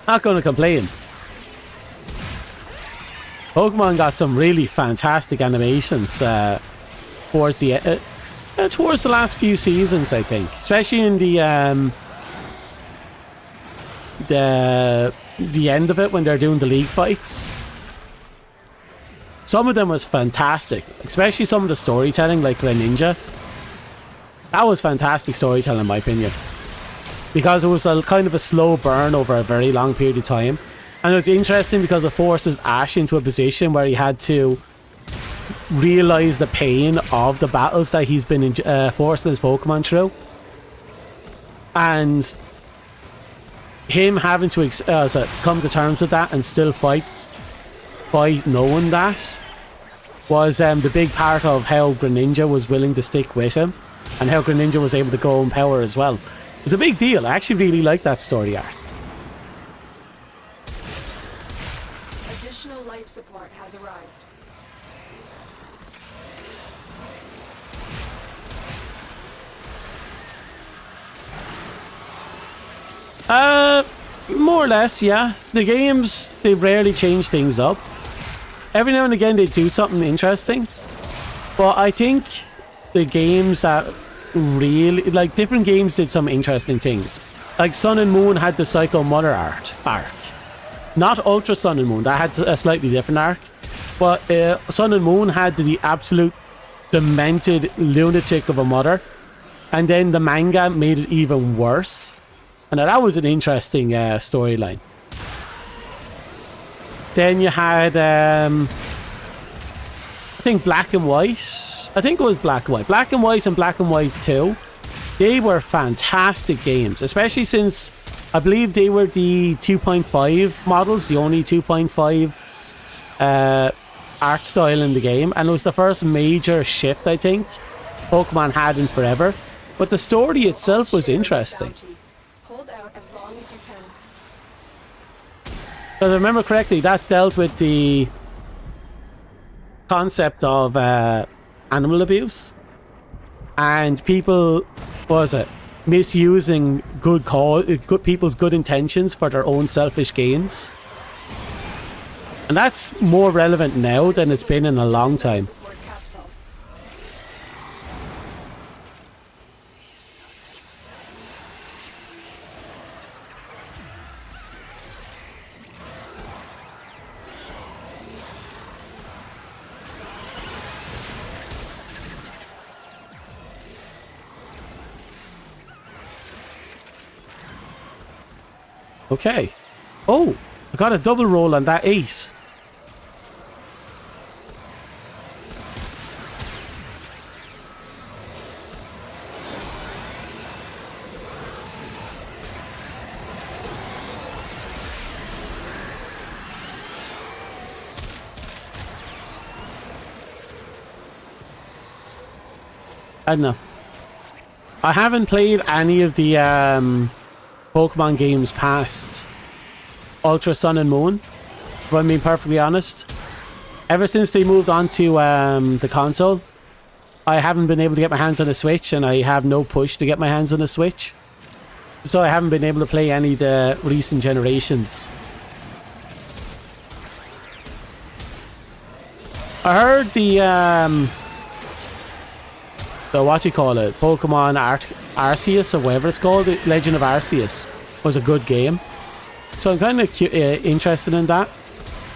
Not gonna complain. Pokemon got some really fantastic animations towards the last few seasons, I think, especially in the end of it when they're doing the league fights. Some of them was fantastic, especially some of the storytelling, like Greninja. That was fantastic storytelling, in my opinion, because it was a kind of a slow burn over a very long period of time. And it was interesting because it forces Ash into a position where he had to realize the pain of the battles that he's been forcing his Pokemon through. And him having to come to terms with that and still fight by knowing that was the big part of how Greninja was willing to stick with him and how Greninja was able to grow in power as well. It was a big deal. I actually really liked that story arc. Additional life support has arrived. More or less, yeah. The games, they rarely change things up. Every now and again they do something interesting. But I think the games that really, like, different games did some interesting things. Like Sun and Moon had the Psycho Mother arc. Not Ultra Sun and Moon, that had a slightly different arc. But Sun and Moon had the absolute demented lunatic of a mother. And then the manga made it even worse. And that was an interesting storyline. Then you had, I think Black and White. I think it was Black and White. Black and White and Black and White 2. They were fantastic games, especially since I believe they were the 2.5 models, the only 2.5 art style in the game. And it was the first major shift, I think, Pokemon had in forever. But the story itself was interesting. Hold out as long as you can. If I remember correctly, that dealt with the concept of animal abuse and people, misusing good people's good intentions for their own selfish gains. And that's more relevant now than it's been in a long time. Support capsule. Okay. Oh, I got a double roll on that ace. I don't know. I haven't played any of the Pokemon games past Ultra Sun and Moon, if I'm being perfectly honest. Ever since they moved on to the console, I haven't been able to get my hands on a Switch, and I have no push to get my hands on a Switch. So I haven't been able to play any of the recent generations. I heard the what you call it, Pokemon Arceus or whatever it's called, Legend of Arceus, was a good game. So I'm kind of interested in that.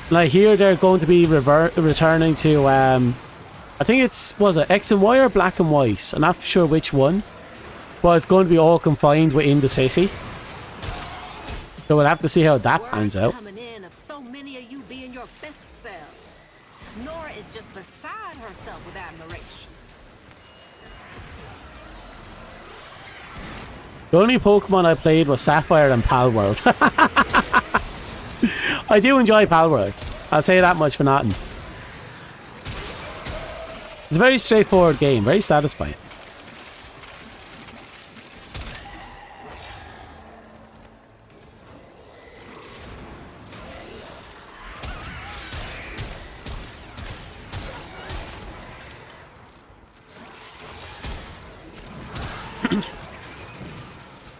And I hear they're going to be returning to, I think was it X and Y or Black and White? I'm not sure which one. But it's going to be all confined within the city. So we'll have to see how that pans out. Coming in of so many of you being your best selves. Nora is just beside herself with admiration. The only Pokemon I played was Sapphire and Palworld. I do enjoy Palworld. I'll say that much for nothing. It's a very straightforward game, very satisfying.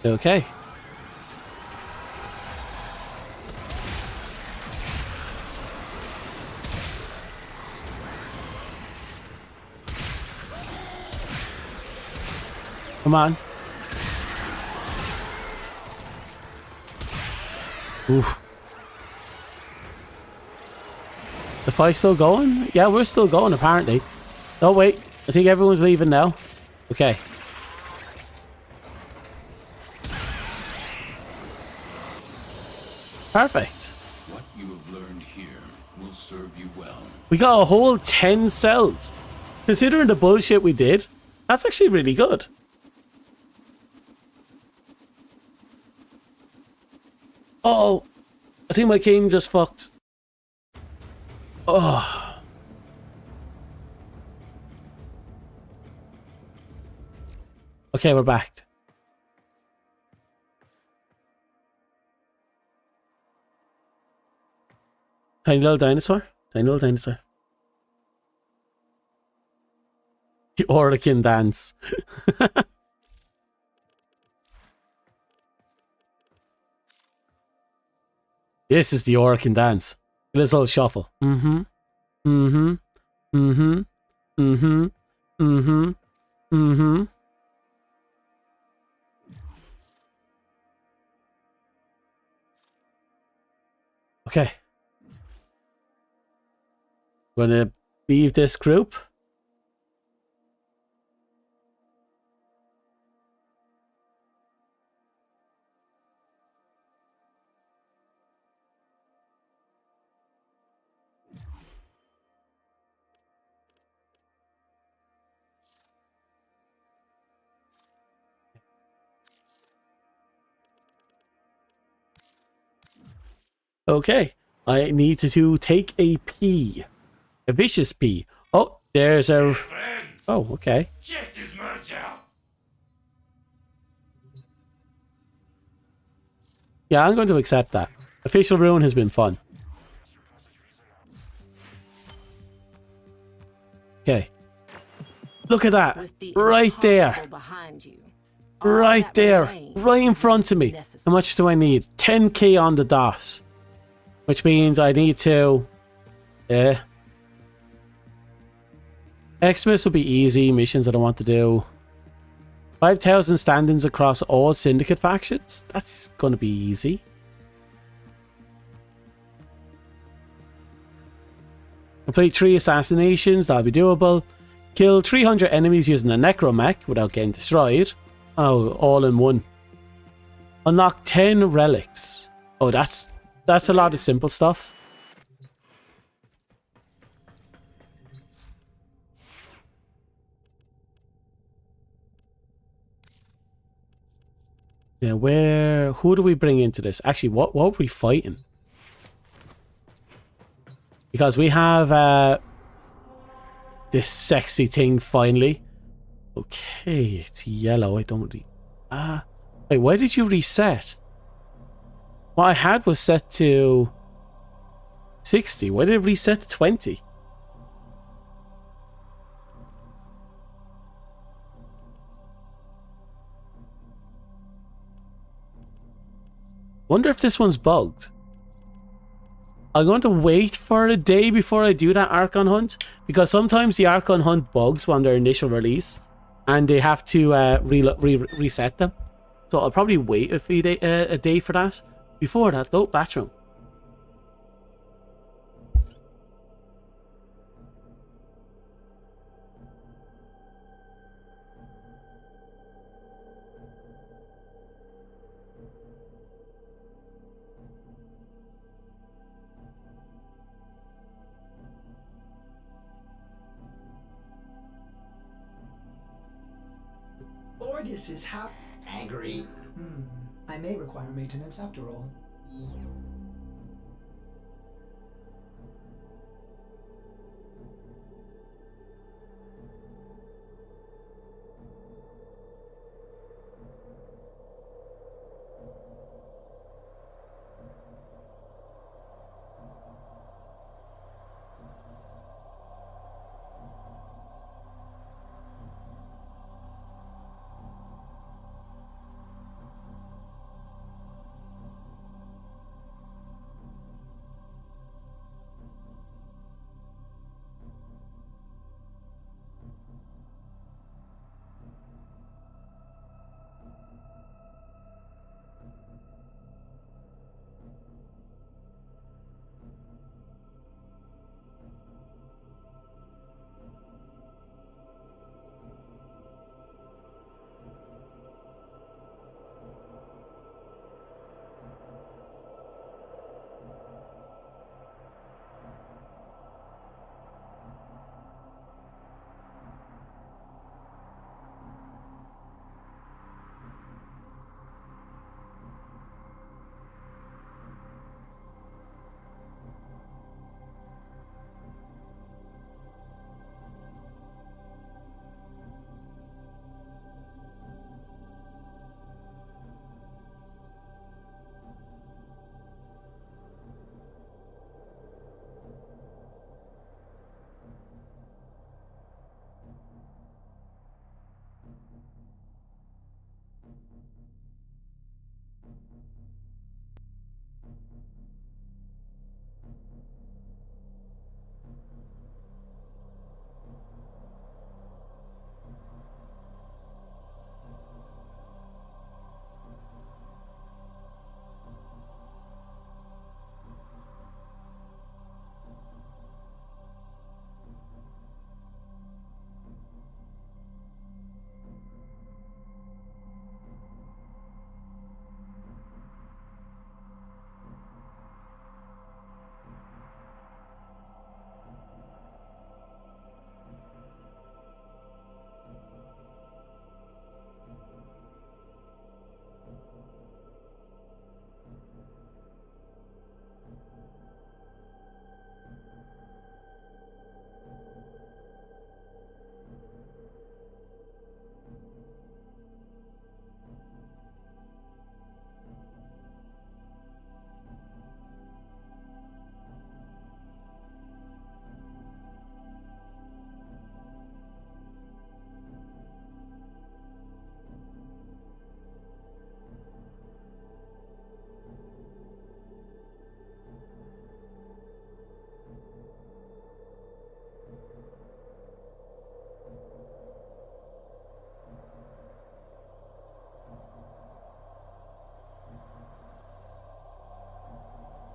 Okay. Come on. Oof. The fight's still going? Yeah, we're still going apparently. Oh wait, I think everyone's leaving now. Okay. Perfect. What you have learned here will serve you well. We got a whole 10 cells. Considering the bullshit we did, that's actually really good. Oh, I think my game just fucked. Oh. Okay, we're back. Tiny little dinosaur. Tiny little dinosaur. The Orakin dance. This is the Orakin dance. This little shuffle. Mm-hmm. Mm-hmm. Mm-hmm. Mm-hmm. Mm-hmm. Mm-hmm. Okay. Gonna leave this group. Okay, I need to take a pee. A vicious pee. Oh, there's a... Oh, okay. Check this merch out. Yeah, I'm going to accept that. Official Ruin has been fun. Okay. Look at that. Right there. Right there. Right in front of me. How much do I need? 10k on the dot. Which means I need to... Xmas will be easy. Missions I don't want to do. 5,000 stand-ins across all Syndicate factions. That's going to be easy. Complete 3 assassinations. That'll be doable. Kill 300 enemies using a Necromech without getting destroyed. Oh, all in one. Unlock 10 relics. Oh, that's a lot of simple stuff. Yeah, who do we bring into this? Actually, what are we fighting? Because we have this sexy thing finally. Okay, it's yellow. I don't wait, why did you reset? What I had was set to 60. Why did it reset to 20? Wonder if this one's bugged. I'm going to wait for a day before I do that Archon hunt, because sometimes the Archon hunt bugs on their initial release and they have to reset them. So I'll probably wait a day for that. Before that though, bathroom. Ordis is angry. I may require maintenance after all.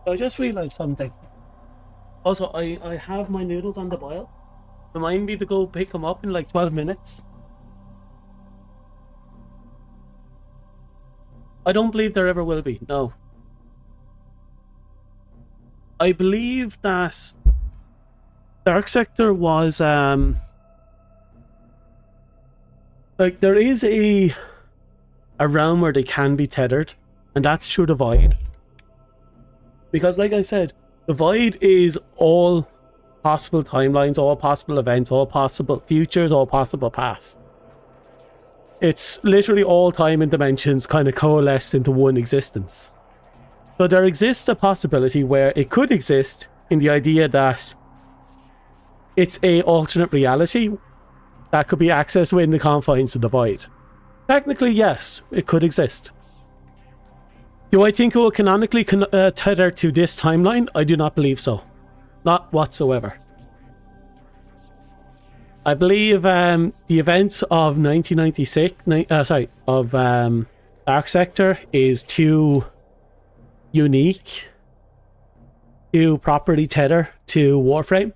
I just realized something. Also, I have my noodles on the boil. Remind me to go pick them up in like 12 minutes. I don't believe there ever will be, no. I believe that Dark Sector was like there is a realm where they can be tethered, and that's through the Void. Because like I said, the Void is all possible timelines, all possible events, all possible futures, all possible past. It's literally all time and dimensions kind of coalesced into one existence. So there exists a possibility where it could exist in the idea that it's a alternate reality that could be accessed within the confines of the Void. Technically, yes, it could exist. Do I think it will canonically tether to this timeline? I do not believe so. Not whatsoever. I believe the events of 1996, Dark Sector is too unique to properly tether to Warframe.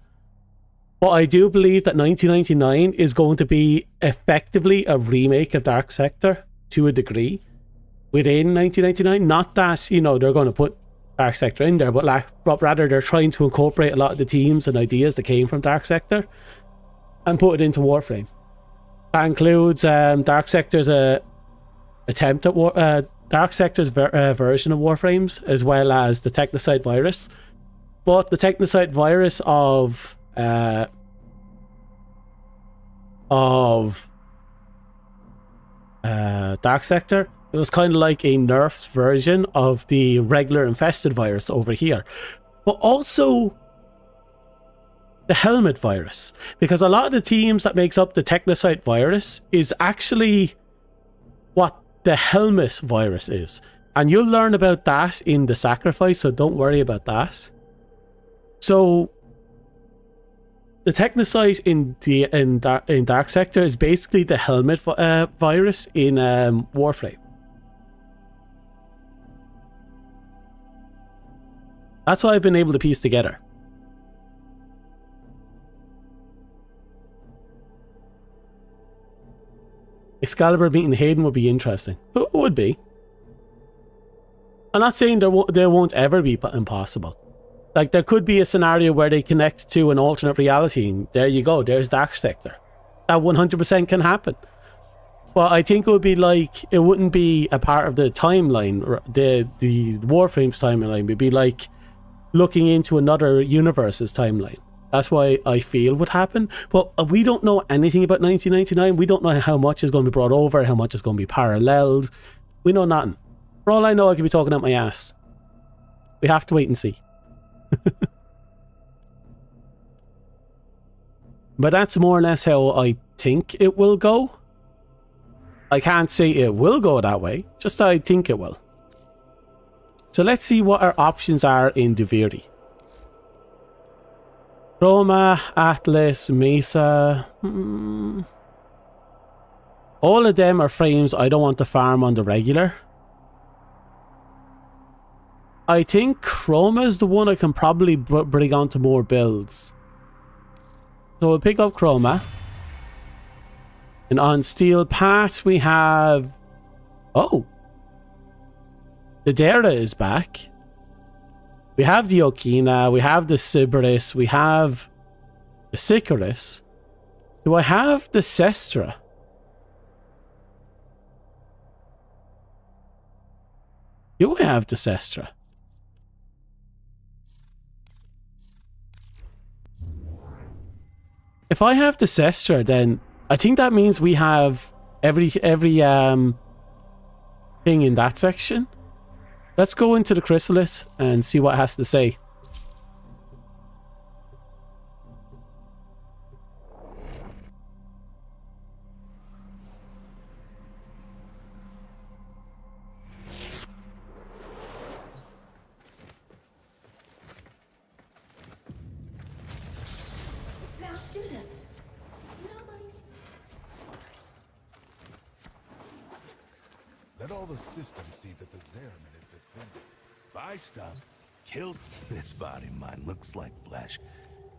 But I do believe that 1999 is going to be effectively a remake of Dark Sector to a degree within 1999. Not that, you know, they're going to put Dark Sector in there, but rather they're trying to incorporate a lot of the themes and ideas that came from Dark Sector and put it into Warframe. That includes Dark Sector's attempt at Dark Sector's version of Warframes, as well as the Technocyte virus. But the Technocyte virus of Dark Sector, it was kind of like a nerfed version of the regular infested virus over here, but also the helmet virus, because a lot of the teams that makes up the Technocyte virus is actually what the helmet virus is, and you'll learn about that in the sacrifice, so don't worry about that. So the Technocyte in Dark Sector is basically the helmet virus in Warframe. That's what I've been able to piece together. Excalibur meeting Hayden would be interesting. It would be. I'm not saying there won't ever be impossible. Like, there could be a scenario where they connect to an alternate reality, and there you go, there's Dark Sector. That 100% can happen. But I think it would be like, it wouldn't be a part of the timeline, the Warframe's timeline. It would be like looking into another universe's timeline. That's why I feel would happen. But we don't know anything about 1999. We don't know how much is going to be brought over, how much is going to be paralleled. We know nothing. For all I know, I could be talking out my ass. We have to wait and see. But that's more or less how I think it will go. I can't say it will go that way, just I think it will. So let's see what our options are in Duviri. Roma, Atlas, Mesa. All of them are frames I don't want to farm on the regular. I think Chroma is the one I can probably bring onto more builds. So we'll pick up Chroma. And on Steel Path we have... Oh! The Dera is back. We have the Okina, we have the Sybaris, we have the Sicarus. Do I have the Sestra? Do I have the Sestra? If I have the Sestra, then I think that means we have every thing in that section. Let's go into the Chrysalis and see what it has to say. Now, students, nobody. Let all the systems see that the Zeraman is defended. Buy stuff, kill. This body of mine looks like flesh,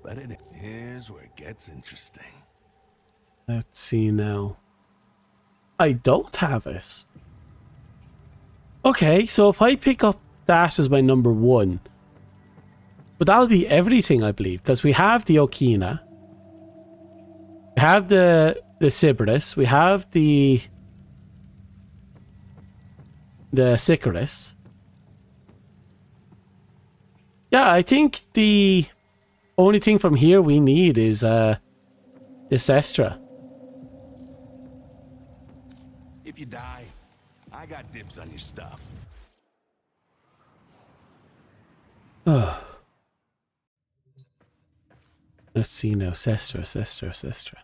but here's where it gets interesting. Let's see now. I don't have it. Okay, so if I pick up that as my number one, But that'll be everything, I believe, because we have the Okina, we have the Sybaris, we have the Sycaris. Yeah, I think the only thing from here we need is this Estra. If you die, I got dibs on your stuff. Let's see now. Sestra.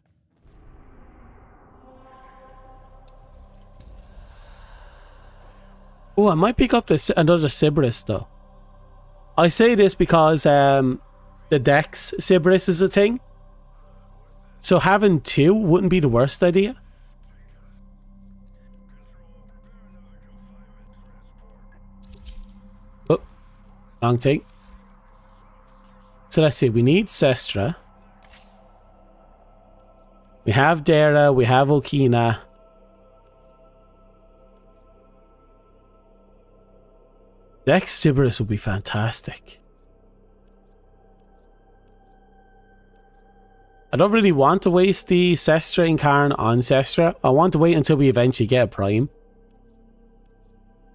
Oh, I might pick up another Sybaris though. I say this because the Dex Sybaris is a thing. So having two wouldn't be the worst idea. Oh, wrong thing. So let's see, we need Sestra. We have Dara, we have Okina. Dex Sybaris would be fantastic. I don't really want to waste the Sestra Incarn on Sestra. I want to wait until we eventually get a Prime.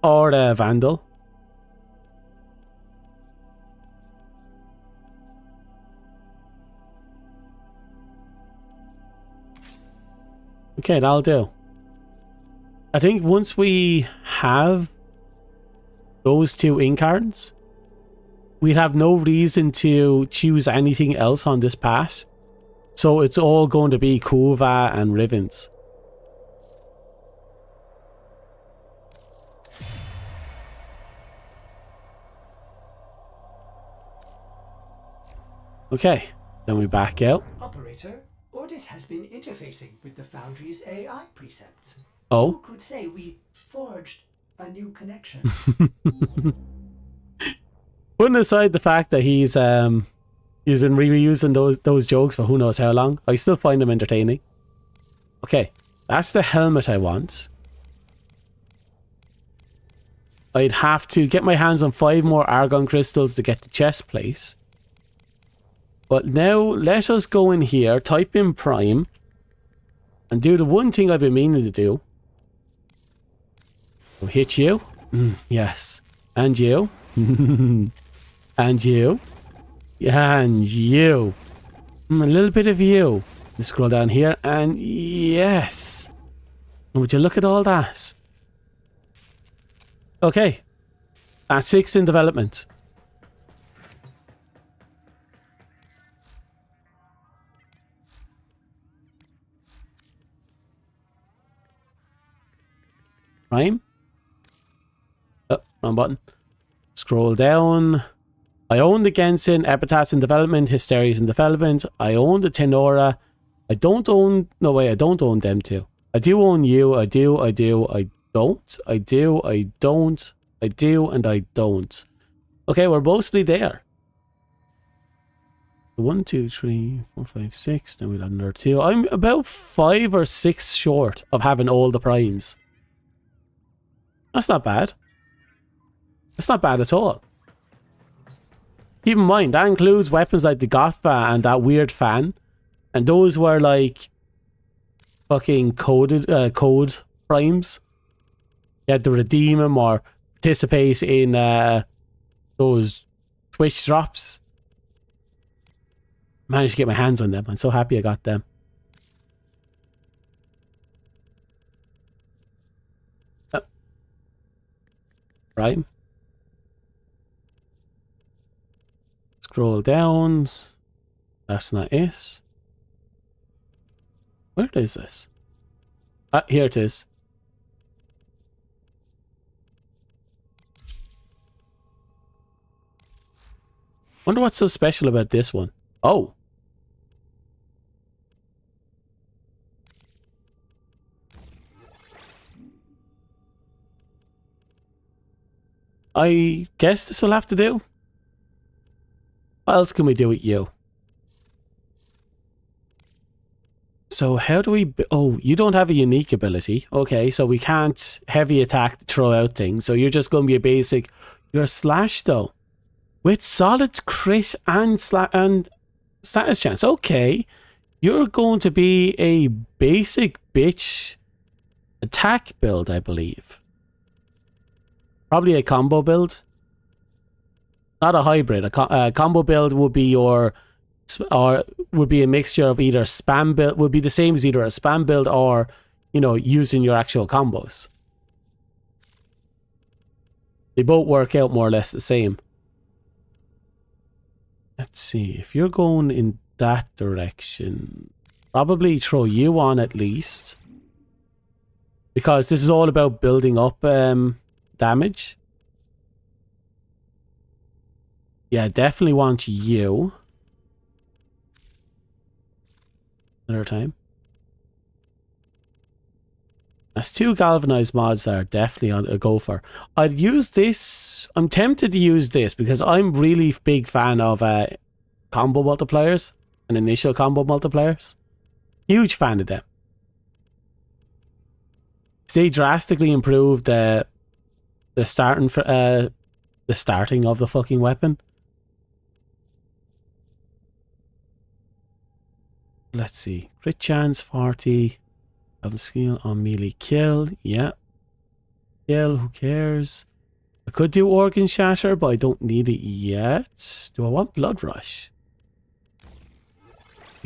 Or a Vandal. Okay, that'll do. I think once we have those two Incarns, we'd have no reason to choose anything else on this pass. So it's all going to be Kuva and Rivens. Okay, then we back out. Operator, Ordis has been interfacing with the Foundry's AI precepts. Oh? Who could say we forged a new connection? Putting aside the fact that he's been reusing those jokes for who knows how long, I still find them entertaining. Okay, that's the helmet I want. I'd have to get my hands on 5 more argon crystals to get the chest plate. But now let us go in here, type in Prime, and do the one thing I've been meaning to do. I'll hit you. Yes. And you. And you. And you. A little bit of you. Let's scroll down here, and yes. And would you look at all that? Okay. That's 6 in development. Prime. Oh, wrong button. Scroll down. I own the Gensin, Epitaphs in development, Hysteria's in development. I own the Tenora. I don't own... No, wait, I don't own them too. I do own you. I do, I don't. I do, I don't. I do, and I don't. Okay, we're mostly there. 1, 2, 3, 4, 5, 6. Then we'll add another 2. I'm about 5 or 6 short of having all the primes. That's not bad. That's not bad at all. Keep in mind, that includes weapons like the Gothva and that weird fan. And those were like fucking code primes. You had to redeem them or participate in those Twitch drops. Managed to get my hands on them. I'm so happy I got them. Right. Scroll down. That's not it. Where is this? Ah, here it is. Wonder what's so special about this one. Oh. I guess this will have to do. What else can we do with you? So how do we... Oh, you don't have a unique ability. Okay, so we can't heavy attack to throw out things. So you're just going to be a basic... You're a slash though. With solid crit and status chance. Okay. You're going to be a basic bitch attack build, I believe. Probably a combo build. Not a hybrid. A combo build would be your, or would be a mixture of either spam build, would be the same as either a spam build or, you know, using your actual combos. They both work out more or less the same. Let's see, if you're going in that direction, probably throw you on at least. Because this is all about building up damage. Yeah, definitely want you. Another time. That's 2 galvanized mods that are definitely on a go for. I'd use this. I'm tempted to use this because I'm really big fan of combo multipliers and initial combo multipliers. Huge fan of them. They drastically improved the starting of the fucking weapon. Let's see. Crit chance 40. Skill on melee kill. Yeah. Kill, who cares? I could do organ shatter, but I don't need it yet. Do I want blood rush?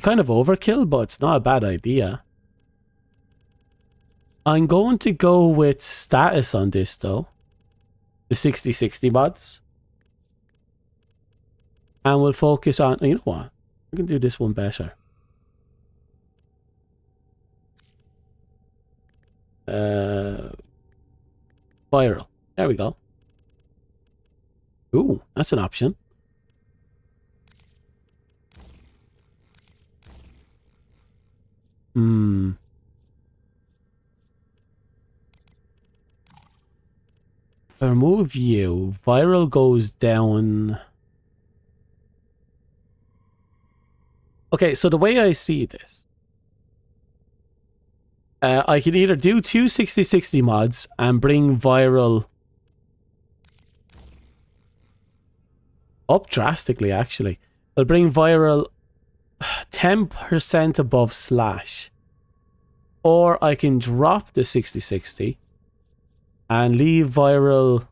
Kind of overkill, but it's not a bad idea. I'm going to go with status on this though. The 60-60 mods. And we'll focus on, you know what? I can do this one better. Viral. There we go. Ooh, that's an option. If I remove you, viral goes down. Okay, so the way I see this, I can either do 2 60-60 mods and bring viral up drastically, actually. I'll bring viral 10% above slash. Or I can drop the 60-60 and leave viral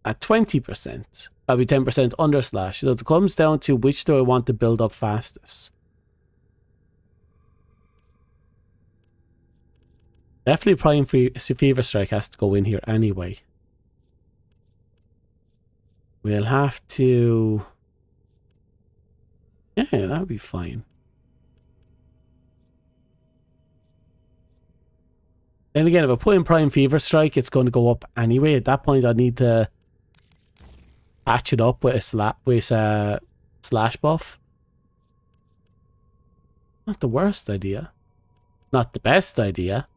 at 20%. That'll be 10% under slash. So it comes down to which do I want to build up fastest. Definitely Prime Fever Strike has to go in here anyway. We'll have to... Yeah, that'll be fine. Then again, if I put in Prime Fever Strike, it's going to go up anyway. At that point, I need to patch it up with a slash buff. Not the worst idea. Not the best idea.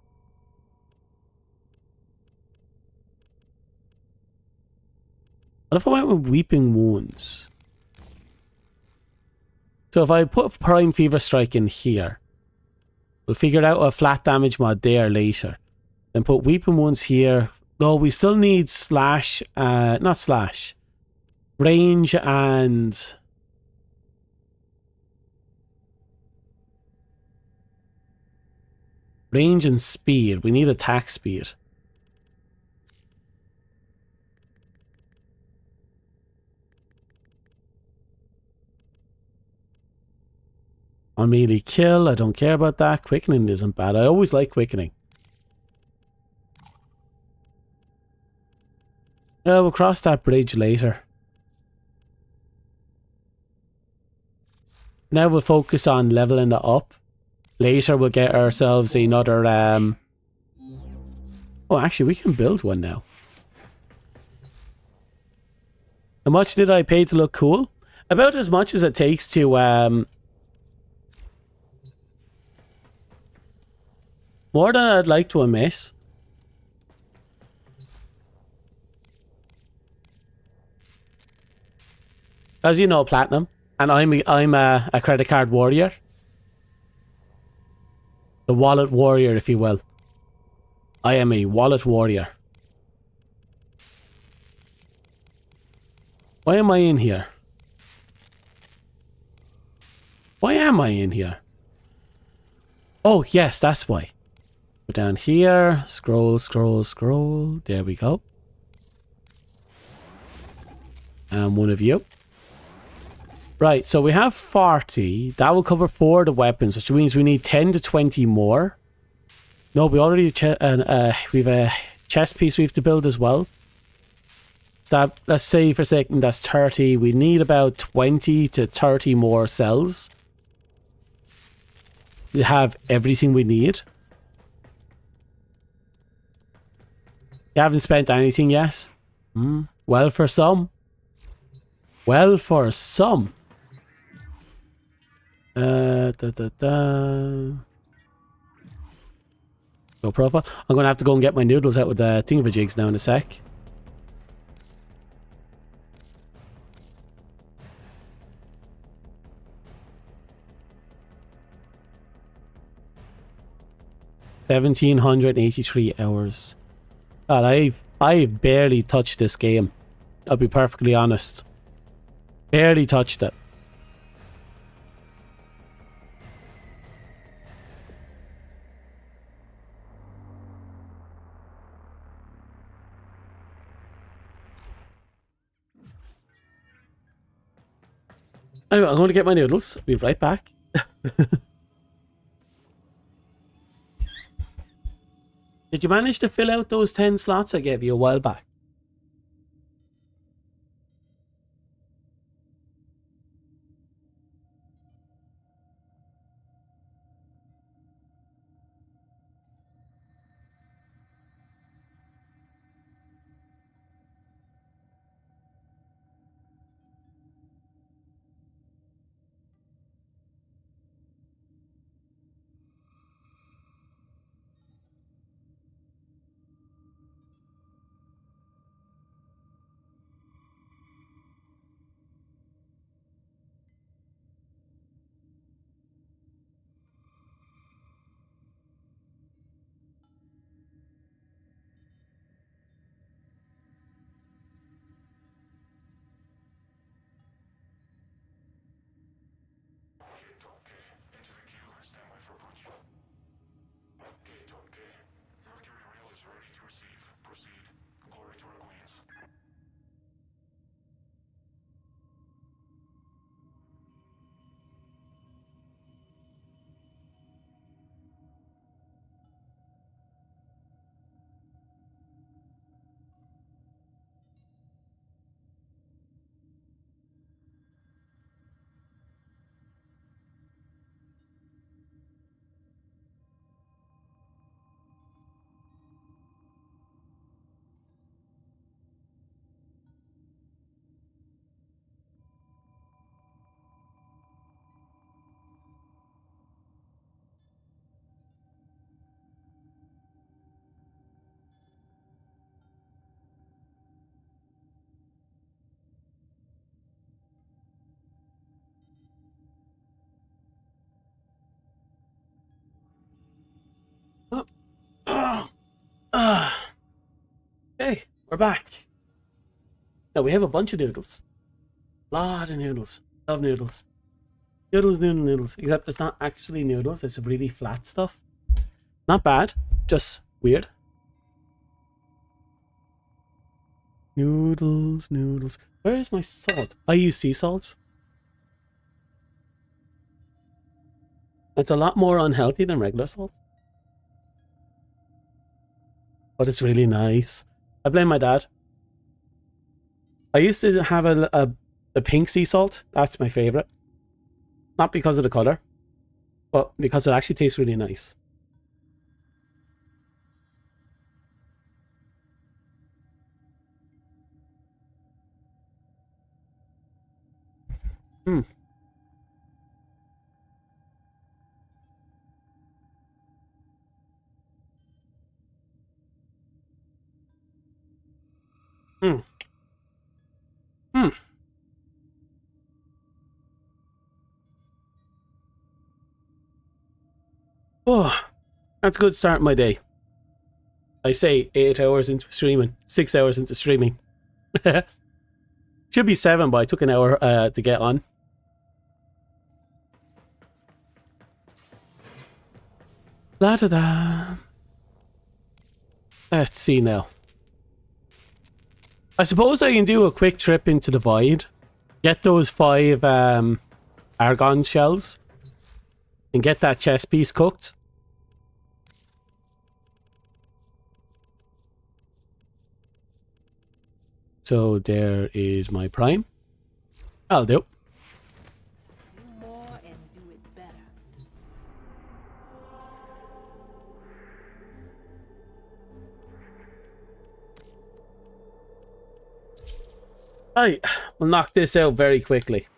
What if I went with Weeping Wounds? So if I put Prime Fever Strike in here, we'll figure out a flat damage mod there later. Then put Weeping Wounds here. Though we still need slash, not slash, range and... range and speed. We need attack speed. On melee kill, I don't care about that. Quickening isn't bad. I always like quickening. We'll cross that bridge later. Now we'll focus on leveling it up. Later we'll get ourselves another... Oh, actually we can build one now. How much did I pay to look cool? About as much as it takes to... More than I'd like to admit. As you know, Platinum, and I'm a credit card warrior. The wallet warrior, if you will. I am a wallet warrior. Why am I in here? Why am I in here? Oh, yes, that's why. Go down here. Scroll, scroll, scroll. There we go. And one of you. Right, so we have 40. That will cover 4 of the weapons, which means we need 10 to 20 more. No, we already we've a chest piece we have to build as well. So that, let's say for a second that's 30. We need about 20 to 30 more cells to have everything we need. You haven't spent anything yet? Well, for some. Well, for some. Go profile. I'm going to have to go and get my noodles out with the thingamajigs now in a sec. $1,783 hours. God, I've barely touched this game. I'll be perfectly honest. Barely touched it. Anyway, I'm going to get my noodles. I'll be right back. Did you manage to fill out those 10 slots I gave you a while back? Okay, we're back. Now we have a bunch of noodles. Lot of noodles. Love noodles. Noodles, noodles. Except it's not actually noodles, it's really flat stuff. Not bad, just weird. Noodles, noodles. Where is my salt? I use sea salt. It's a lot more unhealthy than regular salt. But it's really nice. I blame my dad. I used to have a pink sea salt. That's my favorite. Not because of the color, but because it actually tastes really nice. Hmm. Hmm. Hmm. Oh, that's a good start my day. I say 8 hours into streaming, 6 hours into streaming. Should Should be 7, but I took an hour to get on. La da da. Let's see now. I suppose I can do a quick trip into the void. Get those 5 argon shells. And get that chest piece cooked. So there is my prime. I'll do. Do more and do it better. Right, we'll knock this out very quickly.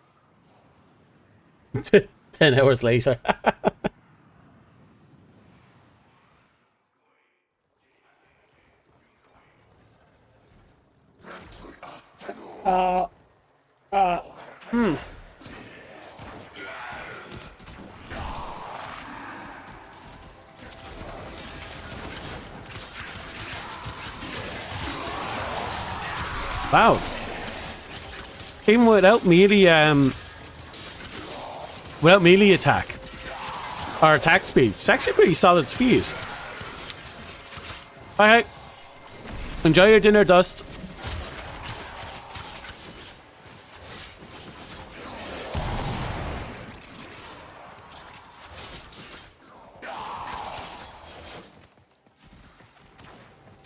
10 hours later. Wow. Even without melee attack. Or attack speed. It's actually pretty solid speed. Okay. Enjoy your dinner, Dust.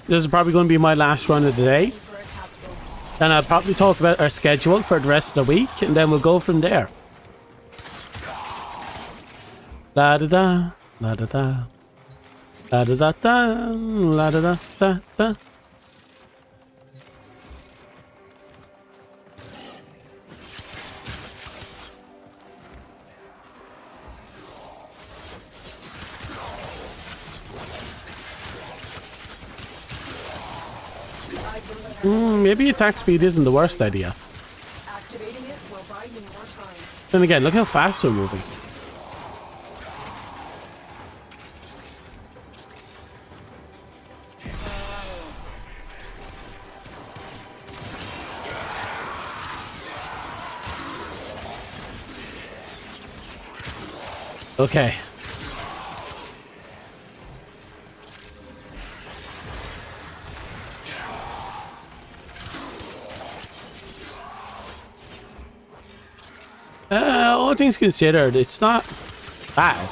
This is probably going to be my last run of the day. Then I'll probably talk about our schedule for the rest of the week, and then we'll go from there. La da da, la da da, la da da da, la da da da da. Maybe attack speed isn't the worst idea. Activating it will buy you more time. Then again, look how fast we're moving. Okay. All things considered, it's not bad.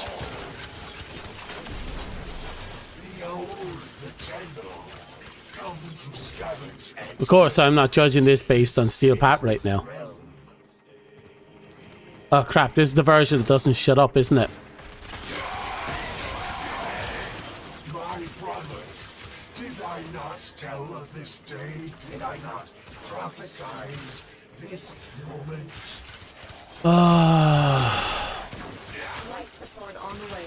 Of course, I'm not judging this based on Steel Pat right now. Oh crap, this is the version that doesn't shut up, isn't it? My brothers, did I not tell of this day? Did I not prophesize this moment? Life support on the way.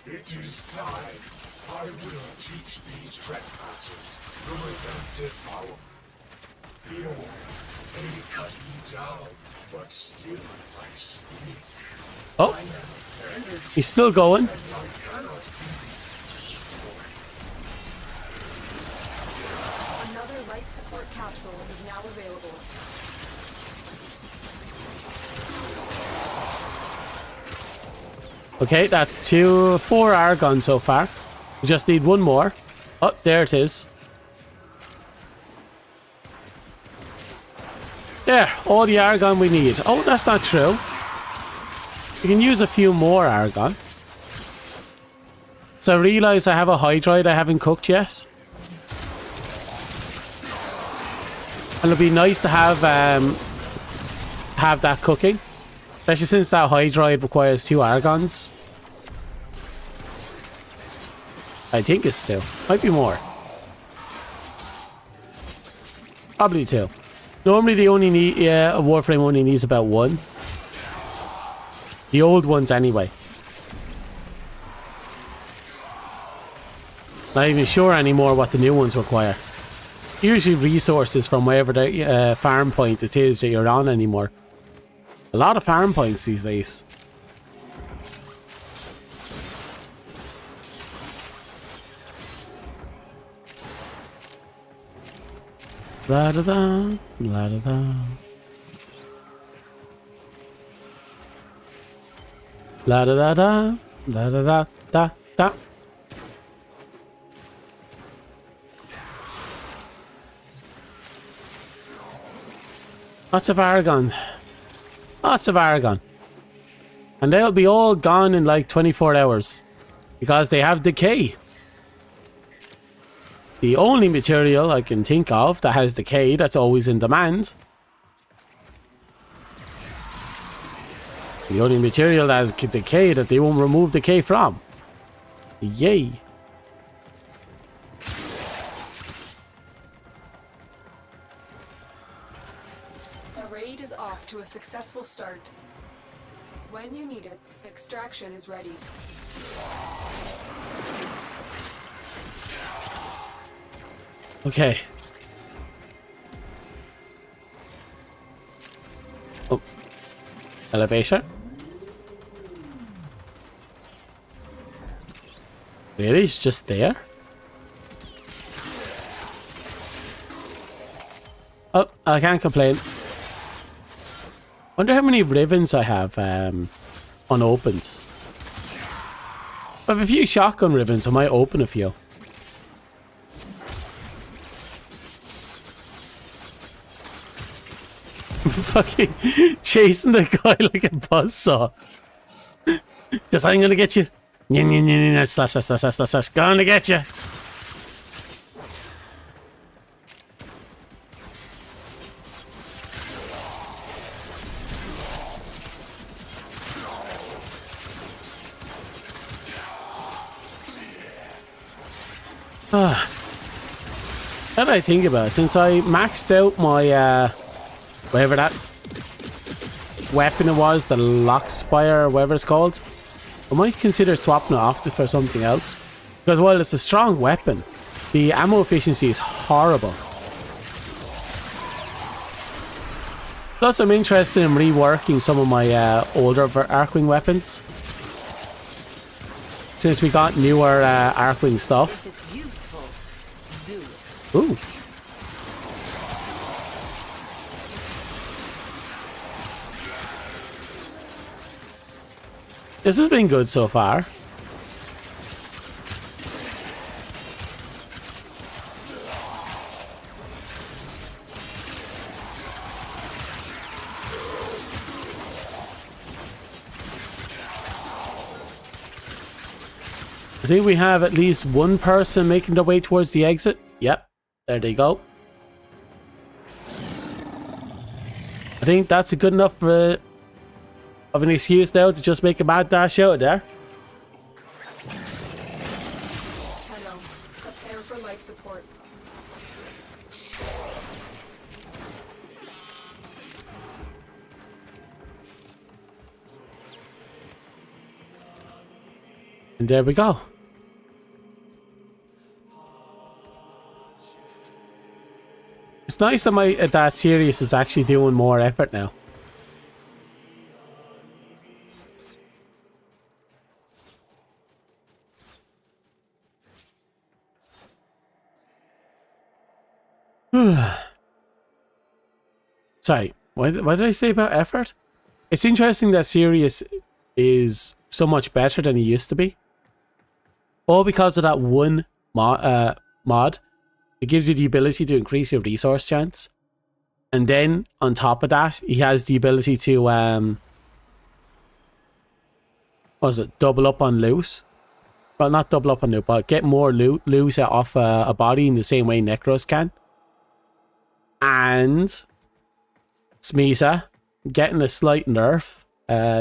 It is time. I will teach these trespassers the redemptive power. Behold, they cut me down, but still I speak. Oh, he's still going. Another life support capsule is now available. Okay, that's 4 argon so far. We just need one more. Oh, there it is. There, all the argon we need. Oh, that's not true. We can use a few more argon. So I realise I have a hydroid I haven't cooked yet. And it'll be nice to have that cooking. Especially since that hydroid requires 2 argons. I think it's 2. Might be more. Probably 2. Normally they only need, a Warframe only needs about 1. The old ones anyway. Not even sure anymore what the new ones require. Usually resources from wherever the farm point it is that you're on anymore. A lot of farm points these days. La da da, la da da. La da da da, la da da da da. Lots of Aragon. Lots of Aragon. And they'll be all gone in like 24 hours. Because they have decay. The only material I can think of that has decay that's always in demand. The only material that has decay that they won't remove decay from. Yay. The raid is off to a successful start. When you need it, extraction is ready. Okay. Oh. Elevator. Really? It's just there? Oh, I can't complain. Wonder how many ribbons I have unopened. I have a few shotgun ribbons. I might open a few. Fucking chasing the guy like a buzzsaw. Just, I'm gonna get you. Slash, slash, slash, slash, slash. Gonna get you. Now that I think about it, since I maxed out my whatever that weapon it was, the Lockspire or whatever it's called, I might consider swapping it off for something else. Because while it's a strong weapon, the ammo efficiency is horrible. Plus, I'm interested in reworking some of my older Archwing weapons. Since we got newer Archwing stuff. Ooh. This has been good so far. I think we have at least one person making their way towards the exit. Yep, there they go. I think that's a good enough of an excuse now to just make a mad dash out of there. Tenno, prepare for life support. And there we go. It's nice that that series is actually doing more effort now. Sorry, what did I say about effort? It's interesting that Sirius is so much better than he used to be. All because of that one mod. It gives you the ability to increase your resource chance. And then, on top of that, he has the ability to, what was it, double up on loot? Well, not double up on loot, but get more loot off a body in the same way Necros can. And Smeeza, getting a slight nerf,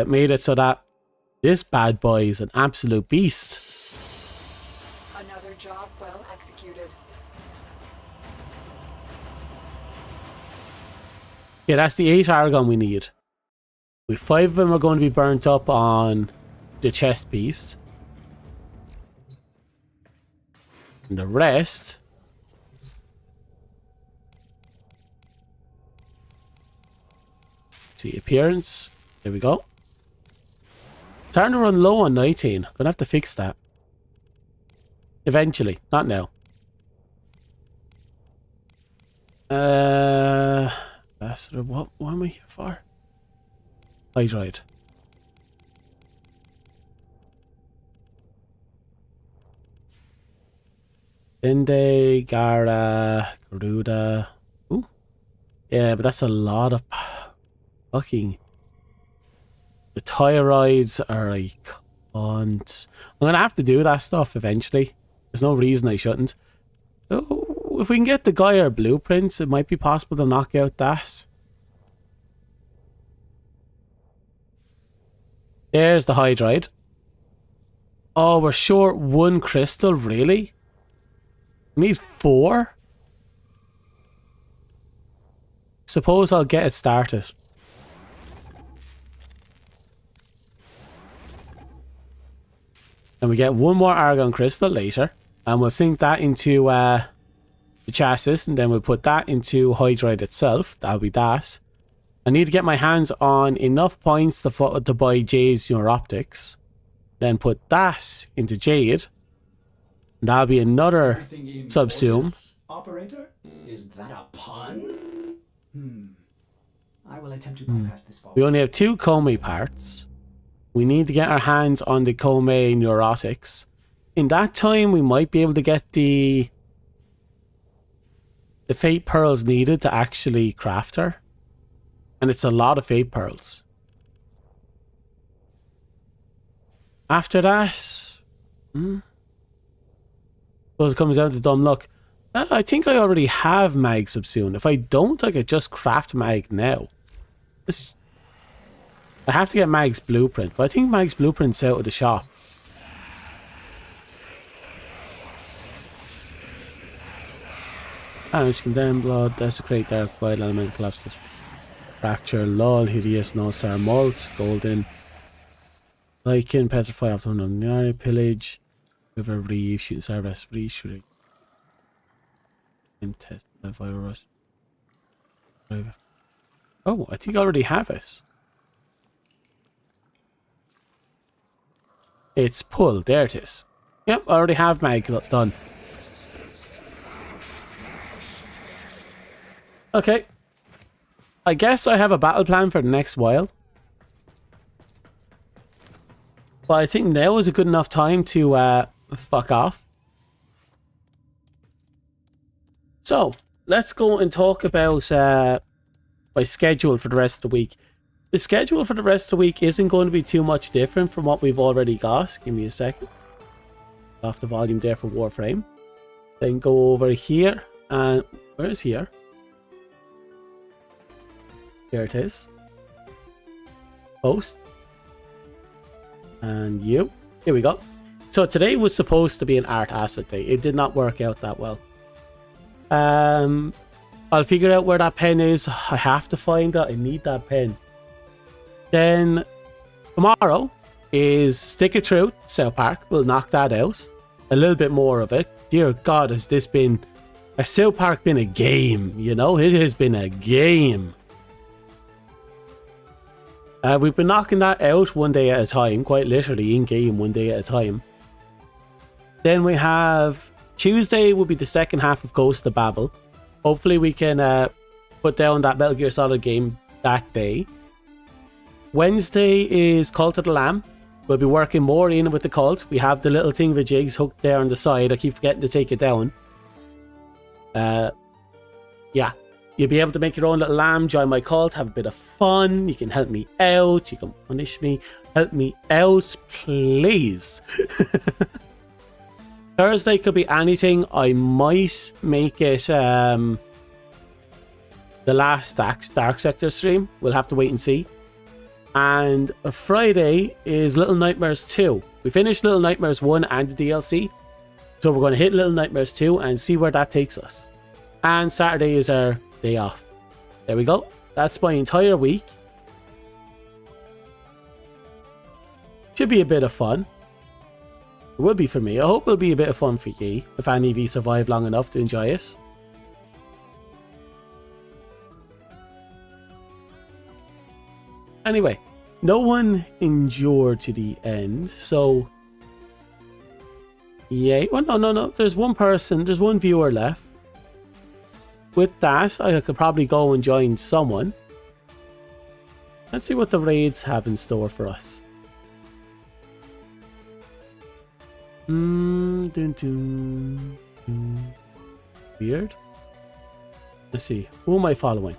made it so that this bad boy is an absolute beast. Another job well executed. Yeah, that's the 8 Aragon we need. With 5 of them are going to be burnt up on the chest beast. And the rest... See, appearance. There we go. Starting to run low on 19. Gonna have to fix that. Eventually, not now. That's what am I here for? Hydroid. Dende, Gara, Garuda. Ooh. Yeah, but that's a lot of fucking... The thyroids are like... cunt. I'm gonna have to do that stuff eventually. There's no reason I shouldn't. So, if we can get the Gaia blueprints, it might be possible to knock out that. There's the hydroid. Oh, we're short 1 crystal, really? We need 4? Suppose I'll get it started. And we get 1 more argon crystal later. And we'll sink that into the chassis. And then we'll put that into hydroid itself. That'll be that. I need to get my hands on enough points to buy Jade's neuroptics. Then put that into Jade. And that'll be another subsume. Operator? Is that a pun? I will attempt to bypass this fault. We only have 2 Kome parts. We need to get our hands on the Kome neurotics. In that time, we might be able to get the fate pearls needed to actually craft her. And it's a lot of fate pearls. After that, suppose it comes down to dumb luck. I think I already have mag subsume. If I don't, I could just craft mag now. I have to get Mag's blueprint, but I think Mag's blueprint's out of the shop. Damage, condemn, blood, desecrate, dark, vital element, collapse, this fracture, lol, hideous, no star, molts, golden, lichen, petrify, optimum, pillage, river, reef, shooting star, rest, reef, shooting, test, virus. Oh, I think I already have it. It's pull. There it is. Yep, I already have mag done. Okay. I guess I have a battle plan for the next while. But I think now is a good enough time to fuck off. So, let's go and talk about my schedule for the rest of the week. The schedule for the rest of the week isn't going to be too much different from what we've already got. Give me a second. Off the volume there for Warframe. Then go over here. And where's here? There it is. Post. And you. Here we go. So today was supposed to be an art asset day. It did not work out that well. I'll figure out where that pen is. I have to find it. I need that pen. Then tomorrow is Stick of Truth, South Park. We'll knock that out. A little bit more of it. Dear God, has this been... Has South Park been a game? You know, it has been a game. We've been knocking that out one day at a time. Quite literally in-game, one day at a time. Then we have... Tuesday will be the second half of Ghost of Babel. Hopefully we can put down that Metal Gear Solid game that day. Wednesday is Cult of the Lamb. We'll be working more in with the cult. We have the little thing with jigs hooked there on the side. I keep forgetting to take it down. Yeah. You'll be able to make your own little lamb, join my cult, have a bit of fun. You can help me out. You can punish me. Help me out, please. Thursday could be anything. I might make it the last Dark Sector stream. We'll have to wait and see. And Friday is Little Nightmares 2. We finished Little Nightmares 1 and the DLC. So we're going to hit Little Nightmares 2 and see where that takes us. And Saturday is our day off. There we go. That's my entire week. Should be a bit of fun. It will be for me. I hope it'll be a bit of fun for you, if any of you survive long enough to enjoy it. Anyway, no one endured to the end, so... Yeah, well, no. There's one person, there's one viewer left. with that, I could probably go and join someone. Let's see what the raids have in store for us. Weird. Let's see. Who am I following?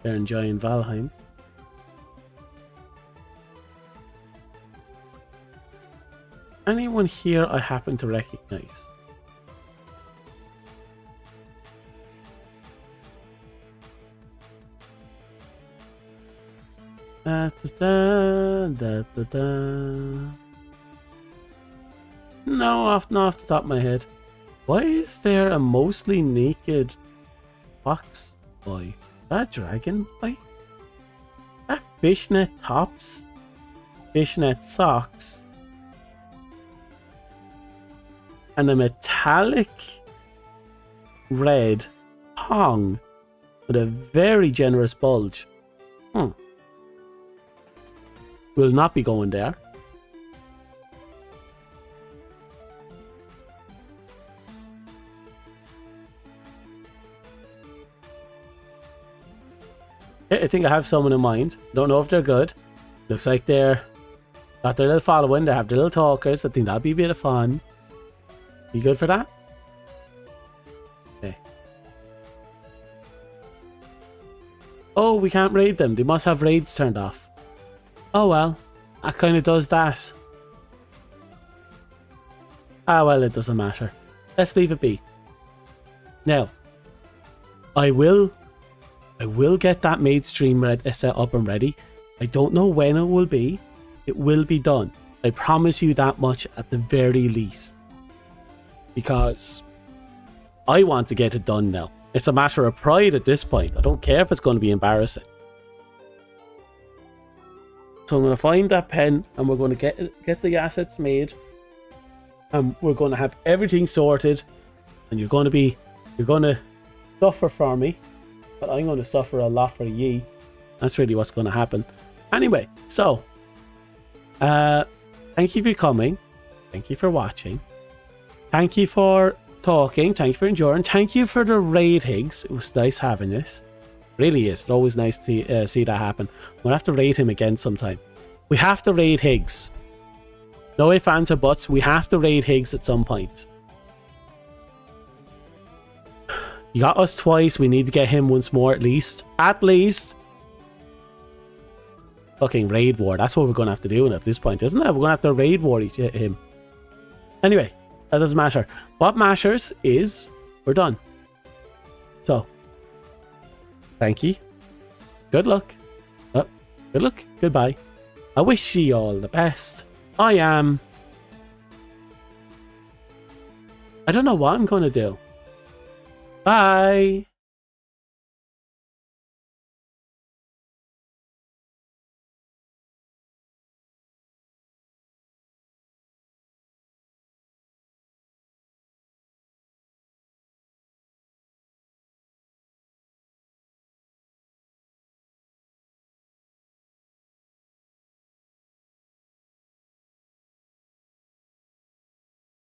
They're enjoying Valheim. Anyone here I happen to recognize? Da, da, da, da, da. No, off the top of my head. Why is there a mostly naked fox boy? That dragon boy? That fishnet tops? Fishnet socks? And a metallic red thong with a very generous bulge. Will not be going there. I think I have someone in mind. Don't know if they're good. Looks like they're got their little following. They have their little talkers. I think that'd be a bit of fun. You good for that? Okay. Oh, we can't raid them. They must have raids turned off. Oh well. That kind of does that. Ah well, it doesn't matter. Let's leave it be. Now, I will get that maid stream set up and ready. I don't know when it will be. It will be done. I promise you that much at the very least. Because I want to get it done now. It's a matter of pride at this point. I don't care if it's going to be embarrassing. So I'm going to find that pen and we're going to get the assets made. And we're going to have everything sorted. And you're going to suffer for me. But I'm going to suffer a lot for ye. That's really what's going to happen. Anyway, so thank you for coming. Thank you for watching. Thank you for talking. Thank you for enduring. Thank you for the raid, Higgs. It was nice having this. Really is. It's always nice to see that happen. We'll have to raid him again sometime. We have to raid Higgs. No ifs, ands, or buts. We have to raid Higgs at some point. You got us twice. We need to get him once more at least. At least. Fucking raid war. That's what we're going to have to do at this point, isn't it? We're going to have to raid war him. Anyway, that doesn't matter. What matters is we're done. So, thank you. Good luck. Good luck. Goodbye. I wish you all the best. I don't know what I'm going to do. Bye.